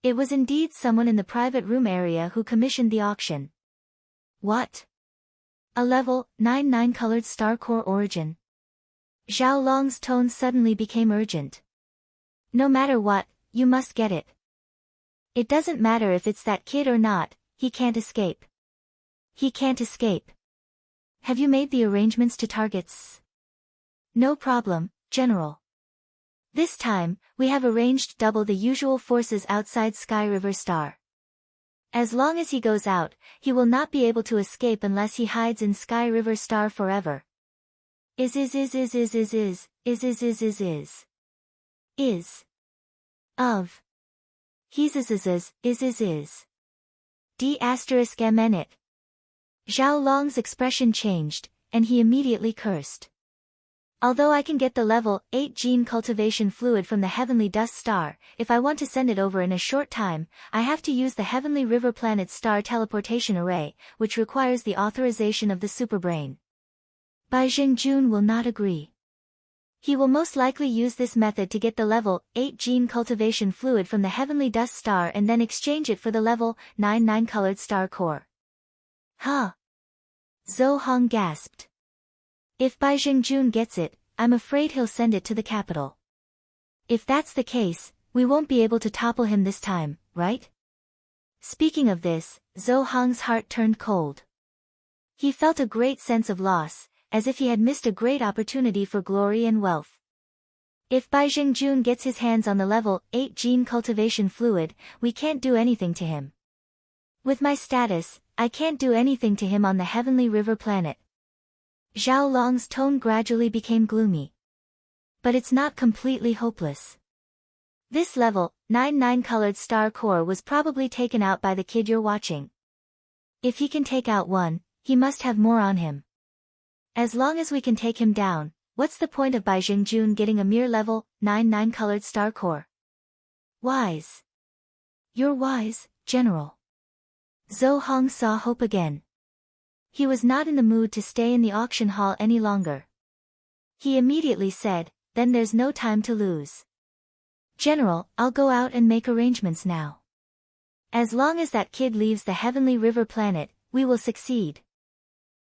It was indeed someone in the private room area who commissioned the auction." "What? A level 9 9-colored star core origin?" Zhao Long's tone suddenly became urgent. "No matter what, you must get it. It doesn't matter if it's that kid or not, he can't escape. He can't escape. Have you made the arrangements to targets?" "No problem, General. This time, we have arranged double the usual forces outside Sky River Star. As long as he goes out, he will not be able to escape unless he hides in Sky River Star forever. Is. Of. He's is. D*mn it. Zhao Long's expression changed, and he immediately cursed. "Although I can get the level 8 gene cultivation fluid from the Heavenly Dust Star, if I want to send it over in a short time, I have to use the Heavenly River Planet Star Teleportation Array, which requires the authorization of the Superbrain. Bai Jingjun will not agree. He will most likely use this method to get the level 8 gene cultivation fluid from the Heavenly Dust Star and then exchange it for the level 9 9-colored star core." "Huh?" Zhou Hong gasped. "If Bai Jingjun gets it, I'm afraid he'll send it to the capital. If that's the case, we won't be able to topple him this time, right?" Speaking of this, Zhou Hong's heart turned cold. He felt a great sense of loss, as if he had missed a great opportunity for glory and wealth. If Bai Jun gets his hands on the level 8 gene cultivation fluid, we can't do anything to him. With my status, I can't do anything to him on the Heavenly River planet. Zhao Long's tone gradually became gloomy. But it's not completely hopeless. This level 9 colored star core was probably taken out by the kid you're watching. If he can take out one, he must have more on him. As long as we can take him down, what's the point of Bai Jun getting a mere level 9 colored star core? Wise. You're wise, General. Zhou Hong saw hope again. He was not in the mood to stay in the auction hall any longer. He immediately said, then there's no time to lose. General, I'll go out and make arrangements now. As long as that kid leaves the Heavenly River planet, we will succeed.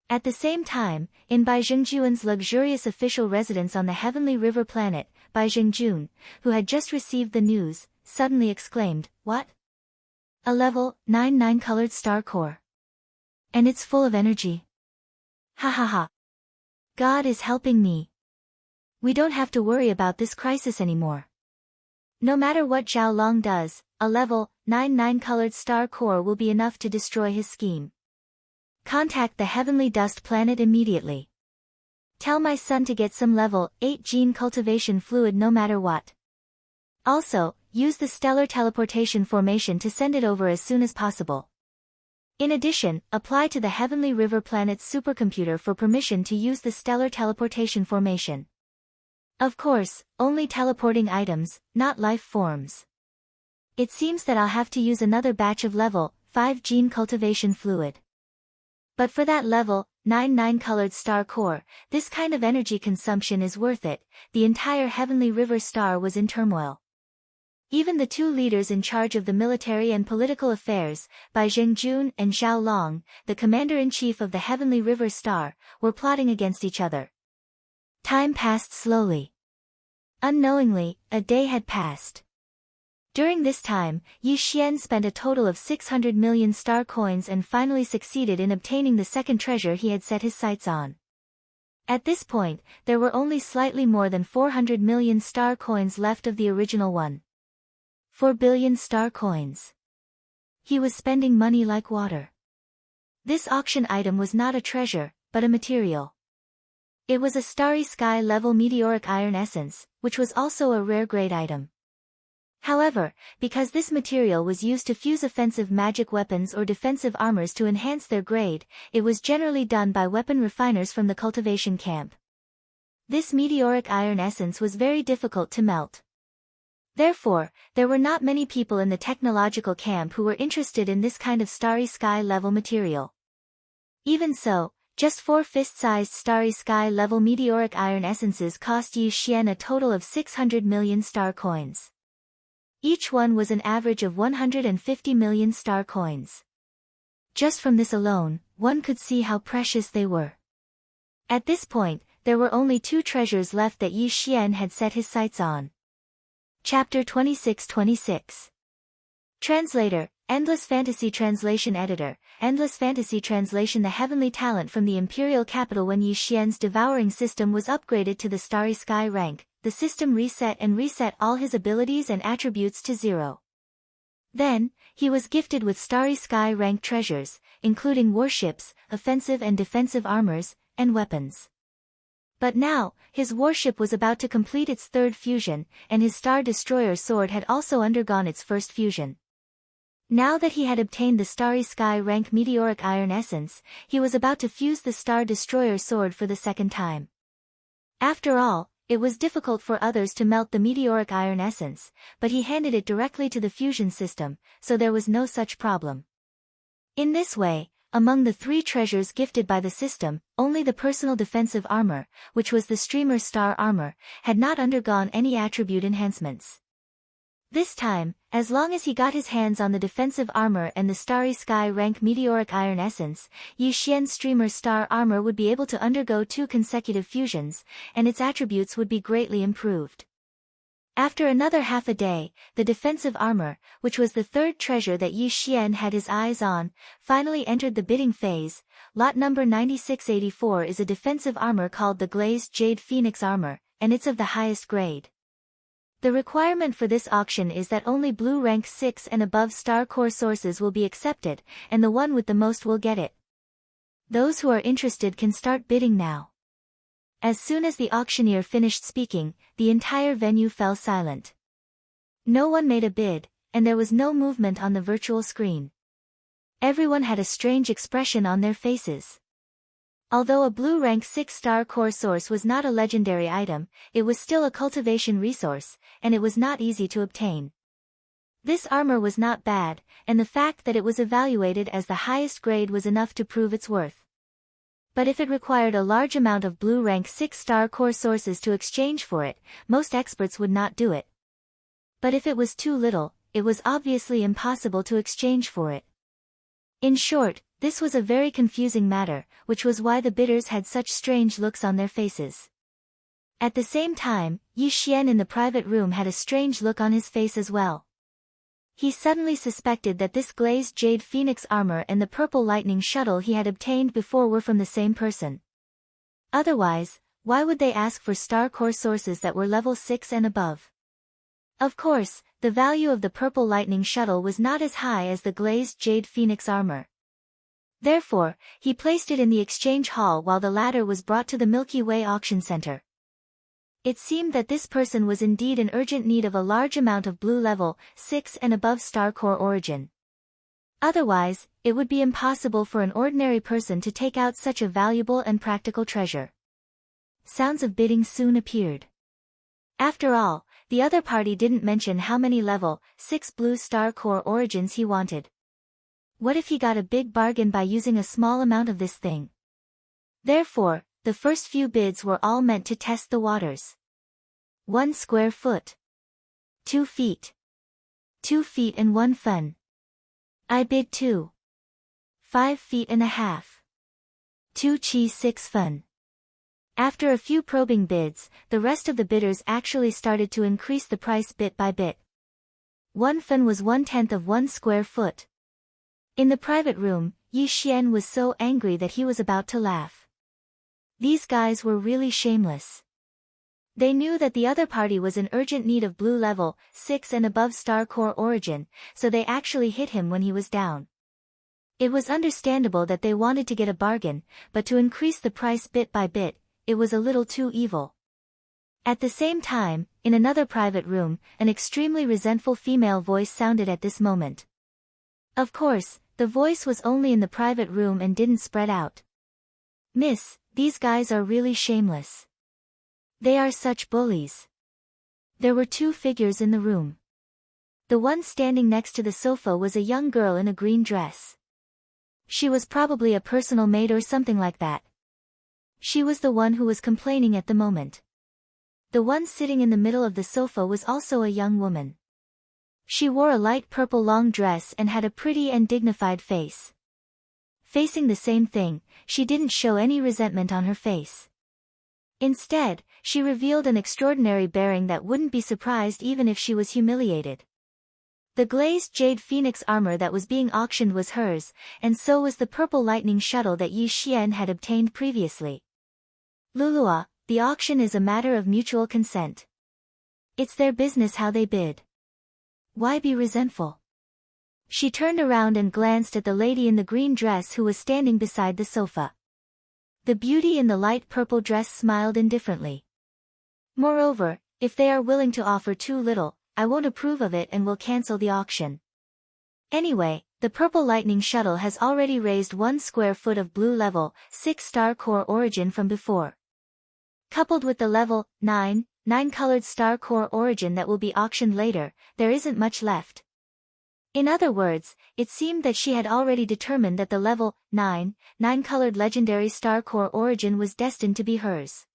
At the same time, in Bai Jun's luxurious official residence on the Heavenly River planet, Bai Jun, who had just received the news, suddenly exclaimed, "What? A level 9 colored star core. And it's full of energy. Ha ha ha. God is helping me. We don't have to worry about this crisis anymore. No matter what Zhao Long does, a level 9 colored star core will be enough to destroy his scheme. Contact the Heavenly Dust planet immediately. Tell my son to get some level 8 gene cultivation fluid no matter what. Also, use the stellar teleportation formation to send it over as soon as possible. In addition, apply to the Heavenly River planet's supercomputer for permission to use the stellar teleportation formation. Of course, only teleporting items, not life forms. It seems that I'll have to use another batch of level 5 gene cultivation fluid. But for that level 9 colored star core, this kind of energy consumption is worth it. The entire Heavenly River star was in turmoil. Even the two leaders in charge of the military and political affairs, Bai Jun and Zhao Long, the commander-in-chief of the Heavenly River Star, were plotting against each other. Time passed slowly. Unknowingly, a day had passed. During this time, Yi Xian spent a total of 600 million star coins and finally succeeded in obtaining the second treasure he had set his sights on. At this point, there were only slightly more than 400 million star coins left of the original one. 4 billion star coins. He was spending money like water. This auction item was not a treasure, but a material. It was a starry sky level meteoric iron essence, which was also a rare grade item. However, because this material was used to fuse offensive magic weapons or defensive armors to enhance their grade, it was generally done by weapon refiners from the cultivation camp. This meteoric iron essence was very difficult to melt. Therefore, there were not many people in the technological camp who were interested in this kind of starry sky level material. Even so, just 4 fist-sized starry sky level meteoric iron essences cost Yi Xian a total of 600 million star coins. Each one was an average of 150 million star coins. Just from this alone, one could see how precious they were. At this point, there were only 2 treasures left that Yi Xian had set his sights on. Chapter 26-26. Translator, Endless Fantasy Translation Editor, Endless Fantasy Translation. The heavenly talent from the imperial capital. When Yi Xian's devouring system was upgraded to the Starry Sky rank, the system reset all his abilities and attributes to 0. Then, he was gifted with Starry Sky rank treasures, including warships, offensive and defensive armors, and weapons. But now, his warship was about to complete its 3rd fusion, and his Star Destroyer sword had also undergone its 1st fusion. Now that he had obtained the Starry Sky rank meteoric iron essence, he was about to fuse the Star Destroyer sword for the 2nd time. After all, it was difficult for others to melt the meteoric iron essence, but he handed it directly to the fusion system, so there was no such problem. In this way, among the 3 treasures gifted by the system, only the personal defensive armor, which was the Streamer Star Armor, had not undergone any attribute enhancements. This time, as long as he got his hands on the defensive armor and the Starry Sky rank meteoric iron essence, Yi Xian's Streamer Star Armor would be able to undergo 2 consecutive fusions, and its attributes would be greatly improved. After another half a day, the defensive armor, which was the third treasure that Yi Xian had his eyes on, finally entered the bidding phase. Lot number 9684 is a defensive armor called the Glazed Jade Phoenix Armor, and it's of the highest grade. The requirement for this auction is that only blue rank 6 and above star core sources will be accepted, and the one with the most will get it. Those who are interested can start bidding now. As soon as the auctioneer finished speaking, the entire venue fell silent. No one made a bid, and there was no movement on the virtual screen. Everyone had a strange expression on their faces. Although a blue rank 6 star core source was not a legendary item, it was still a cultivation resource, and it was not easy to obtain. This armor was not bad, and the fact that it was evaluated as the highest grade was enough to prove its worth. But if it required a large amount of blue rank 6 star core sources to exchange for it, most experts would not do it. But if it was too little, it was obviously impossible to exchange for it. In short, this was a very confusing matter, which was why the bidders had such strange looks on their faces. At the same time, Yi Xian in the private room had a strange look on his face as well. He suddenly suspected that this glazed jade phoenix armor and the purple lightning shuttle he had obtained before were from the same person. Otherwise, why would they ask for star core sources that were level 6 and above? Of course, the value of the purple lightning shuttle was not as high as the glazed jade phoenix armor. Therefore, he placed it in the exchange hall while the latter was brought to the Milky Way auction center. It seemed that this person was indeed in urgent need of a large amount of blue level 6 and above star core origin. Otherwise, it would be impossible for an ordinary person to take out such a valuable and practical treasure. Sounds of bidding soon appeared. After all, the other party didn't mention how many level 6 blue star core origins he wanted. What if he got a big bargain by using a small amount of this thing? Therefore, the first few bids were all meant to test the waters. 1 square foot. 2 feet. 2 feet and 1 fun. I bid 2. 5 feet and a half. 2 chi 6 fun. After a few probing bids, the rest of the bidders actually started to increase the price bit by bit. 1 fun was 1/10 of 1 square foot. In the private room, Yi Xian was so angry that he was about to laugh. These guys were really shameless. They knew that the other party was in urgent need of blue level 6 and above star core origin, so they actually hit him when he was down. It was understandable that they wanted to get a bargain, but to increase the price bit by bit, it was a little too evil. At the same time, in another private room, an extremely resentful female voice sounded at this moment. Of course, the voice was only in the private room and didn't spread out. "Miss, these guys are really shameless. They are such bullies." There were 2 figures in the room. The one standing next to the sofa was a young girl in a green dress. She was probably a personal maid or something like that. She was the one who was complaining at the moment. The one sitting in the middle of the sofa was also a young woman. She wore a light purple long dress and had a pretty and dignified face. Facing the same thing, she didn't show any resentment on her face. Instead, she revealed an extraordinary bearing that wouldn't be surprised even if she was humiliated. The glazed jade phoenix armor that was being auctioned was hers, and so was the purple lightning shuttle that Yi Xian had obtained previously. "Lulua, the auction is a matter of mutual consent. It's their business how they bid. Why be resentful?" She turned around and glanced at the lady in the green dress who was standing beside the sofa. The beauty in the light purple dress smiled indifferently. "Moreover, if they are willing to offer too little, I won't approve of it and will cancel the auction. Anyway, the purple lightning shuttle has already raised 1 square foot of blue level 6 star core origin from before. Coupled with the level 9 colored star core origin that will be auctioned later, there isn't much left." In other words, it seemed that she had already determined that the level 9 colored legendary star core origin was destined to be hers.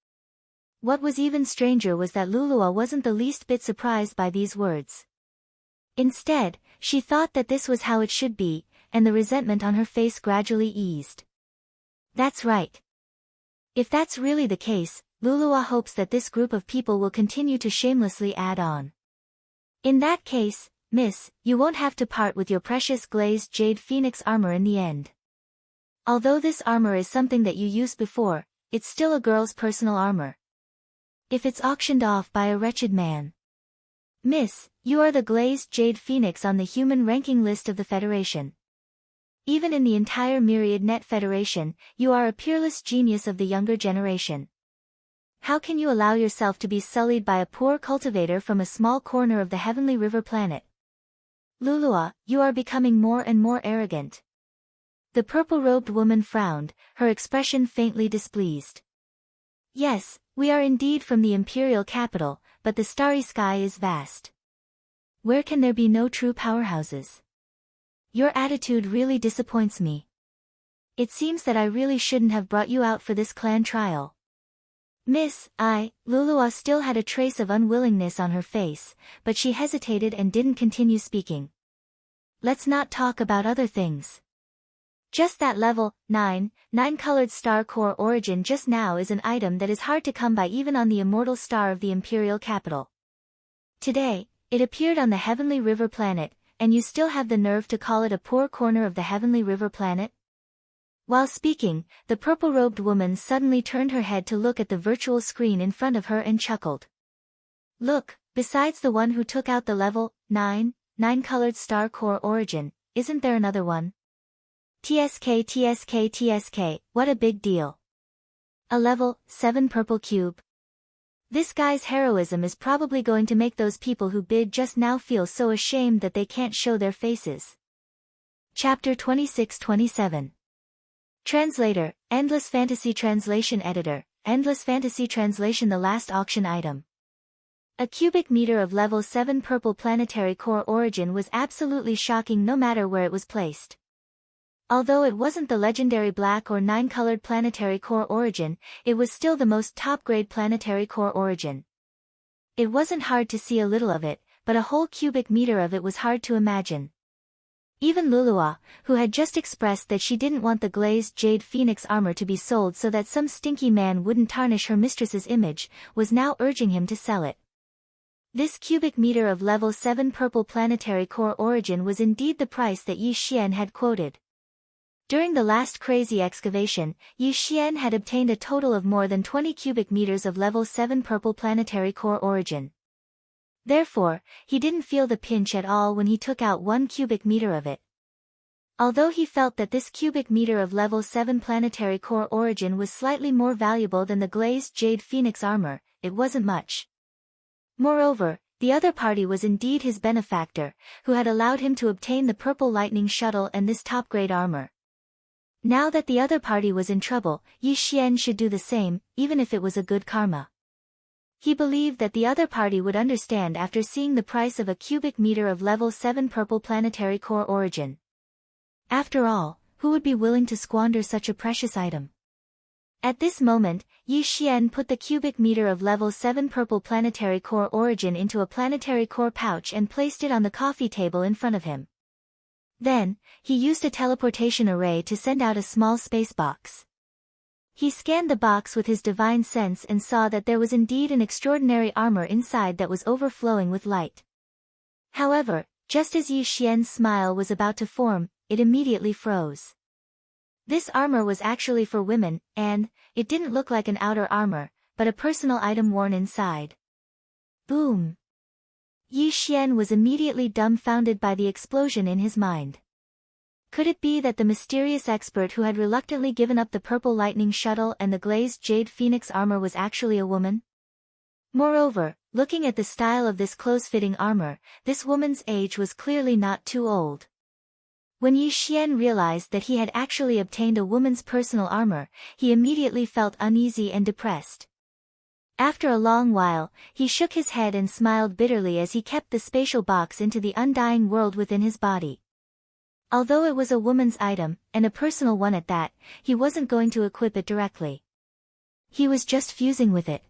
What was even stranger was that Lulua wasn't the least bit surprised by these words. Instead, she thought that this was how it should be, and the resentment on her face gradually eased. "That's right. If that's really the case, Lulua hopes that this group of people will continue to shamelessly add on. In that case, miss, you won't have to part with your precious glazed jade phoenix armor in the end. Although this armor is something that you used before, it's still a girl's personal armor. If it's auctioned off by a wretched man. Miss, you are the glazed jade phoenix on the human ranking list of the Federation. Even in the entire Myriad Net Federation, you are a peerless genius of the younger generation. How can you allow yourself to be sullied by a poor cultivator from a small corner of the Heavenly River planet? Lulua, you are becoming more and more arrogant. The purple-robed woman frowned, her expression faintly displeased. Yes, we are indeed from the Imperial capital, but the starry sky is vast. Where can there be no true powerhouses? Your attitude really disappoints me. It seems that I really shouldn't have brought you out for this clan trial. Miss, Lulua still had a trace of unwillingness on her face, but she hesitated and didn't continue speaking. Let's not talk about other things. Just that level 9 colored star core origin just now is an item that is hard to come by even on the immortal star of the Imperial capital. Today, it appeared on the Heavenly River planet, and you still have the nerve to call it a poor corner of the Heavenly River planet? While speaking, the purple-robed woman suddenly turned her head to look at the virtual screen in front of her and chuckled. Look, besides the one who took out the level 9 colored star core origin, isn't there another one? TSK, what a big deal. A level 7 purple cube. This guy's heroism is probably going to make those people who bid just now feel so ashamed that they can't show their faces. Chapter 26-27. Translator, Endless Fantasy Translation Editor, Endless Fantasy Translation. The last auction item. A cubic meter of level 7 purple planetary core origin was absolutely shocking no matter where it was placed. Although it wasn't the legendary black or 9-colored planetary core origin, it was still the most top-grade planetary core origin. It wasn't hard to see a little of it, but a whole cubic meter of it was hard to imagine. Even Lulua, who had just expressed that she didn't want the glazed jade phoenix armor to be sold so that some stinky man wouldn't tarnish her mistress's image, was now urging him to sell it. This cubic meter of level 7 purple planetary core origin was indeed the price that Yi Xian had quoted. During the last crazy excavation, Yi Xian had obtained a total of more than 20 cubic meters of level 7 purple planetary core origin. Therefore, he didn't feel the pinch at all when he took out 1 cubic meter of it. Although he felt that this cubic meter of level 7 planetary core origin was slightly more valuable than the glazed jade phoenix armor, it wasn't much. Moreover, the other party was indeed his benefactor, who had allowed him to obtain the purple lightning shuttle and this top-grade armor. Now that the other party was in trouble, Yi Xian should do the same, even if it was a good karma. He believed that the other party would understand after seeing the price of a cubic meter of level 7 purple planetary core origin. After all, who would be willing to squander such a precious item? At this moment, Yi Xian put the cubic meter of level 7 purple planetary core origin into a planetary core pouch and placed it on the coffee table in front of him. Then, he used a teleportation array to send out a small space box. He scanned the box with his divine sense and saw that there was indeed an extraordinary armor inside that was overflowing with light. However, just as Yi Xian's smile was about to form, it immediately froze. This armor was actually for women, and it didn't look like an outer armor, but a personal item worn inside. Boom! Yi Xian was immediately dumbfounded by the explosion in his mind. Could it be that the mysterious expert who had reluctantly given up the purple lightning shuttle and the glazed jade phoenix armor was actually a woman? Moreover, looking at the style of this close-fitting armor, this woman's age was clearly not too old. When Yi Xian realized that he had actually obtained a woman's personal armor, he immediately felt uneasy and depressed. After a long while, he shook his head and smiled bitterly as he kept the spatial box into the undying world within his body. Although it was a woman's item, and a personal one at that, he wasn't going to equip it directly. He was just fusing with it.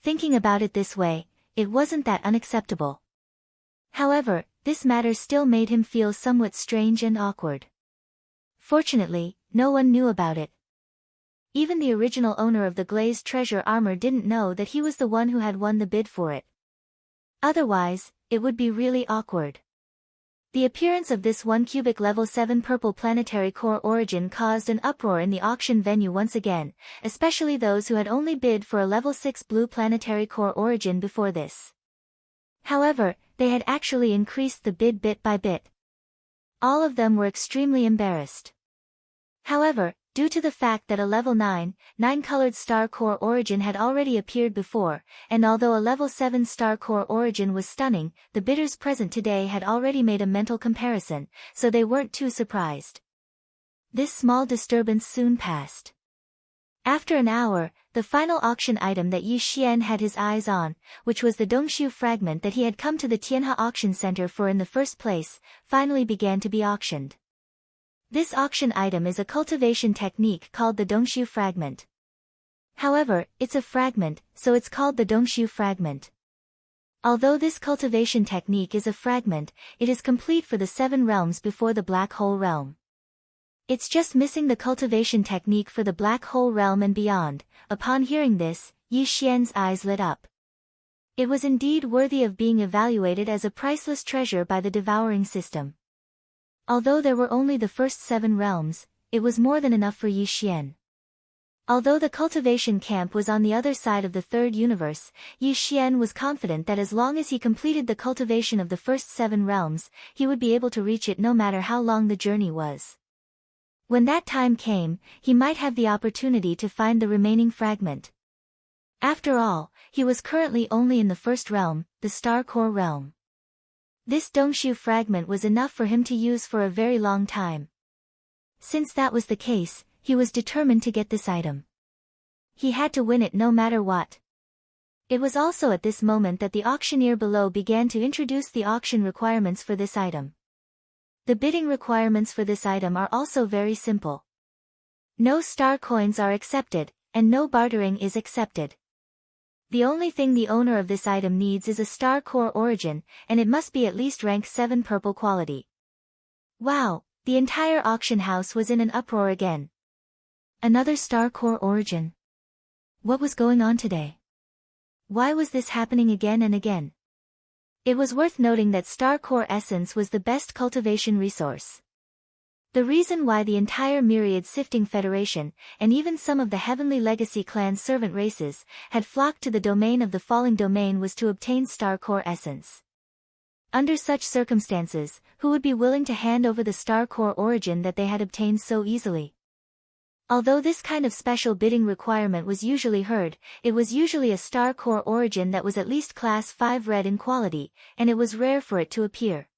Thinking about it this way, it wasn't that unacceptable. However, this matter still made him feel somewhat strange and awkward. Fortunately, no one knew about it. even the original owner of the glazed treasure armor didn't know that he was the one who had won the bid for it. Otherwise, it would be really awkward. The appearance of this 1 cubic level 7 purple planetary core origin caused an uproar in the auction venue once again, especially those who had only bid for a level 6 blue planetary core origin before this. However, they had actually increased the bid bit by bit. All of them were extremely embarrassed. However, due to the fact that a level 9 colored star core origin had already appeared before, and although a level 7 star core origin was stunning, the bidders present today had already made a mental comparison, so they weren't too surprised. This small disturbance soon passed. After an hour, the final auction item that Yi Xian had his eyes on, which was the Dongshu fragment that he had come to the Tianhe auction center for in the first place, finally began to be auctioned. This auction item is a cultivation technique called the Dongshu fragment. However, it's a fragment, so it's called the Dongshu fragment. Although this cultivation technique is a fragment, it is complete for the 7 realms before the black hole realm. It's just missing the cultivation technique for the black hole realm and beyond. Upon hearing this, Yi Xian's eyes lit up. It was indeed worthy of being evaluated as a priceless treasure by the devouring system. Although there were only the first 7 realms, it was more than enough for Yi Xian. Although the cultivation camp was on the other side of the 3rd universe, Yi Xian was confident that as long as he completed the cultivation of the first 7 realms, he would be able to reach it no matter how long the journey was. When that time came, he might have the opportunity to find the remaining fragment. After all, he was currently only in the 1st realm, the Star Core realm. This Dongshu fragment was enough for him to use for a very long time. Since that was the case, he was determined to get this item. He had to win it no matter what. It was also at this moment that the auctioneer below began to introduce the auction requirements for this item. The bidding requirements for this item are also very simple. No star coins are accepted, and no bartering is accepted. The only thing the owner of this item needs is a star core origin, and it must be at least rank 7 purple quality. Wow, the entire auction house was in an uproar again. Another star core origin. What was going on today? Why was this happening again and again? It was worth noting that star core essence was the best cultivation resource. The reason why the entire Myriad Sifting Federation, and even some of the Heavenly Legacy clan servant races, had flocked to the domain of the Falling Domain was to obtain star core essence. Under such circumstances, who would be willing to hand over the star core origin that they had obtained so easily? Although this kind of special bidding requirement was usually heard, it was usually a star core origin that was at least class 5 red in quality, and it was rare for it to appear.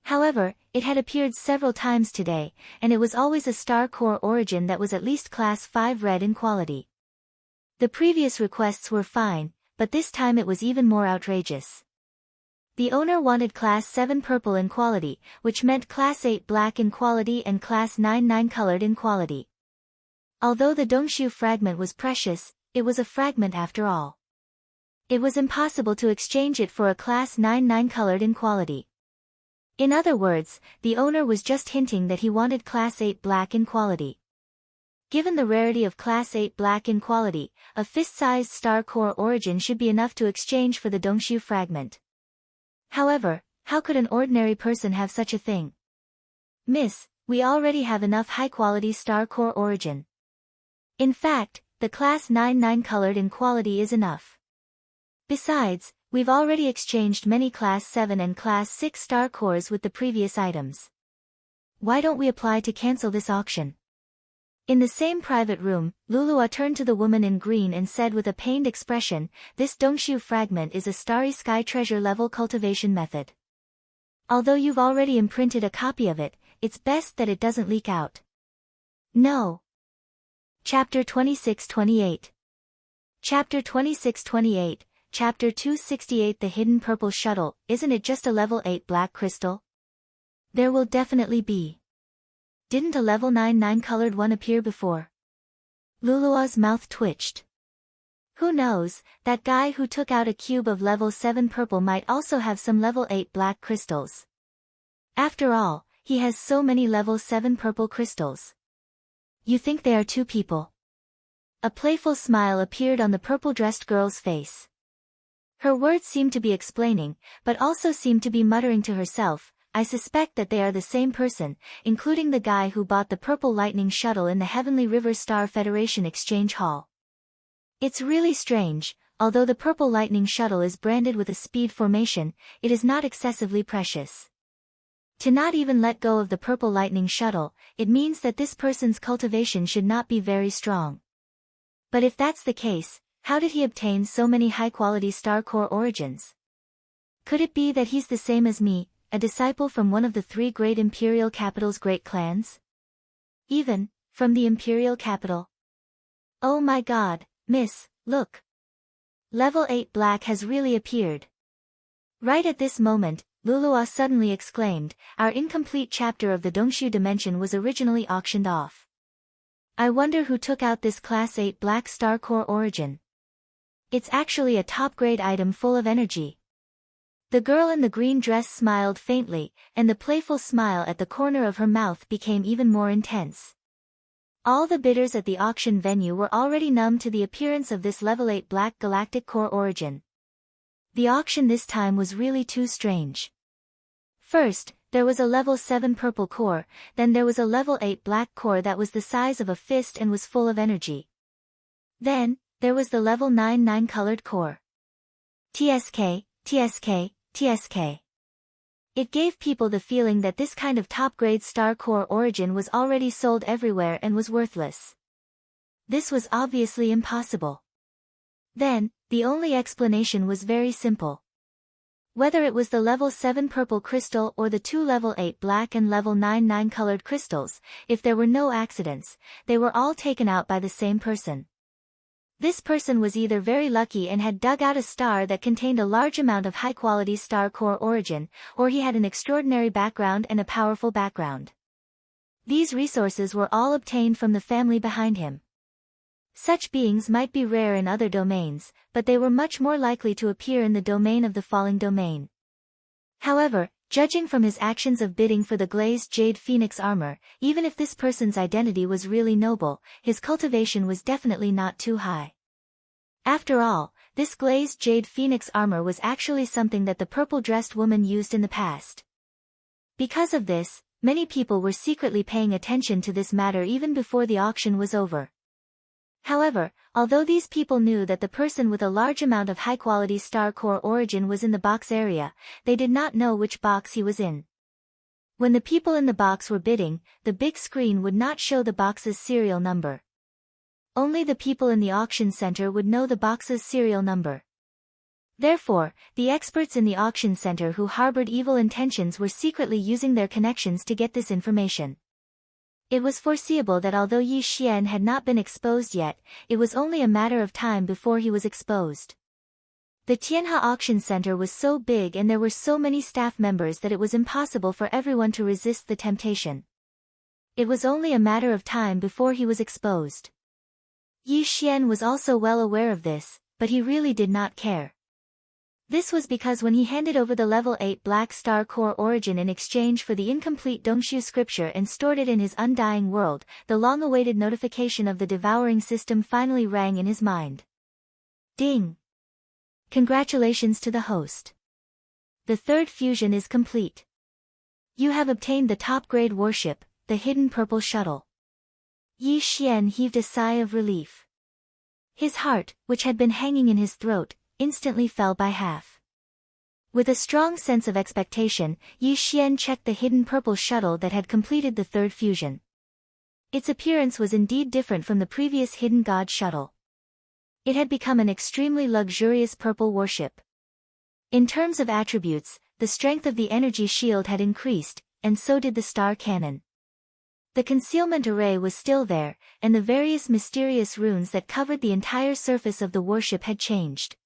However, it had appeared several times today, and it was always a star core origin that was at least class 5 red in quality. The previous requests were fine, but this time it was even more outrageous. The owner wanted class 7 purple in quality, which meant class 8 black in quality and class 9 colored in quality. Although the Dongshu fragment was precious, it was a fragment after all. It was impossible to exchange it for a class 9 colored in quality. In other words, the owner was just hinting that he wanted class 8 black in quality. Given the rarity of class 8 black in quality, a fist-sized star core origin should be enough to exchange for the Dongshu fragment. However, how could an ordinary person have such a thing? Miss, we already have enough high-quality star core origin. In fact, the class 9 colored in quality is enough. Besides, we've already exchanged many class 7 and class 6 star cores with the previous items. Why don't we apply to cancel this auction? In the same private room, Lulua turned to the woman in green and said with a pained expression, "This Dongshu fragment is a starry sky treasure level cultivation method. Although you've already imprinted a copy of it, it's best that it doesn't leak out." No. Chapter 26-28. Chapter 26-28, Chapter 268. The Hidden Purple Shuttle, isn't it just a level 8 black crystal? There will definitely be. Didn't a level 9 colored one appear before? Lulua's mouth twitched. Who knows, that guy who took out a cube of level 7 purple might also have some level 8 black crystals. After all, he has so many level 7 purple crystals. You think they are 2 people? A playful smile appeared on the purple-dressed girl's face. Her words seemed to be explaining, but also seemed to be muttering to herself, I suspect that they are the same person, including the guy who bought the Purple Lightning shuttle in the Heavenly River Star Federation Exchange Hall. It's really strange, although the Purple Lightning shuttle is branded with a speed formation, it is not excessively precious. To not even let go of the Purple Lightning shuttle, it means that this person's cultivation should not be very strong. But if that's the case, how did he obtain so many high-quality star core origins? Could it be that he's the same as me, a disciple from one of the 3 great imperial capital's great clans? Even, from the imperial capital? Oh my god, miss, look! Level 8 Black has really appeared. Right at this moment, Lulua suddenly exclaimed, our incomplete chapter of the Dongshu dimension was originally auctioned off. I wonder who took out this Class 8 Black Star Core origin. It's actually a top-grade item full of energy. The girl in the green dress smiled faintly, and the playful smile at the corner of her mouth became even more intense. All the bidders at the auction venue were already numb to the appearance of this level 8 Black Galactic Core origin. The auction this time was really too strange. First, there was a level 7 Purple Core, then there was a level 8 Black Core that was the size of a fist and was full of energy. Then, there was the level 9 9-colored core. TSK, TSK, TSK. It gave people the feeling that this kind of top-grade star core origin was already sold everywhere and was worthless. This was obviously impossible. Then, the only explanation was very simple. Whether it was the level 7 purple crystal or the 2 level 8 black and level 9 9-colored crystals, if there were no accidents, they were all taken out by the same person. This person was either very lucky and had dug out a star that contained a large amount of high-quality star core origin, or he had an extraordinary background and a powerful background. These resources were all obtained from the family behind him. Such beings might be rare in other domains, but they were much more likely to appear in the domain of the falling domain. However, judging from his actions of bidding for the glazed jade phoenix armor, even if this person's identity was really noble, his cultivation was definitely not too high. After all, this glazed jade phoenix armor was actually something that the purple-dressed woman used in the past. Because of this, many people were secretly paying attention to this matter even before the auction was over. However, although these people knew that the person with a large amount of high-quality star core origin was in the box area, they did not know which box he was in. When the people in the box were bidding, the big screen would not show the box's serial number. Only the people in the auction center would know the box's serial number. Therefore, the experts in the auction center who harbored evil intentions were secretly using their connections to get this information. It was foreseeable that although Yi Xian had not been exposed yet, it was only a matter of time before he was exposed. The Tianhe Auction Center was so big and there were so many staff members that it was impossible for everyone to resist the temptation. It was only a matter of time before he was exposed. Yi Xian was also well aware of this, but he really did not care. This was because when he handed over the level 8 Black Star Core origin in exchange for the incomplete Dongshu scripture and stored it in his undying world, the long-awaited notification of the devouring system finally rang in his mind. Ding! Congratulations to the host. The third fusion is complete. You have obtained the top-grade warship, the Hidden Purple Shuttle. Yi Xian heaved a sigh of relief. His heart, which had been hanging in his throat, instantly fell by half. With a strong sense of expectation, Yi Xian checked the Hidden Purple Shuttle that had completed the third fusion. Its appearance was indeed different from the previous Hidden God Shuttle. It had become an extremely luxurious purple warship. In terms of attributes, the strength of the energy shield had increased, and so did the star cannon. The concealment array was still there, and the various mysterious runes that covered the entire surface of the warship had changed.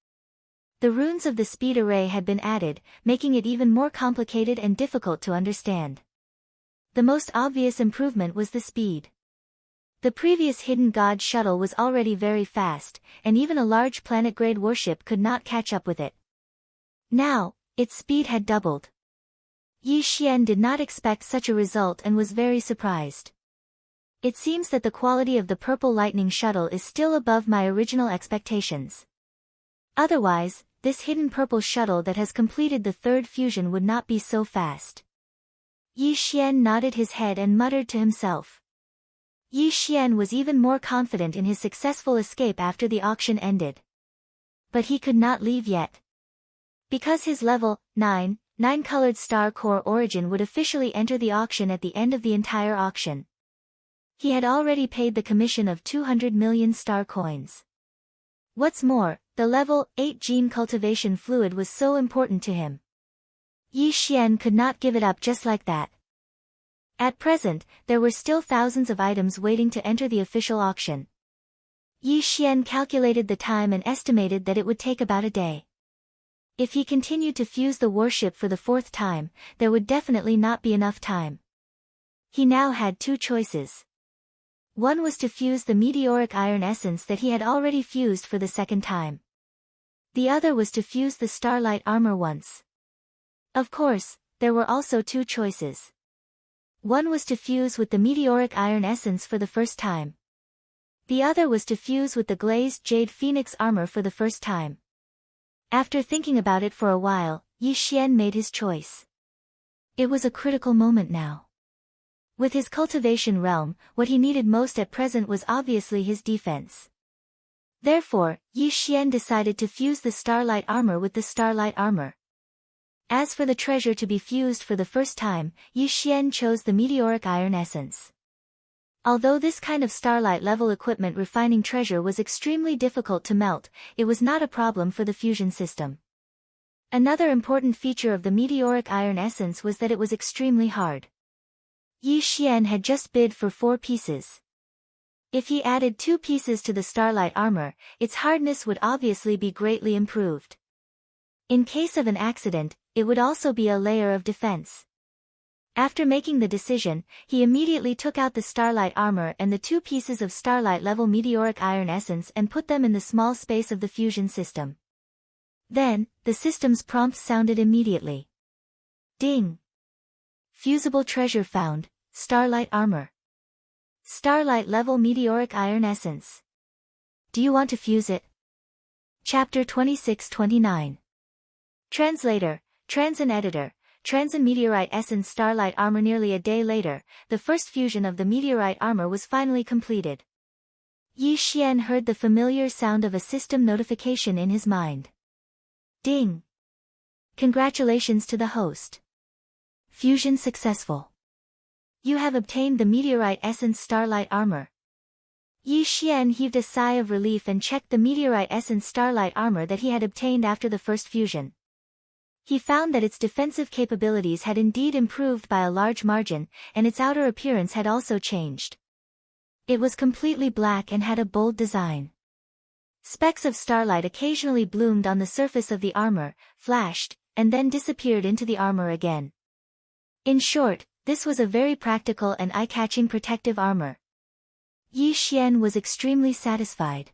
The runes of the speed array had been added, making it even more complicated and difficult to understand. The most obvious improvement was the speed. The previous Hidden God shuttle was already very fast, and even a large planet-grade warship could not catch up with it. Now, its speed had doubled. Yi Xian did not expect such a result and was very surprised. It seems that the quality of the purple lightning shuttle is still above my original expectations. Otherwise, this hidden purple shuttle that has completed the third fusion would not be so fast. Yi Xian nodded his head and muttered to himself. Yi Xian was even more confident in his successful escape after the auction ended. But he could not leave yet. Because his level 9 colored star core origin would officially enter the auction at the end of the entire auction. He had already paid the commission of 200 million star coins. What's more, the level 8 gene cultivation fluid was so important to him. Yi Xian could not give it up just like that. At present, there were still thousands of items waiting to enter the official auction. Yi Xian calculated the time and estimated that it would take about a day. If he continued to fuse the warship for the fourth time, there would definitely not be enough time. He now had two choices. One was to fuse the meteoric iron essence that he had already fused for the second time. The other was to fuse the starlight armor once. Of course, there were also two choices. One was to fuse with the meteoric iron essence for the first time. The other was to fuse with the glazed jade phoenix armor for the first time. After thinking about it for a while, Yi Xian made his choice. It was a critical moment now. With his cultivation realm, what he needed most at present was obviously his defense. Therefore, Yi Xian decided to fuse the starlight armor with the starlight armor. As for the treasure to be fused for the first time, Yi Xian chose the meteoric iron essence. Although this kind of starlight-level equipment refining treasure was extremely difficult to melt, it was not a problem for the fusion system. Another important feature of the meteoric iron essence was that it was extremely hard. Yi Xian had just bid for 4 pieces. If he added 2 pieces to the starlight armor, its hardness would obviously be greatly improved. In case of an accident, it would also be a layer of defense. After making the decision, he immediately took out the starlight armor and the 2 pieces of starlight-level meteoric iron essence and put them in the small space of the fusion system. Then, the system's prompt sounded immediately. Ding! Fusible treasure found, starlight armor. Starlight-level meteoric iron essence. Do you want to fuse it? Chapter 26-29. Translator, Transin Editor, Transin Meteorite Essence Starlight Armor. Nearly a day later, the first fusion of the meteorite armor was finally completed. Yi Xian heard the familiar sound of a system notification in his mind. Ding! Congratulations to the host. Fusion successful. You have obtained the meteorite essence starlight armor. Yi Xian heaved a sigh of relief and checked the meteorite essence starlight armor that he had obtained after the first fusion. He found that its defensive capabilities had indeed improved by a large margin, and its outer appearance had also changed. It was completely black and had a bold design. Specks of starlight occasionally bloomed on the surface of the armor, flashed, and then disappeared into the armor again. In short, this was a very practical and eye-catching protective armor. Yi Xian was extremely satisfied.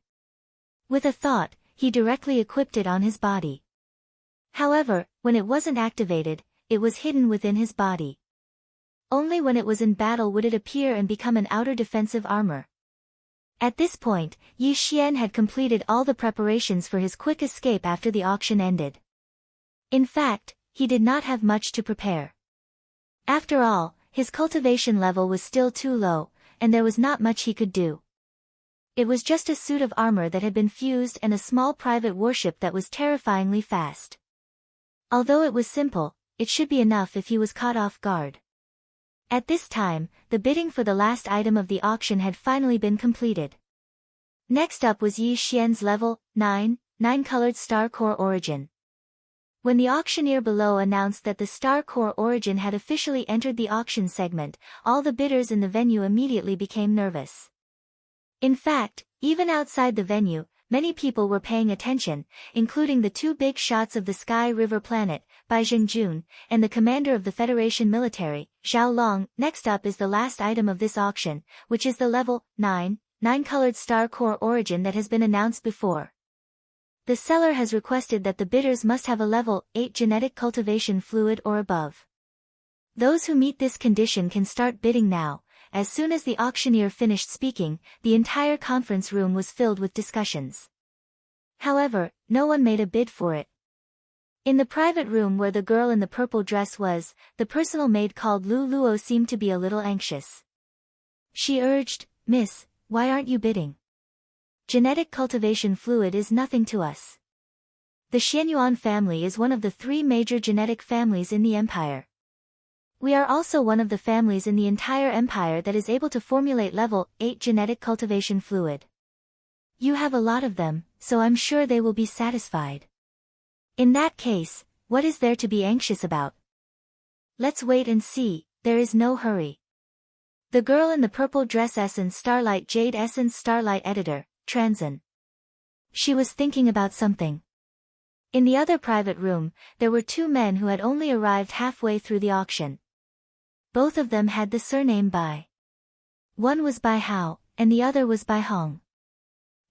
With a thought, he directly equipped it on his body. However, when it wasn't activated, it was hidden within his body. Only when it was in battle would it appear and become an outer defensive armor. At this point, Yi Xian had completed all the preparations for his quick escape after the auction ended. In fact, he did not have much to prepare. After all, his cultivation level was still too low, and there was not much he could do. It was just a suit of armor that had been fused and a small private warship that was terrifyingly fast. Although it was simple, it should be enough if he was caught off guard. At this time, the bidding for the last item of the auction had finally been completed. Next up was Yi Xian's level 9 colored star core origin. When the auctioneer below announced that the star core origin had officially entered the auction segment, all the bidders in the venue immediately became nervous. In fact, even outside the venue, many people were paying attention, including the 2 big shots of the Sky River planet, Bai Zhengjun, and the commander of the Federation military, Zhao Long. Next up is the last item of this auction, which is the level 9 colored star core origin that has been announced before. The seller has requested that the bidders must have a level 8 genetic cultivation fluid or above. Those who meet this condition can start bidding now, as soon as the auctioneer finished speaking, the entire conference room was filled with discussions. However, no one made a bid for it. In the private room where the girl in the purple dress was, the personal maid called Lu Luo seemed to be a little anxious. She urged, "Miss, why aren't you bidding? Genetic cultivation fluid is nothing to us. The Xianyuan family is one of the 3 major genetic families in the empire. We are also one of the families in the entire empire that is able to formulate level 8 genetic cultivation fluid. You have a lot of them, so I'm sure they will be satisfied. In that case, what is there to be anxious about? Let's wait and see, there is no hurry." The girl in the purple dress Essence Starlight Jade Essence Starlight Editor, Transin. She was thinking about something. In the other private room, there were 2 men who had only arrived halfway through the auction. Both of them had the surname Bai. One was Bai Hao, and the other was Bai Hong.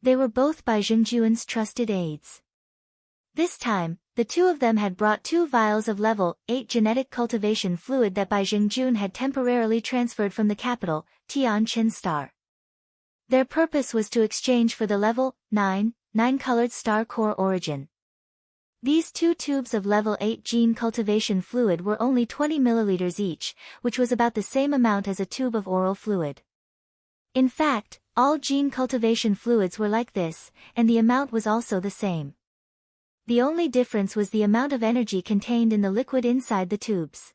They were both Bai Jingjuan's trusted aides. This time, the 2 of them had brought 2 vials of level 8 genetic cultivation fluid that Bai Jingjun had temporarily transferred from the capital, Tianqin Star. Their purpose was to exchange for the level 9 colored star core origin. These 2 tubes of level 8 gene cultivation fluid were only 20 milliliters each, which was about the same amount as a tube of oral fluid. In fact, all gene cultivation fluids were like this, and the amount was also the same. The only difference was the amount of energy contained in the liquid inside the tubes.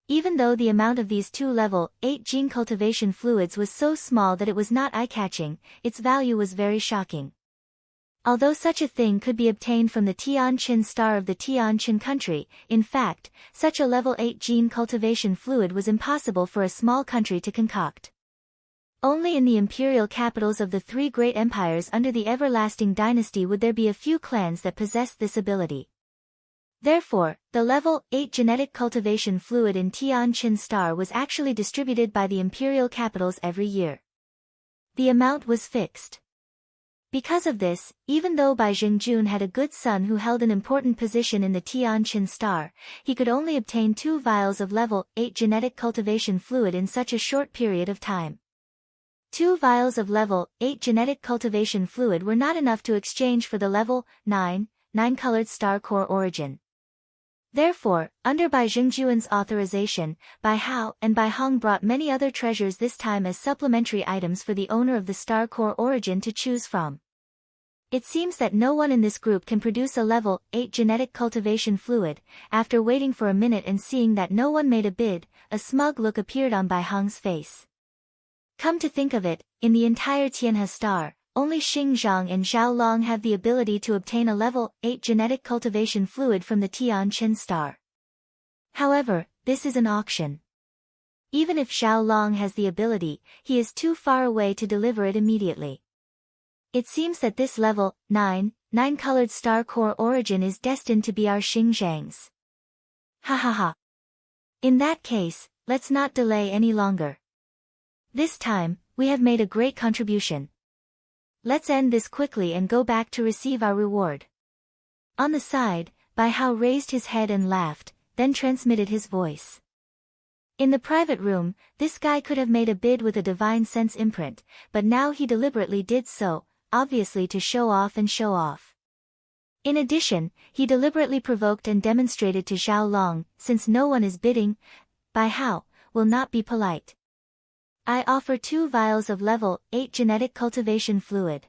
Even though the amount of these 2 level 8 gene cultivation fluids was so small that it was not eye-catching, its value was very shocking. Although such a thing could be obtained from the Tianqin Star of the Tianqin country, in fact, such a level 8 gene cultivation fluid was impossible for a small country to concoct. Only in the imperial capitals of the 3 great empires under the everlasting dynasty would there be a few clans that possessed this ability. Therefore, the level 8 genetic cultivation fluid in Tianqin Star was actually distributed by the imperial capitals every year. The amount was fixed. Because of this, even though Bai Jingjun had a good son who held an important position in the Tianqin Star, he could only obtain 2 vials of level 8 genetic cultivation fluid in such a short period of time. 2 vials of level 8 genetic cultivation fluid were not enough to exchange for the level 9 colored star core origin. Therefore, under Bai Jingjuan's authorization, Bai Hao and Bai Hong brought many other treasures this time as supplementary items for the owner of the star core origin to choose from. It seems that no one in this group can produce a level 8 genetic cultivation fluid. After waiting for a minute and seeing that no one made a bid, a smug look appeared on Bai Hong's face. Come to think of it, in the entire Tianhe Star, only Xing Zhang and Zhao Long have the ability to obtain a level 8 genetic cultivation fluid from the Tianqin Star. However, this is an auction. Even if Zhao Long has the ability, he is too far away to deliver it immediately. It seems that this level 9 colored star core origin is destined to be our Xing Zhang's. Ha ha ha. In that case, let's not delay any longer. This time, we have made a great contribution. Let's end this quickly and go back to receive our reward. On the side, Bai Hao raised his head and laughed, then transmitted his voice. In the private room, this guy could have made a bid with a divine sense imprint, but now he deliberately did so, obviously to show off and show off. In addition, he deliberately provoked and demonstrated to Zhao Long, since no one is bidding, Bai Hao will not be polite. I offer 2 vials of level 8 genetic cultivation fluid.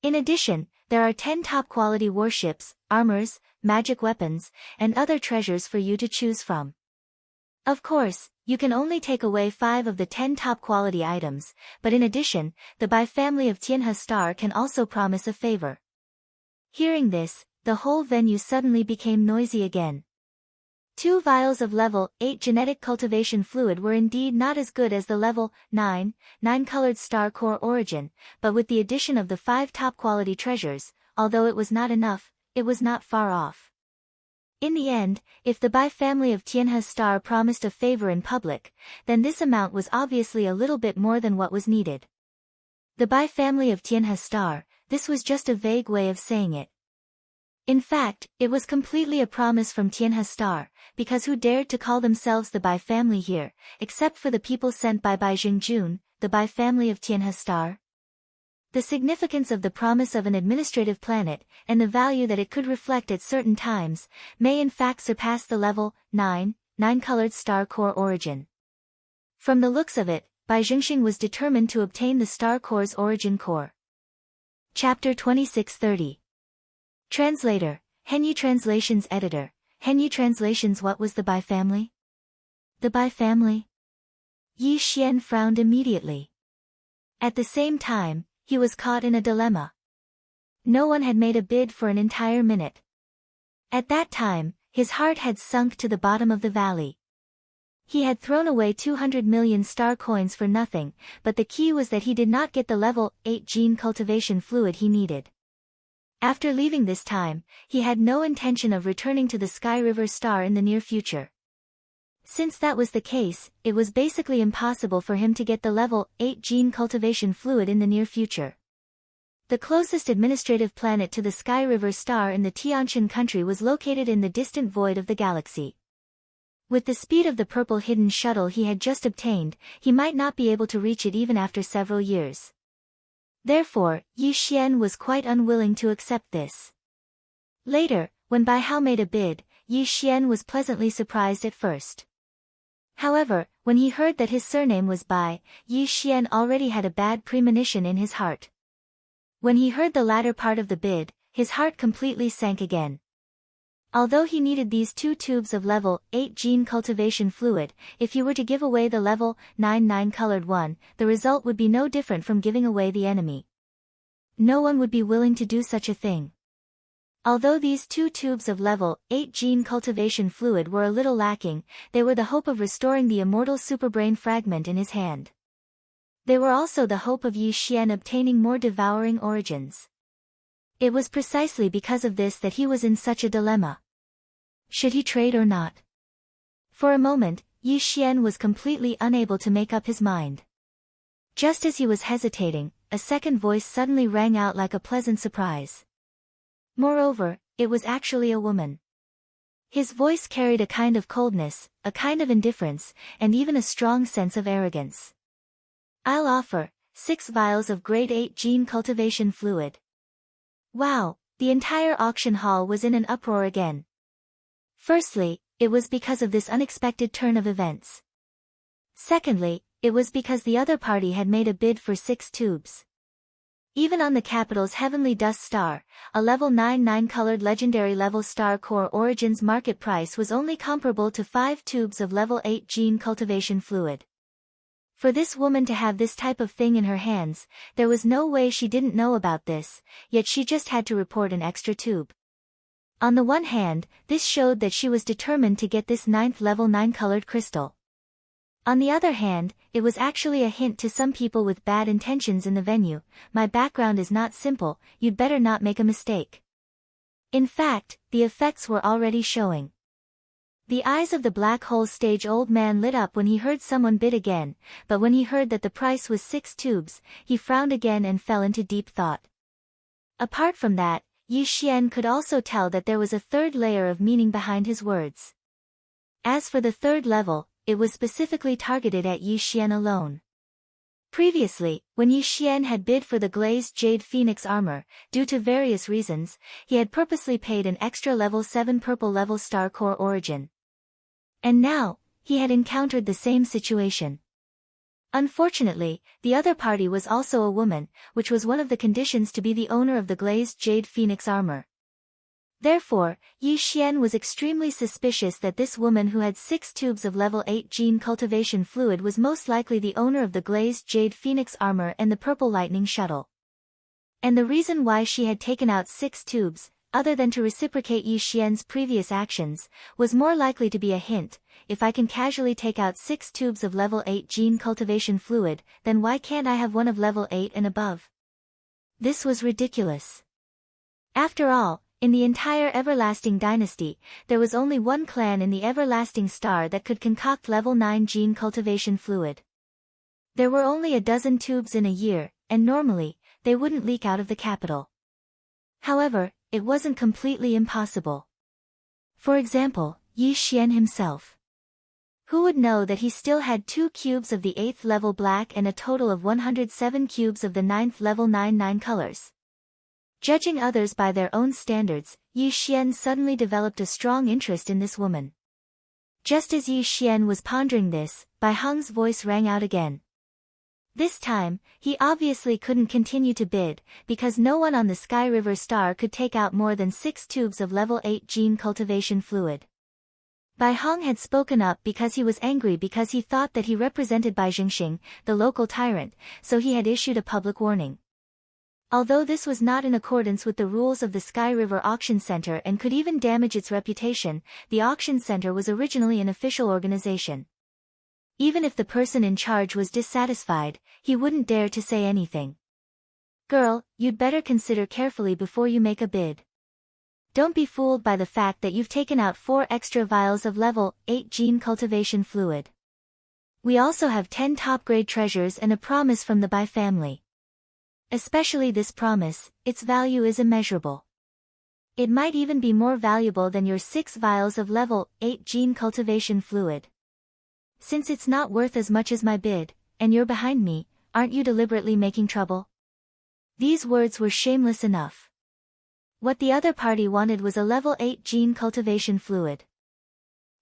In addition, there are 10 top-quality warships, armors, magic weapons, and other treasures for you to choose from. Of course, you can only take away 5 of the 10 top-quality items, but in addition, the Bai family of Tianhe Star can also promise a favor. Hearing this, the whole venue suddenly became noisy again. 2 vials of level 8 genetic cultivation fluid were indeed not as good as the level 9 colored star core origin, but with the addition of the 5 top-quality treasures, although it was not enough, it was not far off. In the end, if the Bai family of Tianhe Star promised a favor in public, then this amount was obviously a little bit more than what was needed. The Bai family of Tianhe Star, this was just a vague way of saying it. In fact, it was completely a promise from Tianhe Star, because who dared to call themselves the Bai family here, except for the people sent by Bai Jingjun, the Bai family of Tianhe Star? The significance of the promise of an administrative planet, and the value that it could reflect at certain times, may in fact surpass the level 9-colored star core origin. From the looks of it, Bai Jingxing was determined to obtain the star core's origin core. Chapter 2630. Translator, Henyu Translations Editor, Henyu Translations. What was the Bai family? The Bai family? Yi Xian frowned immediately. At the same time, he was caught in a dilemma. No one had made a bid for an entire minute. At that time, his heart had sunk to the bottom of the valley. He had thrown away 200 million star coins for nothing, but the key was that he did not get the level 8 gene cultivation fluid he needed. After leaving this time, he had no intention of returning to the Sky River Star in the near future. Since that was the case, it was basically impossible for him to get the level 8 gene cultivation fluid in the near future. The closest administrative planet to the Sky River Star in the Tianshan country was located in the distant void of the galaxy. With the speed of the purple hidden shuttle he had just obtained, he might not be able to reach it even after several years. Therefore, Yi Xian was quite unwilling to accept this. Later, when Bai Hao made a bid, Yi Xian was pleasantly surprised at first. However, when he heard that his surname was Bai, Yi Xian already had a bad premonition in his heart. When he heard the latter part of the bid, his heart completely sank again. Although he needed these 2 tubes of level 8 gene cultivation fluid, if he were to give away the level 9 colored one, the result would be no different from giving away the enemy. No one would be willing to do such a thing. Although these 2 tubes of level 8 gene cultivation fluid were a little lacking, they were the hope of restoring the immortal superbrain fragment in his hand. They were also the hope of Yi Xian obtaining more devouring origins. It was precisely because of this that he was in such a dilemma. Should he trade or not? For a moment, Yi Xian was completely unable to make up his mind. Just as he was hesitating, a second voice suddenly rang out like a pleasant surprise. Moreover, it was actually a woman. His voice carried a kind of coldness, a kind of indifference, and even a strong sense of arrogance. I'll offer 6 vials of grade 8 gene cultivation fluid. Wow, the entire auction hall was in an uproar again. Firstly, it was because of this unexpected turn of events. Secondly, it was because the other party had made a bid for 6 tubes. Even on the capital's heavenly dust star, a level 9 colored legendary level star core origins market price was only comparable to 5 tubes of level 8 gene cultivation fluid. For this woman to have this type of thing in her hands, there was no way she didn't know about this, yet she just had to report an extra tube. On the one hand, this showed that she was determined to get this 9th level 9-colored crystal. On the other hand, it was actually a hint to some people with bad intentions in the venue: my background is not simple, you'd better not make a mistake. In fact, the effects were already showing. The eyes of the black hole stage old man lit up when he heard someone bid again, but when he heard that the price was 6 tubes, he frowned again and fell into deep thought. Apart from that, Yi Xian could also tell that there was a third layer of meaning behind his words. As for the third level, it was specifically targeted at Yi Xian alone. Previously, when Yi Xian had bid for the glazed jade phoenix armor, due to various reasons, he had purposely paid an extra level 7 purple level star core origin. And now, he had encountered the same situation. Unfortunately, the other party was also a woman, which was one of the conditions to be the owner of the glazed jade phoenix armor. Therefore, Yi Xian was extremely suspicious that this woman who had 6 tubes of level 8 gene cultivation fluid was most likely the owner of the glazed jade phoenix armor and the purple lightning shuttle. And the reason why she had taken out 6 tubes, other than to reciprocate Yi Xian's previous actions, was more likely to be a hint: if I can casually take out 6 tubes of level 8 gene cultivation fluid, then why can't I have one of level 8 and above? This was ridiculous. After all, in the entire Everlasting Dynasty, there was only one clan in the Everlasting Star that could concoct level 9 gene cultivation fluid. There were only a dozen tubes in a year, and normally, they wouldn't leak out of the capital. However, it wasn't completely impossible. For example, Yi Xian himself. Who would know that he still had 2 cubes of the 8th level black and a total of 107 cubes of the 9th level 9 colors? Judging others by their own standards, Yi Xian suddenly developed a strong interest in this woman. Just as Yi Xian was pondering this, Bai Heng's voice rang out again. This time, he obviously couldn't continue to bid, because no one on the Sky River Star could take out more than 6 tubes of level 8 gene cultivation fluid. Bai Heng had spoken up because he was angry because he thought that he represented Bai Jingxing, the local tyrant, so he had issued a public warning. Although this was not in accordance with the rules of the Sky River Auction Center and could even damage its reputation, the auction center was originally an official organization. Even if the person in charge was dissatisfied, he wouldn't dare to say anything. Girl, you'd better consider carefully before you make a bid. Don't be fooled by the fact that you've taken out 4 extra vials of level 8 gene cultivation fluid. We also have 10 top-grade treasures and a promise from the Bai family. Especially this promise, its value is immeasurable. It might even be more valuable than your 6 vials of level 8 gene cultivation fluid. Since it's not worth as much as my bid, and you're behind me, aren't you deliberately making trouble? These words were shameless enough. What the other party wanted was a level 8 gene cultivation fluid.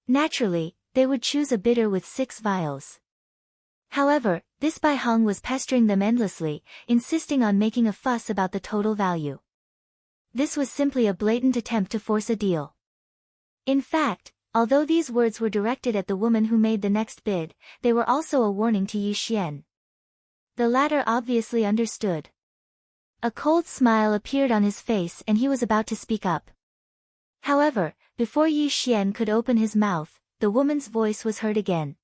Naturally, they would choose a bidder with 6 vials. However, this Bai Heng was pestering them endlessly, insisting on making a fuss about the total value. This was simply a blatant attempt to force a deal. In fact, although these words were directed at the woman who made the next bid, they were also a warning to Yi Xian. The latter obviously understood. A cold smile appeared on his face and he was about to speak up. However, before Yi Xian could open his mouth, the woman's voice was heard again.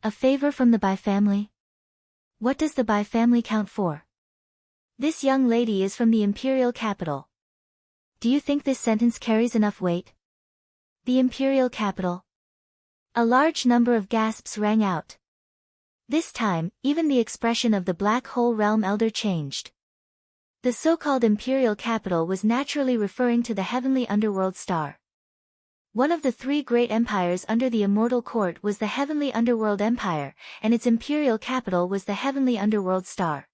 A favor from the Bai family? What does the Bai family count for? This young lady is from the imperial capital. Do you think this sentence carries enough weight? The imperial capital. A large number of gasps rang out. This time, even the expression of the Black Hole Realm Elder changed. The so-called imperial capital was naturally referring to the heavenly underworld star. One of the 3 great empires under the immortal court was the heavenly underworld empire, and its imperial capital was the heavenly underworld star.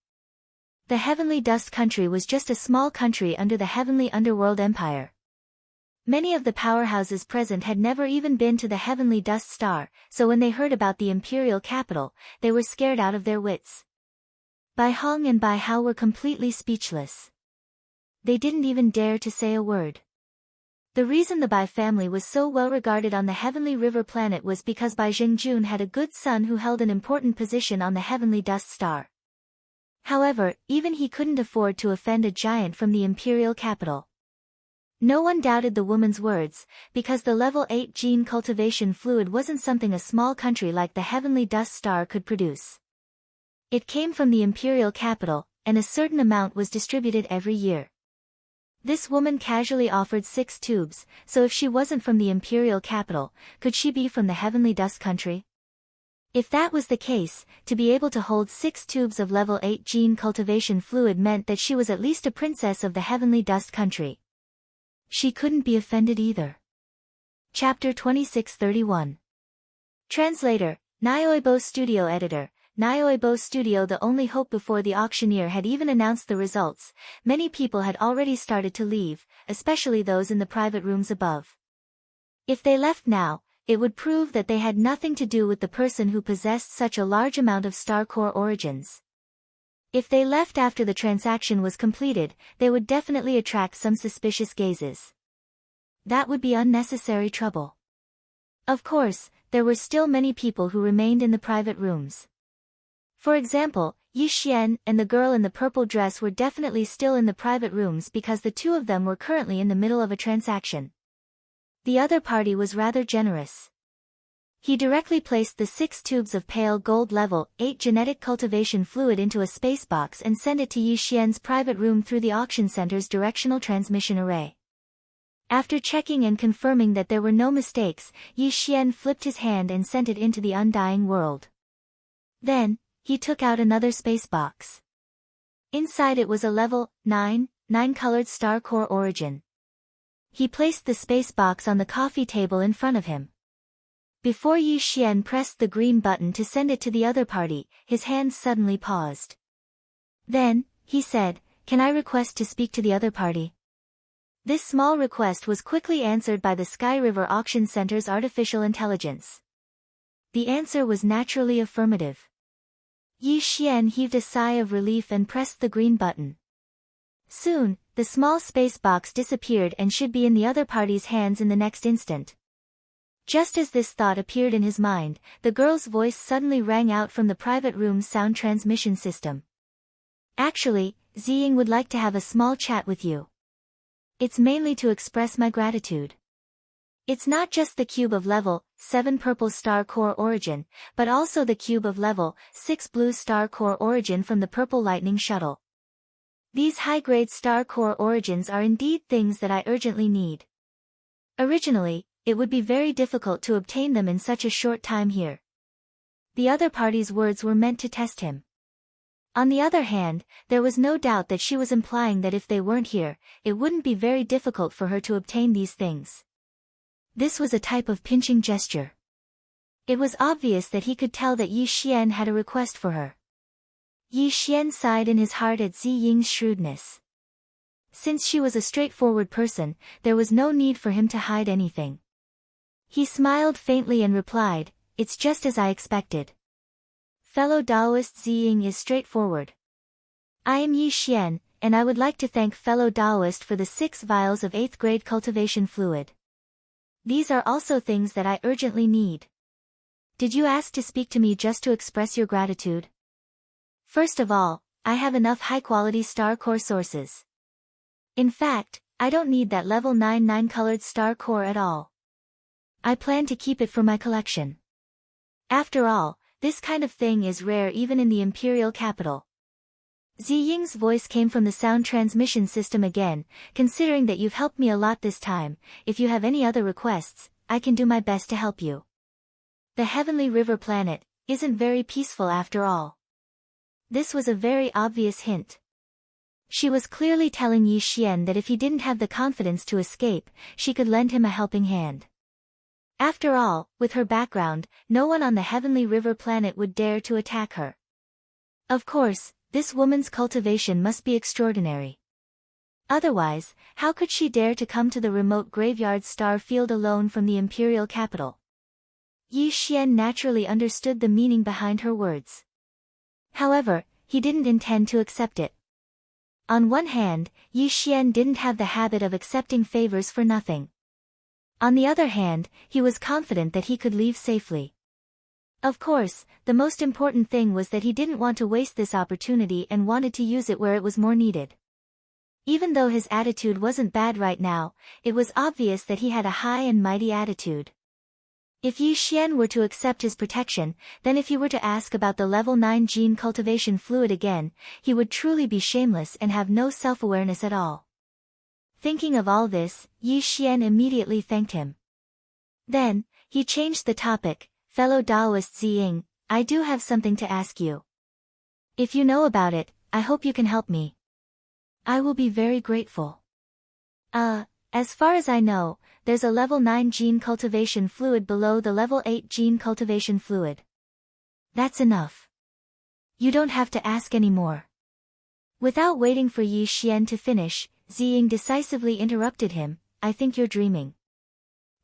The heavenly dust country was just a small country under the heavenly underworld empire. Many of the powerhouses present had never even been to the heavenly dust star, so when they heard about the imperial capital, they were scared out of their wits. Bai Heng and Bai Hao were completely speechless. They didn't even dare to say a word. The reason the Bai family was so well regarded on the heavenly river planet was because Bai Zhengjun had a good son who held an important position on the heavenly dust star. However, even he couldn't afford to offend a giant from the imperial capital. No one doubted the woman's words, because the level 8 gene cultivation fluid wasn't something a small country like the heavenly dust star could produce. It came from the imperial capital, and a certain amount was distributed every year. This woman casually offered 6 tubes, so if she wasn't from the imperial capital, could she be from the heavenly dust country? If that was the case, to be able to hold 6 tubes of level 8 gene cultivation fluid meant that she was at least a princess of the heavenly dust country. She couldn't be offended either. Chapter 2631. Translator, Nyoibo Studio Editor. Nyoibo Studio. The only hope before the auctioneer had even announced the results, many people had already started to leave, especially those in the private rooms above. If they left now, it would prove that they had nothing to do with the person who possessed such a large amount of star core origins. If they left after the transaction was completed, they would definitely attract some suspicious gazes. That would be unnecessary trouble. Of course, there were still many people who remained in the private rooms. For example, Yi Xian and the girl in the purple dress were definitely still in the private rooms because the 2 of them were currently in the middle of a transaction. The other party was rather generous. He directly placed the 6 tubes of pale gold level 8 genetic cultivation fluid into a space box and sent it to Yi Xian's private room through the auction center's directional transmission array. After checking and confirming that there were no mistakes, Yi Xian flipped his hand and sent it into the undying world. Then, he took out another space box. Inside it was a level 9 colored star core origin. He placed the space box on the coffee table in front of him. Before Yi Xian pressed the green button to send it to the other party, his hands suddenly paused. Then, he said, "Can I request to speak to the other party?" This small request was quickly answered by the Sky River Auction Center's artificial intelligence. The answer was naturally affirmative. Yi Xian heaved a sigh of relief and pressed the green button. Soon, the small space box disappeared and should be in the other party's hands in the next instant. Just as this thought appeared in his mind, the girl's voice suddenly rang out from the private room's sound transmission system. "Actually, Ziying would like to have a small chat with you. It's mainly to express my gratitude. It's not just the cube of level 7 purple star core origin, but also the cube of level 6 blue star core origin from the purple lightning shuttle. These high-grade star core origins are indeed things that I urgently need. Originally, it would be very difficult to obtain them in such a short time here." The other party's words were meant to test him. On the other hand, there was no doubt that she was implying that if they weren't here, it wouldn't be very difficult for her to obtain these things. This was a type of pinching gesture. It was obvious that he could tell that Yi Xian had a request for her. Yi Xian sighed in his heart at Ziying's shrewdness. Since she was a straightforward person, there was no need for him to hide anything. He smiled faintly and replied, "It's just as I expected. Fellow Taoist Ziying is straightforward. I am Yi Xian, and I would like to thank fellow Taoist for the 6 vials of 8th grade cultivation fluid. These are also things that I urgently need. Did you ask to speak to me just to express your gratitude? First of all, I have enough high-quality star core sources. In fact, I don't need that level 9 colored star core at all. I plan to keep it for my collection. After all, this kind of thing is rare even in the imperial capital." Ziying's voice came from the sound transmission system again. "Considering that you've helped me a lot this time, if you have any other requests, I can do my best to help you. The Heavenly River planet isn't very peaceful after all." This was a very obvious hint. She was clearly telling Yi Xian that if he didn't have the confidence to escape, she could lend him a helping hand. After all, with her background, no one on the Heavenly River planet would dare to attack her. Of course, this woman's cultivation must be extraordinary. Otherwise, how could she dare to come to the remote graveyard star field alone from the imperial capital? Yi Xian naturally understood the meaning behind her words. However, he didn't intend to accept it. On one hand, Yi Xian didn't have the habit of accepting favors for nothing. On the other hand, he was confident that he could leave safely. Of course, the most important thing was that he didn't want to waste this opportunity and wanted to use it where it was more needed. Even though his attitude wasn't bad right now, it was obvious that he had a high and mighty attitude. If Yi Xian were to accept his protection, then if he were to ask about the level 9 gene cultivation fluid again, he would truly be shameless and have no self-awareness at all. Thinking of all this, Yi Xian immediately thanked him. Then, he changed the topic. "Fellow Taoist Ziying, I do have something to ask you. If you know about it, I hope you can help me. I will be very grateful." As far as I know, there's a level 9 gene cultivation fluid below the level 8 gene cultivation fluid. That's enough. You don't have to ask any more." Without waiting for Yi Xian to finish, Ziying decisively interrupted him. "I think you're dreaming.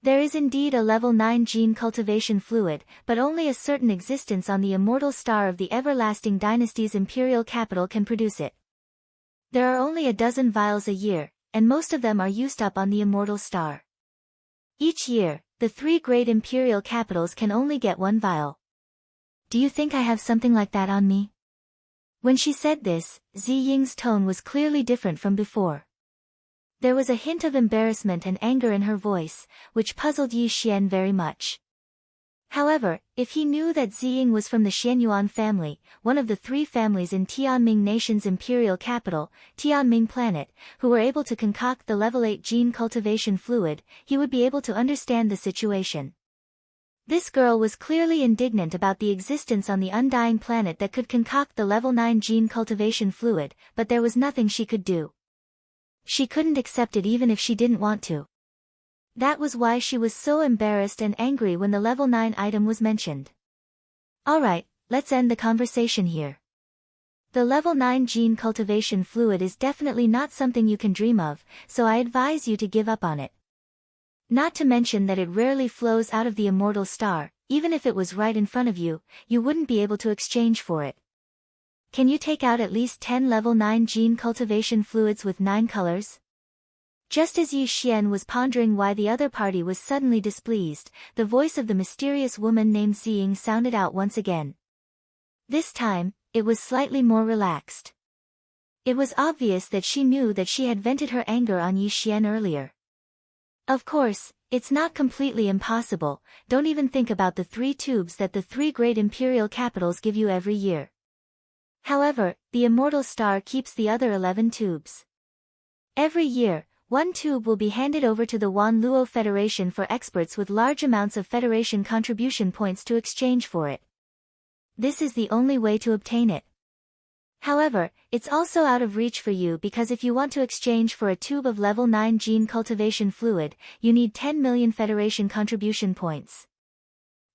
There is indeed a level 9 gene cultivation fluid, but only a certain existence on the immortal star of the everlasting dynasty's imperial capital can produce it. There are only a dozen vials a year, and most of them are used up on the immortal star. Each year, the 3 great imperial capitals can only get 1 vial. Do you think I have something like that on me?" When she said this, Ziying's tone was clearly different from before. There was a hint of embarrassment and anger in her voice, which puzzled Yi Xian very much. However, if he knew that Ziying was from the Xianyuan family, one of the 3 families in Tianming Nation's imperial capital, Tianming planet, who were able to concoct the level 8 gene cultivation fluid, he would be able to understand the situation. This girl was clearly indignant about the existence on the undying planet that could concoct the level 9 gene cultivation fluid, but there was nothing she could do. She couldn't accept it even if she didn't want to. That was why she was so embarrassed and angry when the level 9 item was mentioned. Alright, let's end the conversation here. The level 9 gene cultivation fluid is definitely not something you can dream of, so I advise you to give up on it. Not to mention that it rarely flows out of the immortal star. Even if it was right in front of you, you wouldn't be able to exchange for it. Can you take out at least 10 level 9 gene cultivation fluids with 9 colors? Just as Yi Xian was pondering why the other party was suddenly displeased, the voice of the mysterious woman named Ziying sounded out once again. This time, it was slightly more relaxed. It was obvious that she knew that she had vented her anger on Yi Xian earlier. Of course, it's not completely impossible. Don't even think about the 3 tubes that the 3 great imperial capitals give you every year. However, the immortal star keeps the other 11 tubes. Every year, 1 tube will be handed over to the Wan Luo Federation for experts with large amounts of Federation contribution points to exchange for it. This is the only way to obtain it. However, it's also out of reach for you because if you want to exchange for a tube of level 9 gene cultivation fluid, you need 10 million Federation contribution points.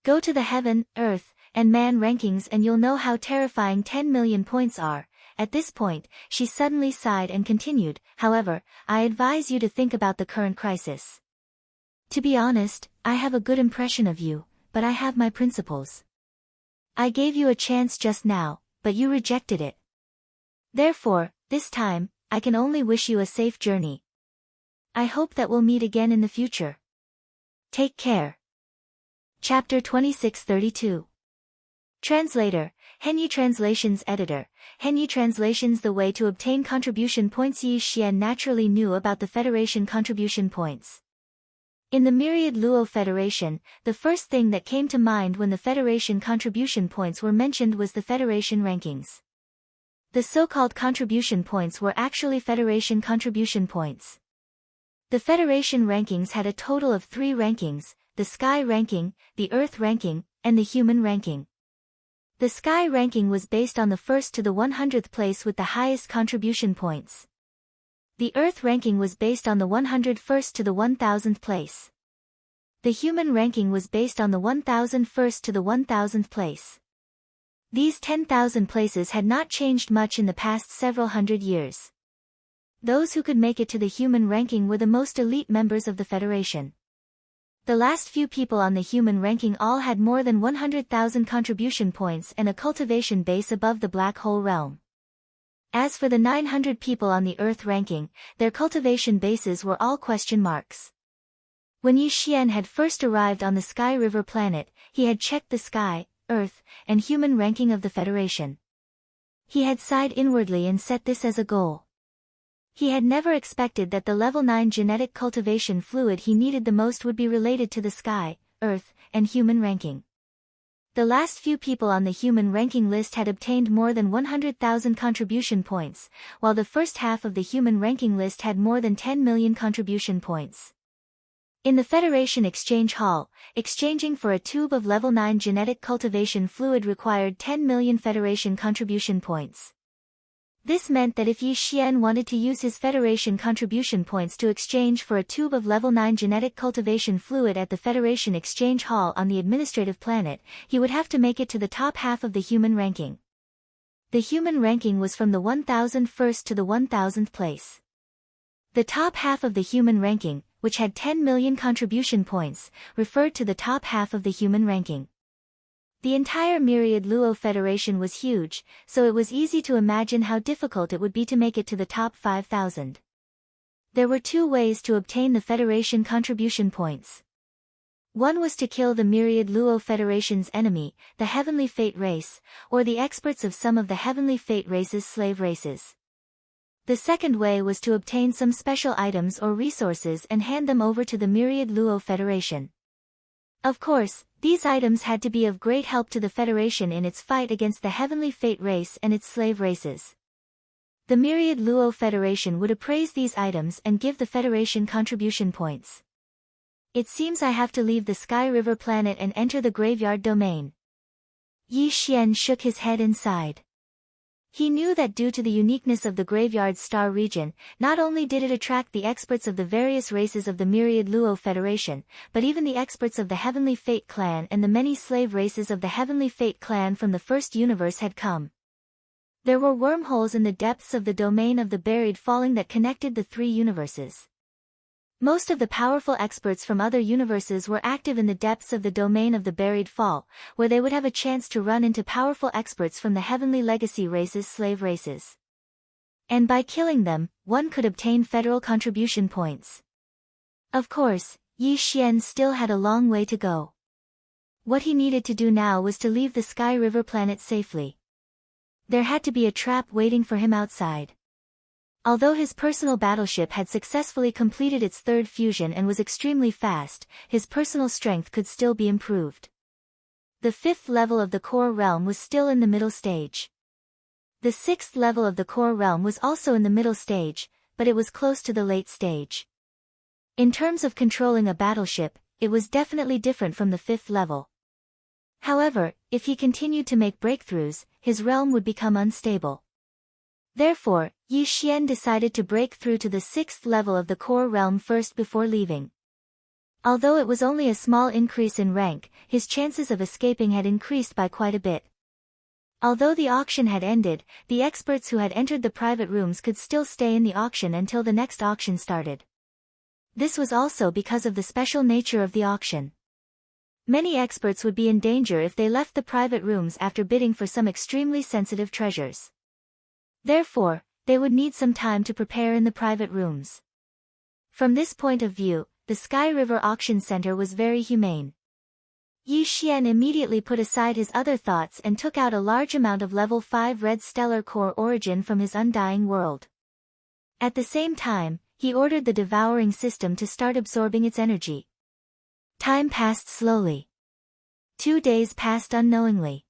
Go to the Heaven, Earth, and Man rankings and you'll know how terrifying 10 million points are. At this point, she suddenly sighed and continued, however, I advise you to think about the current crisis. To be honest, I have a good impression of you, but I have my principles. I gave you a chance just now, but you rejected it. Therefore, this time, I can only wish you a safe journey. I hope that we'll meet again in the future. Take care. Chapter 2632. Translator, Henyi Translations Editor, Henyi Translations. The way to obtain contribution points. Yi Xian naturally knew about the Federation contribution points. In the Myriad Luo Federation, the first thing that came to mind when the Federation contribution points were mentioned was the Federation rankings. The so-called contribution points were actually Federation contribution points. The Federation rankings had a total of 3 rankings, the Sky ranking, the Earth ranking, and the Human ranking. The Sky ranking was based on the 1st to the 100th place with the highest contribution points. The Earth ranking was based on the 101st to the 1000th place. The Human ranking was based on the 1001st to the 1000th place. These 10,000 places had not changed much in the past several hundred years. Those who could make it to the Human ranking were the most elite members of the Federation. The last few people on the Human ranking all had more than 100,000 contribution points and a cultivation base above the Black Hole realm. As for the 900 people on the Earth ranking, their cultivation bases were all question marks. When Yi Xian had first arrived on the Sky River planet, he had checked the Sky, Earth, and Human ranking of the Federation. He had sighed inwardly and set this as a goal. He had never expected that the level 9 genetic cultivation fluid he needed the most would be related to the Sky, Earth, and Human ranking. The last few people on the Human ranking list had obtained more than 100,000 contribution points, while the first half of the Human ranking list had more than 10 million contribution points. In the Federation Exchange Hall, exchanging for a tube of level 9 genetic cultivation fluid required 10 million Federation contribution points. This meant that if Yi Xian wanted to use his Federation contribution points to exchange for a tube of level 9 genetic cultivation fluid at the Federation Exchange Hall on the administrative planet, he would have to make it to the top half of the Human ranking. The Human ranking was from the 1001st to the 1000th place. The top half of the Human ranking, which had 10 million contribution points, referred to the top half of the Human ranking. The entire Myriad Luo Federation was huge, so it was easy to imagine how difficult it would be to make it to the top 5,000. There were 2 ways to obtain the Federation contribution points. One was to kill the Myriad Luo Federation's enemy, the Heavenly Fate race, or the experts of some of the Heavenly Fate race's slave races. The second way was to obtain some special items or resources and hand them over to the Myriad Luo Federation. Of course, these items had to be of great help to the Federation in its fight against the Heavenly Fate race and its slave races. The Myriad Luo Federation would appraise these items and give the Federation contribution points. It seems I have to leave the Sky River planet and enter the Graveyard Domain. Yi Xian shook his head and sighed. He knew that due to the uniqueness of the Graveyard Star region, not only did it attract the experts of the various races of the Myriad Luo Federation, but even the experts of the Heavenly Fate clan and the many slave races of the Heavenly Fate clan from the first universe had come. There were wormholes in the depths of the domain of the buried falling that connected the three universes. Most of the powerful experts from other universes were active in the depths of the domain of the buried fall, where they would have a chance to run into powerful experts from the Heavenly Legacy races, slave races. And by killing them, one could obtain federal contribution points. Of course, Yi Xian still had a long way to go. What he needed to do now was to leave the Sky River planet safely. There had to be a trap waiting for him outside. Although his personal battleship had successfully completed its third fusion and was extremely fast, his personal strength could still be improved. The fifth level of the core realm was still in the middle stage. The sixth level of the core realm was also in the middle stage, but it was close to the late stage. In terms of controlling a battleship, it was definitely different from the fifth level. However, if he continued to make breakthroughs, his realm would become unstable. Therefore, Yi Xian decided to break through to the sixth level of the core realm first before leaving. Although it was only a small increase in rank, his chances of escaping had increased by quite a bit. Although the auction had ended, the experts who had entered the private rooms could still stay in the auction until the next auction started. This was also because of the special nature of the auction. Many experts would be in danger if they left the private rooms after bidding for some extremely sensitive treasures. Therefore, they would need some time to prepare in the private rooms. From this point of view, the Sky River Auction Center was very humane. Yi Xian immediately put aside his other thoughts and took out a large amount of level 5 red stellar core origin from his undying world. At the same time, he ordered the devouring system to start absorbing its energy. Time passed slowly. 2 days passed unknowingly.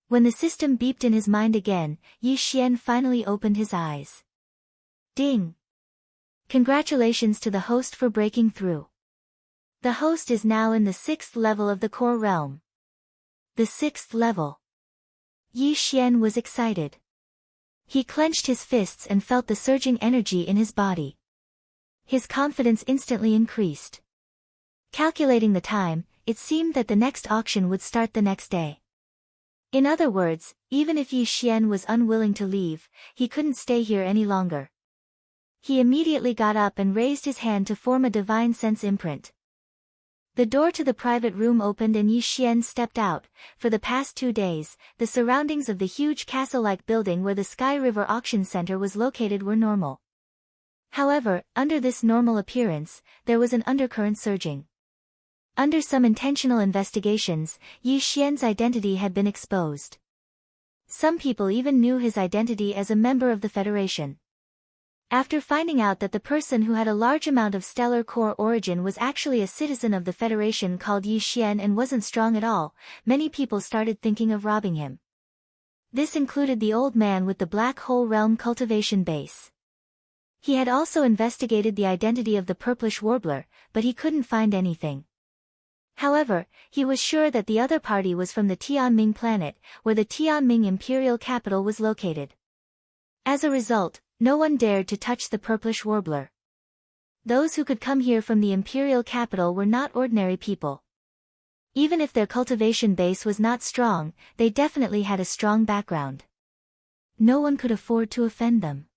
When the system beeped in his mind again, Yi Xian finally opened his eyes. Ding! Congratulations to the host for breaking through. The host is now in the 6th level of the core realm. The 6th level. Yi Xian was excited. He clenched his fists and felt the surging energy in his body. His confidence instantly increased. Calculating the time, it seemed that the next auction would start the next day. In other words, even if Yi Xian was unwilling to leave, he couldn't stay here any longer. He immediately got up and raised his hand to form a divine sense imprint. The door to the private room opened and Yi Xian stepped out. For the past 2 days, the surroundings of the huge castle-like building where the Sky River Auction Center was located were normal. However, under this normal appearance, there was an undercurrent surging. Under some intentional investigations, Yi Xian's identity had been exposed. Some people even knew his identity as a member of the Federation. After finding out that the person who had a large amount of stellar core origin was actually a citizen of the Federation called Yi Xian and wasn't strong at all, many people started thinking of robbing him. This included the old man with the Black Hole Realm cultivation base. He had also investigated the identity of the Purplish Warbler, but he couldn't find anything. However, he was sure that the other party was from the Tianming planet, where the Tianming imperial capital was located. As a result, no one dared to touch the Purplish Warbler. Those who could come here from the imperial capital were not ordinary people. Even if their cultivation base was not strong, they definitely had a strong background. No one could afford to offend them.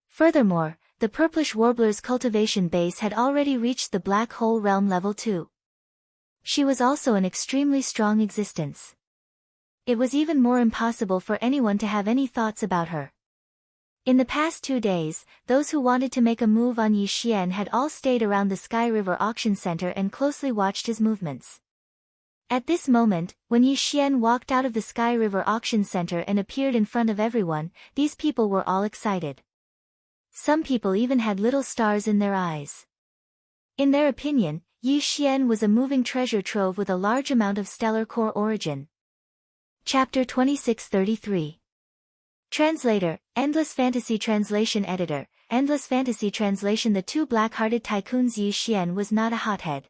Furthermore, the Purplish Warbler's cultivation base had already reached the Black Hole Realm level 2. She was also an extremely strong existence. It was even more impossible for anyone to have any thoughts about her. In the past 2 days, those who wanted to make a move on Yi Xian had all stayed around the Sky River Auction Center and closely watched his movements. At this moment, when Yi Xian walked out of the Sky River Auction Center and appeared in front of everyone, these people were all excited. Some people even had little stars in their eyes. In their opinion, Yi Xian was a moving treasure trove with a large amount of stellar core origin. Chapter 2633. Translator, Endless Fantasy Translation Editor, Endless Fantasy Translation. The two black-hearted tycoons. Yi Xian was not a hothead.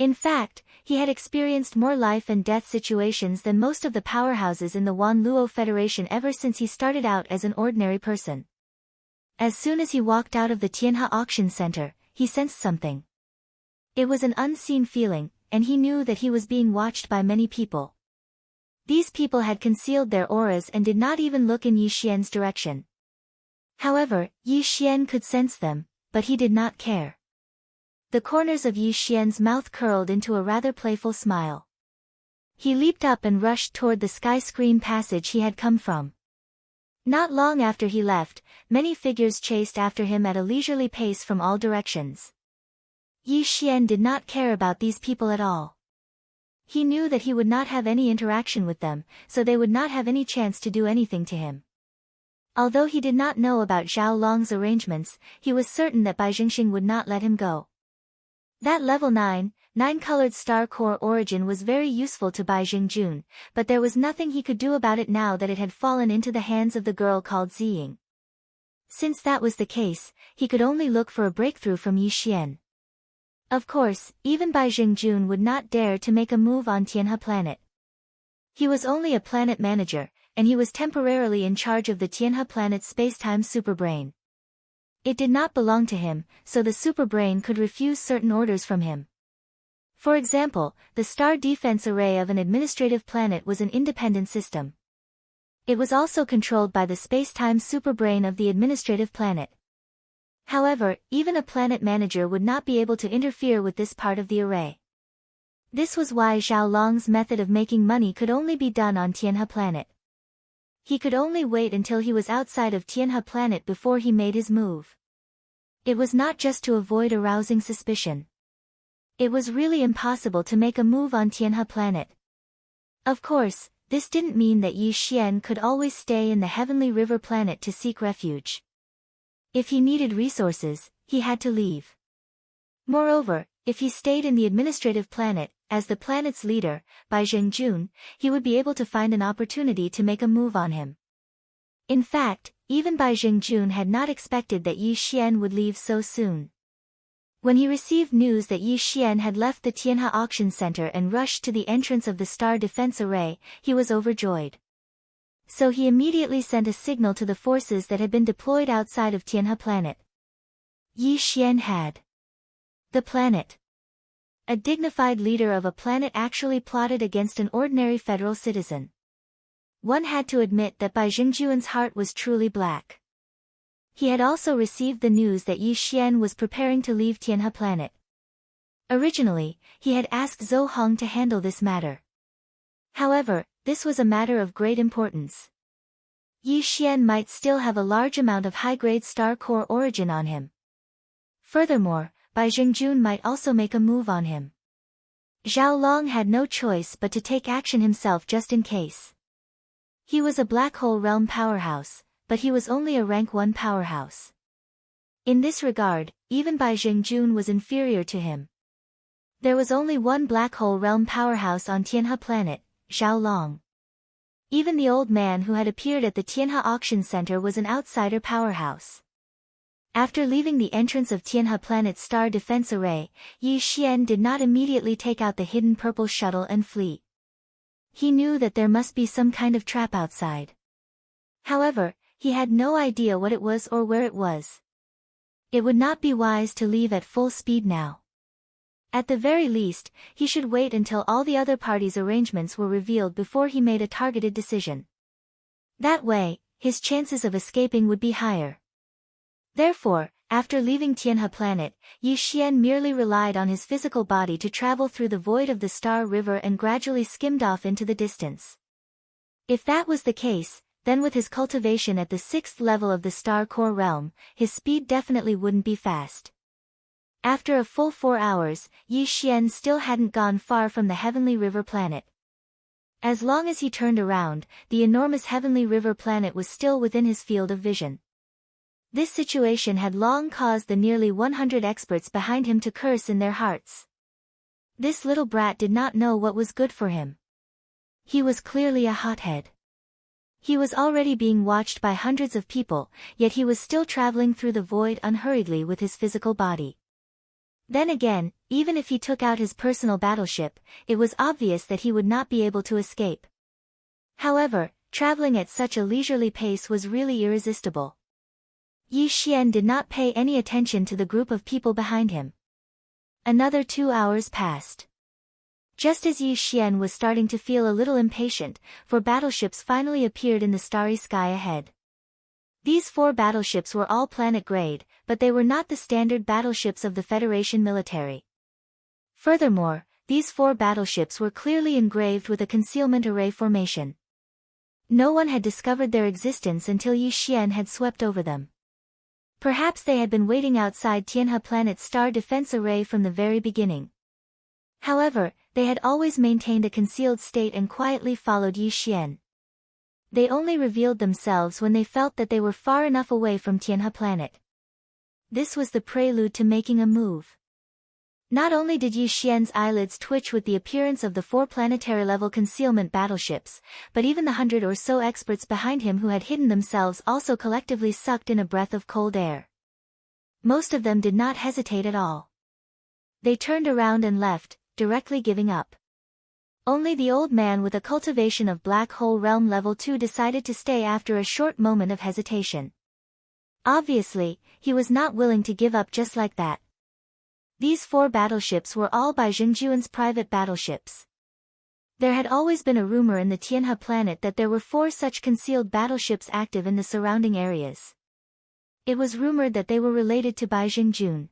In fact, he had experienced more life and death situations than most of the powerhouses in the Wanluo Federation ever since he started out as an ordinary person. As soon as he walked out of the Tianhe Auction Center, he sensed something. It was an unseen feeling, and he knew that he was being watched by many people. These people had concealed their auras and did not even look in Yi Xian's direction. However, Yi Xian could sense them, but he did not care. The corners of Yi Xian's mouth curled into a rather playful smile. He leaped up and rushed toward the sky screen passage he had come from. Not long after he left, many figures chased after him at a leisurely pace from all directions. Yi Xian did not care about these people at all. He knew that he would not have any interaction with them, so they would not have any chance to do anything to him. Although he did not know about Zhao Long's arrangements, he was certain that Bai Jingxing would not let him go. That level 9-colored star core origin was very useful to Bai Jingjun, but there was nothing he could do about it now that it had fallen into the hands of the girl called Ziying. Since that was the case, he could only look for a breakthrough from Yi Xian. Of course, even Bai Jingjun would not dare to make a move on Tianhe planet. He was only a planet manager, and he was temporarily in charge of the Tianhe planet's spacetime superbrain. It did not belong to him, so the superbrain could refuse certain orders from him. For example, the star defense array of an administrative planet was an independent system. It was also controlled by the space-time superbrain of the administrative planet. However, even a planet manager would not be able to interfere with this part of the array. This was why Zhao Long's method of making money could only be done on Tianhe planet. He could only wait until he was outside of Tianhe planet before he made his move. It was not just to avoid arousing suspicion. It was really impossible to make a move on Tianhe planet. Of course, this didn't mean that Yi Xian could always stay in the Heavenly River planet to seek refuge. If he needed resources, he had to leave. Moreover, if he stayed in the administrative planet, as the planet's leader, Bai Jingjun, he would be able to find an opportunity to make a move on him. In fact, even Bai Jingjun had not expected that Yi Xian would leave so soon. When he received news that Yi Xian had left the Tianhe Auction Center and rushed to the entrance of the Star Defense Array, he was overjoyed. So he immediately sent a signal to the forces that had been deployed outside of Tianhe planet. Yi Xian had the planet. A dignified leader of a planet actually plotted against an ordinary federal citizen. One had to admit that Bai Jingjuan's heart was truly black. He had also received the news that Yi Xian was preparing to leave Tianhe planet. Originally, he had asked Zhou Hong to handle this matter. However, this was a matter of great importance. Yi Xian might still have a large amount of high-grade star core origin on him. Furthermore, Bai Jingjun might also make a move on him. Zhao Long had no choice but to take action himself just in case. He was a black hole realm powerhouse, but he was only a rank 1 powerhouse. In this regard, even Bai Jingjun was inferior to him. There was only one black hole realm powerhouse on Tianhe planet, Zhao Long. Even the old man who had appeared at the Tianhe Auction Center was an outsider powerhouse. After leaving the entrance of Tianhe planet's star defense array, Yi Xian did not immediately take out the hidden purple shuttle and flee. He knew that there must be some kind of trap outside. However, he had no idea what it was or where it was. It would not be wise to leave at full speed now. At the very least, he should wait until all the other parties' arrangements were revealed before he made a targeted decision. That way, his chances of escaping would be higher. Therefore, after leaving Tianhe planet, Yi Xian merely relied on his physical body to travel through the void of the Star River and gradually skimmed off into the distance. If that was the case, then with his cultivation at the 6th level of the Star Core realm, his speed definitely wouldn't be fast. After a full 4 hours, Yi Xian still hadn't gone far from the Heavenly River planet. As long as he turned around, the enormous Heavenly River planet was still within his field of vision. This situation had long caused the nearly 100 experts behind him to curse in their hearts. This little brat did not know what was good for him. He was clearly a hothead. He was already being watched by hundreds of people, yet he was still traveling through the void unhurriedly with his physical body. Then again, even if he took out his personal battleship, it was obvious that he would not be able to escape. However, traveling at such a leisurely pace was really irresistible. Yi Xian did not pay any attention to the group of people behind him. Another 2 hours passed. Just as Yi Xian was starting to feel a little impatient, 4 battleships finally appeared in the starry sky ahead. These 4 battleships were all planet-grade, but they were not the standard battleships of the Federation military. Furthermore, these 4 battleships were clearly engraved with a concealment array formation. No one had discovered their existence until Yi Xian had swept over them. Perhaps they had been waiting outside Tianhe Planet's star defense array from the very beginning. However, they had always maintained a concealed state and quietly followed Yi Xian. They only revealed themselves when they felt that they were far enough away from Tianhe Planet. This was the prelude to making a move. Not only did Yi Xian's eyelids twitch with the appearance of the 4 planetary-level concealment battleships, but even the 100 or so experts behind him who had hidden themselves also collectively sucked in a breath of cold air. Most of them did not hesitate at all. They turned around and left, directly giving up. Only the old man with a cultivation of Black Hole Realm Level 2 decided to stay after a short moment of hesitation. Obviously, he was not willing to give up just like that. These 4 battleships were all Bai Jingjuan's private battleships. There had always been a rumor in the Tianhe Planet that there were 4 such concealed battleships active in the surrounding areas. It was rumored that they were related to Bai Jingjun.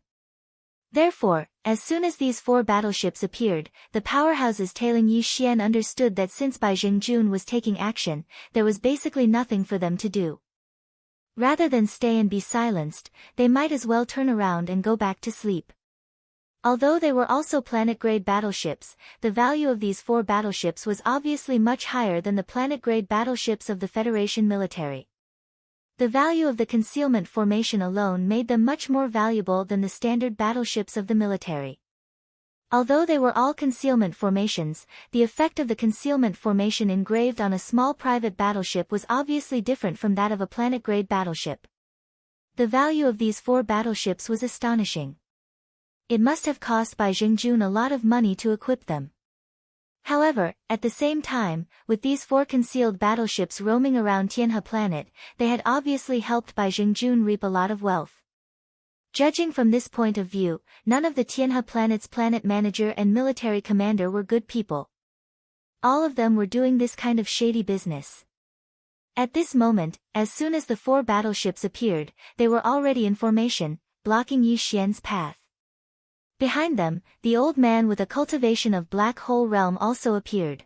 Therefore, as soon as these 4 battleships appeared, the powerhouses tailing Yi Xian understood that since Bai Jingjun was taking action, there was basically nothing for them to do. Rather than stay and be silenced, they might as well turn around and go back to sleep. Although they were also planet-grade battleships, the value of these 4 battleships was obviously much higher than the planet-grade battleships of the Federation military. The value of the concealment formation alone made them much more valuable than the standard battleships of the military. Although they were all concealment formations, the effect of the concealment formation engraved on a small private battleship was obviously different from that of a planet-grade battleship. The value of these 4 battleships was astonishing. It must have cost Bai Jingjun a lot of money to equip them. However, at the same time, with these 4 concealed battleships roaming around Tianhe Planet, they had obviously helped Bai Jingjun reap a lot of wealth. Judging from this point of view, none of the Tianhe Planet's planet manager and military commander were good people. All of them were doing this kind of shady business. At this moment, as soon as the 4 battleships appeared, they were already in formation, blocking Yi Xian's path. Behind them, the old man with a cultivation of Black Hole Realm also appeared.